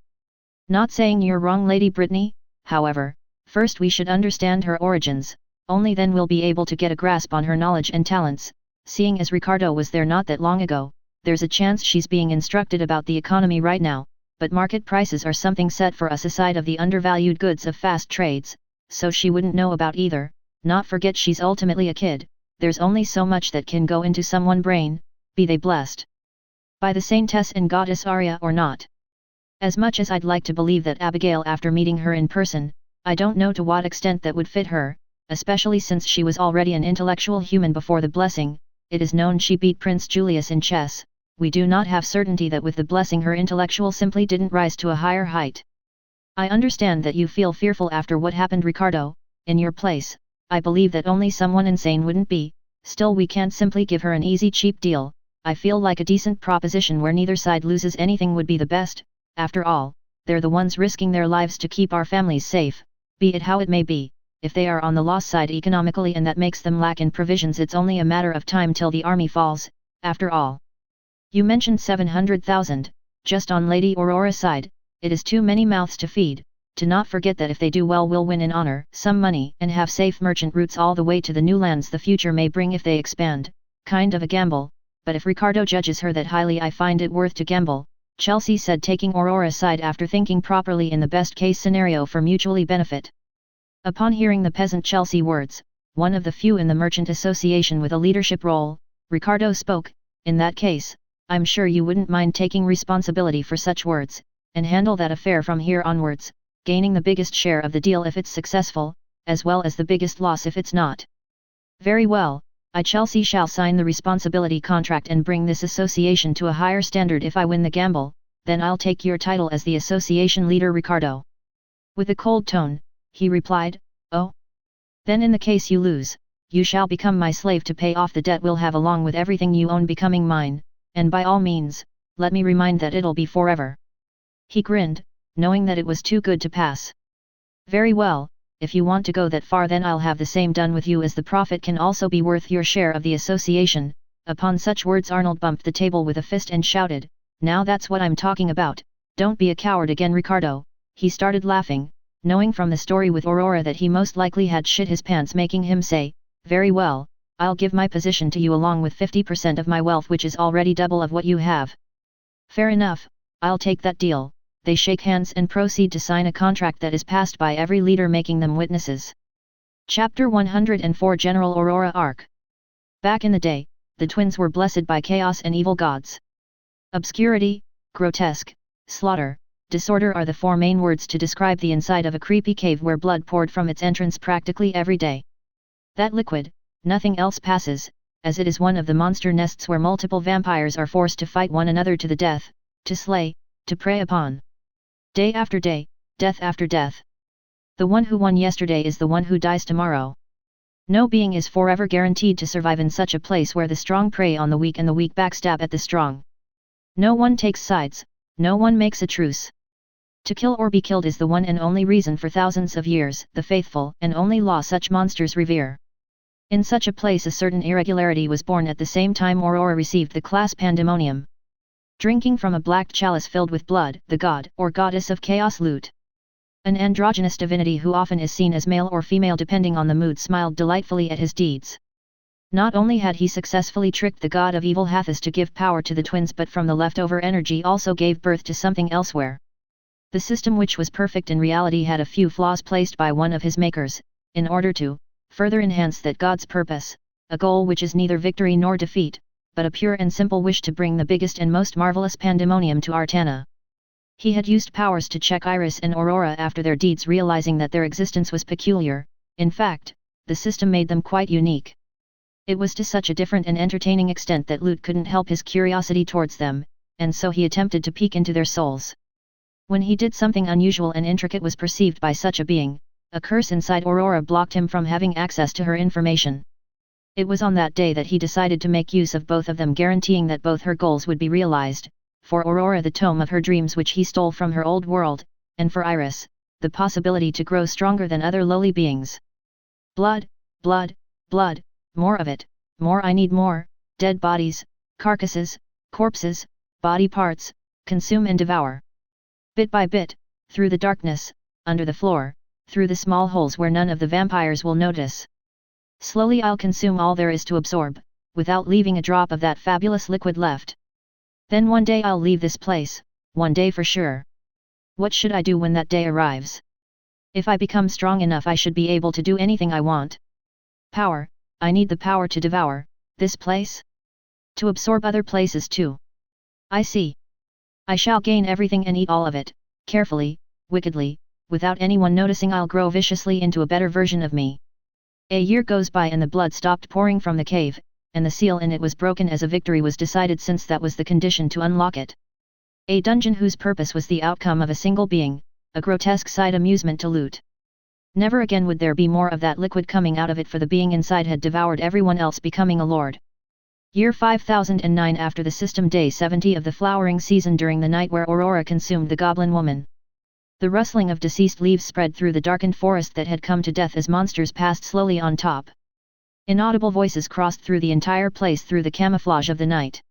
Not saying you're wrong, Lady Brittany. However, first we should understand her origins, only then we'll be able to get a grasp on her knowledge and talents. Seeing as Ricardo was there not that long ago, there's a chance she's being instructed about the economy right now, but market prices are something set for us aside of the undervalued goods of fast trades, so she wouldn't know about either. Not forget she's ultimately a kid. There's only so much that can go into someone's brain, be they blessed by the saintess and goddess Arya or not. As much as I'd like to believe that Abigail, after meeting her in person, I don't know to what extent that would fit her, especially since she was already an intellectual human before the blessing. It is known she beat Prince Julius in chess. We do not have certainty that with the blessing her intellectual simply didn't rise to a higher height. I understand that you feel fearful after what happened, Ricardo. In your place, I believe that only someone insane wouldn't be. Still, we can't simply give her an easy cheap deal. I feel like a decent proposition where neither side loses anything would be the best. After all, they're the ones risking their lives to keep our families safe. Be it how it may be, if they are on the loss side economically and that makes them lack in provisions, it's only a matter of time till the army falls. After all, you mentioned 700,000, just on Lady Aurora's side. It is too many mouths to feed. To not forget that if they do well, we'll win in honor, some money, and have safe merchant routes all the way to the new lands the future may bring if they expand. Kind of a gamble, but if Ricardo judges her that highly, I find it worth to gamble, Chelsea said, taking Aurora's side after thinking properly in the best case scenario for mutually benefit. Upon hearing the peasant Chelsea words, one of the few in the merchant association with a leadership role, Ricardo spoke. In that case, I'm sure you wouldn't mind taking responsibility for such words, and handle that affair from here onwards, gaining the biggest share of the deal if it's successful. as well as the biggest loss if it's not. Very well, I Chelsea shall sign the responsibility contract and bring this association to a higher standard. If I win the gamble, then I'll take your title as the association leader, Ricardo. With a cold tone, he replied, oh? Then in the case you lose, you shall become my slave to pay off the debt we'll have along with everything you own becoming mine, and by all means, let me remind that it'll be forever. He grinned, knowing that it was too good to pass. Very well, if you want to go that far then I'll have the same done with you, as the profit can also be worth your share of the association. Upon such words Arnold bumped the table with a fist and shouted, now that's what I'm talking about, don't be a coward again, Ricardo. He started laughing, knowing from the story with Aurora that he most likely had shit his pants, making him say, very well, I'll give my position to you along with 50% of my wealth, which is already double of what you have. Fair enough, I'll take that deal. They shake hands and proceed to sign a contract that is passed by every leader, making them witnesses. Chapter 104 General Aurora Arc. Back in the day, the twins were blessed by chaos and evil gods. Obscurity, grotesque, slaughter, disorder are the four main words to describe the inside of a creepy cave where blood poured from its entrance practically every day. That liquid, nothing else passes, as it is one of the monster nests where multiple vampires are forced to fight one another to the death, to slay, to prey upon. Day after day, death after death. The one who won yesterday is the one who dies tomorrow. No being is forever guaranteed to survive in such a place where the strong prey on the weak and the weak backstab at the strong. No one takes sides, no one makes a truce. To kill or be killed is the one and only reason for thousands of years, the faithful and only law such monsters revere. In such a place a certain irregularity was born at the same time Aurora received the class Pandemonium. Drinking from a black chalice filled with blood, the god or goddess of chaos Lute. An androgynous divinity who often is seen as male or female depending on the mood, smiled delightfully at his deeds. Not only had he successfully tricked the god of evil Hathis to give power to the twins, but from the leftover energy also gave birth to something elsewhere. The system, which was perfect in reality, had a few flaws placed by one of his makers, in order to further enhance that god's purpose, a goal which is neither victory nor defeat, but a pure and simple wish to bring the biggest and most marvelous pandemonium to Artana. He had used powers to check Iris and Aurora after their deeds, realizing that their existence was peculiar. In fact, the system made them quite unique. It was to such a different and entertaining extent that Lute couldn't help his curiosity towards them, and so he attempted to peek into their souls. When he did, something unusual and intricate was perceived by such a being. A curse inside Aurora blocked him from having access to her information. It was on that day that he decided to make use of both of them, guaranteeing that both her goals would be realized, for Aurora the tome of her dreams which he stole from her old world, and for Iris, the possibility to grow stronger than other lowly beings. Blood, blood, blood, more of it, more, I need more, dead bodies, carcasses, corpses, body parts, consume and devour. Bit by bit, through the darkness, under the floor, through the small holes where none of the vampires will notice. Slowly I'll consume all there is to absorb, without leaving a drop of that fabulous liquid left. Then one day I'll leave this place, one day for sure. What should I do when that day arrives? If I become strong enough, I should be able to do anything I want. Power, I need the power to devour this place? To absorb other places too. I see. I shall gain everything and eat all of it, carefully, wickedly, without anyone noticing. I'll grow viciously into a better version of me. A year goes by and the blood stopped pouring from the cave, and the seal in it was broken as a victory was decided, since that was the condition to unlock it. A dungeon whose purpose was the outcome of a single being, a grotesque side amusement to Lute. Never again would there be more of that liquid coming out of it, for the being inside had devoured everyone else, becoming a lord. Year 5009 after the system, day 70 of the flowering season, during the night where Aurora consumed the goblin woman. The rustling of deceased leaves spread through the darkened forest that had come to death as monsters passed slowly on top. Inaudible voices crossed through the entire place through the camouflage of the night.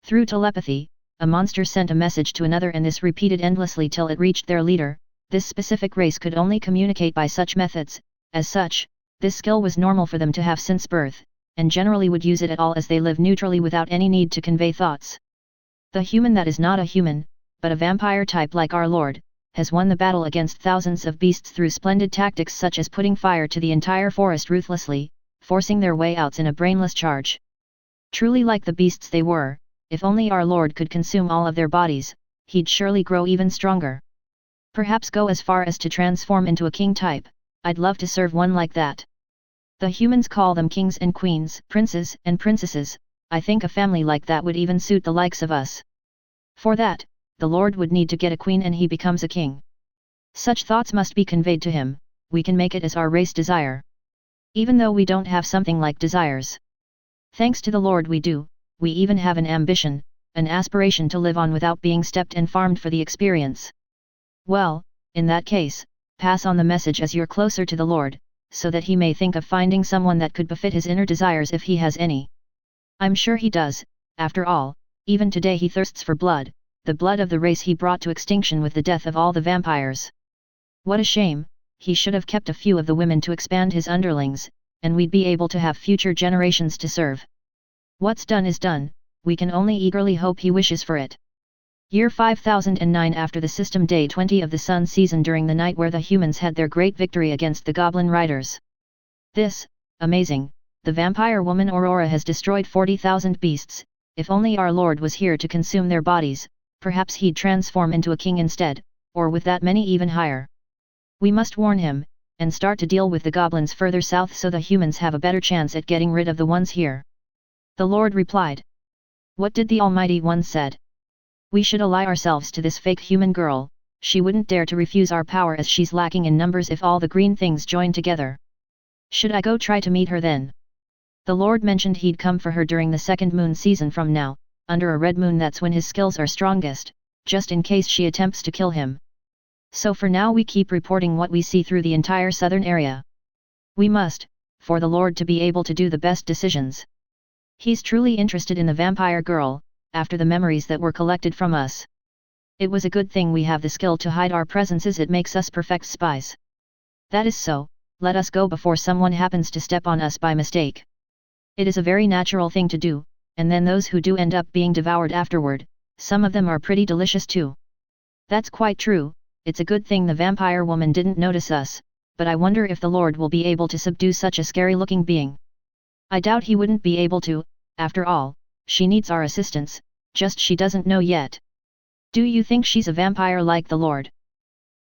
Through telepathy, a monster sent a message to another, and this repeated endlessly till it reached their leader. This specific race could only communicate by such methods. As such, this skill was normal for them to have since birth, and generally would use it at all as they live neutrally without any need to convey thoughts. The human that is not a human, but a vampire type like our Lord, has won the battle against thousands of beasts through splendid tactics such as putting fire to the entire forest ruthlessly, forcing their way out in a brainless charge. Truly like the beasts they were, if only our Lord could consume all of their bodies, he'd surely grow even stronger. Perhaps go as far as to transform into a king type, I'd love to serve one like that. The humans call them kings and queens, princes and princesses. I think a family like that would even suit the likes of us. For that, the Lord would need to get a queen and he becomes a king. Such thoughts must be conveyed to him. We can make it as our race desire. Even though we don't have something like desires. Thanks to the Lord we do, we even have an ambition, an aspiration to live on without being stepped and farmed for the experience. Well, in that case, pass on the message as you're closer to the Lord, so that he may think of finding someone that could befit his inner desires if he has any. I'm sure he does, after all, even today he thirsts for blood, the blood of the race he brought to extinction with the death of all the vampires. What a shame, he should have kept a few of the women to expand his underlings, and we'd be able to have future generations to serve. What's done is done, we can only eagerly hope he wishes for it. Year 5009 after the system day 20 of the Sun season during the night where the humans had their great victory against the Goblin Riders. This, amazing, the vampire woman Aurora has destroyed 40,000 beasts, if only our Lord was here to consume their bodies, perhaps he'd transform into a king instead, or with that many even higher. We must warn him, and start to deal with the goblins further south so the humans have a better chance at getting rid of the ones here. The Lord replied. What did the Almighty One said? We should ally ourselves to this fake human girl, she wouldn't dare to refuse our power as she's lacking in numbers if all the green things join together. Should I go try to meet her then? The Lord mentioned he'd come for her during the second moon season from now, under a red moon that's when his skills are strongest, just in case she attempts to kill him. So for now we keep reporting what we see through the entire southern area. We must, for the Lord to be able to do the best decisions. He's truly interested in the vampire girl, after the memories that were collected from us. It was a good thing we have the skill to hide our presences, it makes us perfect spies. That is so, let us go before someone happens to step on us by mistake. It is a very natural thing to do, and then those who do end up being devoured afterward, some of them are pretty delicious too. That's quite true, it's a good thing the vampire woman didn't notice us, but I wonder if the Lord will be able to subdue such a scary-looking being. I doubt he wouldn't be able to, after all, she needs our assistance, just she doesn't know yet. Do you think she's a vampire like the Lord?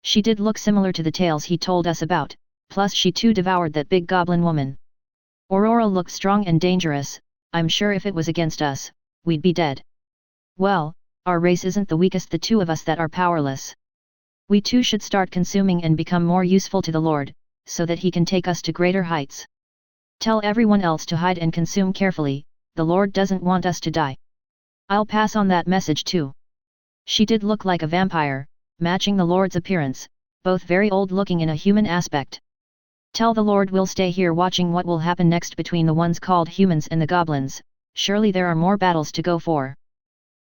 She did look similar to the tales he told us about, plus she too devoured that big goblin woman. Aurora looked strong and dangerous, I'm sure if it was against us, we'd be dead. Well, our race isn't the weakest, the two of us that are powerless. We too should start consuming and become more useful to the Lord, so that he can take us to greater heights. Tell everyone else to hide and consume carefully, the Lord doesn't want us to die. I'll pass on that message too. She did look like a vampire, matching the Lord's appearance, both very old-looking in a human aspect. Tell the Lord we'll stay here watching what will happen next between the ones called humans and the goblins, surely there are more battles to go for.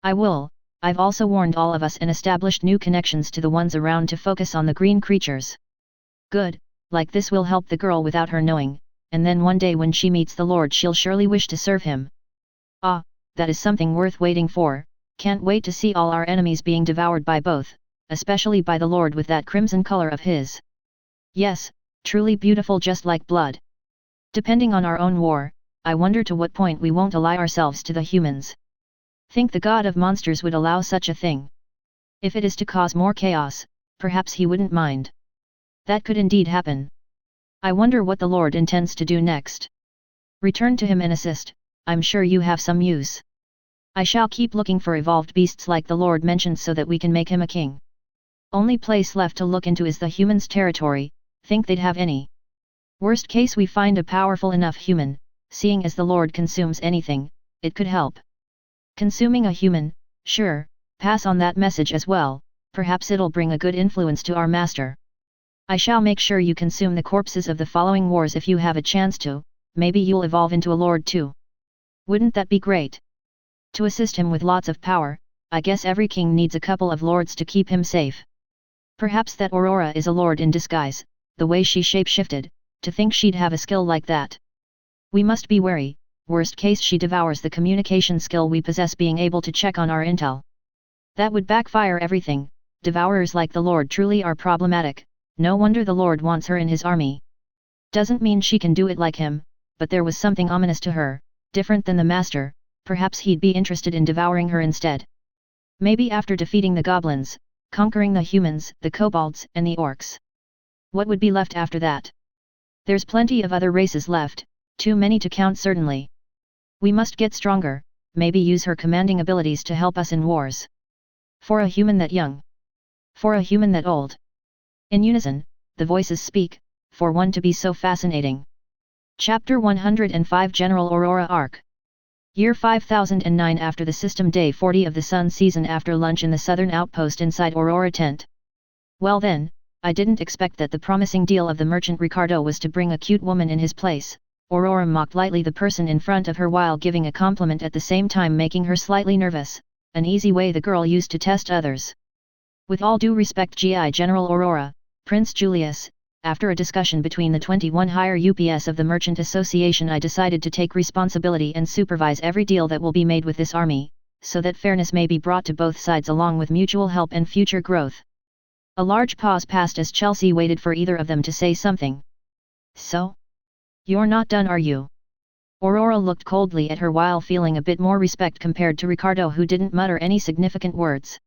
I will, I've also warned all of us and established new connections to the ones around to focus on the green creatures. Good, like this will help the girl without her knowing, and then one day when she meets the Lord she'll surely wish to serve him. Ah, that is something worth waiting for, can't wait to see all our enemies being devoured by both, especially by the Lord with that crimson color of his. Yes, truly beautiful just like blood. Depending on our own war, I wonder to what point we won't ally ourselves to the humans. Think the god of monsters would allow such a thing? If it is to cause more chaos, perhaps he wouldn't mind. That could indeed happen. I wonder what the Lord intends to do next. Return to him and assist, I'm sure you have some use. I shall keep looking for evolved beasts like the Lord mentioned so that we can make him a king. Only place left to look into is the humans' territory, think they'd have any. Worst case we find a powerful enough human, seeing as the Lord consumes anything, it could help. Consuming a human, sure, pass on that message as well, perhaps it'll bring a good influence to our master. I shall make sure you consume the corpses of the following wars if you have a chance to, maybe you'll evolve into a lord too. Wouldn't that be great? To assist him with lots of power, I guess every king needs a couple of lords to keep him safe. Perhaps that Aurora is a lord in disguise, the way she shape-shifted, to think she'd have a skill like that. We must be wary, worst case she devours the communication skill we possess being able to check on our intel. That would backfire everything, devourers like the Lord truly are problematic, no wonder the Lord wants her in his army. Doesn't mean she can do it like him, but there was something ominous to her, different than the master, perhaps he'd be interested in devouring her instead. Maybe after defeating the goblins, conquering the humans, the kobolds and the orcs. What would be left after that? There's plenty of other races left, too many to count certainly. We must get stronger, maybe use her commanding abilities to help us in wars. For a human that young. For a human that old. In unison, the voices speak, for one to be so fascinating. Chapter 105 General Aurora Arc. Year 5009 after the system day 40 of the sun season after lunch in the southern outpost inside Aurora tent. Well then, I didn't expect that the promising deal of the merchant Ricardo was to bring a cute woman in his place. Aurora mocked lightly the person in front of her while giving a compliment at the same time making her slightly nervous, an easy way the girl used to test others. With all due respect GI General Aurora, Prince Julius, after a discussion between the 21 higher UPS of the Merchant Association I decided to take responsibility and supervise every deal that will be made with this army, so that fairness may be brought to both sides along with mutual help and future growth. A large pause passed as Chelsea waited for either of them to say something. So? You're not done, are you? Aurora looked coldly at her while feeling a bit more respect compared to Ricardo, who didn't mutter any significant words.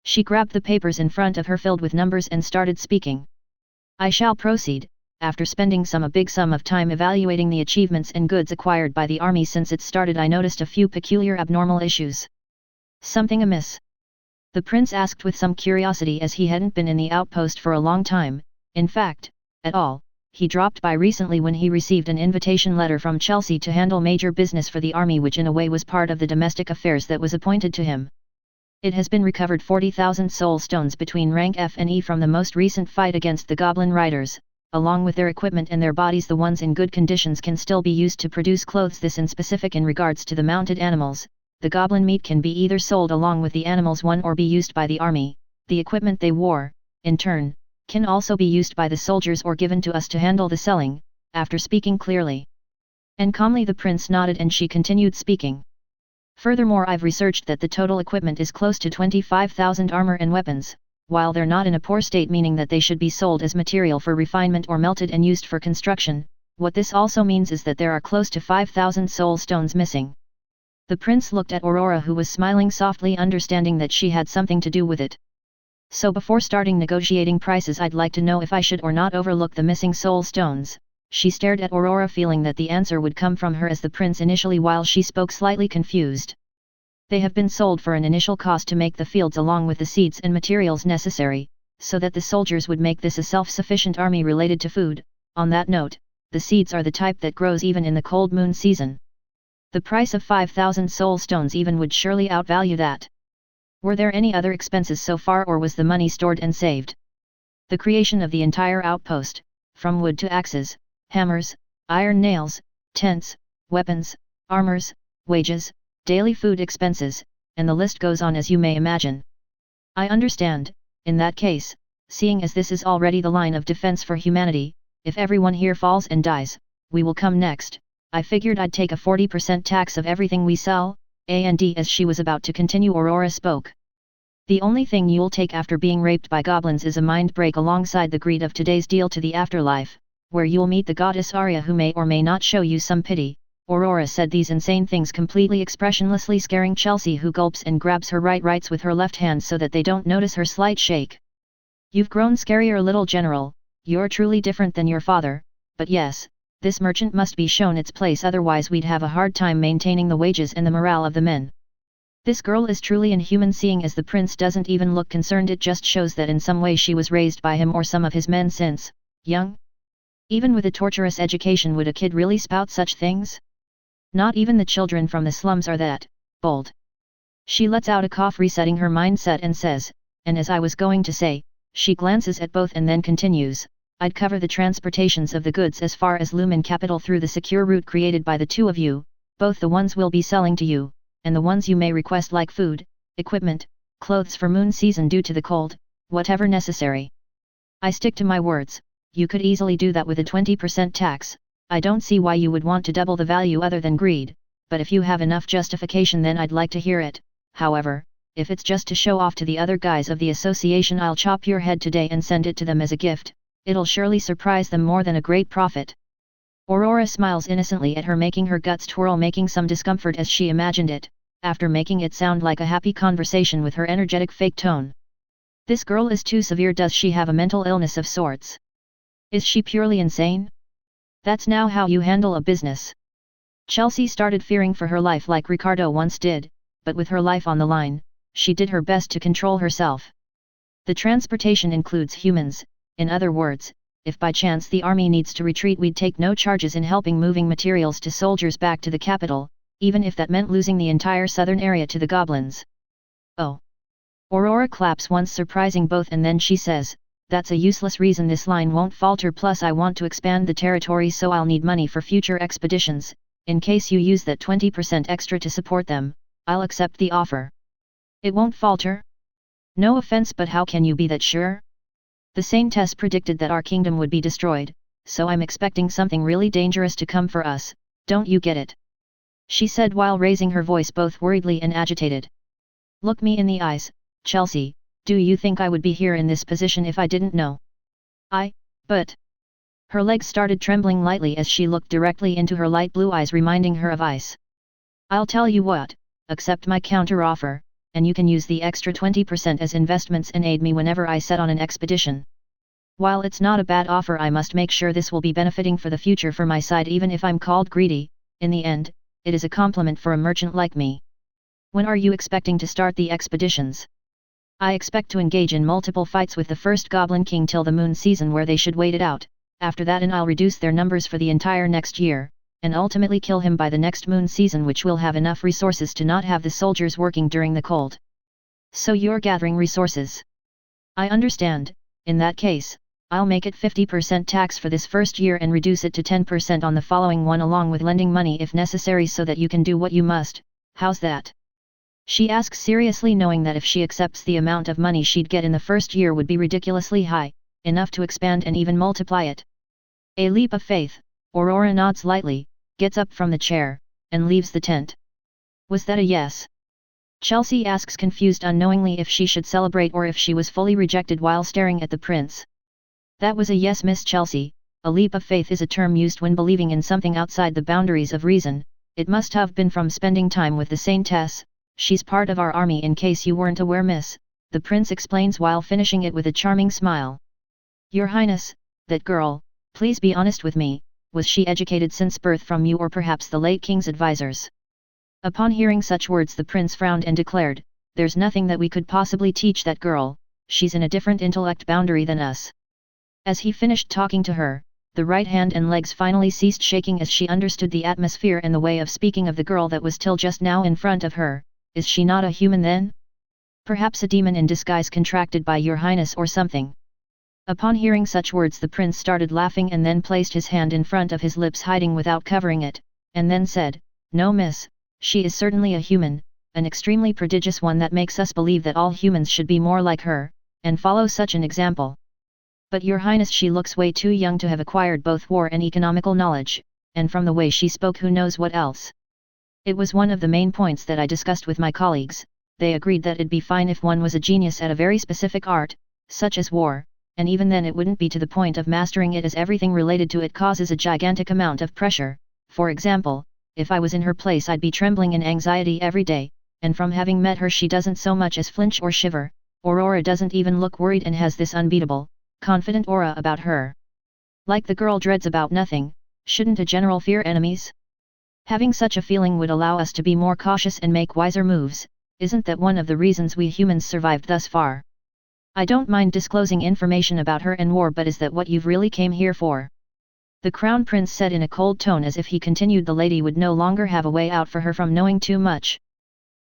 She grabbed the papers in front of her filled with numbers and started speaking. I shall proceed. After spending a big sum of time evaluating the achievements and goods acquired by the army since it started, I noticed a few peculiar abnormal issues. Something amiss? The prince asked with some curiosity, as he hadn't been in the outpost for a long time, in fact, at all. He dropped by recently when he received an invitation letter from Chelsea to handle major business for the army, which in a way was part of the domestic affairs that was appointed to him. It has been recovered 40,000 soul stones between rank F and E from the most recent fight against the Goblin Riders, along with their equipment and their bodies. The ones in good conditions can still be used to produce clothes. This in specific in regards to the mounted animals. The goblin meat can be either sold along with the animals one or be used by the army. The equipment they wore, in turn, can also be used by the soldiers or given to us to handle the selling. After speaking clearly and calmly, the prince nodded and she continued speaking. Furthermore, I've researched that the total equipment is close to 25,000 armor and weapons, while they're not in a poor state, meaning that they should be sold as material for refinement or melted and used for construction. What this also means is that there are close to 5,000 soul stones missing. The prince looked at Aurora, who was smiling softly, understanding that she had something to do with it. So before starting negotiating prices, I'd like to know if I should or not overlook the missing soul stones. She stared at Aurora, feeling that the answer would come from her as the prince initially, while she spoke slightly confused. They have been sold for an initial cost to make the fields along with the seeds and materials necessary, so that the soldiers would make this a self-sufficient army related to food. On that note, the seeds are the type that grows even in the cold moon season. The price of 5,000 soul stones even would surely outvalue that. Were there any other expenses so far, or was the money stored and saved? The creation of the entire outpost, from wood to axes, hammers, iron nails, tents, weapons, armors, wages, daily food expenses, and the list goes on, as you may imagine. I understand. In that case, seeing as this is already the line of defense for humanity, if everyone here falls and dies, we will come next. I figured I'd take a 40% tax of everything we sell. And as she was about to continue, Aurora spoke. The only thing you'll take after being raped by goblins is a mind break alongside the greed of today's deal to the afterlife, where you'll meet the goddess Arya, who may or may not show you some pity. Aurora said these insane things completely expressionlessly, scaring Chelsea, who gulps and grabs her rights with her left hand so that they don't notice her slight shake. You've grown scarier, little general. You're truly different than your father, but yes, this merchant must be shown its place, otherwise we'd have a hard time maintaining the wages and the morale of the men. This girl is truly inhuman. Seeing as the prince doesn't even look concerned, it just shows that in some way she was raised by him or some of his men since young. Even with a torturous education, would a kid really spout such things? Not even the children from the slums are that bold. She lets out a cough, resetting her mindset, and says, and as I was going to say, she glances at both and then continues, I'd cover the transportations of the goods as far as Lumen Capital through the secure route created by the two of you, both the ones we'll be selling to you, and the ones you may request, like food, equipment, clothes for moon season due to the cold, whatever necessary. I stick to my words. You could easily do that with a 20% tax. I don't see why you would want to double the value other than greed, but if you have enough justification, then I'd like to hear it. However, if it's just to show off to the other guys of the association, I'll chop your head today and send it to them as a gift. It'll surely surprise them more than a great profit. Aurora smiles innocently at her, making her guts twirl, making some discomfort as she imagined it, after making it sound like a happy conversation with her energetic fake tone. This girl is too severe. Does she have a mental illness of sorts? Is she purely insane? That's now how you handle a business. Chelsea started fearing for her life like Ricardo once did, but with her life on the line, she did her best to control herself. The transportation includes humans, in other words, if by chance the army needs to retreat, we'd take no charges in helping moving materials to soldiers back to the capital, even if that meant losing the entire southern area to the goblins. Oh. Aurora claps once, surprising both, and then she says, that's a useless reason, this line won't falter, plus I want to expand the territory, so I'll need money for future expeditions. In case you use that 20% extra to support them, I'll accept the offer. It won't falter? No offense, but how can you be that sure? The Saintess predicted that our kingdom would be destroyed, so I'm expecting something really dangerous to come for us, don't you get it? She said while raising her voice, both worriedly and agitated. Look me in the eyes, Chelsea, do you think I would be here in this position if I didn't know? But... Her legs started trembling lightly as she looked directly into her light blue eyes, reminding her of ice. I'll tell you what, accept my counter-offer, and you can use the extra 20% as investments and aid me whenever I set on an expedition. While it's not a bad offer, I must make sure this will be benefiting for the future for my side, even if I'm called greedy. In the end, it is a compliment for a merchant like me. When are you expecting to start the expeditions? I expect to engage in multiple fights with the first Goblin King till the moon season, where they should wait it out. After that, and I'll reduce their numbers for the entire next year, and ultimately kill him by the next moon season, which will have enough resources to not have the soldiers working during the cold. So you're gathering resources. I understand. In that case, I'll make it 50% tax for this first year and reduce it to 10% on the following one, along with lending money if necessary, so that you can do what you must. How's that? She asks seriously, knowing that if she accepts, the amount of money she'd get in the first year would be ridiculously high, enough to expand and even multiply it. A leap of faith. Aurora nods lightly, gets up from the chair, and leaves the tent. Was that a yes? Chelsea asks, confused unknowingly if she should celebrate or if she was fully rejected, while staring at the prince. That was a yes, Miss Chelsea. A leap of faith is a term used when believing in something outside the boundaries of reason. It must have been from spending time with the Saintess. She's part of our army, in case you weren't aware, miss, the prince explains while finishing it with a charming smile. Your Highness, that girl, please be honest with me, was she educated since birth from you or perhaps the late king's advisors? Upon hearing such words, the prince frowned and declared, there's nothing that we could possibly teach that girl, she's in a different intellect boundary than us. As he finished talking to her, the right hand and legs finally ceased shaking as she understood the atmosphere and the way of speaking of the girl that was till just now in front of her. Is she not a human then? Perhaps a demon in disguise contracted by your Highness or something. Upon hearing such words, the prince started laughing and then placed his hand in front of his lips, hiding without covering it, and then said, no miss, she is certainly a human, an extremely prodigious one that makes us believe that all humans should be more like her, and follow such an example. But your Highness, she looks way too young to have acquired both war and economical knowledge, and from the way she spoke, who knows what else. It was one of the main points that I discussed with my colleagues. They agreed that it'd be fine if one was a genius at a very specific art, such as war, and even then it wouldn't be to the point of mastering it, as everything related to it causes a gigantic amount of pressure. For example, if I was in her place, I'd be trembling in anxiety every day, and from having met her, she doesn't so much as flinch or shiver. Aurora doesn't even look worried and has this unbeatable, confident aura about her. Like the girl dreads about nothing. Shouldn't a general fear enemies? Having such a feeling would allow us to be more cautious and make wiser moves. Isn't that one of the reasons we humans survived thus far? I don't mind disclosing information about her and war, but is that what you've really came here for? The Crown Prince said in a cold tone, as if he continued the lady would no longer have a way out for her from knowing too much.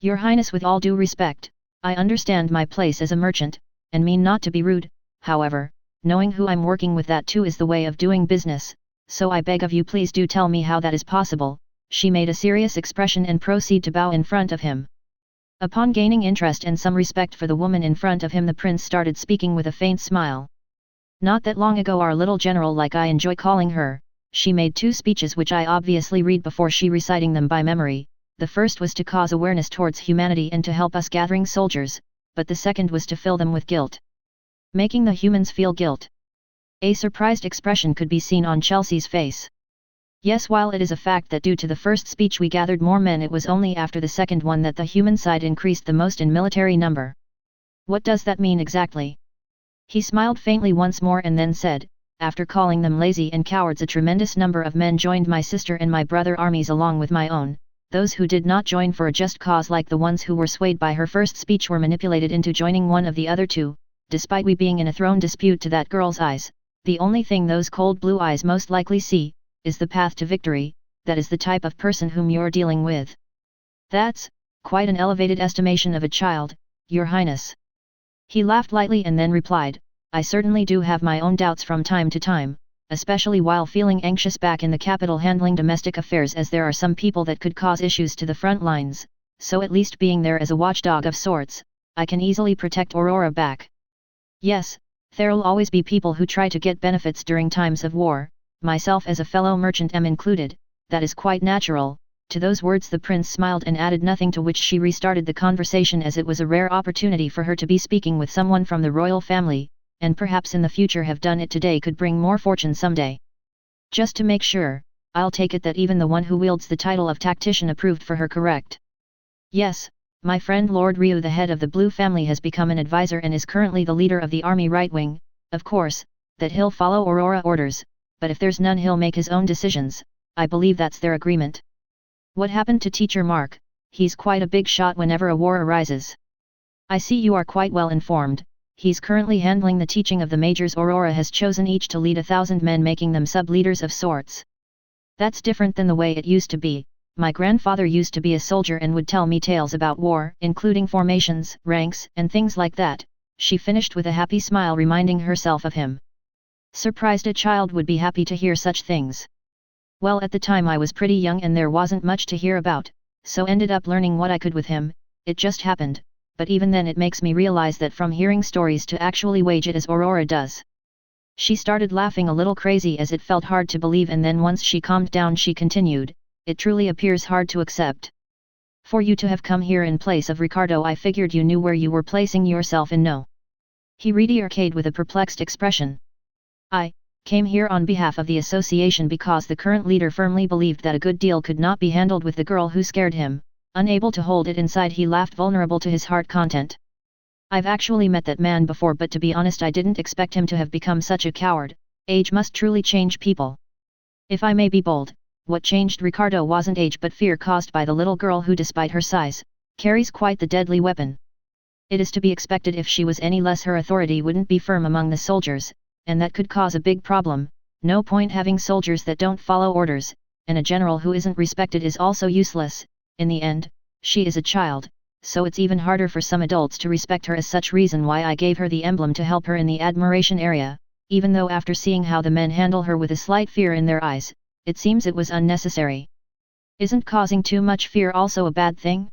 Your Highness, with all due respect, I understand my place as a merchant, and mean not to be rude. However, knowing who I'm working with, that too is the way of doing business, so I beg of you, please do tell me how that is possible. She made a serious expression and proceeded to bow in front of him. Upon gaining interest and some respect for the woman in front of him, the prince started speaking with a faint smile. Not that long ago, our little general, like I enjoy calling her, she made 2 speeches which I obviously read before she reciting them by memory. The first was to cause awareness towards humanity and to help us gathering soldiers, but the second was to fill them with guilt. Making the humans feel guilt. A surprised expression could be seen on Chelsea's face. Yes, while it is a fact that due to the first speech we gathered more men, it was only after the second one that the human side increased the most in military number. What does that mean exactly? He smiled faintly once more and then said, after calling them lazy and cowards, a tremendous number of men joined my sister and my brother armies along with my own. Those who did not join for a just cause, like the ones who were swayed by her first speech, were manipulated into joining one of the other two. Despite we being in a throne dispute, to that girl's eyes, the only thing those cold blue eyes most likely see, is the path to victory. That is the type of person whom you're dealing with. That's quite an elevated estimation of a child, Your Highness. He laughed lightly and then replied, I certainly do have my own doubts from time to time, especially while feeling anxious back in the capital handling domestic affairs, as there are some people that could cause issues to the front lines, so at least being there as a watchdog of sorts, I can easily protect Aurora back. Yes, there'll always be people who try to get benefits during times of war, myself as a fellow merchant am included, that is quite natural. To those words the prince smiled and added nothing, to which she restarted the conversation, as it was a rare opportunity for her to be speaking with someone from the royal family, and perhaps in the future have done it today could bring more fortune someday. Just to make sure, I'll take it that even the one who wields the title of tactician approved for her, correct? Yes, my friend Lord Ryu, the head of the Blue family, has become an advisor and is currently the leader of the army right wing. Of course, that he'll follow Aurora orders, but if there's none he'll make his own decisions. I believe that's their agreement. What happened to Teacher Mark? He's quite a big shot whenever a war arises. I see you are quite well informed. He's currently handling the teaching of the majors Aurora has chosen, each to lead 1,000 men, making them sub-leaders of sorts. That's different than the way it used to be. My grandfather used to be a soldier and would tell me tales about war, including formations, ranks, and things like that. She finished with a happy smile, reminding herself of him. Surprised a child would be happy to hear such things. Well, at the time I was pretty young and there wasn't much to hear about, so ended up learning what I could with him. It just happened, but even then it makes me realize that from hearing stories to actually wage it as Aurora does. She started laughing a little crazy, as it felt hard to believe, and then once she calmed down she continued, it truly appears hard to accept. For you to have come here in place of Ricardo, I figured you knew where you were placing yourself in. No. He remarked with a perplexed expression. I came here on behalf of the association because the current leader firmly believed that a good deal could not be handled with the girl who scared him. Unable to hold it inside, he laughed, vulnerable to his heart content. I've actually met that man before, but to be honest I didn't expect him to have become such a coward. Age must truly change people. If I may be bold, what changed Ricardo wasn't age but fear caused by the little girl who, despite her size, carries quite the deadly weapon. It is to be expected if she was any less her authority wouldn't be firm among the soldiers, and that could cause a big problem. No point having soldiers that don't follow orders, and a general who isn't respected is also useless. In the end, she is a child, so it's even harder for some adults to respect her. As such reason why I gave her the emblem to help her in the admiration area, even though after seeing how the men handle her with a slight fear in their eyes, it seems it was unnecessary. Isn't causing too much fear also a bad thing?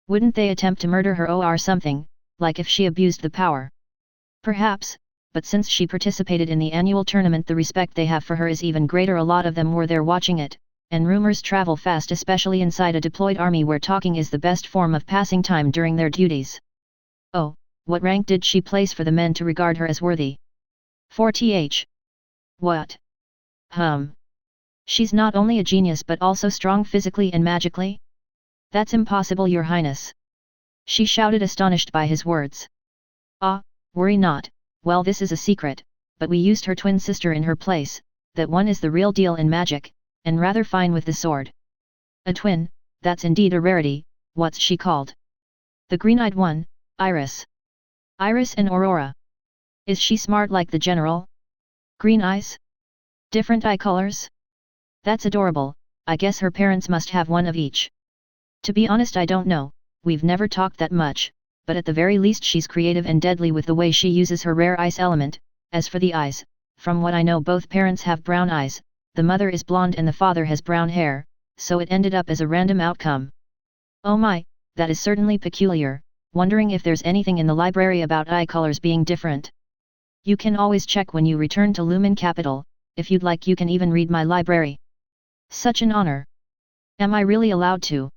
Wouldn't they attempt to murder her or something, like if she abused the power? Perhaps, but since she participated in the annual tournament the respect they have for her is even greater. A lot of them were there watching it, and rumors travel fast, especially inside a deployed army where talking is the best form of passing time during their duties. Oh, what rank did she place for the men to regard her as worthy? 4th. What? She's not only a genius but also strong physically and magically? That's impossible, Your Highness. She shouted, astonished by his words. Ah, worry not. Well, this is a secret, but we used her twin sister in her place. That one is the real deal in magic, and rather fine with the sword. A twin, that's indeed a rarity. What's she called? The green-eyed one, Iris. Iris and Aurora. Is she smart like the general? Green eyes? Different eye colors? That's adorable. I guess her parents must have one of each. To be honest, I don't know, we've never talked that much, but at the very least she's creative and deadly with the way she uses her rare ice element. As for the eyes, from what I know both parents have brown eyes, the mother is blonde and the father has brown hair, so it ended up as a random outcome. Oh my, that is certainly peculiar, wondering if there's anything in the library about eye colors being different. You can always check when you return to Lumen Capital. If you'd like you can even read my library. Such an honor. Am I really allowed to?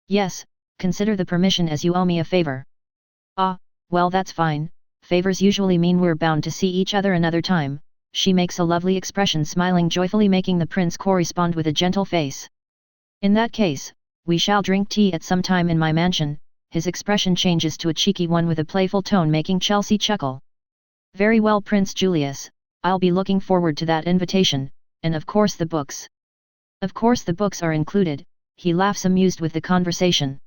Yes, consider the permission as you owe me a favor. Ah, well that's fine, favors usually mean we're bound to see each other another time. She makes a lovely expression, smiling joyfully, making the prince correspond with a gentle face. In that case, we shall drink tea at some time in my mansion. His expression changes to a cheeky one with a playful tone, making Chelsea chuckle. Very well, Prince Julius, I'll be looking forward to that invitation, and of course the books. Of course the books are included, he laughs amused with the conversation.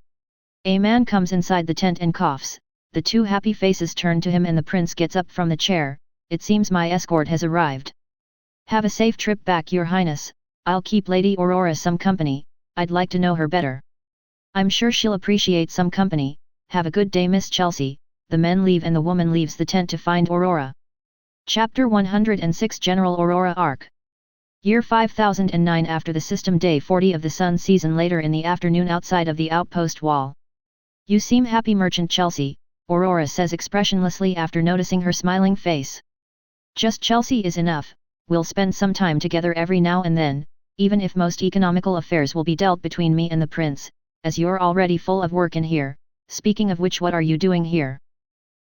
A man comes inside the tent and coughs, the two happy faces turn to him and the prince gets up from the chair. It seems my escort has arrived. Have a safe trip back, Your Highness. I'll keep Lady Aurora some company, I'd like to know her better. I'm sure she'll appreciate some company. Have a good day, Miss Chelsea. The men leave and the woman leaves the tent to find Aurora. Chapter 106 General Aurora Arc. Year 5009 after the system day 40 of the sun season later in the afternoon outside of the outpost wall. You seem happy, Merchant Chelsea, Aurora says expressionlessly after noticing her smiling face. Just Chelsea is enough, we'll spend some time together every now and then, even if most economical affairs will be dealt between me and the prince, as you're already full of work in here. Speaking of which, what are you doing here?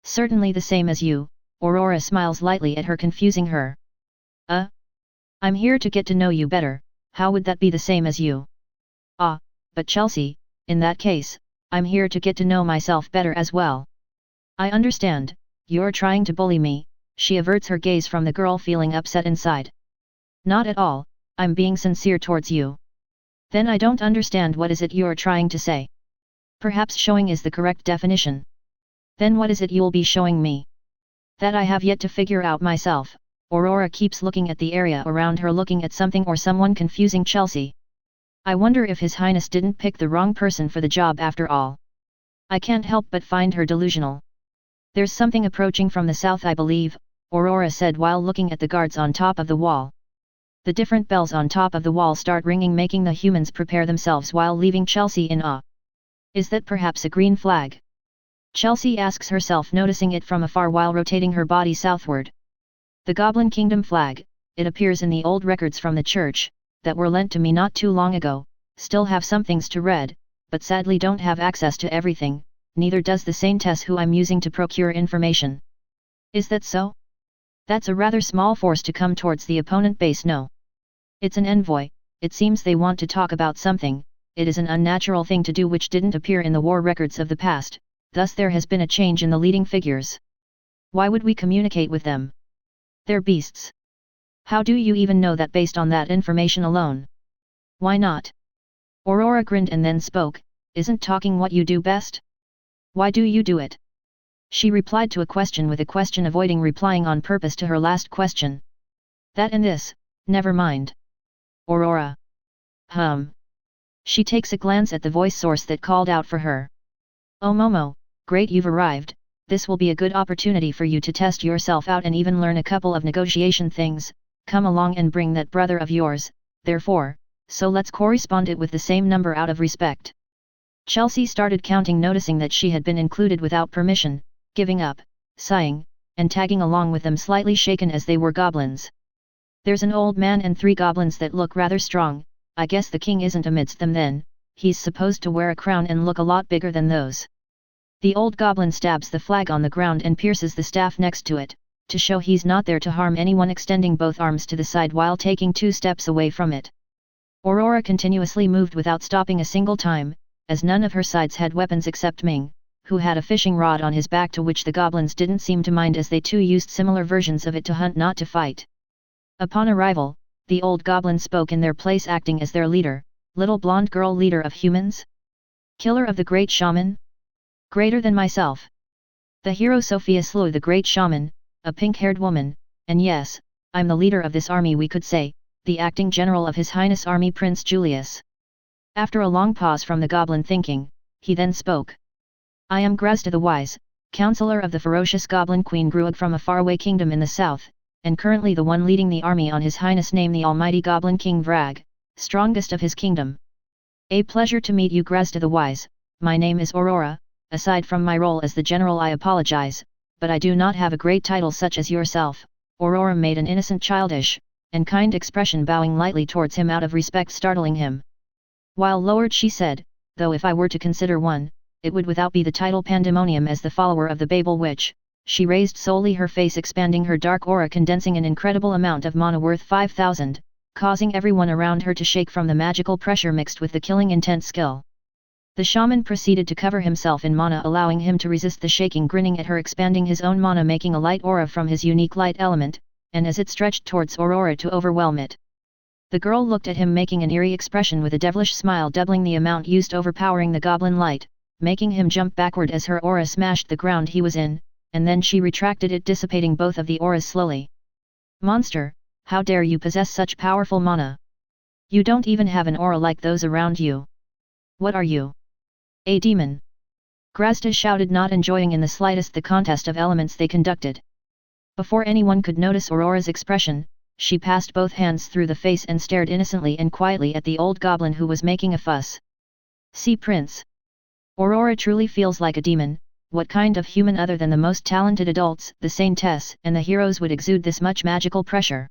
Certainly the same as you, Aurora smiles lightly at her, confusing her. I'm here to get to know you better. How would that be the same as you? Ah, but Chelsea, in that case, I'm here to get to know myself better as well. I understand, you're trying to bully me. She averts her gaze from the girl, feeling upset inside. Not at all, I'm being sincere towards you. Then I don't understand, what is it you're trying to say? Perhaps showing is the correct definition. Then what is it you'll be showing me? That I have yet to figure out myself. Aurora keeps looking at the area around her, looking at something or someone, confusing Chelsea. I wonder if His Highness didn't pick the wrong person for the job after all. I can't help but find her delusional. There's something approaching from the south, I believe, Aurora said while looking at the guards on top of the wall. The different bells on top of the wall start ringing, making the humans prepare themselves while leaving Chelsea in awe. Is that perhaps a green flag? Chelsea asks herself, noticing it from afar while rotating her body southward. The Goblin Kingdom flag, it appears in the old records from the church, that were lent to me not too long ago. Still have some things to read, but sadly don't have access to everything, neither does the Saintess who I'm using to procure information. Is that so? That's a rather small force to come towards the opponent base. No. It's an envoy. It seems they want to talk about something. It is an unnatural thing to do which didn't appear in the war records of the past, thus there has been a change in the leading figures. Why would we communicate with them? They're beasts. How do you even know that based on that information alone? Why not? Aurora grinned and then spoke. Isn't talking what you do best? Why do you do it? She replied to a question with a question, avoiding replying on purpose to her last question. That and this, never mind. Aurora. She takes a glance at the voice source that called out for her. Oh Momo, great, you've arrived. This will be a good opportunity for you to test yourself out and even learn a couple of negotiation things. Come along and bring that brother of yours, therefore, so let's correspond it with the same number out of respect. Chelsea started counting, noticing that she had been included without permission, giving up, sighing, and tagging along with them, slightly shaken as they were goblins. There's an old man and 3 goblins that look rather strong. I guess the king isn't amidst them then. He's supposed to wear a crown and look a lot bigger than those. The old goblin stabs the flag on the ground and pierces the staff next to it, to show he's not there to harm anyone, extending both arms to the side while taking 2 steps away from it. Aurora continuously moved without stopping a single time, as none of her sides had weapons except Ming, who had a fishing rod on his back, to which the goblins didn't seem to mind, as they too used similar versions of it to hunt, not to fight. Upon arrival, the old goblin spoke in their place, acting as their leader. Little blonde girl, leader of humans? Killer of the great shaman? Greater than myself. The hero Sophia slew the great shaman, a pink-haired woman, and yes, I'm the leader of this army, we could say, the acting general of His Highness Army, Prince Julius. After a long pause from the goblin thinking, he then spoke. I am Grazda the Wise, counselor of the ferocious goblin queen Gruag from a faraway kingdom in the south, and currently the one leading the army on His Highness' name, the almighty goblin king Vrag, strongest of his kingdom. A pleasure to meet you, Grazda the Wise. My name is Aurora. Aside from my role as the general, I apologize, but I do not have a great title such as yourself. Aurora made an innocent, childish, and kind expression, bowing lightly towards him out of respect, startling him. While lowered she said, though if I were to consider one, it would without be the title Pandemonium, as the follower of the Babel Witch. She raised solely her face, expanding her dark aura, condensing an incredible amount of mana worth 5,000, causing everyone around her to shake from the magical pressure mixed with the killing intent skill. The shaman proceeded to cover himself in mana, allowing him to resist the shaking, grinning at her, expanding his own mana, making a light aura from his unique light element, and as it stretched towards Aurora to overwhelm it. The girl looked at him making an eerie expression with a devilish smile, doubling the amount used, overpowering the goblin light, making him jump backward as her aura smashed the ground he was in, and then she retracted it, dissipating both of the auras slowly. Monster, how dare you possess such powerful mana? You don't even have an aura like those around you. What are you? A demon? Grazda shouted, not enjoying in the slightest the contest of elements they conducted. Before anyone could notice Aurora's expression, she passed both hands through the face and stared innocently and quietly at the old goblin who was making a fuss. See, Prince. Aurora truly feels like a demon. What kind of human other than the most talented adults, the saintess, and the heroes would exude this much magical pressure?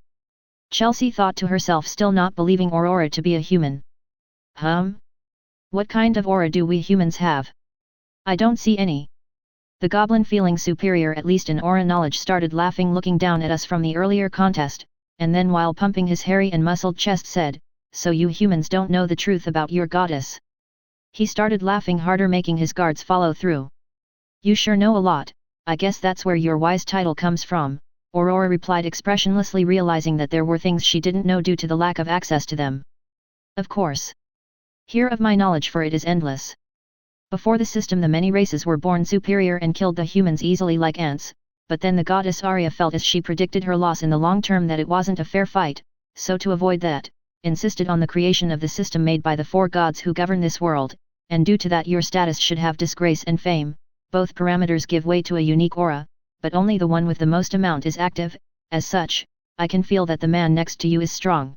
Chelsea thought to herself, still not believing Aurora to be a human. What kind of aura do we humans have? I don't see any. The goblin, feeling superior at least in aura knowledge, started laughing, looking down at us from the earlier contest, and then while pumping his hairy and muscled chest said, so you humans don't know the truth about your goddess. He started laughing harder, making his guards follow through. You sure know a lot. I guess that's where your wise title comes from, Aurora replied expressionlessly, realizing that there were things she didn't know due to the lack of access to them. Of course. Hear of my knowledge, for it is endless. Before the system the many races were born superior and killed the humans easily like ants, but then the goddess Arya felt, as she predicted her loss in the long term, that it wasn't a fair fight, so to avoid that, insisted on the creation of the system made by the four gods who govern this world, and due to that your status should have disgrace and fame. Both parameters give way to a unique aura, but only the one with the most amount is active. As such, I can feel that the man next to you is strong.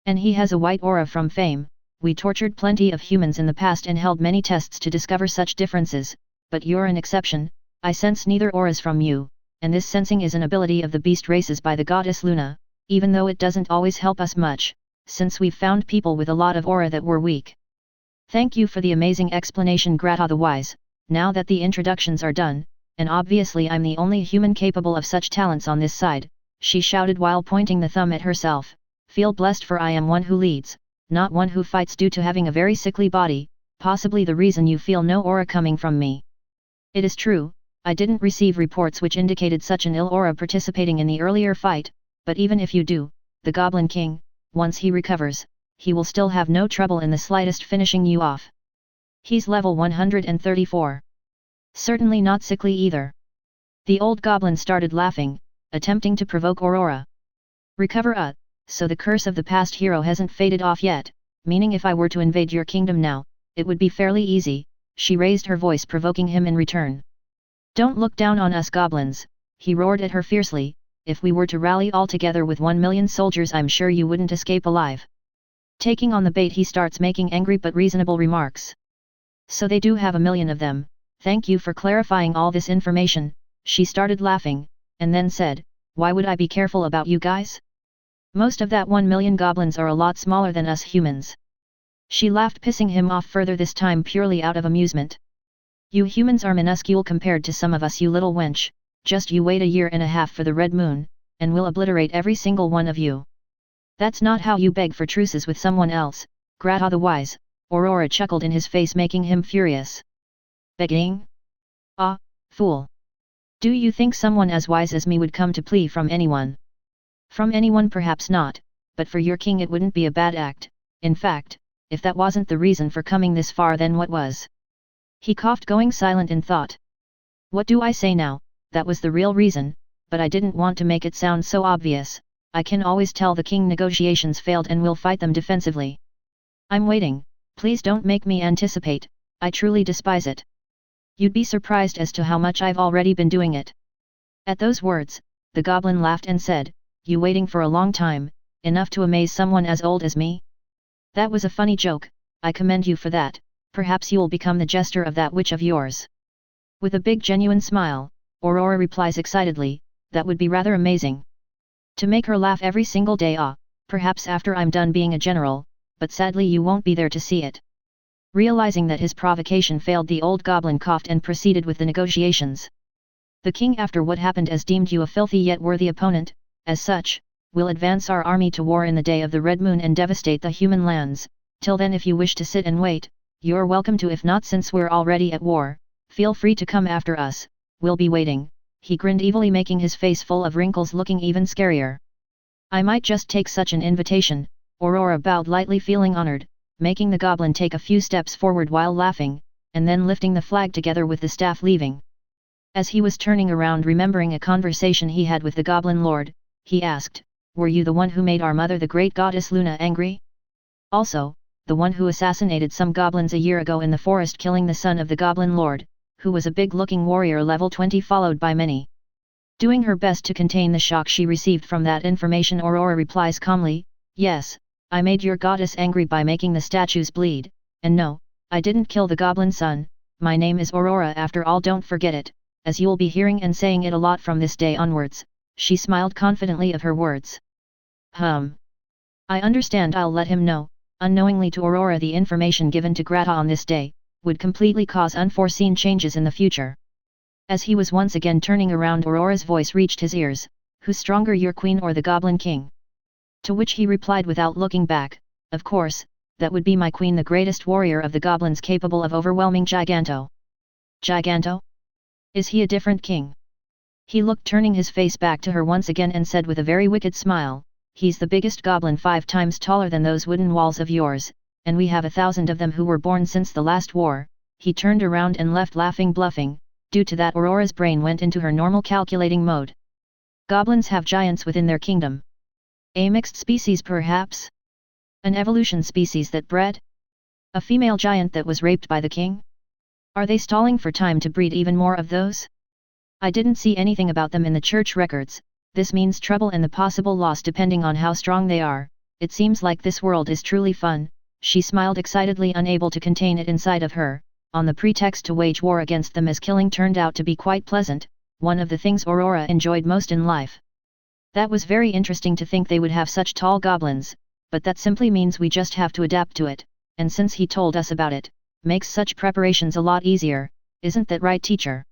And he has a white aura from fame. We tortured plenty of humans in the past and held many tests to discover such differences, but you're an exception. I sense neither auras from you, and this sensing is an ability of the beast races by the goddess Luna, even though it doesn't always help us much, since we've found people with a lot of aura that were weak. Thank you for the amazing explanation, Grata the Wise. Now that the introductions are done, and obviously I'm the only human capable of such talents on this side, she shouted while pointing the thumb at herself, feel blessed, for I am one who leads, not one who fights due to having a very sickly body, possibly the reason you feel no aura coming from me. It is true, I didn't receive reports which indicated such an ill aura participating in the earlier fight, but even if you do, the Goblin King, once he recovers, he will still have no trouble in the slightest finishing you off. He's level 134. Certainly not sickly either. The old goblin started laughing, attempting to provoke Aurora. Recover so the curse of the past hero hasn't faded off yet, meaning if I were to invade your kingdom now, it would be fairly easy. She raised her voice, provoking him in return. Don't look down on us goblins, he roared at her fiercely. If we were to rally all together with 1 million soldiers, I'm sure you wouldn't escape alive. Taking on the bait, he starts making angry but reasonable remarks. So they do have 1 million of them. Thank you for clarifying all this information. She started laughing, and then said, why would I be careful about you guys? Most of that 1 million goblins are a lot smaller than us humans. She laughed, pissing him off further, this time purely out of amusement. You humans are minuscule compared to some of us, you little wench. Just you wait 1.5 years for the red moon, and we'll obliterate every single one of you. That's not how you beg for truces with someone else, Grata the Wise, Aurora chuckled in his face, making him furious. Begging? Ah, fool. Do you think someone as wise as me would come to plea from anyone? From anyone perhaps not, but for your king it wouldn't be a bad act. In fact, if that wasn't the reason for coming this far, then what was? He coughed, going silent in thought. What do I say now? That was the real reason, but I didn't want to make it sound so obvious. I can always tell the king negotiations failed and will fight them defensively. I'm waiting, please don't make me anticipate, I truly despise it. You'd be surprised as to how much I've already been doing it. At those words, the goblin laughed and said, you waiting for a long time, enough to amaze someone as old as me? That was a funny joke, I commend you for that, perhaps you'll become the jester of that witch of yours. With a big genuine smile, Aurora replies excitedly, that would be rather amazing. To make her laugh every single day, perhaps after I'm done being a general, but sadly you won't be there to see it. Realizing that his provocation failed, the old goblin coughed and proceeded with the negotiations. The king, after what happened, has deemed you a filthy yet worthy opponent. As such, we'll advance our army to war in the day of the red moon and devastate the human lands. Till then, if you wish to sit and wait, you're welcome to. If not, since we're already at war, feel free to come after us, we'll be waiting. he grinned evilly, making his face full of wrinkles looking even scarier. I might just take such an invitation. Aurora bowed lightly, feeling honored, making the goblin take a few steps forward while laughing, and then lifting the flag together with the staff, leaving. As he was turning around, remembering a conversation he had with the Goblin Lord, he asked, "Were you the one who made our mother, the great goddess Luna, angry? Also, the one who assassinated some goblins a year ago in the forest, killing the son of the Goblin Lord, who was a big-looking warrior level 20 followed by many?" Doing her best to contain the shock she received from that information, Aurora replies calmly, "Yes, I made your goddess angry by making the statues bleed, and no, I didn't kill the goblin son. My name is Aurora after all, don't forget it, as you'll be hearing and saying it a lot from this day onwards." She smiled confidently of her words. I understand, I'll let him know." Unknowingly to Aurora, the information given to Grata on this day would completely cause unforeseen changes in the future. As he was once again turning around, Aurora's voice reached his ears, "Who's stronger, your queen or the Goblin King?" To which he replied without looking back, "Of course, that would be my queen, the greatest warrior of the goblins, capable of overwhelming Giganto." "Giganto? Is he a different king?" He looked, turning his face back to her once again, and said with a very wicked smile, "He's the biggest goblin, 5 times taller than those wooden walls of yours, and we have 1,000 of them who were born since the last war." He turned around and left, laughing, bluffing. Due to that, Aurora's brain went into her normal calculating mode. Goblins have giants within their kingdom. A mixed species perhaps? An evolution species that bred? A female giant that was raped by the king? Are they stalling for time to breed even more of those? I didn't see anything about them in the church records. This means trouble and the possible loss depending on how strong they are. It seems like this world is truly fun." She smiled excitedly, unable to contain it inside of her, on the pretext to wage war against them, as killing turned out to be quite pleasant, one of the things Aurora enjoyed most in life. That was very interesting to think they would have such tall goblins, but that simply means we just have to adapt to it, and since he told us about it, makes such preparations a lot easier, isn't that right, teacher?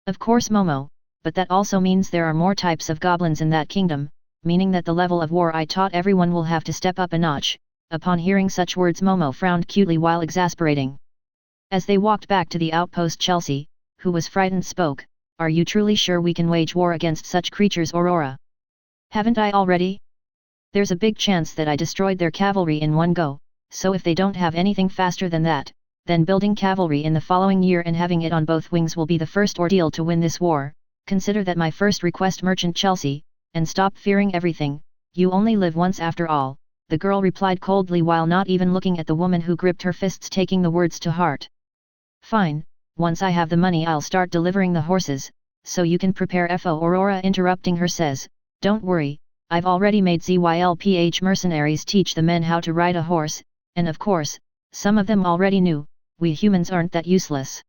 Of course, Momo, but that also means there are more types of goblins in that kingdom, meaning that the level of war I taught everyone will have to step up a notch. Upon hearing such words, Momo frowned cutely while exasperating. As they walked back to the outpost, Chelsea, who was frightened, spoke, "Are you truly sure we can wage war against such creatures, Aurora? Haven't I already? There's a big chance that I destroyed their cavalry in one go, so if they don't have anything faster than that, then building cavalry in the following year and having it on both wings will be the first ordeal to win this war. Consider that my first request, Merchant Chelsea, and stop fearing everything. You only live once after all," the girl replied coldly while not even looking at the woman who gripped her fists, taking the words to heart. "Fine, once I have the money I'll start delivering the horses, so you can prepare." Aurora interrupting her says, "Don't worry, I've already made ZYLPH mercenaries teach the men how to ride a horse, and of course, some of them already knew. We humans aren't that useless."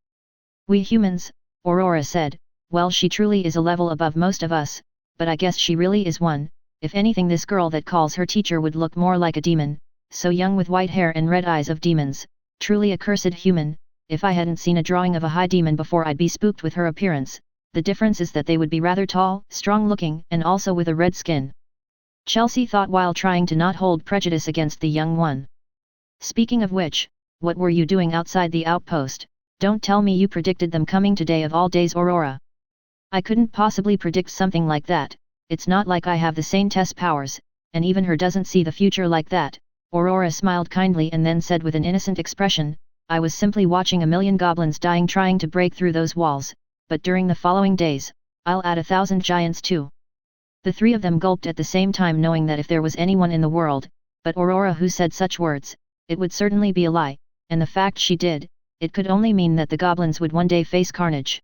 "We humans?" Aurora said, "Well, she truly is a level above most of us, but I guess she really is one. If anything, this girl that calls her teacher would look more like a demon, so young with white hair and red eyes of demons, truly a cursed human. If I hadn't seen a drawing of a high demon before, I'd be spooked with her appearance. The difference is that they would be rather tall, strong-looking, and also with a red skin." Chelsea thought while trying to not hold prejudice against the young one. "Speaking of which, what were you doing outside the outpost? Don't tell me you predicted them coming today of all days, Aurora." "I couldn't possibly predict something like that. It's not like I have the sane test powers, and even her doesn't see the future like that." Aurora smiled kindly and then said with an innocent expression, "I was simply watching a million goblins dying trying to break through those walls, but during the following days, I'll add 1,000 giants too." The three of them gulped at the same time, knowing that if there was anyone in the world, but Aurora, who said such words, it would certainly be a lie, and the fact she did, it could only mean that the goblins would one day face carnage.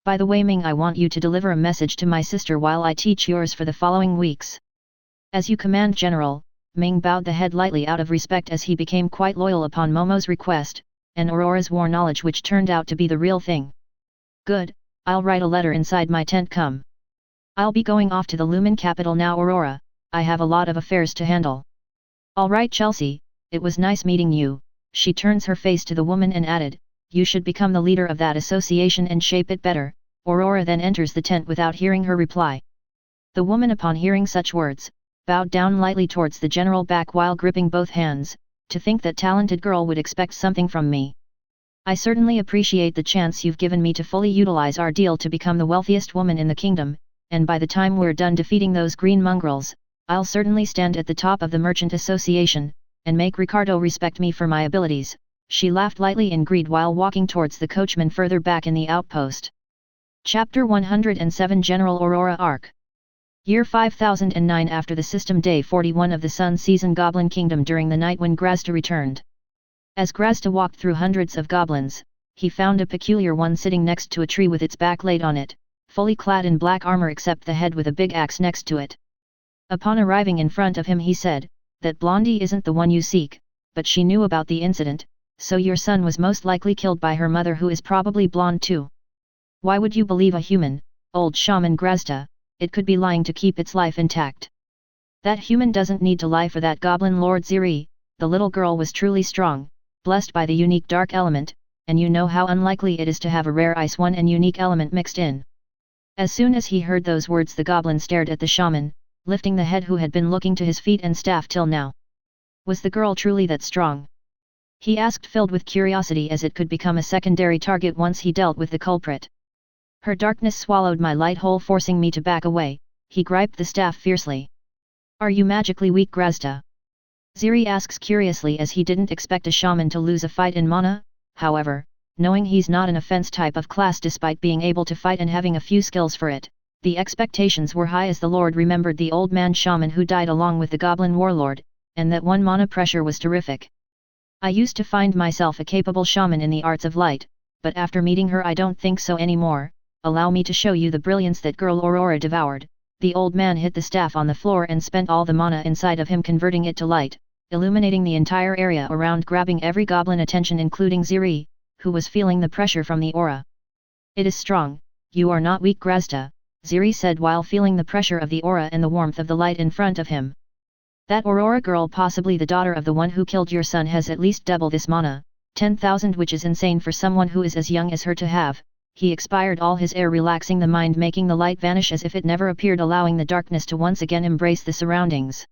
"By the way, Ming, I want you to deliver a message to my sister while I teach yours for the following weeks." "As you command, General." Ming bowed the head lightly out of respect, as he became quite loyal upon Momo's request, and Aurora's war knowledge, which turned out to be the real thing. "Good, I'll write a letter inside my tent. Come. I'll be going off to the Lumen capital now, Aurora. I have a lot of affairs to handle." "All right, Chelsea, it was nice meeting you." She turns her face to the woman and added, "You should become the leader of that association and shape it better." Aurora then enters the tent without hearing her reply. The woman, upon hearing such words, bowed down lightly towards the general back while gripping both hands. "To think that talented girl would expect something from me. I certainly appreciate the chance you've given me to fully utilize our deal to become the wealthiest woman in the kingdom, and by the time we're done defeating those green mongrels, I'll certainly stand at the top of the merchant association, and make Ricardo respect me for my abilities." She laughed lightly in greed while walking towards the coachman further back in the outpost. Chapter 107 General Aurora Arc. Year 5009 after the system day 41 of the Sun Season Goblin Kingdom during the night when Grazda returned. As Grazda walked through hundreds of goblins, he found a peculiar one sitting next to a tree with its back laid on it, fully clad in black armor except the head with a big axe next to it. Upon arriving in front of him he said, "That blondie isn't the one you seek," but she knew about the incident, "so your son was most likely killed by her mother who is probably blonde too." "Why would you believe a human, old shaman Grazda? It could be lying to keep its life intact." "That human doesn't need to lie for that goblin Lord Ziri." The little girl was truly strong, blessed by the unique dark element, and you know how unlikely it is to have a rare ice one and unique element mixed in. As soon as he heard those words the goblin stared at the shaman, lifting the head who had been looking to his feet and staff till now. Was the girl truly that strong? He asked, filled with curiosity, as it could become a secondary target once he dealt with the culprit. "Her darkness swallowed my light whole, forcing me to back away," he griped the staff fiercely. "Are you magically weak, Grazda?" Ziri asks curiously, as he didn't expect a shaman to lose a fight in mana. However, knowing he's not an offense type of class despite being able to fight and having a few skills for it, the expectations were high as the Lord remembered the old man shaman who died along with the goblin warlord, and that one mana pressure was terrific. "I used to find myself a capable shaman in the arts of light, but after meeting her I don't think so anymore. Allow me to show you the brilliance that girl Aurora devoured." The old man hit the staff on the floor and spent all the mana inside of him converting it to light, illuminating the entire area around, grabbing every goblin attention including Ziri, who was feeling the pressure from the aura. "It is strong, you are not weak, Grazda," Ziri said while feeling the pressure of the aura and the warmth of the light in front of him. "That Aurora girl, possibly the daughter of the one who killed your son, has at least double this mana, 10,000, which is insane for someone who is as young as her to have." He expired all his air, relaxing the mind, making the light vanish as if it never appeared, allowing the darkness to once again embrace the surroundings.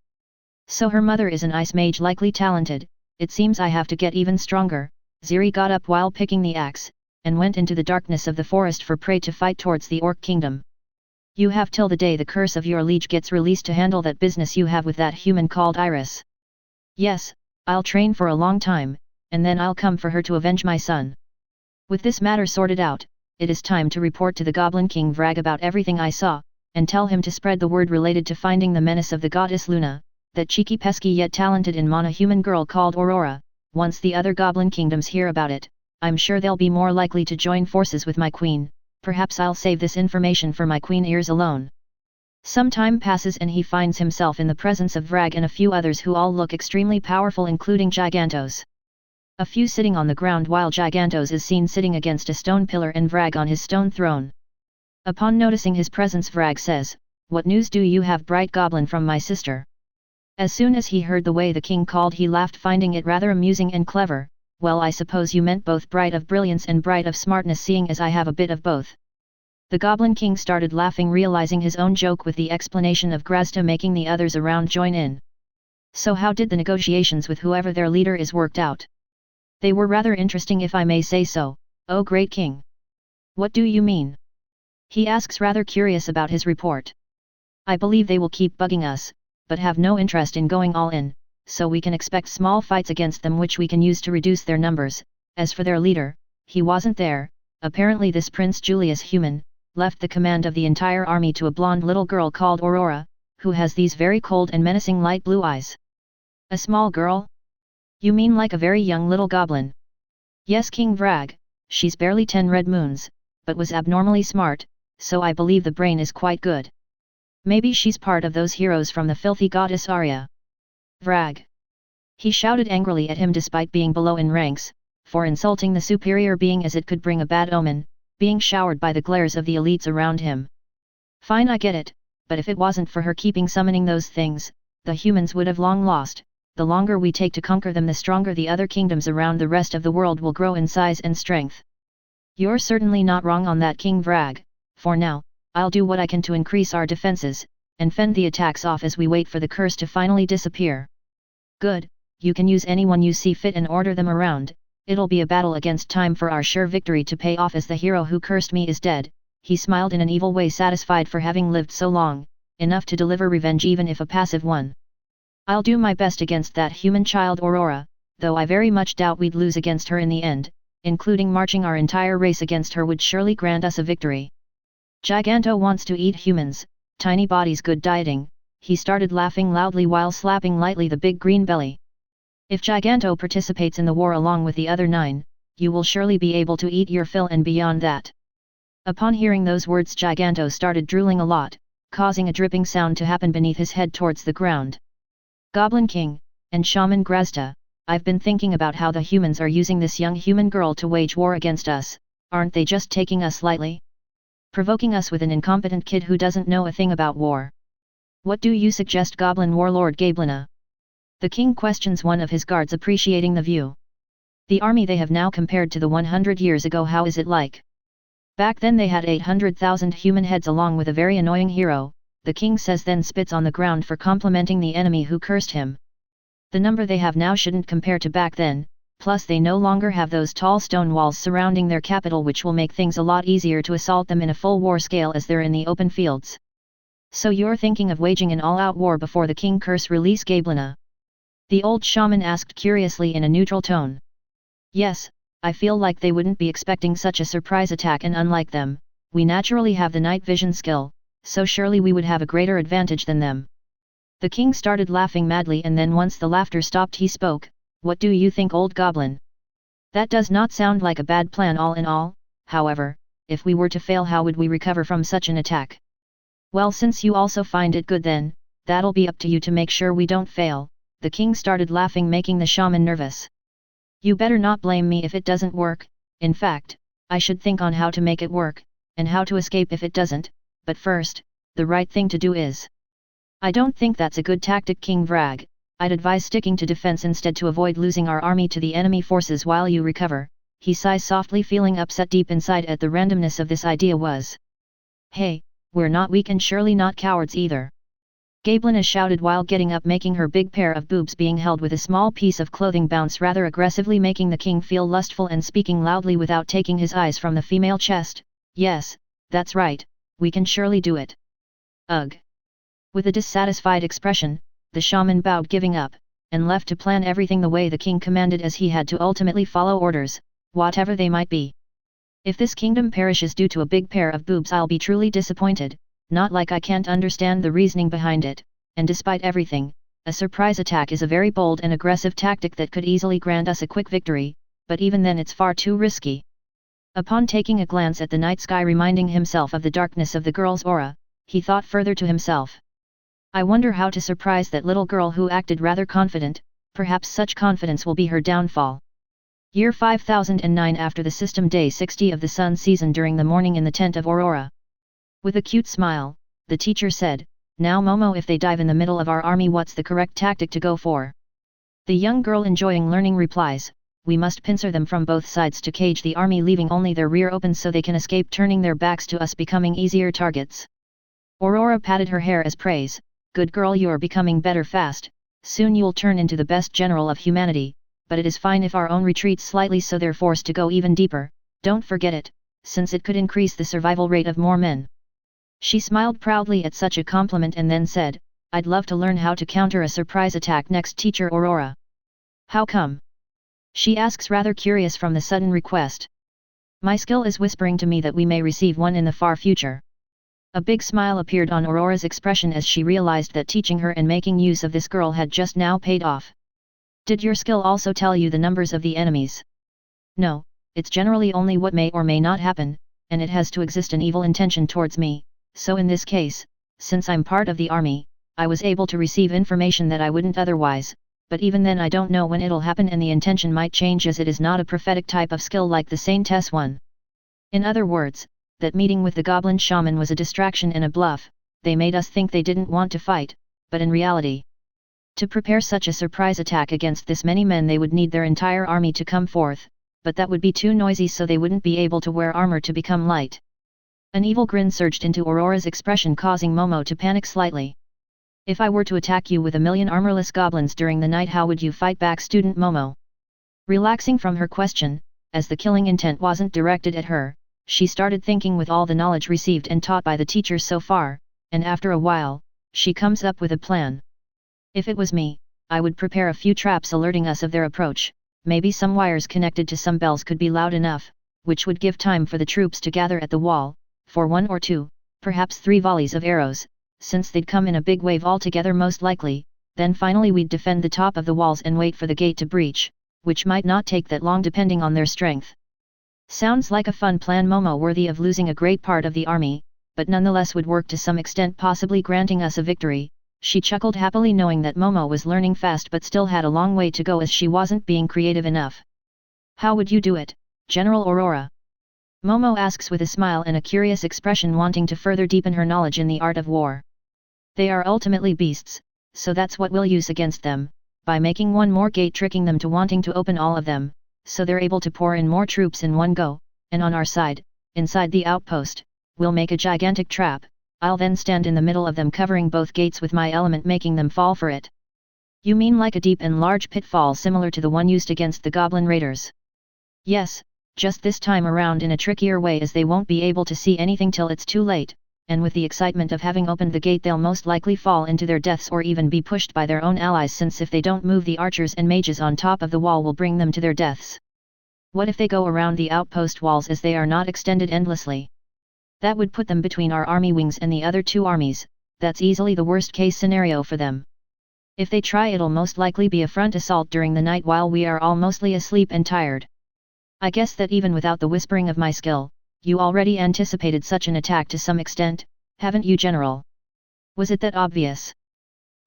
"So her mother is an ice mage, likely talented. It seems I have to get even stronger." Ziri got up while picking the axe, and went into the darkness of the forest for prey to fight towards the Orc Kingdom. "You have till the day the curse of your liege gets released to handle that business you have with that human called Iris." "Yes, I'll train for a long time, and then I'll come for her to avenge my son. With this matter sorted out, it is time to report to the Goblin King Vrag about everything I saw, and tell him to spread the word related to finding the menace of the goddess Luna, that cheeky pesky yet talented in mana human girl called Aurora. Once the other Goblin Kingdoms hear about it, I'm sure they'll be more likely to join forces with my queen. Perhaps I'll save this information for my queen ears alone." Some time passes and he finds himself in the presence of Vrag and a few others who all look extremely powerful, including Gigantos. A few sitting on the ground while Gigantos is seen sitting against a stone pillar and Vrag on his stone throne. Upon noticing his presence, Vrag says, "What news do you have, bright goblin, from my sister?" As soon as he heard the way the king called, he laughed, finding it rather amusing and clever. "Well, I suppose you meant both bright of brilliance and bright of smartness, seeing as I have a bit of both." The Goblin King started laughing, realizing his own joke, with the explanation of Grazda making the others around join in. "So how did the negotiations with whoever their leader is worked out?" "They were rather interesting, if I may say so, oh great king." "What do you mean?" he asks, rather curious about his report. "I believe they will keep bugging us, but have no interest in going all in, so we can expect small fights against them which we can use to reduce their numbers. As for their leader, he wasn't there. Apparently this Prince Julius Human left the command of the entire army to a blonde little girl called Aurora, who has these very cold and menacing light blue eyes." "A small girl? You mean like a very young little goblin?" "Yes, King Vrag, she's barely 10 red moons, but was abnormally smart, so I believe the brain is quite good. Maybe she's part of those heroes from the filthy goddess Arya." "Vrag!" he shouted angrily at him, despite being below in ranks, for insulting the superior being as it could bring a bad omen, being showered by the glares of the elites around him. "Fine, I get it, but if it wasn't for her keeping summoning those things, the humans would have long lost. The longer we take to conquer them, the stronger the other kingdoms around the rest of the world will grow in size and strength." "You're certainly not wrong on that, King Vrag. For now, I'll do what I can to increase our defenses, and fend the attacks off as we wait for the curse to finally disappear." "Good, you can use anyone you see fit and order them around. It'll be a battle against time for our sure victory to pay off, as the hero who cursed me is dead. He smiled in an evil way, satisfied for having lived so long, enough to deliver revenge even if a passive one. I'll do my best against that human child Aurora, though I very much doubt we'd lose against her in the end, including marching our entire race against her would surely grant us a victory. Giganto wants to eat humans, tiny bodies good dieting. He started laughing loudly while slapping lightly the big green belly. If Giganto participates in the war along with the other 9, you will surely be able to eat your fill and beyond that. Upon hearing those words, Giganto started drooling a lot, causing a dripping sound to happen beneath his head towards the ground. Goblin King, and Shaman Grazda, I've been thinking about how the humans are using this young human girl to wage war against us. Aren't they just taking us lightly? Provoking us with an incompetent kid who doesn't know a thing about war. What do you suggest, Goblin Warlord Gablina? The king questions one of his guards, appreciating the view. The army they have now compared to the 100 years ago, how is it like? Back then they had 800,000 human heads along with a very annoying hero, the king says, then spits on the ground for complimenting the enemy who cursed him. The number they have now shouldn't compare to back then, plus they no longer have those tall stone walls surrounding their capital, which will make things a lot easier to assault them in a full war scale as they're in the open fields. So you're thinking of waging an all-out war before the king curse release, Gablina? The old shaman asked curiously in a neutral tone. Yes, I feel like they wouldn't be expecting such a surprise attack, and unlike them, we naturally have the night vision skill, so surely we would have a greater advantage than them. The king started laughing madly, and then once the laughter stopped he spoke. What do you think, old goblin? That does not sound like a bad plan all in all. However, if we were to fail, how would we recover from such an attack? Well, since you also find it good, then that'll be up to you to make sure we don't fail. The king started laughing, making the shaman nervous. You better not blame me if it doesn't work. In fact, I should think on how to make it work, and how to escape if it doesn't, but first, the right thing to do is... I don't think that's a good tactic, King Vrag. I'd advise sticking to defense instead to avoid losing our army to the enemy forces while you recover. He sighs softly, feeling upset deep inside at the randomness of this idea. Hey, we're not weak and surely not cowards either. Gablina shouted while getting up, making her big pair of boobs being held with a small piece of clothing bounce rather aggressively, making the king feel lustful, and speaking loudly without taking his eyes from the female chest. Yes, that's right, we can surely do it. Ugh. With a dissatisfied expression, the shaman bowed, giving up, and left to plan everything the way the king commanded, as he had to ultimately follow orders, whatever they might be. If this kingdom perishes due to a big pair of boobs, I'll be truly disappointed. Not like I can't understand the reasoning behind it, and despite everything, a surprise attack is a very bold and aggressive tactic that could easily grant us a quick victory, but even then it's far too risky. Upon taking a glance at the night sky, reminding himself of the darkness of the girl's aura, he thought further to himself. I wonder how to surprise that little girl who acted rather confident. Perhaps such confidence will be her downfall. Year 5009, after the system day 60 of the sun season, during the morning in the tent of Aurora. With a cute smile, the teacher said, "Now Momo, if they dive in the middle of our army, what's the correct tactic to go for?" The young girl, enjoying learning, replies, "We must pincer them from both sides to cage the army, leaving only their rear open so they can escape, turning their backs to us, becoming easier targets." Aurora patted her hair as praise. "Good girl, you're becoming better fast. Soon you'll turn into the best general of humanity, but it is fine if our own retreats slightly so they're forced to go even deeper. Don't forget it, since it could increase the survival rate of more men." She smiled proudly at such a compliment and then said, "I'd love to learn how to counter a surprise attack next, Teacher Aurora." "How come?" she asks, rather curious from the sudden request. "My skill is whispering to me that we may receive one in the far future." A big smile appeared on Aurora's expression as she realized that teaching her and making use of this girl had just now paid off. "Did your skill also tell you the numbers of the enemies?" "No, it's generally only what may or may not happen, and it has to exist an evil intention towards me. So in this case, since I'm part of the army, I was able to receive information that I wouldn't otherwise, but even then I don't know when it'll happen, and the intention might change, as it is not a prophetic type of skill like the Saintess one." In other words, that meeting with the goblin shaman was a distraction and a bluff. They made us think they didn't want to fight, but in reality, to prepare such a surprise attack against this many men, they would need their entire army to come forth, but that would be too noisy, so they wouldn't be able to wear armor to become light. An evil grin surged into Aurora's expression, causing Momo to panic slightly. "If I were to attack you with 1,000,000 armorless goblins during the night, how would you fight back, student Momo?" Relaxing from her question, as the killing intent wasn't directed at her, she started thinking with all the knowledge received and taught by the teachers so far, and after a while, she comes up with a plan. If it was me, I would prepare a few traps alerting us of their approach. Maybe some wires connected to some bells could be loud enough, which would give time for the troops to gather at the wall, for 1 or 2, perhaps 3 volleys of arrows, since they'd come in a big wave altogether most likely. Then finally we'd defend the top of the walls and wait for the gate to breach, which might not take that long depending on their strength. Sounds like a fun plan, Momo, worthy of losing a great part of the army, but nonetheless would work to some extent, possibly granting us a victory. She chuckled happily, knowing that Momo was learning fast but still had a long way to go as she wasn't being creative enough. How would you do it, General Aurora? Momo asks with a smile and a curious expression, wanting to further deepen her knowledge in the art of war. They are ultimately beasts, so that's what we'll use against them, by making one more gate, tricking them to wanting to open all of them, so they're able to pour in more troops in one go, and on our side, inside the outpost, we'll make a gigantic trap. I'll then stand in the middle of them, covering both gates with my element, making them fall for it. You mean like a deep and large pitfall similar to the one used against the goblin raiders? Yes, just this time around in a trickier way, as they won't be able to see anything till it's too late, and with the excitement of having opened the gate they'll most likely fall into their deaths or even be pushed by their own allies, since if they don't move, the archers and mages on top of the wall will bring them to their deaths. What if they go around the outpost walls, as they are not extended endlessly? That would put them between our army wings and the other 2 armies. That's easily the worst case scenario for them. If they try, it'll most likely be a front assault during the night while we are all mostly asleep and tired. I guess that even without the whispering of my skill, you already anticipated such an attack to some extent, haven't you, General? Was it that obvious?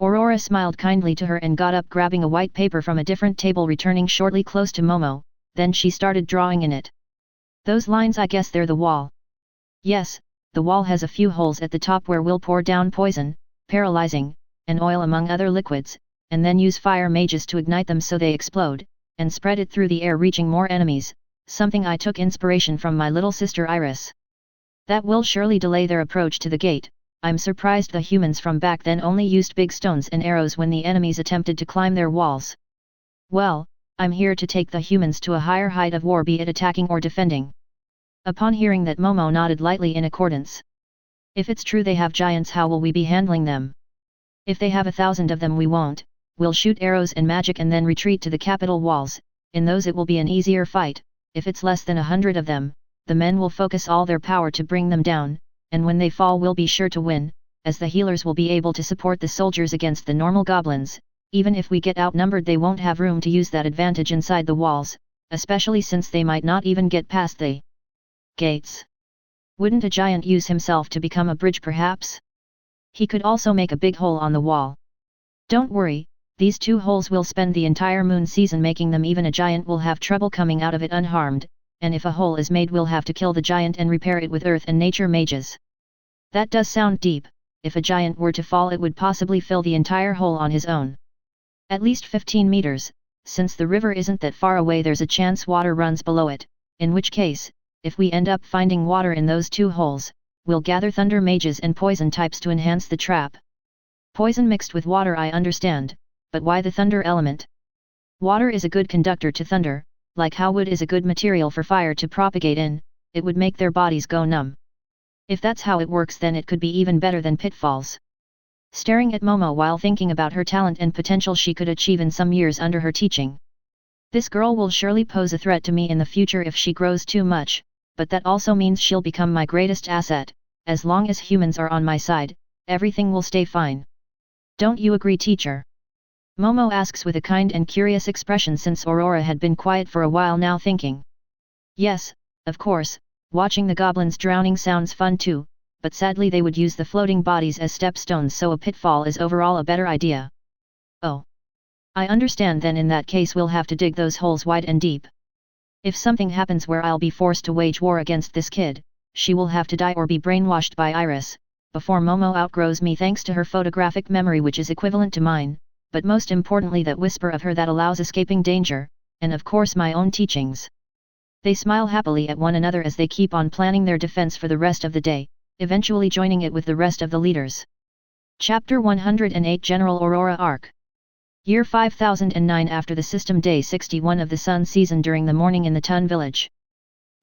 Aurora smiled kindly to her and got up, grabbing a white paper from a different table, returning shortly close to Momo. Then she started drawing in it. Those lines, I guess they're the wall. Yes, the wall has a few holes at the top where we'll pour down poison, paralyzing, and oil among other liquids, and then use fire mages to ignite them so they explode, and spread it through the air, reaching more enemies. Something I took inspiration from my little sister Iris. That will surely delay their approach to the gate. I'm surprised the humans from back then only used big stones and arrows when the enemies attempted to climb their walls. Well, I'm here to take the humans to a higher height of war, be it attacking or defending. Upon hearing that, Momo nodded lightly in accordance. If it's true they have giants, how will we be handling them? If they have 1,000 of them, we won't. We'll shoot arrows and magic and then retreat to the capital walls. In those it will be an easier fight. If it's less than 100 of them, the men will focus all their power to bring them down, and when they fall we'll be sure to win, as the healers will be able to support the soldiers against the normal goblins. Even if we get outnumbered, they won't have room to use that advantage inside the walls, especially since they might not even get past the gates. Wouldn't a giant use himself to become a bridge, perhaps? He could also make a big hole on the wall. Don't worry. These 2 holes will spend the entire moon season making them. Even a giant will have trouble coming out of it unharmed, and if a hole is made we'll have to kill the giant and repair it with earth and nature mages. That does sound deep. If a giant were to fall, it would possibly fill the entire hole on his own. At least 15 meters, since the river isn't that far away there's a chance water runs below it, in which case, if we end up finding water in those 2 holes, we'll gather thunder mages and poison types to enhance the trap. Poison mixed with water, I understand. But why the thunder element? Water is a good conductor to thunder, like how wood is a good material for fire to propagate in. It would make their bodies go numb. If that's how it works, then it could be even better than pitfalls. Staring at Momo while thinking about her talent and potential she could achieve in some years under her teaching. This girl will surely pose a threat to me in the future if she grows too much, but that also means she'll become my greatest asset. As long as humans are on my side, everything will stay fine. Don't you agree, teacher? Momo asks with a kind and curious expression, since Aurora had been quiet for a while now, thinking. Yes, of course, watching the goblins drowning sounds fun too, but sadly they would use the floating bodies as stepstones, so a pitfall is overall a better idea. Oh. I understand. Then in that case we'll have to dig those holes wide and deep. If something happens where I'll be forced to wage war against this kid, she will have to die or be brainwashed by Iris, before Momo outgrows me thanks to her photographic memory, which is equivalent to mine. But most importantly that whisper of her that allows escaping danger, and of course my own teachings. They smile happily at one another as they keep on planning their defense for the rest of the day, eventually joining it with the rest of the leaders. Chapter 108, General Aurora Arc. Year 5009 after the system day 61 of the sun season during the morning in the Tun village.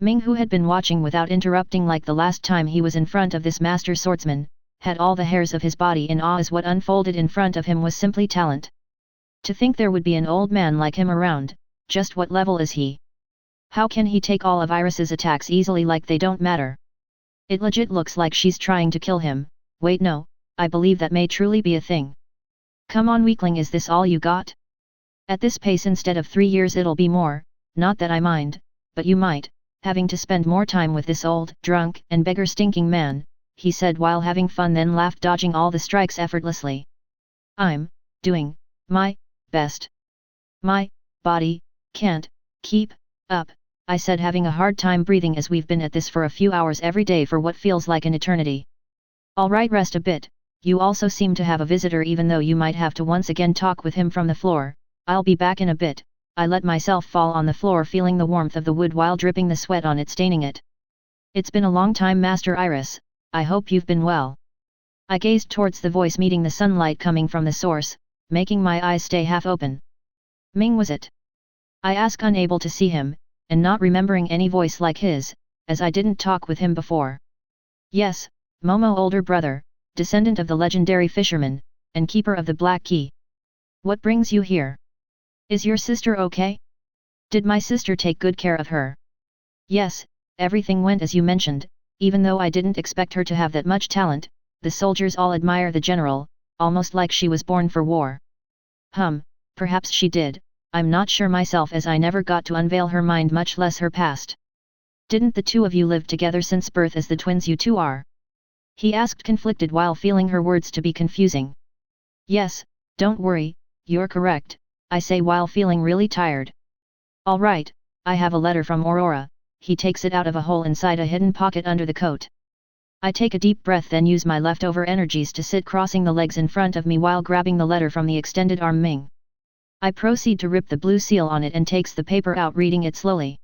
Ming, who had been watching without interrupting like the last time he was in front of this master swordsman, had all the hairs of his body in awe as what unfolded in front of him was simply talent. To think there would be an old man like him around, just what level is he? How can he take all of Iris's attacks easily like they don't matter? It legit looks like she's trying to kill him. Wait, no, I believe that may truly be a thing. Come on, weakling, is this all you got? At this pace instead of 3 years it'll be more, not that I mind, but you might, having to spend more time with this old, drunk, and beggar stinking man, he said while having fun, then laughed, dodging all the strikes effortlessly. I'm doing my best. My body can't keep up, I said, having a hard time breathing as we've been at this for a few hours every day for what feels like an eternity. Alright, rest a bit. You also seem to have a visitor, even though you might have to once again talk with him from the floor. I'll be back in a bit. I let myself fall on the floor, feeling the warmth of the wood while dripping the sweat on it, staining it. It's been a long time, Master Iris. I hope you've been well. I gazed towards the voice, meeting the sunlight coming from the source, making my eyes stay half open. Ming, was it? I asked, unable to see him, and not remembering any voice like his, as I didn't talk with him before. Yes, Momo, older brother, descendant of the legendary fisherman, and keeper of the Black Key. What brings you here? Is your sister okay? Did my sister take good care of her? Yes, everything went as you mentioned, even though I didn't expect her to have that much talent. The soldiers all admire the general, almost like she was born for war. Perhaps she did, I'm not sure myself, as I never got to unveil her mind, much less her past. Didn't the two of you live together since birth, as the twins you two are? He asked, conflicted while feeling her words to be confusing. Yes, don't worry, you're correct, I say while feeling really tired. All right, I have a letter from Aurora. He takes it out of a hole inside a hidden pocket under the coat. I take a deep breath, then use my leftover energies to sit crossing the legs in front of me while grabbing the letter from the extended arm Ming. I proceed to rip the blue seal on it and takes the paper out, reading it slowly.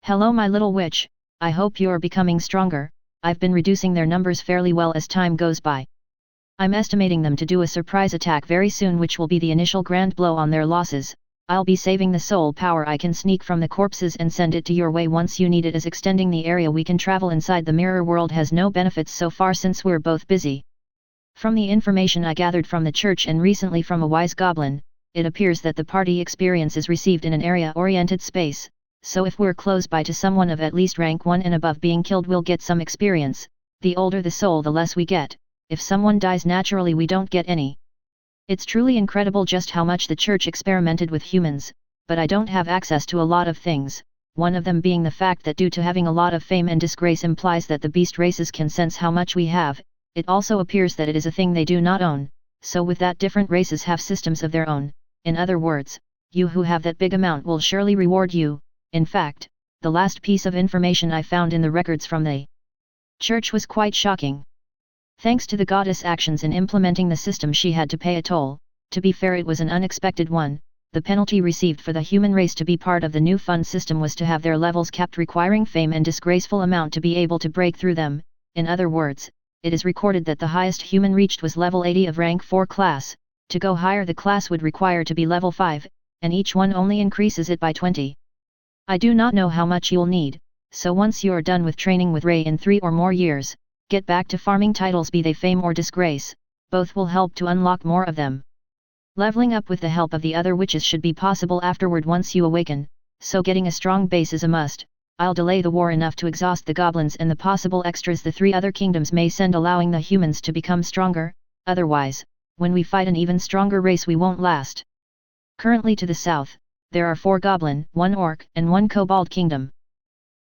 Hello, my little witch, I hope you're becoming stronger. I've been reducing their numbers fairly well as time goes by. I'm estimating them to do a surprise attack very soon, which will be the initial grand blow on their losses. I'll be saving the soul power I can sneak from the corpses and send it to your way once you need it, as extending the area we can travel inside the mirror world has no benefits so far since we're both busy. From the information I gathered from the church and recently from a wise goblin, it appears that the party experience is received in an area-oriented space. So if we're close by to someone of at least rank 1 and above being killed, we'll get some experience. The older the soul, the less we get. If someone dies naturally, we don't get any. It's truly incredible just how much the church experimented with humans, but I don't have access to a lot of things, one of them being the fact that due to having a lot of fame and disgrace implies that the beast races can sense how much we have. It also appears that it is a thing they do not own, so with that different races have systems of their own. In other words, you who have that big amount will surely reward you. In fact, the last piece of information I found in the records from the church was quite shocking. Thanks to the goddess' actions in implementing the system, she had to pay a toll. To be fair, it was an unexpected one. The penalty received for the human race to be part of the new fund system was to have their levels capped, requiring fame and disgraceful amount to be able to break through them. In other words, it is recorded that the highest human reached was level 80 of rank 4 class. To go higher, the class would require to be level 5, and each one only increases it by 20. I do not know how much you'll need, so once you're done with training with Ray in 3 or more years, get back to farming titles, be they fame or disgrace, both will help to unlock more of them. Leveling up with the help of the other witches should be possible afterward once you awaken, so getting a strong base is a must. I'll delay the war enough to exhaust the goblins and the possible extras the 3 other kingdoms may send, allowing the humans to become stronger. Otherwise, when we fight an even stronger race, we won't last. Currently to the south, there are 4 goblin, 1 orc, and 1 kobold kingdom.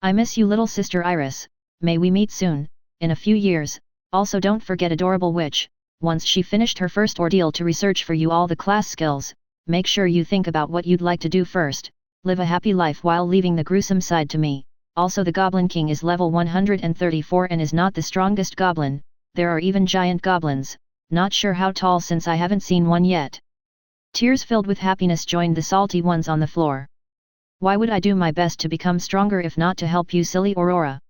I miss you, little sister Iris. May we meet soon, in a few years. Also don't forget adorable witch. Once she finished her first ordeal to research for you all the class skills, make sure you think about what you'd like to do first. Live a happy life while leaving the gruesome side to me. Also, the Goblin King is level 134 and is not the strongest goblin. There are even giant goblins. Not sure how tall since I haven't seen one yet. Tears filled with happiness joined the salty ones on the floor. Why would I do my best to become stronger if not to help you, silly Aurora?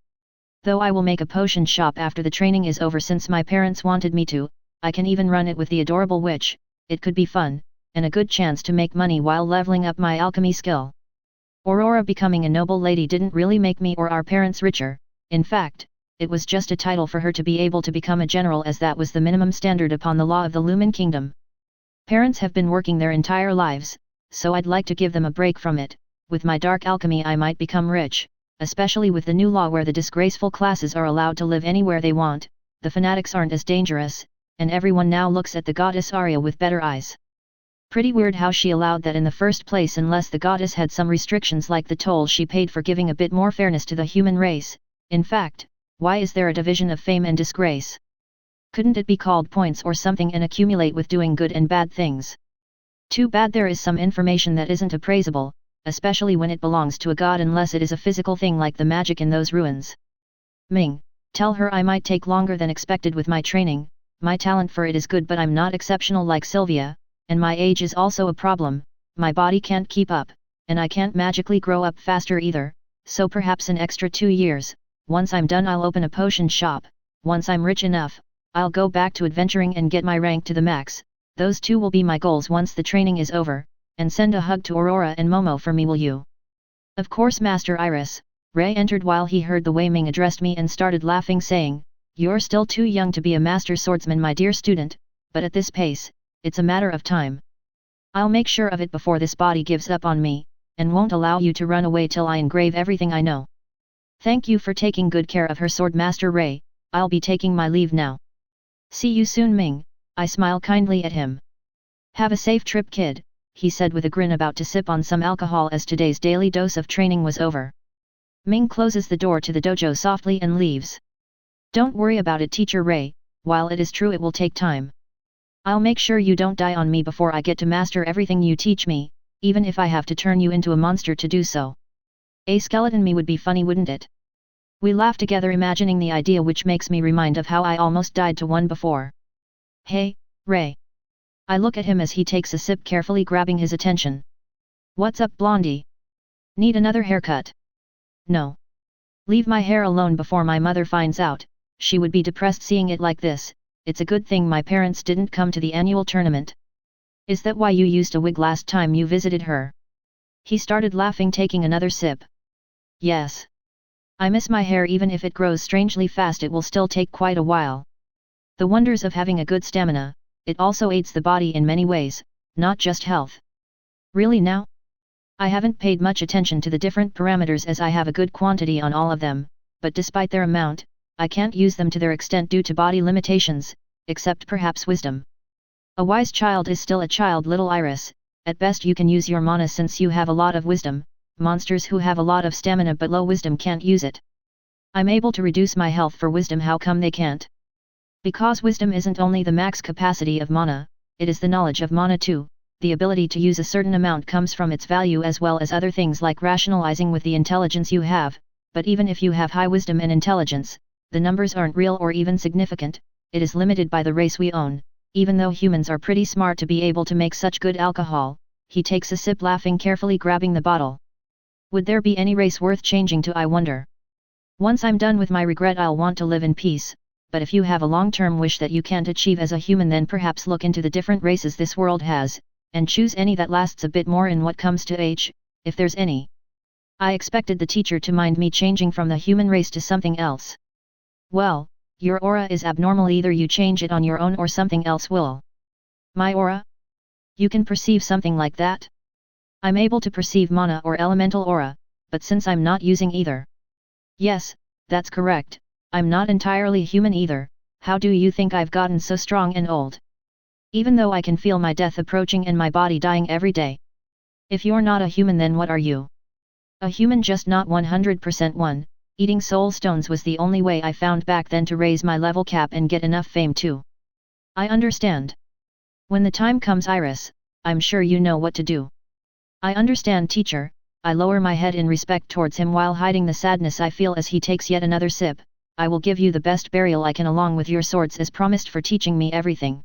Though I will make a potion shop after the training is over since my parents wanted me to. I can even run it with the adorable witch. It could be fun. and a good chance to make money while leveling up my alchemy skill. Aurora becoming a noble lady didn't really make me or our parents richer. In fact, it was just a title for her to be able to become a general, as that was the minimum standard upon the law of the Lumen Kingdom. Parents have been working their entire lives, so I'd like to give them a break from it. With my dark alchemy I might become rich, especially with the new law where the disgraceful classes are allowed to live anywhere they want, the fanatics aren't as dangerous, and everyone now looks at the goddess Arya with better eyes. Pretty weird how she allowed that in the first place, unless the goddess had some restrictions like the toll she paid for giving a bit more fairness to the human race. In fact, why is there a division of fame and disgrace? Couldn't it be called points or something and accumulate with doing good and bad things? Too bad there is some information that isn't appraisable, especially when it belongs to a god, unless it is a physical thing like the magic in those ruins. Ming, tell her I might take longer than expected with my training. My talent for it is good, but I'm not exceptional like Sylvia, and my age is also a problem. My body can't keep up, and I can't magically grow up faster either, so perhaps an extra 2 years. Once I'm done I'll open a potion shop. Once I'm rich enough, I'll go back to adventuring and get my rank to the max. Those two will be my goals once the training is over. And send a hug to Aurora and Momo for me, will you? Of course, Master Iris. Ray entered while he heard the way Ming addressed me and started laughing, saying, "You're still too young to be a master swordsman, my dear student, but at this pace, it's a matter of time. I'll make sure of it before this body gives up on me, and won't allow you to run away till I engrave everything I know." "Thank you for taking good care of her, Sword Master Ray. I'll be taking my leave now." "See you soon, Ming," I smile kindly at him. "Have a safe trip, kid," he said with a grin, about to sip on some alcohol as today's daily dose of training was over. Ming closes the door to the dojo softly and leaves. "Don't worry about it, Teacher Ray, while it is true it will take time. I'll make sure you don't die on me before I get to master everything you teach me, even if I have to turn you into a monster to do so. A skeleton me would be funny, wouldn't it?" We laugh together, imagining the idea, which makes me remind of how I almost died to one before. "Hey, Ray." I look at him as he takes a sip, carefully grabbing his attention. "What's up, Blondie? Need another haircut?" "No. Leave my hair alone before my mother finds out. She would be depressed seeing it like this. It's a good thing my parents didn't come to the annual tournament." "Is that why you used a wig last time you visited her?" He started laughing, taking another sip. "Yes. I miss my hair. Even if it grows strangely fast, it will still take quite a while. The wonders of having a good stamina. It also aids the body in many ways, not just health." "Really now? I haven't paid much attention to the different parameters, as I have a good quantity on all of them, but despite their amount, I can't use them to their extent due to body limitations, except perhaps wisdom." "A wise child is still a child, little Iris. At best you can use your mana since you have a lot of wisdom. Monsters who have a lot of stamina but low wisdom can't use it." "I'm able to reduce my health for wisdom. How come they can't?" "Because wisdom isn't only the max capacity of mana, it is the knowledge of mana too. The ability to use a certain amount comes from its value as well as other things like rationalizing with the intelligence you have, but even if you have high wisdom and intelligence, the numbers aren't real or even significant. It is limited by the race we own, even though humans are pretty smart to be able to make such good alcohol." He takes a sip, laughing, carefully grabbing the bottle. "Would there be any race worth changing to, I wonder? Once I'm done with my regret, I'll want to live in peace. But if you have a long-term wish that you can't achieve as a human, then perhaps look into the different races this world has, and choose any that lasts a bit more in what comes to age, if there's any." I expected the teacher to mind me changing from the human race to something else. "Well, your aura is abnormal. Either you change it on your own or something else will." "My aura? You can perceive something like that?" "I'm able to perceive mana or elemental aura, but since I'm not using either." "Yes, that's correct. I'm not entirely human either. How do you think I've gotten so strong and old? Even though I can feel my death approaching and my body dying every day." "If you're not a human, then what are you?" "A human, just not 100% one. Eating soul stones was the only way I found back then to raise my level cap and get enough fame too." "I understand. When the time comes, Iris, I'm sure you know what to do." "I understand, teacher." I lower my head in respect towards him while hiding the sadness I feel as he takes yet another sip. "I will give you the best burial I can along with your swords as promised for teaching me everything."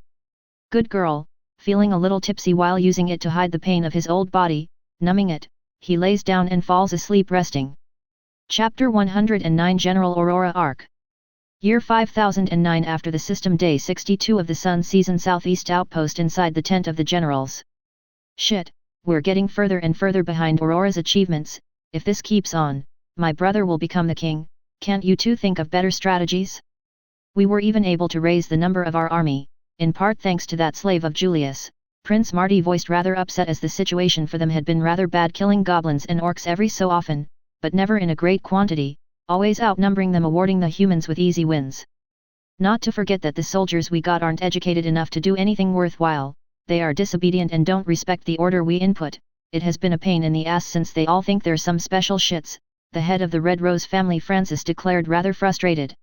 "Good girl." Feeling a little tipsy while using it to hide the pain of his old body, numbing it, he lays down and falls asleep resting. Chapter 109, General Aurora Arc. Year 5009. After the system, day 62 of the Sun Season, Southeast Outpost. Inside the tent of the generals. Shit, we're getting further and further behind Aurora's achievements. If this keeps on, my brother will become the king. Can't you two think of better strategies? We were even able to raise the number of our army, in part thanks to that slave of Julius. Prince Marty voiced rather upset as the situation for them had been rather bad, killing goblins and orcs every so often, but never in a great quantity, always outnumbering them, awarding the humans with easy wins. Not to forget that the soldiers we got aren't educated enough to do anything worthwhile, they are disobedient and don't respect the order we input. It has been a pain in the ass since they all think they're some special shits, the head of the Red Rose family Francis declared, rather frustrated.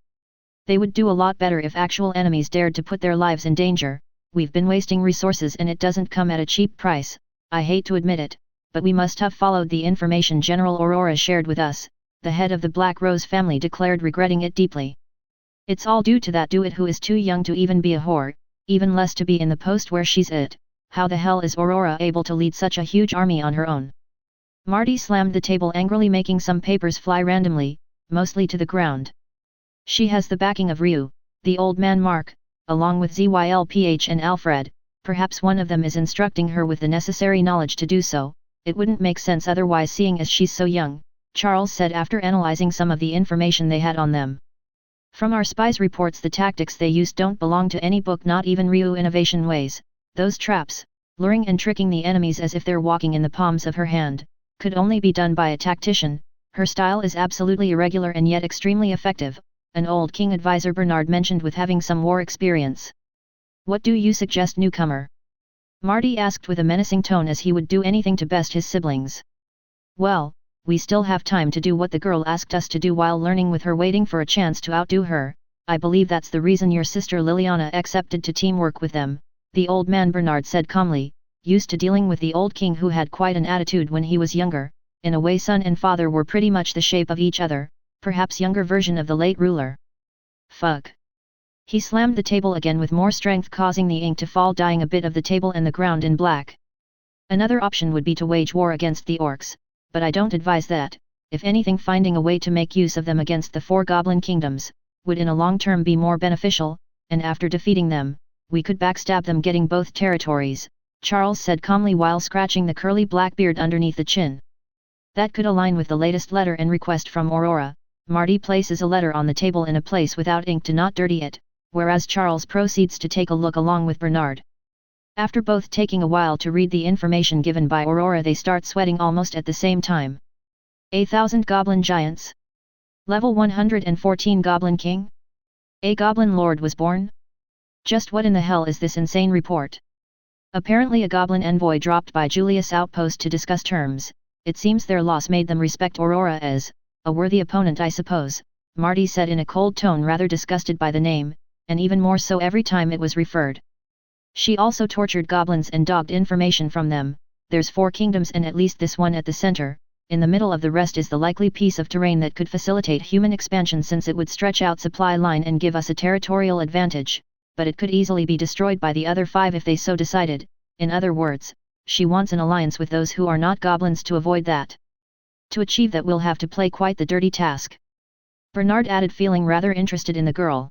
They would do a lot better if actual enemies dared to put their lives in danger. We've been wasting resources and it doesn't come at a cheap price. I hate to admit it, but we must have followed the information General Aurora shared with us, the head of the Black Rose family declared, regretting it deeply. It's all due to that do-it who is too young to even be a whore, even less to be in the post where she's it. How the hell is Aurora able to lead such a huge army on her own? Marty slammed the table angrily, making some papers fly randomly, mostly to the ground. She has the backing of Ryu, the old man Mark, along with Zylph and Alfred. Perhaps one of them is instructing her with the necessary knowledge to do so. It wouldn't make sense otherwise, seeing as she's so young, Charles said after analyzing some of the information they had on them. From our spies' reports, the tactics they used don't belong to any book, not even Ryu innovation ways. Those traps, luring and tricking the enemies as if they're walking in the palms of her hand, could only be done by a tactician. Her style is absolutely irregular and yet extremely effective, an old king advisor Bernard mentioned with having some war experience. What do you suggest, newcomer? Marty asked with a menacing tone, as he would do anything to best his siblings. Well, we still have time to do what the girl asked us to do while learning with her, waiting for a chance to outdo her. I believe that's the reason your sister Liliana accepted to teamwork with them, the old man Bernard said calmly, used to dealing with the old king who had quite an attitude when he was younger. In a way, son and father were pretty much the shape of each other, perhaps younger version of the late ruler. Fuck. He slammed the table again with more strength, causing the ink to fall, dyeing a bit of the table and the ground in black. Another option would be to wage war against the orcs, but I don't advise that. If anything, finding a way to make use of them against the 4 goblin kingdoms would in a long term be more beneficial, and after defeating them, we could backstab them, getting both territories, Charles said calmly while scratching the curly black beard underneath the chin. That could align with the latest letter and request from Aurora. Marty places a letter on the table in a place without ink to not dirty it, whereas Charles proceeds to take a look along with Bernard. After both taking a while to read the information given by Aurora, they start sweating almost at the same time. 1,000 Goblin Giants. Level 114 Goblin King? A Goblin Lord was born? Just what in the hell is this insane report? Apparently a Goblin envoy dropped by Julius' outpost to discuss terms. It seems their loss made them respect Aurora as a worthy opponent, I suppose, Marty said in a cold tone, rather disgusted by the name, and even more so every time it was referred. She also tortured goblins and dogged information from them. There's 4 kingdoms and at least this one at the center. In the middle of the rest is the likely piece of terrain that could facilitate human expansion, since it would stretch out supply line and give us a territorial advantage, but it could easily be destroyed by the other 5 if they so decided. In other words, she wants an alliance with those who are not goblins to avoid that. To achieve that, we'll have to play quite the dirty task. Bernard added, feeling rather interested in the girl.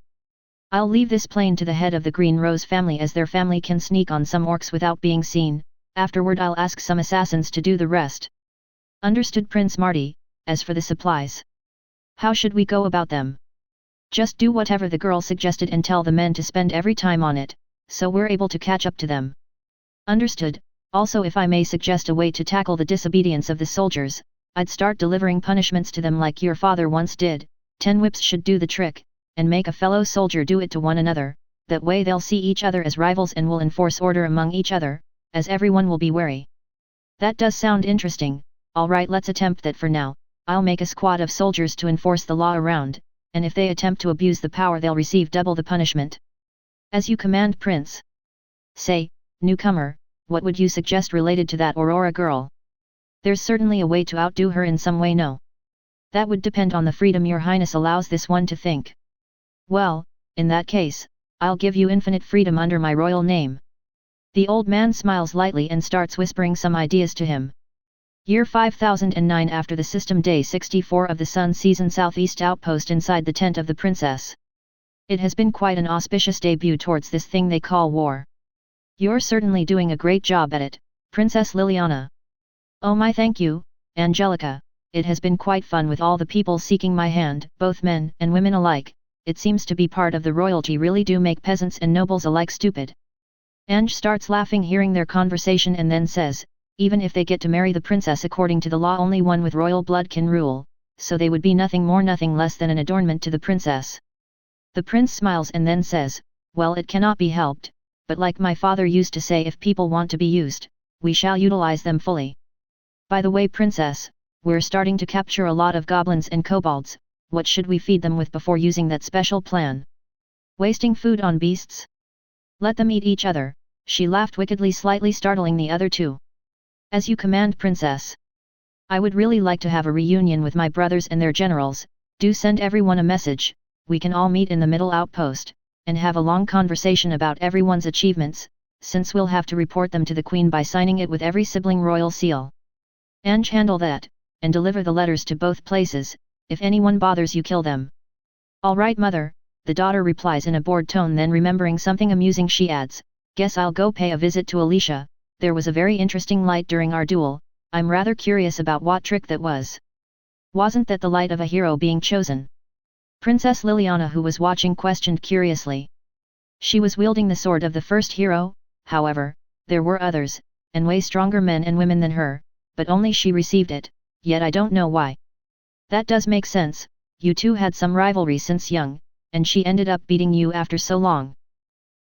I'll leave this plain to the head of the Green Rose family, as their family can sneak on some orcs without being seen. Afterward I'll ask some assassins to do the rest. Understood, Prince Marty. As for the supplies, how should we go about them? Just do whatever the girl suggested and tell the men to spend every time on it, so we're able to catch up to them. Understood. Also, if I may suggest a way to tackle the disobedience of the soldiers, I'd start delivering punishments to them like your father once did. 10 whips should do the trick, and make a fellow soldier do it to one another. That way they'll see each other as rivals and will enforce order among each other, as everyone will be wary. That does sound interesting. Alright, let's attempt that for now. I'll make a squad of soldiers to enforce the law around, and if they attempt to abuse the power they'll receive double the punishment. As you command, Prince. Say, newcomer, what would you suggest related to that Aurora girl? There's certainly a way to outdo her in some way, no? That would depend on the freedom your highness allows this one to think. Well, in that case, I'll give you infinite freedom under my royal name. The old man smiles lightly and starts whispering some ideas to him. Year 5009, after the system day 64 of the Sun season, southeast outpost inside the tent of the princess. It has been quite an auspicious debut towards this thing they call war. You're certainly doing a great job at it. Princess Liliana. Oh my, thank you, Angelica, it has been quite fun with all the people seeking my hand, both men and women alike. It seems to be part of the royalty really do make peasants and nobles alike stupid. Ange starts laughing hearing their conversation and then says, even if they get to marry the princess according to the law only one with royal blood can rule, so they would be nothing more nothing less than an adornment to the princess. The prince smiles and then says, well, it cannot be helped, but like my father used to say, if people want to be used, we shall utilize them fully. By the way, princess, we're starting to capture a lot of goblins and kobolds. What should we feed them with before using that special plan? Wasting food on beasts? Let them eat each other, she laughed wickedly, slightly startling the other two. As you command, princess. I would really like to have a reunion with my brothers and their generals. Do send everyone a message, we can all meet in the middle outpost, and have a long conversation about everyone's achievements, since we'll have to report them to the queen by signing it with every sibling royal seal. Ange, handle that, and deliver the letters to both places. If anyone bothers you, kill them. All right, mother, the daughter replies in a bored tone, then remembering something amusing she adds, guess I'll go pay a visit to Alicia. There was a very interesting light during our duel. I'm rather curious about what trick that was. Wasn't that the light of a hero being chosen? Princess Liliana, who was watching, questioned curiously. She was wielding the sword of the first hero, however, there were others, and way stronger men and women than her, but only she received it, yet I don't know why. That does make sense, you two had some rivalry since young, and she ended up beating you after so long.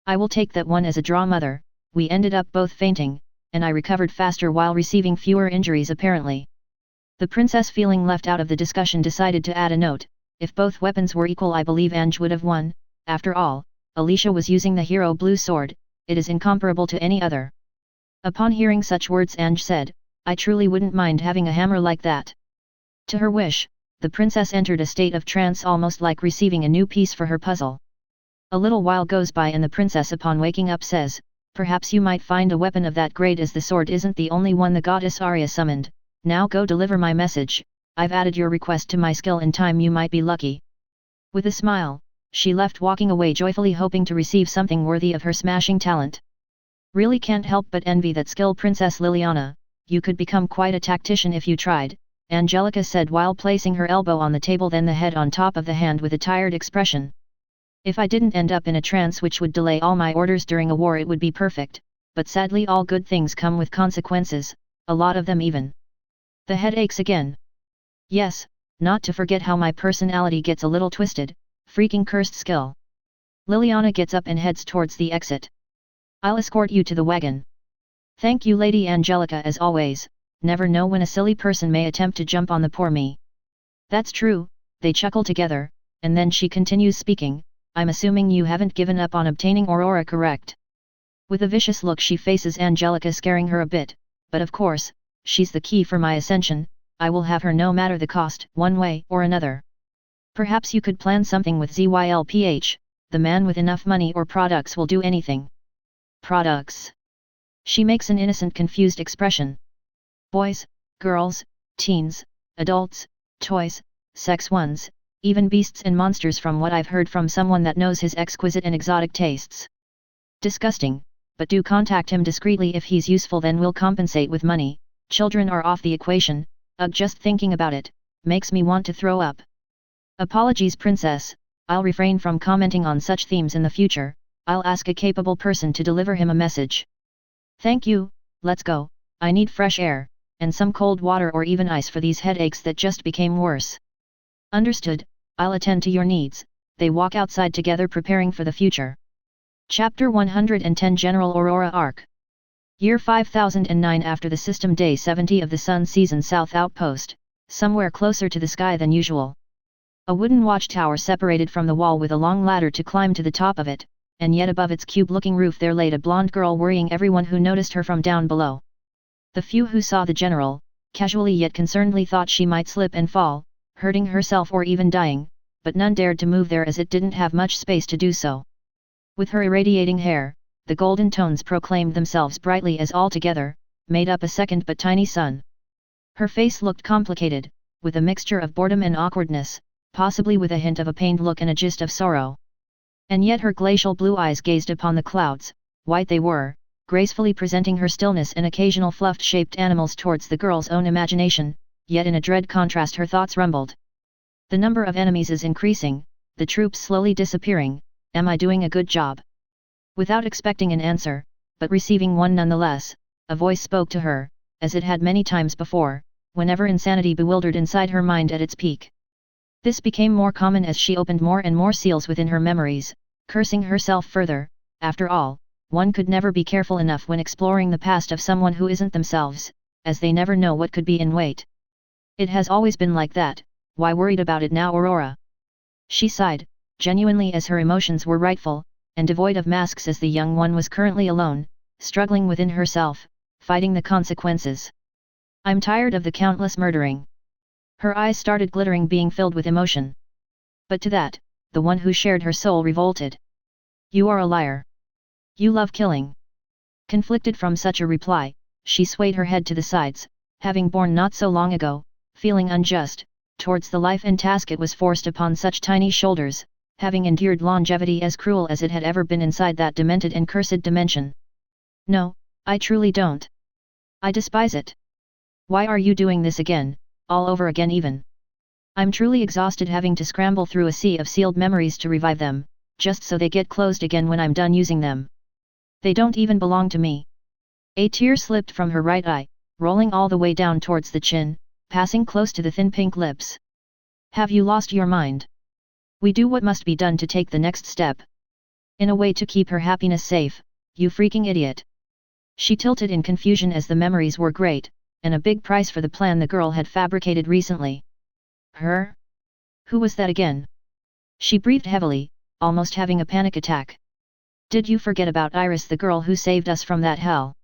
I will take that one as a draw, mother. We ended up both fainting, and I recovered faster while receiving fewer injuries apparently. The princess, feeling left out of the discussion, decided to add a note, if both weapons were equal I believe Ange would have won. After all, Alicia was using the hero blue sword, it is incomparable to any other. Upon hearing such words, Ange said, I truly wouldn't mind having a hammer like that. To her wish, the princess entered a state of trance, almost like receiving a new piece for her puzzle. A little while goes by and the princess, upon waking up, says, perhaps you might find a weapon of that grade, as the sword isn't the only one the goddess Arya summoned. Now go deliver my message. I've added your request to my skill in time, you might be lucky. With a smile, she left, walking away joyfully, hoping to receive something worthy of her smashing talent. Really can't help but envy that skill, Princess Liliana. You could become quite a tactician if you tried, Angelica said while placing her elbow on the table, then the head on top of the hand with a tired expression. If I didn't end up in a trance which would delay all my orders during a war, it would be perfect, but sadly all good things come with consequences, a lot of them even. The head aches again. Yes, not to forget how my personality gets a little twisted, freaking cursed skill. Liliana gets up and heads towards the exit. I'll escort you to the wagon. Thank you, Lady Angelica, as always. Never know when a silly person may attempt to jump on the poor me. That's true, they chuckle together, and then she continues speaking, I'm assuming you haven't given up on obtaining Aurora, correct? With a vicious look she faces Angelica, scaring her a bit, but of course, she's the key for my ascension, I will have her no matter the cost, one way or another. Perhaps you could plan something with ZYLPH, the man with enough money or products will do anything. Products? She makes an innocent, confused expression. Boys, girls, teens, adults, toys, sex ones, even beasts and monsters, from what I've heard from someone that knows his exquisite and exotic tastes. Disgusting, but do contact him discreetly if he's useful, then we'll compensate with money. Children are off the equation. Ugh, just thinking about it, makes me want to throw up. Apologies, princess, I'll refrain from commenting on such themes in the future. I'll ask a capable person to deliver him a message. Thank you, let's go, I need fresh air, and some cold water or even ice for these headaches that just became worse. Understood, I'll attend to your needs. They walk outside together, preparing for the future. Chapter 110, General Aurora Arc. Year 5009. After the system day 70 of the Sun Season, South Outpost, somewhere closer to the sky than usual. A wooden watchtower separated from the wall with a long ladder to climb to the top of it, and yet above its cube-looking roof there laid a blonde girl, worrying everyone who noticed her from down below. The few who saw the general, casually yet concernedly, thought she might slip and fall, hurting herself or even dying, but none dared to move there as it didn't have much space to do so. With her irradiating hair, the golden tones proclaimed themselves brightly as altogether made up a second but tiny sun. Her face looked complicated, with a mixture of boredom and awkwardness, possibly with a hint of a pained look and a gist of sorrow. And yet her glacial blue eyes gazed upon the clouds, white they were, gracefully presenting her stillness and occasional fluff-shaped animals towards the girl's own imagination, yet in a dread contrast her thoughts rumbled. The number of enemies is increasing, the troops slowly disappearing, am I doing a good job? Without expecting an answer, but receiving one nonetheless, a voice spoke to her, as it had many times before, whenever insanity bewildered inside her mind at its peak. This became more common as she opened more and more seals within her memories, cursing herself further. After all, one could never be careful enough when exploring the past of someone who isn't themselves, as they never know what could be in wait. It has always been like that, why worried about it now, Aurora? She sighed, genuinely, as her emotions were rightful, and devoid of masks, as the young one was currently alone, struggling within herself, fighting the consequences. I'm tired of the countless murdering. Her eyes started glittering, being filled with emotion. But to that, the one who shared her soul revolted. You are a liar. You love killing. Conflicted from such a reply, she swayed her head to the sides, having borne not so long ago, feeling unjust, towards the life and task it was forced upon such tiny shoulders, having endured longevity as cruel as it had ever been inside that demented and cursed dimension. No, I truly don't. I despise it. Why are you doing this again, all over again even? I'm truly exhausted having to scramble through a sea of sealed memories to revive them, just so they get closed again when I'm done using them. They don't even belong to me. A tear slipped from her right eye, rolling all the way down towards the chin, passing close to the thin pink lips. Have you lost your mind? We do what must be done to take the next step. In a way to keep her happiness safe, you freaking idiot. She tilted in confusion as the memories were great, and a big price for the plan the girl had fabricated recently. Her? Who was that again? She breathed heavily, almost having a panic attack. Did you forget about Iris, the girl who saved us from that hell?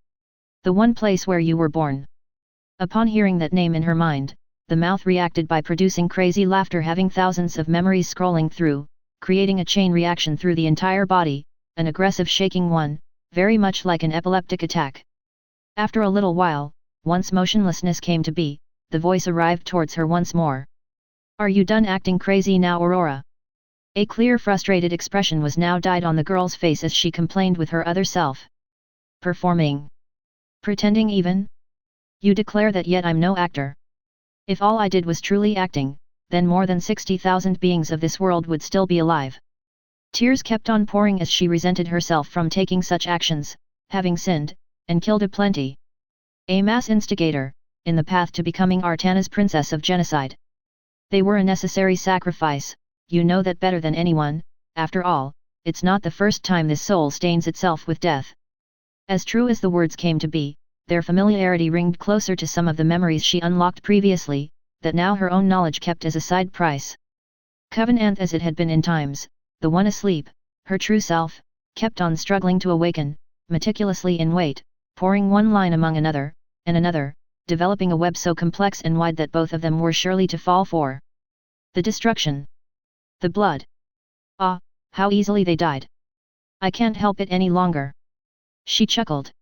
The one place where you were born? Upon hearing that name in her mind, the mouth reacted by producing crazy laughter, having thousands of memories scrolling through, creating a chain reaction through the entire body, an aggressive shaking one, very much like an epileptic attack. After a little while, once motionlessness came to be, the voice arrived towards her once more. Are you done acting crazy now, Aurora? A clear frustrated expression was now dyed on the girl's face as she complained with her other self. Performing? Pretending even? You declare that, yet I'm no actor. If all I did was truly acting, then more than 60,000 beings of this world would still be alive. Tears kept on pouring as she resented herself from taking such actions, having sinned, and killed aplenty. A mass instigator, in the path to becoming Artana's princess of genocide. They were a necessary sacrifice. You know that better than anyone. After all, it's not the first time this soul stains itself with death. As true as the words came to be, their familiarity ringed closer to some of the memories she unlocked previously, that now her own knowledge kept as a side price. Covenant as it had been in times, the one asleep, her true self, kept on struggling to awaken, meticulously in wait, pouring one line among another, and another, developing a web so complex and wide that both of them were surely to fall for. The destruction. The blood. Ah, how easily they died. I can't help it any longer. She chuckled.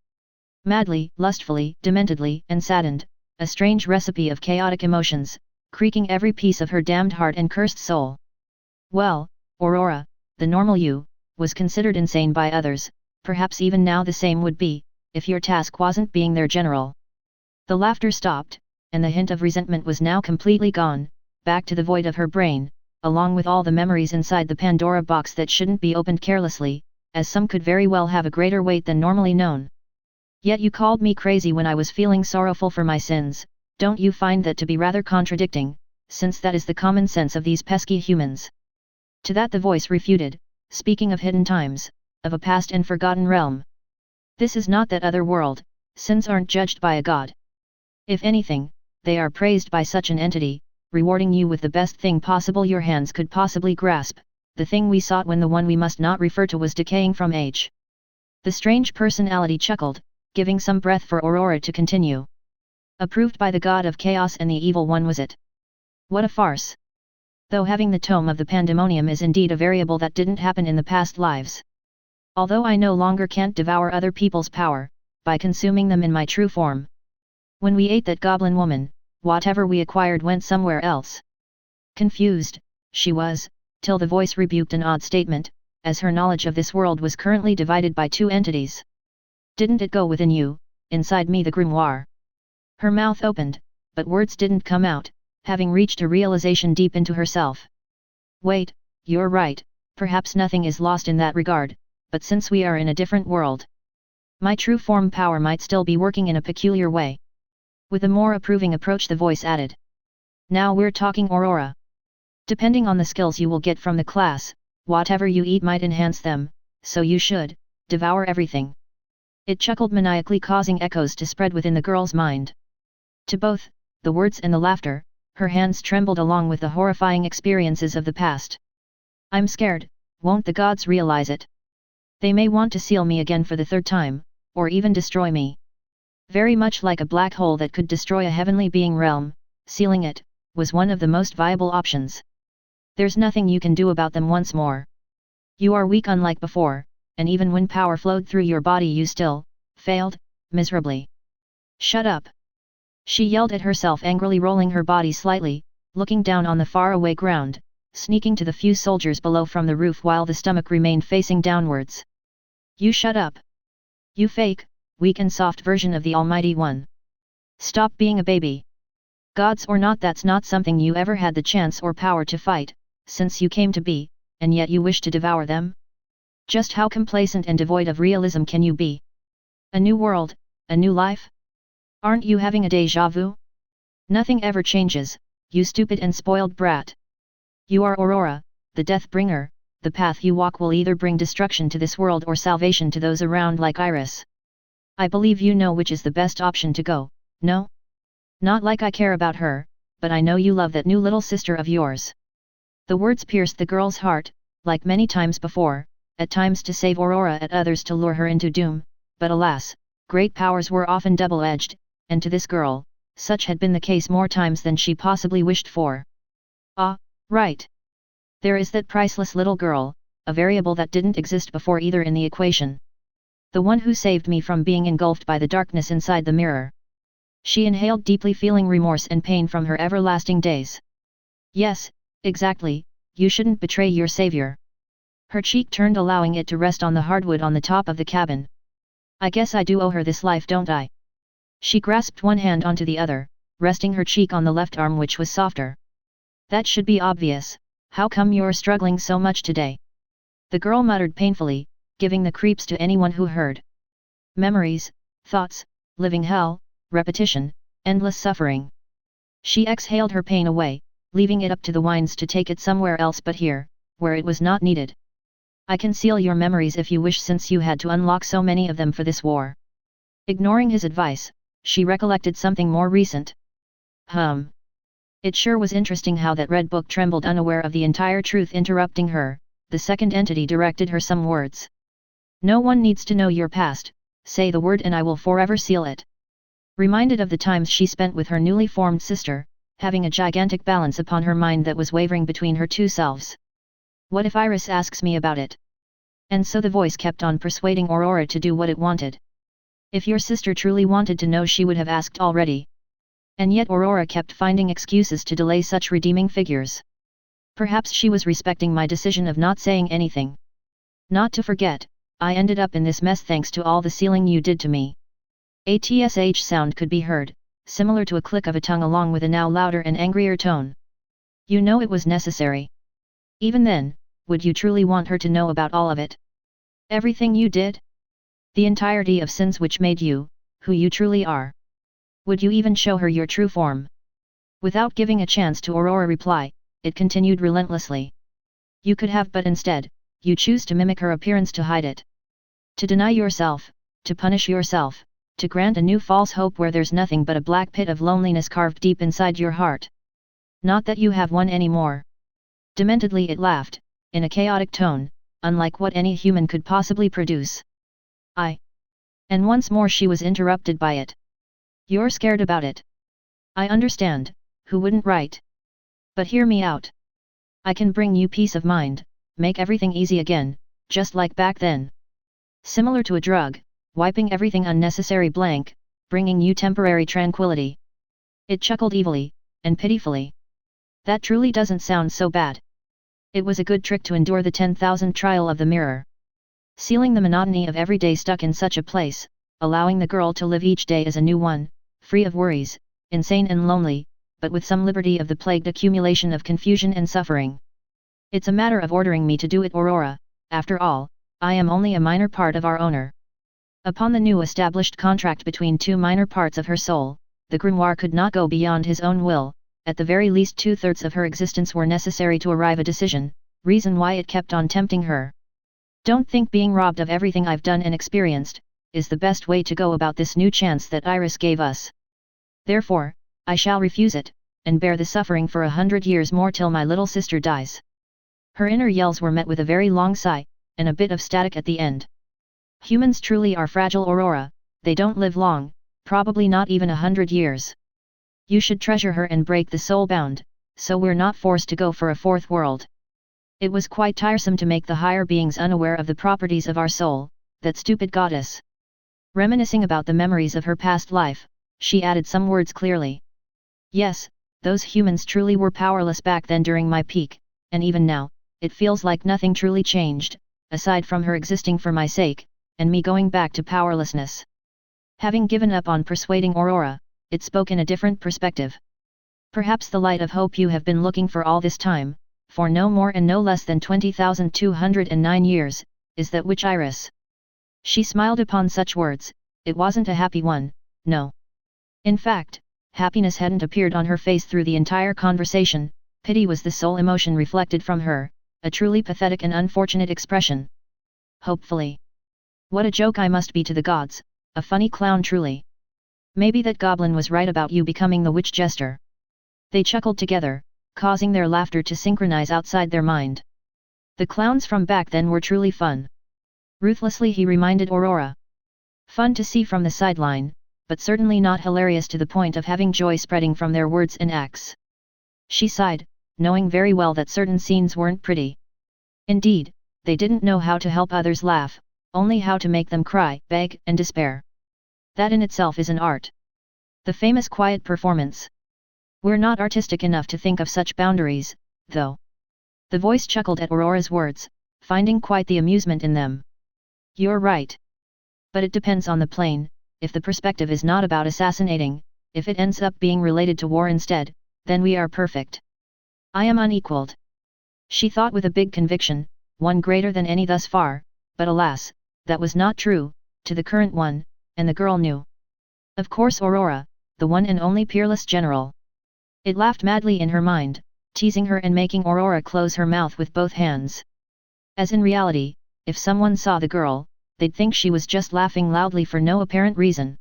Madly, lustfully, dementedly, and saddened, a strange recipe of chaotic emotions, creaking every piece of her damned heart and cursed soul. Well, Aurora, the normal you, was considered insane by others, perhaps even now the same would be, if your task wasn't being their general. The laughter stopped, and the hint of resentment was now completely gone, back to the void of her brain, along with all the memories inside the Pandora box that shouldn't be opened carelessly, as some could very well have a greater weight than normally known. Yet you called me crazy when I was feeling sorrowful for my sins. Don't you find that to be rather contradicting, since that is the common sense of these pesky humans? To that the voice refuted, speaking of hidden times, of a past and forgotten realm. This is not that other world. Sins aren't judged by a god. If anything, they are praised by such an entity, rewarding you with the best thing possible your hands could possibly grasp, the thing we sought when the one we must not refer to was decaying from age. The strange personality chuckled, giving some breath for Aurora to continue. Approved by the god of chaos and the evil one was it? What a farce! Though having the tome of the pandemonium is indeed a variable that didn't happen in the past lives. Although I no longer can't devour other people's power, by consuming them in my true form. When we ate that goblin woman, whatever we acquired went somewhere else. Confused, she was, till the voice rebuked an odd statement, as her knowledge of this world was currently divided by two entities. Didn't it go within you, inside me the grimoire? Her mouth opened, but words didn't come out, having reached a realization deep into herself. Wait, you're right, perhaps nothing is lost in that regard, but since we are in a different world, my true form power might still be working in a peculiar way. With a more approving approach the voice added. Now we're talking Aurora. Depending on the skills you will get from the class, whatever you eat might enhance them, so you should devour everything. It chuckled maniacally, causing echoes to spread within the girl's mind. To both, the words and the laughter, her hands trembled along with the horrifying experiences of the past. I'm scared, won't the gods realize it? They may want to seal me again for the third time, or even destroy me. Very much like a black hole that could destroy a heavenly being realm, sealing it was one of the most viable options. There's nothing you can do about them once more. You are weak unlike before, and even when power flowed through your body you still failed miserably. Shut up! She yelled at herself angrily, rolling her body slightly, looking down on the faraway ground, sneaking to the few soldiers below from the roof while the stomach remained facing downwards. You shut up! You fake, weak and soft version of the Almighty One. Stop being a baby. Gods or not, that's not something you ever had the chance or power to fight, since you came to be, and yet you wish to devour them? Just how complacent and devoid of realism can you be? A new world, a new life? Aren't you having a déjà vu? Nothing ever changes, you stupid and spoiled brat. You are Aurora, the death bringer. The path you walk will either bring destruction to this world or salvation to those around like Iris. I believe you know which is the best option to go, no? Not like I care about her, but I know you love that new little sister of yours. The words pierced the girl's heart, like many times before, at times to save Aurora, at others to lure her into doom, but alas, great powers were often double-edged, and to this girl, such had been the case more times than she possibly wished for. Ah, right. There is that priceless little girl, a variable that didn't exist before either in the equation. The one who saved me from being engulfed by the darkness inside the mirror. She inhaled deeply, feeling remorse and pain from her everlasting days. Yes, exactly, you shouldn't betray your savior. Her cheek turned, allowing it to rest on the hardwood on the top of the cabin. I guess I do owe her this life, don't I? She grasped one hand onto the other, resting her cheek on the left arm, which was softer. That should be obvious. How come you're struggling so much today? The girl muttered painfully, giving the creeps to anyone who heard. Memories, thoughts, living hell, repetition, endless suffering. She exhaled her pain away, leaving it up to the winds to take it somewhere else but here, where it was not needed. I can seal your memories if you wish, since you had to unlock so many of them for this war. Ignoring his advice, she recollected something more recent. It sure was interesting how that red book trembled, unaware of the entire truth. Interrupting her, the second entity directed her some words. No one needs to know your past, say the word and I will forever seal it. Reminded of the times she spent with her newly formed sister, having a gigantic balance upon her mind that was wavering between her two selves. What if Iris asks me about it? And so the voice kept on persuading Aurora to do what it wanted. If your sister truly wanted to know, she would have asked already. And yet Aurora kept finding excuses to delay such redeeming figures. Perhaps she was respecting my decision of not saying anything. Not to forget, I ended up in this mess thanks to all the sealing you did to me. A tsh sound could be heard, similar to a click of a tongue, along with a now louder and angrier tone. You know it was necessary. Even then, would you truly want her to know about all of it? Everything you did? The entirety of sins which made you, who you truly are. Would you even show her your true form? Without giving a chance to Aurora reply, it continued relentlessly. You could have, but instead, you choose to mimic her appearance to hide it. To deny yourself, to punish yourself, to grant a new false hope where there's nothing but a black pit of loneliness carved deep inside your heart. Not that you have one anymore. Dementedly it laughed, in a chaotic tone, unlike what any human could possibly produce. And once more she was interrupted by it. You're scared about it. I understand, who wouldn't, right? But hear me out. I can bring you peace of mind, make everything easy again, just like back then. Similar to a drug, wiping everything unnecessary blank, bringing you temporary tranquility. It chuckled evilly, and pitifully. That truly doesn't sound so bad. It was a good trick to endure the 10,000 trial of the mirror. Sealing the monotony of every day stuck in such a place, allowing the girl to live each day as a new one, free of worries, insane and lonely, but with some liberty of the plagued accumulation of confusion and suffering. It's a matter of ordering me to do it, Aurora. After all, I am only a minor part of our owner. Upon the new established contract between two minor parts of her soul, the grimoire could not go beyond his own will. At the very least 2/3 of her existence were necessary to arrive a decision, reason why it kept on tempting her. Don't think being robbed of everything I've done and experienced, is the best way to go about this new chance that Iris gave us. Therefore, I shall refuse it, and bear the suffering for 100 years more till my little sister dies. Her inner yells were met with a very long sigh, and a bit of static at the end. Humans truly are fragile, Aurora, they don't live long, probably not even 100 years. You should treasure her and break the soul bound, so we're not forced to go for a fourth world. It was quite tiresome to make the higher beings unaware of the properties of our soul, that stupid goddess. Reminiscing about the memories of her past life, she added some words clearly. Yes, those humans truly were powerless back then during my peak, and even now, it feels like nothing truly changed, aside from her existing for my sake, and me going back to powerlessness. Having given up on persuading Aurora, it spoke in a different perspective. Perhaps the light of hope you have been looking for all this time, for no more and no less than 20,209 years, is that which Iris. She smiled upon such words. It wasn't a happy one, no. In fact, happiness hadn't appeared on her face through the entire conversation. Pity was the sole emotion reflected from her, a truly pathetic and unfortunate expression. Hopefully. What a joke I must be to the gods, a funny clown truly. Maybe that goblin was right about you becoming the witch jester. They chuckled together, causing their laughter to synchronize outside their mind. The clowns from back then were truly fun. Ruthlessly he reminded Aurora. Fun to see from the sideline, but certainly not hilarious to the point of having joy spreading from their words and acts. She sighed, knowing very well that certain scenes weren't pretty. Indeed, they didn't know how to help others laugh, only how to make them cry, beg, and despair. That in itself is an art. The famous quiet performance. We're not artistic enough to think of such boundaries, though. The voice chuckled at Aurora's words, finding quite the amusement in them. You're right. But it depends on the plane. If the perspective is not about assassinating, if it ends up being related to war instead, then we are perfect. I am unequaled. She thought with a big conviction, one greater than any thus far, but alas, that was not true, to the current one, and the girl knew. Of course Aurora, the one and only peerless general. It laughed madly in her mind, teasing her and making Aurora close her mouth with both hands. As in reality, if someone saw the girl, they'd think she was just laughing loudly for no apparent reason.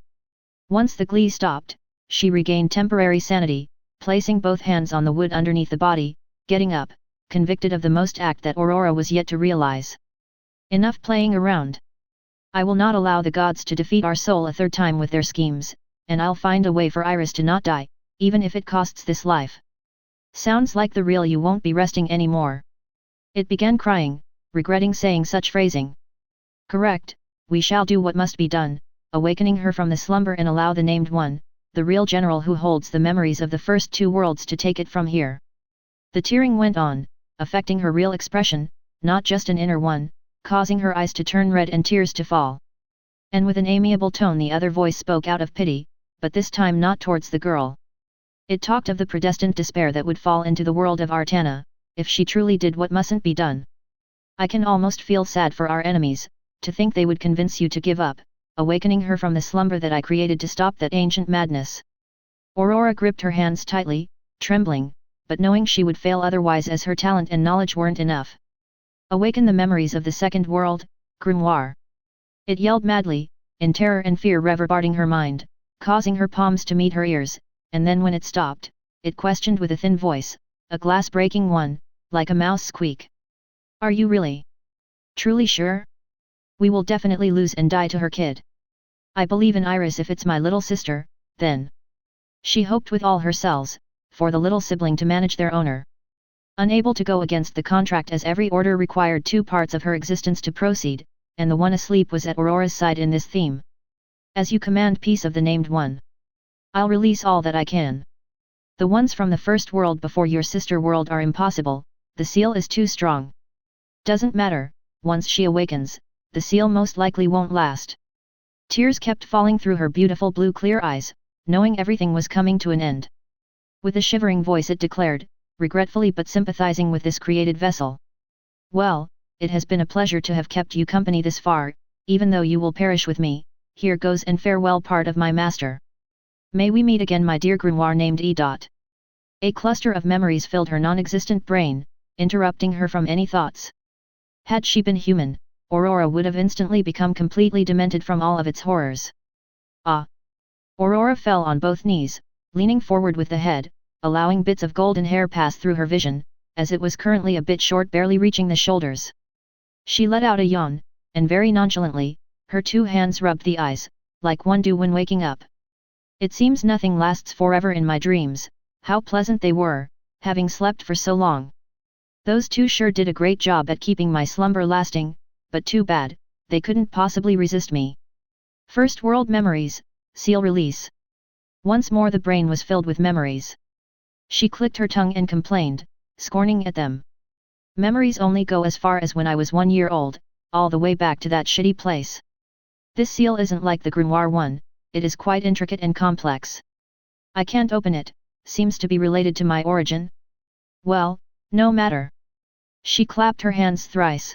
Once the glee stopped, she regained temporary sanity, placing both hands on the wood underneath the body, getting up, convicted of the most act that Aurora was yet to realize. Enough playing around. I will not allow the gods to defeat our soul a third time with their schemes, and I'll find a way for Iris to not die, even if it costs this life. Sounds like the real you won't be resting anymore. It began crying, regretting saying such phrasing. Correct, we shall do what must be done, awakening her from the slumber and allow the named one, the real general who holds the memories of the first two worlds to take it from here. The tearing went on, affecting her real expression, not just an inner one, causing her eyes to turn red and tears to fall. And with an amiable tone the other voice spoke out of pity, but this time not towards the girl. It talked of the predestined despair that would fall into the world of Artana, if she truly did what mustn't be done. I can almost feel sad for our enemies, to think they would convince you to give up, awakening her from the slumber that I created to stop that ancient madness. Aurora gripped her hands tightly, trembling, but knowing she would fail otherwise as her talent and knowledge weren't enough. Awaken the memories of the second world, grimoire. It yelled madly, in terror and fear reverberating her mind, causing her palms to meet her ears, and then when it stopped, it questioned with a thin voice, a glass-breaking one, like a mouse squeak. Are you really? Truly sure? We will definitely lose and die to her kid. I believe in Iris if it's my little sister, then. She hoped with all her cells, for the little sibling to manage their owner. Unable to go against the contract as every order required two parts of her existence to proceed, and the one asleep was at Aurora's side in this theme. As you command peace of the named one. I'll release all that I can. The ones from the first world before your sister world are impossible, the seal is too strong. Doesn't matter, once she awakens, the seal most likely won't last. Tears kept falling through her beautiful blue clear eyes, knowing everything was coming to an end. With a shivering voice it declared, regretfully but sympathizing with this created vessel. Well, it has been a pleasure to have kept you company this far, even though you will perish with me, here goes and farewell part of my master. May we meet again my dear grimoire named E. A cluster of memories filled her non-existent brain, interrupting her from any thoughts. Had she been human, Aurora would have instantly become completely demented from all of its horrors. Ah! Aurora fell on both knees, leaning forward with the head, allowing bits of golden hair pass through her vision, as it was currently a bit short, barely reaching the shoulders. She let out a yawn, and very nonchalantly, her two hands rubbed the eyes, like one do when waking up. It seems nothing lasts forever in my dreams, how pleasant they were, having slept for so long. Those two sure did a great job at keeping my slumber lasting, but too bad, they couldn't possibly resist me. First world memories, seal release. Once more the brain was filled with memories. She clicked her tongue and complained, scorning at them. Memories only go as far as when I was 1 year old, all the way back to that shitty place. This seal isn't like the grimoire one, it is quite intricate and complex. I can't open it, seems to be related to my origin. Well, no matter. She clapped her hands thrice.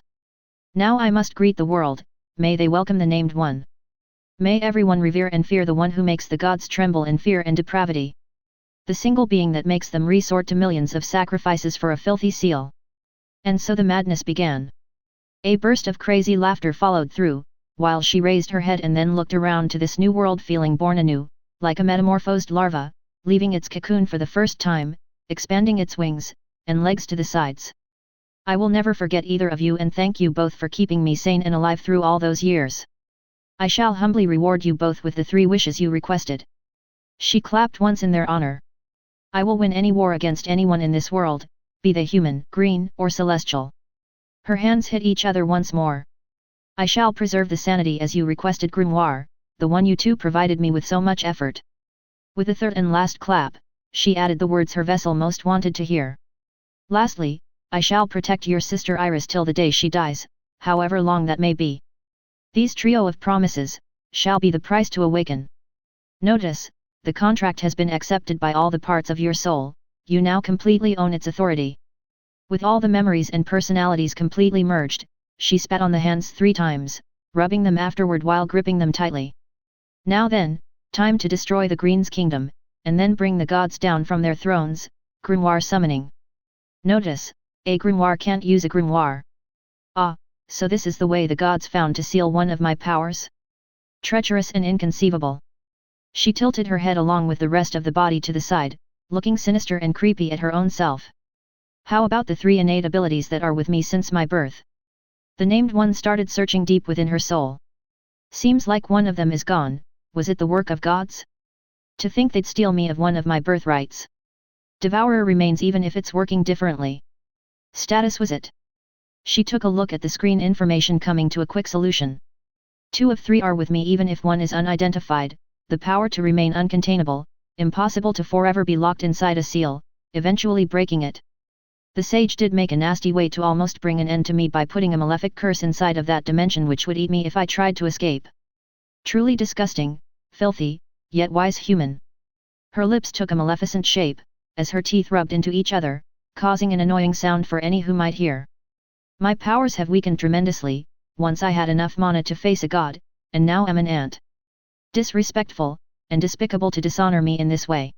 Now I must greet the world, may they welcome the named one. May everyone revere and fear the one who makes the gods tremble in fear and depravity. The single being that makes them resort to millions of sacrifices for a filthy seal. And so the madness began. A burst of crazy laughter followed through, while she raised her head and then looked around to this new world feeling born anew, like a metamorphosed larva, leaving its cocoon for the first time, expanding its wings and legs to the sides. I will never forget either of you and thank you both for keeping me sane and alive through all those years. I shall humbly reward you both with the 3 wishes you requested. She clapped once in their honor. I will win any war against anyone in this world, be they human, green, or celestial. Her hands hit each other once more. I shall preserve the sanity as you requested grimoire, the one you two provided me with so much effort. With the third and last clap, she added the words her vessel most wanted to hear. Lastly, I shall protect your sister Iris till the day she dies, however long that may be. These trio of promises, shall be the price to awaken. Notice, the contract has been accepted by all the parts of your soul, you now completely own its authority. With all the memories and personalities completely merged, she spat on the hands 3 times, rubbing them afterward while gripping them tightly. Now then, time to destroy the Green's kingdom, and then bring the gods down from their thrones, grimoire summoning. Notice, a grimoire can't use a grimoire. Ah, so this is the way the gods found to seal one of my powers? Treacherous and inconceivable. She tilted her head along with the rest of the body to the side, looking sinister and creepy at her own self. How about the 3 innate abilities that are with me since my birth? The named one started searching deep within her soul. Seems like one of them is gone, was it the work of gods? To think they'd steal me of one of my birthrights. Devourer remains even if it's working differently. Status was it? She took a look at the screen information coming to a quick solution. 2 of 3 are with me even if one is unidentified, the power to remain uncontainable, impossible to forever be locked inside a seal, eventually breaking it. The sage did make a nasty way to almost bring an end to me by putting a malefic curse inside of that dimension which would eat me if I tried to escape. Truly disgusting, filthy, yet wise human. Her lips took a maleficent shape, as her teeth rubbed into each other, causing an annoying sound for any who might hear. My powers have weakened tremendously, once I had enough mana to face a god, and now am an ant. Disrespectful, and despicable to dishonor me in this way.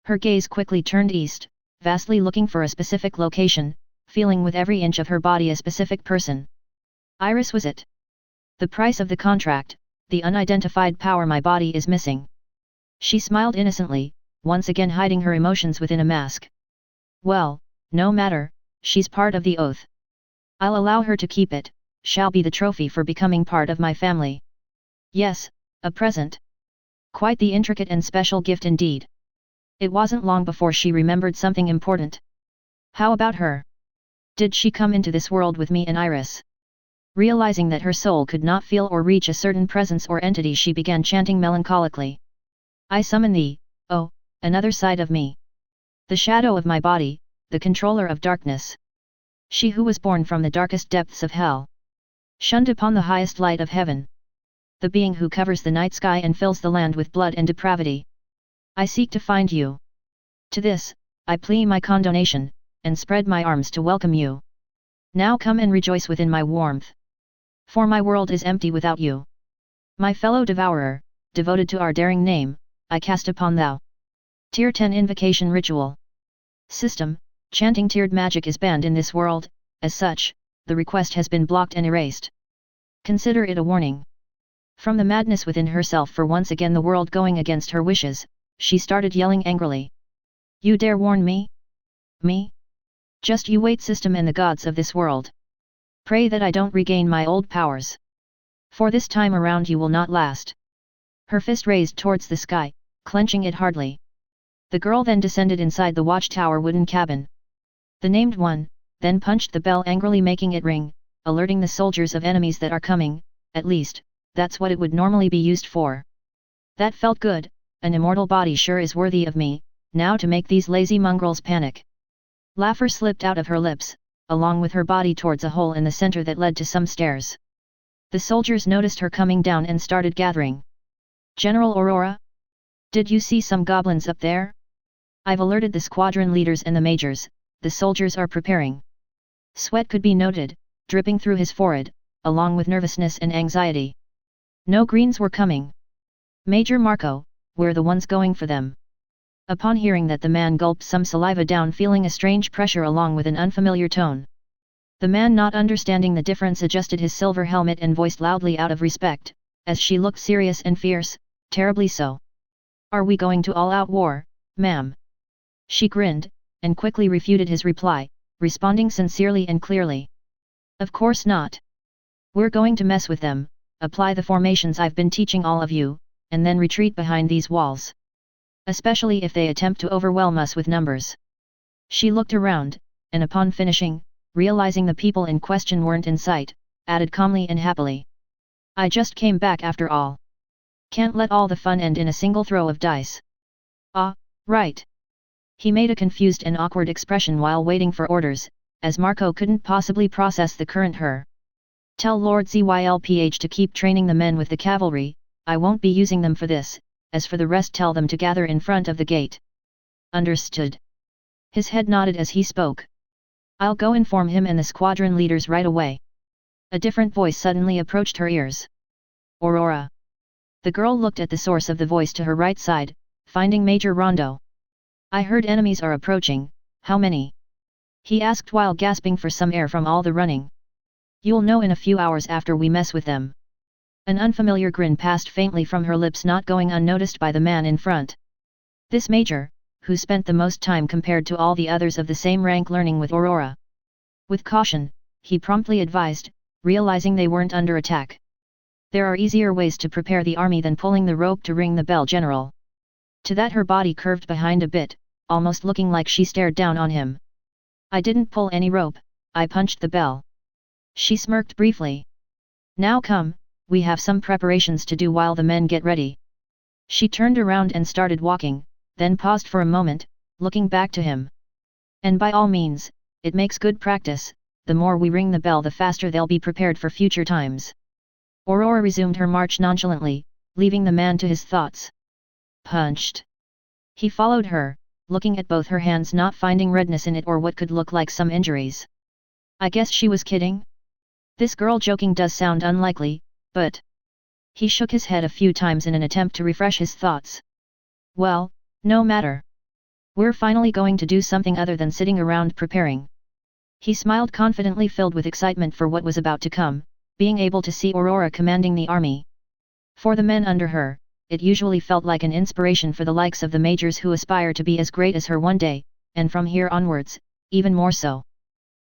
Her gaze quickly turned east, vastly looking for a specific location, feeling with every inch of her body a specific person. Iris was it. The price of the contract, the unidentified power my body is missing. She smiled innocently, once again hiding her emotions within a mask. Well, no matter, she's part of the oath. I'll allow her to keep it, shall be the trophy for becoming part of my family. Yes, a present. Quite the intricate and special gift indeed. It wasn't long before she remembered something important. How about her? Did she come into this world with me and Iris? Realizing that her soul could not feel or reach a certain presence or entity, she began chanting melancholically. I summon thee, oh, another side of me. The shadow of my body, the controller of darkness. She who was born from the darkest depths of hell. Shunned upon the highest light of heaven. the being who covers the night sky and fills the land with blood and depravity. I seek to find you. To this, I plea my condonation, and spread my arms to welcome you. Now come and rejoice within my warmth. For my world is empty without you. My fellow devourer, devoted to our daring name, I cast upon thou. Tier 10 Invocation Ritual. System: chanting tiered magic is banned in this world. As such, the request has been blocked and erased. Consider it a warning. From the madness within herself for once again the world going against her wishes, she started yelling angrily. You dare warn me? Me? Just you wait, system and the gods of this world. Pray that I don't regain my old powers. For this time around you will not last. Her fist raised towards the sky, clenching it hardly. The girl then descended inside the watchtower wooden cabin. The named one then punched the bell angrily, making it ring, alerting the soldiers of enemies that are coming. At least, that's what it would normally be used for. That felt good. An immortal body sure is worthy of me, now to make these lazy mongrels panic. Laughter slipped out of her lips, along with her body towards a hole in the center that led to some stairs. The soldiers noticed her coming down and started gathering. General Aurora? Did you see some goblins up there? I've alerted the squadron leaders and the majors, the soldiers are preparing. Sweat could be noted, dripping through his forehead, along with nervousness and anxiety. No greens were coming. Major Marco, we're the ones going for them. Upon hearing that, the man gulped some saliva down, feeling a strange pressure along with an unfamiliar tone. The man, not understanding the difference, adjusted his silver helmet and voiced loudly out of respect, as she looked serious and fierce, terribly so. Are we going to all-out war, ma'am? She grinned, and quickly refuted his reply, responding sincerely and clearly. Of course not. We're going to mess with them, apply the formations I've been teaching all of you, and then retreat behind these walls. Especially if they attempt to overwhelm us with numbers. She looked around, and upon finishing, realizing the people in question weren't in sight, added calmly and happily. I just came back after all. Can't let all the fun end in a single throw of dice. Ah, right. He made a confused and awkward expression while waiting for orders, as Marco couldn't possibly process the current her. Tell Lord Zylph to keep training the men with the cavalry, I won't be using them for this, as for the rest tell them to gather in front of the gate. Understood. His head nodded as he spoke. I'll go inform him and the squadron leaders right away. A different voice suddenly approached her ears. Aurora. The girl looked at the source of the voice to her right side, finding Major Rondo. I heard enemies are approaching, how many? He asked while gasping for some air from all the running. You'll know in a few hours after we mess with them. An unfamiliar grin passed faintly from her lips, not going unnoticed by the man in front. This major, who spent the most time compared to all the others of the same rank learning with Aurora. With caution, he promptly advised, realizing they weren't under attack. There are easier ways to prepare the army than pulling the rope to ring the bell, General. To that, her body curved behind a bit, almost looking like she stared down on him. I didn't pull any rope, I punched the bell. She smirked briefly. Now come, we have some preparations to do while the men get ready. She turned around and started walking, then paused for a moment, looking back to him. And by all means, it makes good practice, the more we ring the bell the faster they'll be prepared for future times. Aurora resumed her march nonchalantly, leaving the man to his thoughts. Punched. He followed her, looking at both her hands, not finding redness in it or what could look like some injuries. I guess she was kidding? This girl joking does sound unlikely, but... He shook his head a few times in an attempt to refresh his thoughts. Well, no matter. We're finally going to do something other than sitting around preparing. He smiled confidently, filled with excitement for what was about to come, being able to see Aurora commanding the army. For the men under her, it usually felt like an inspiration for the likes of the majors who aspire to be as great as her one day, and from here onwards, even more so.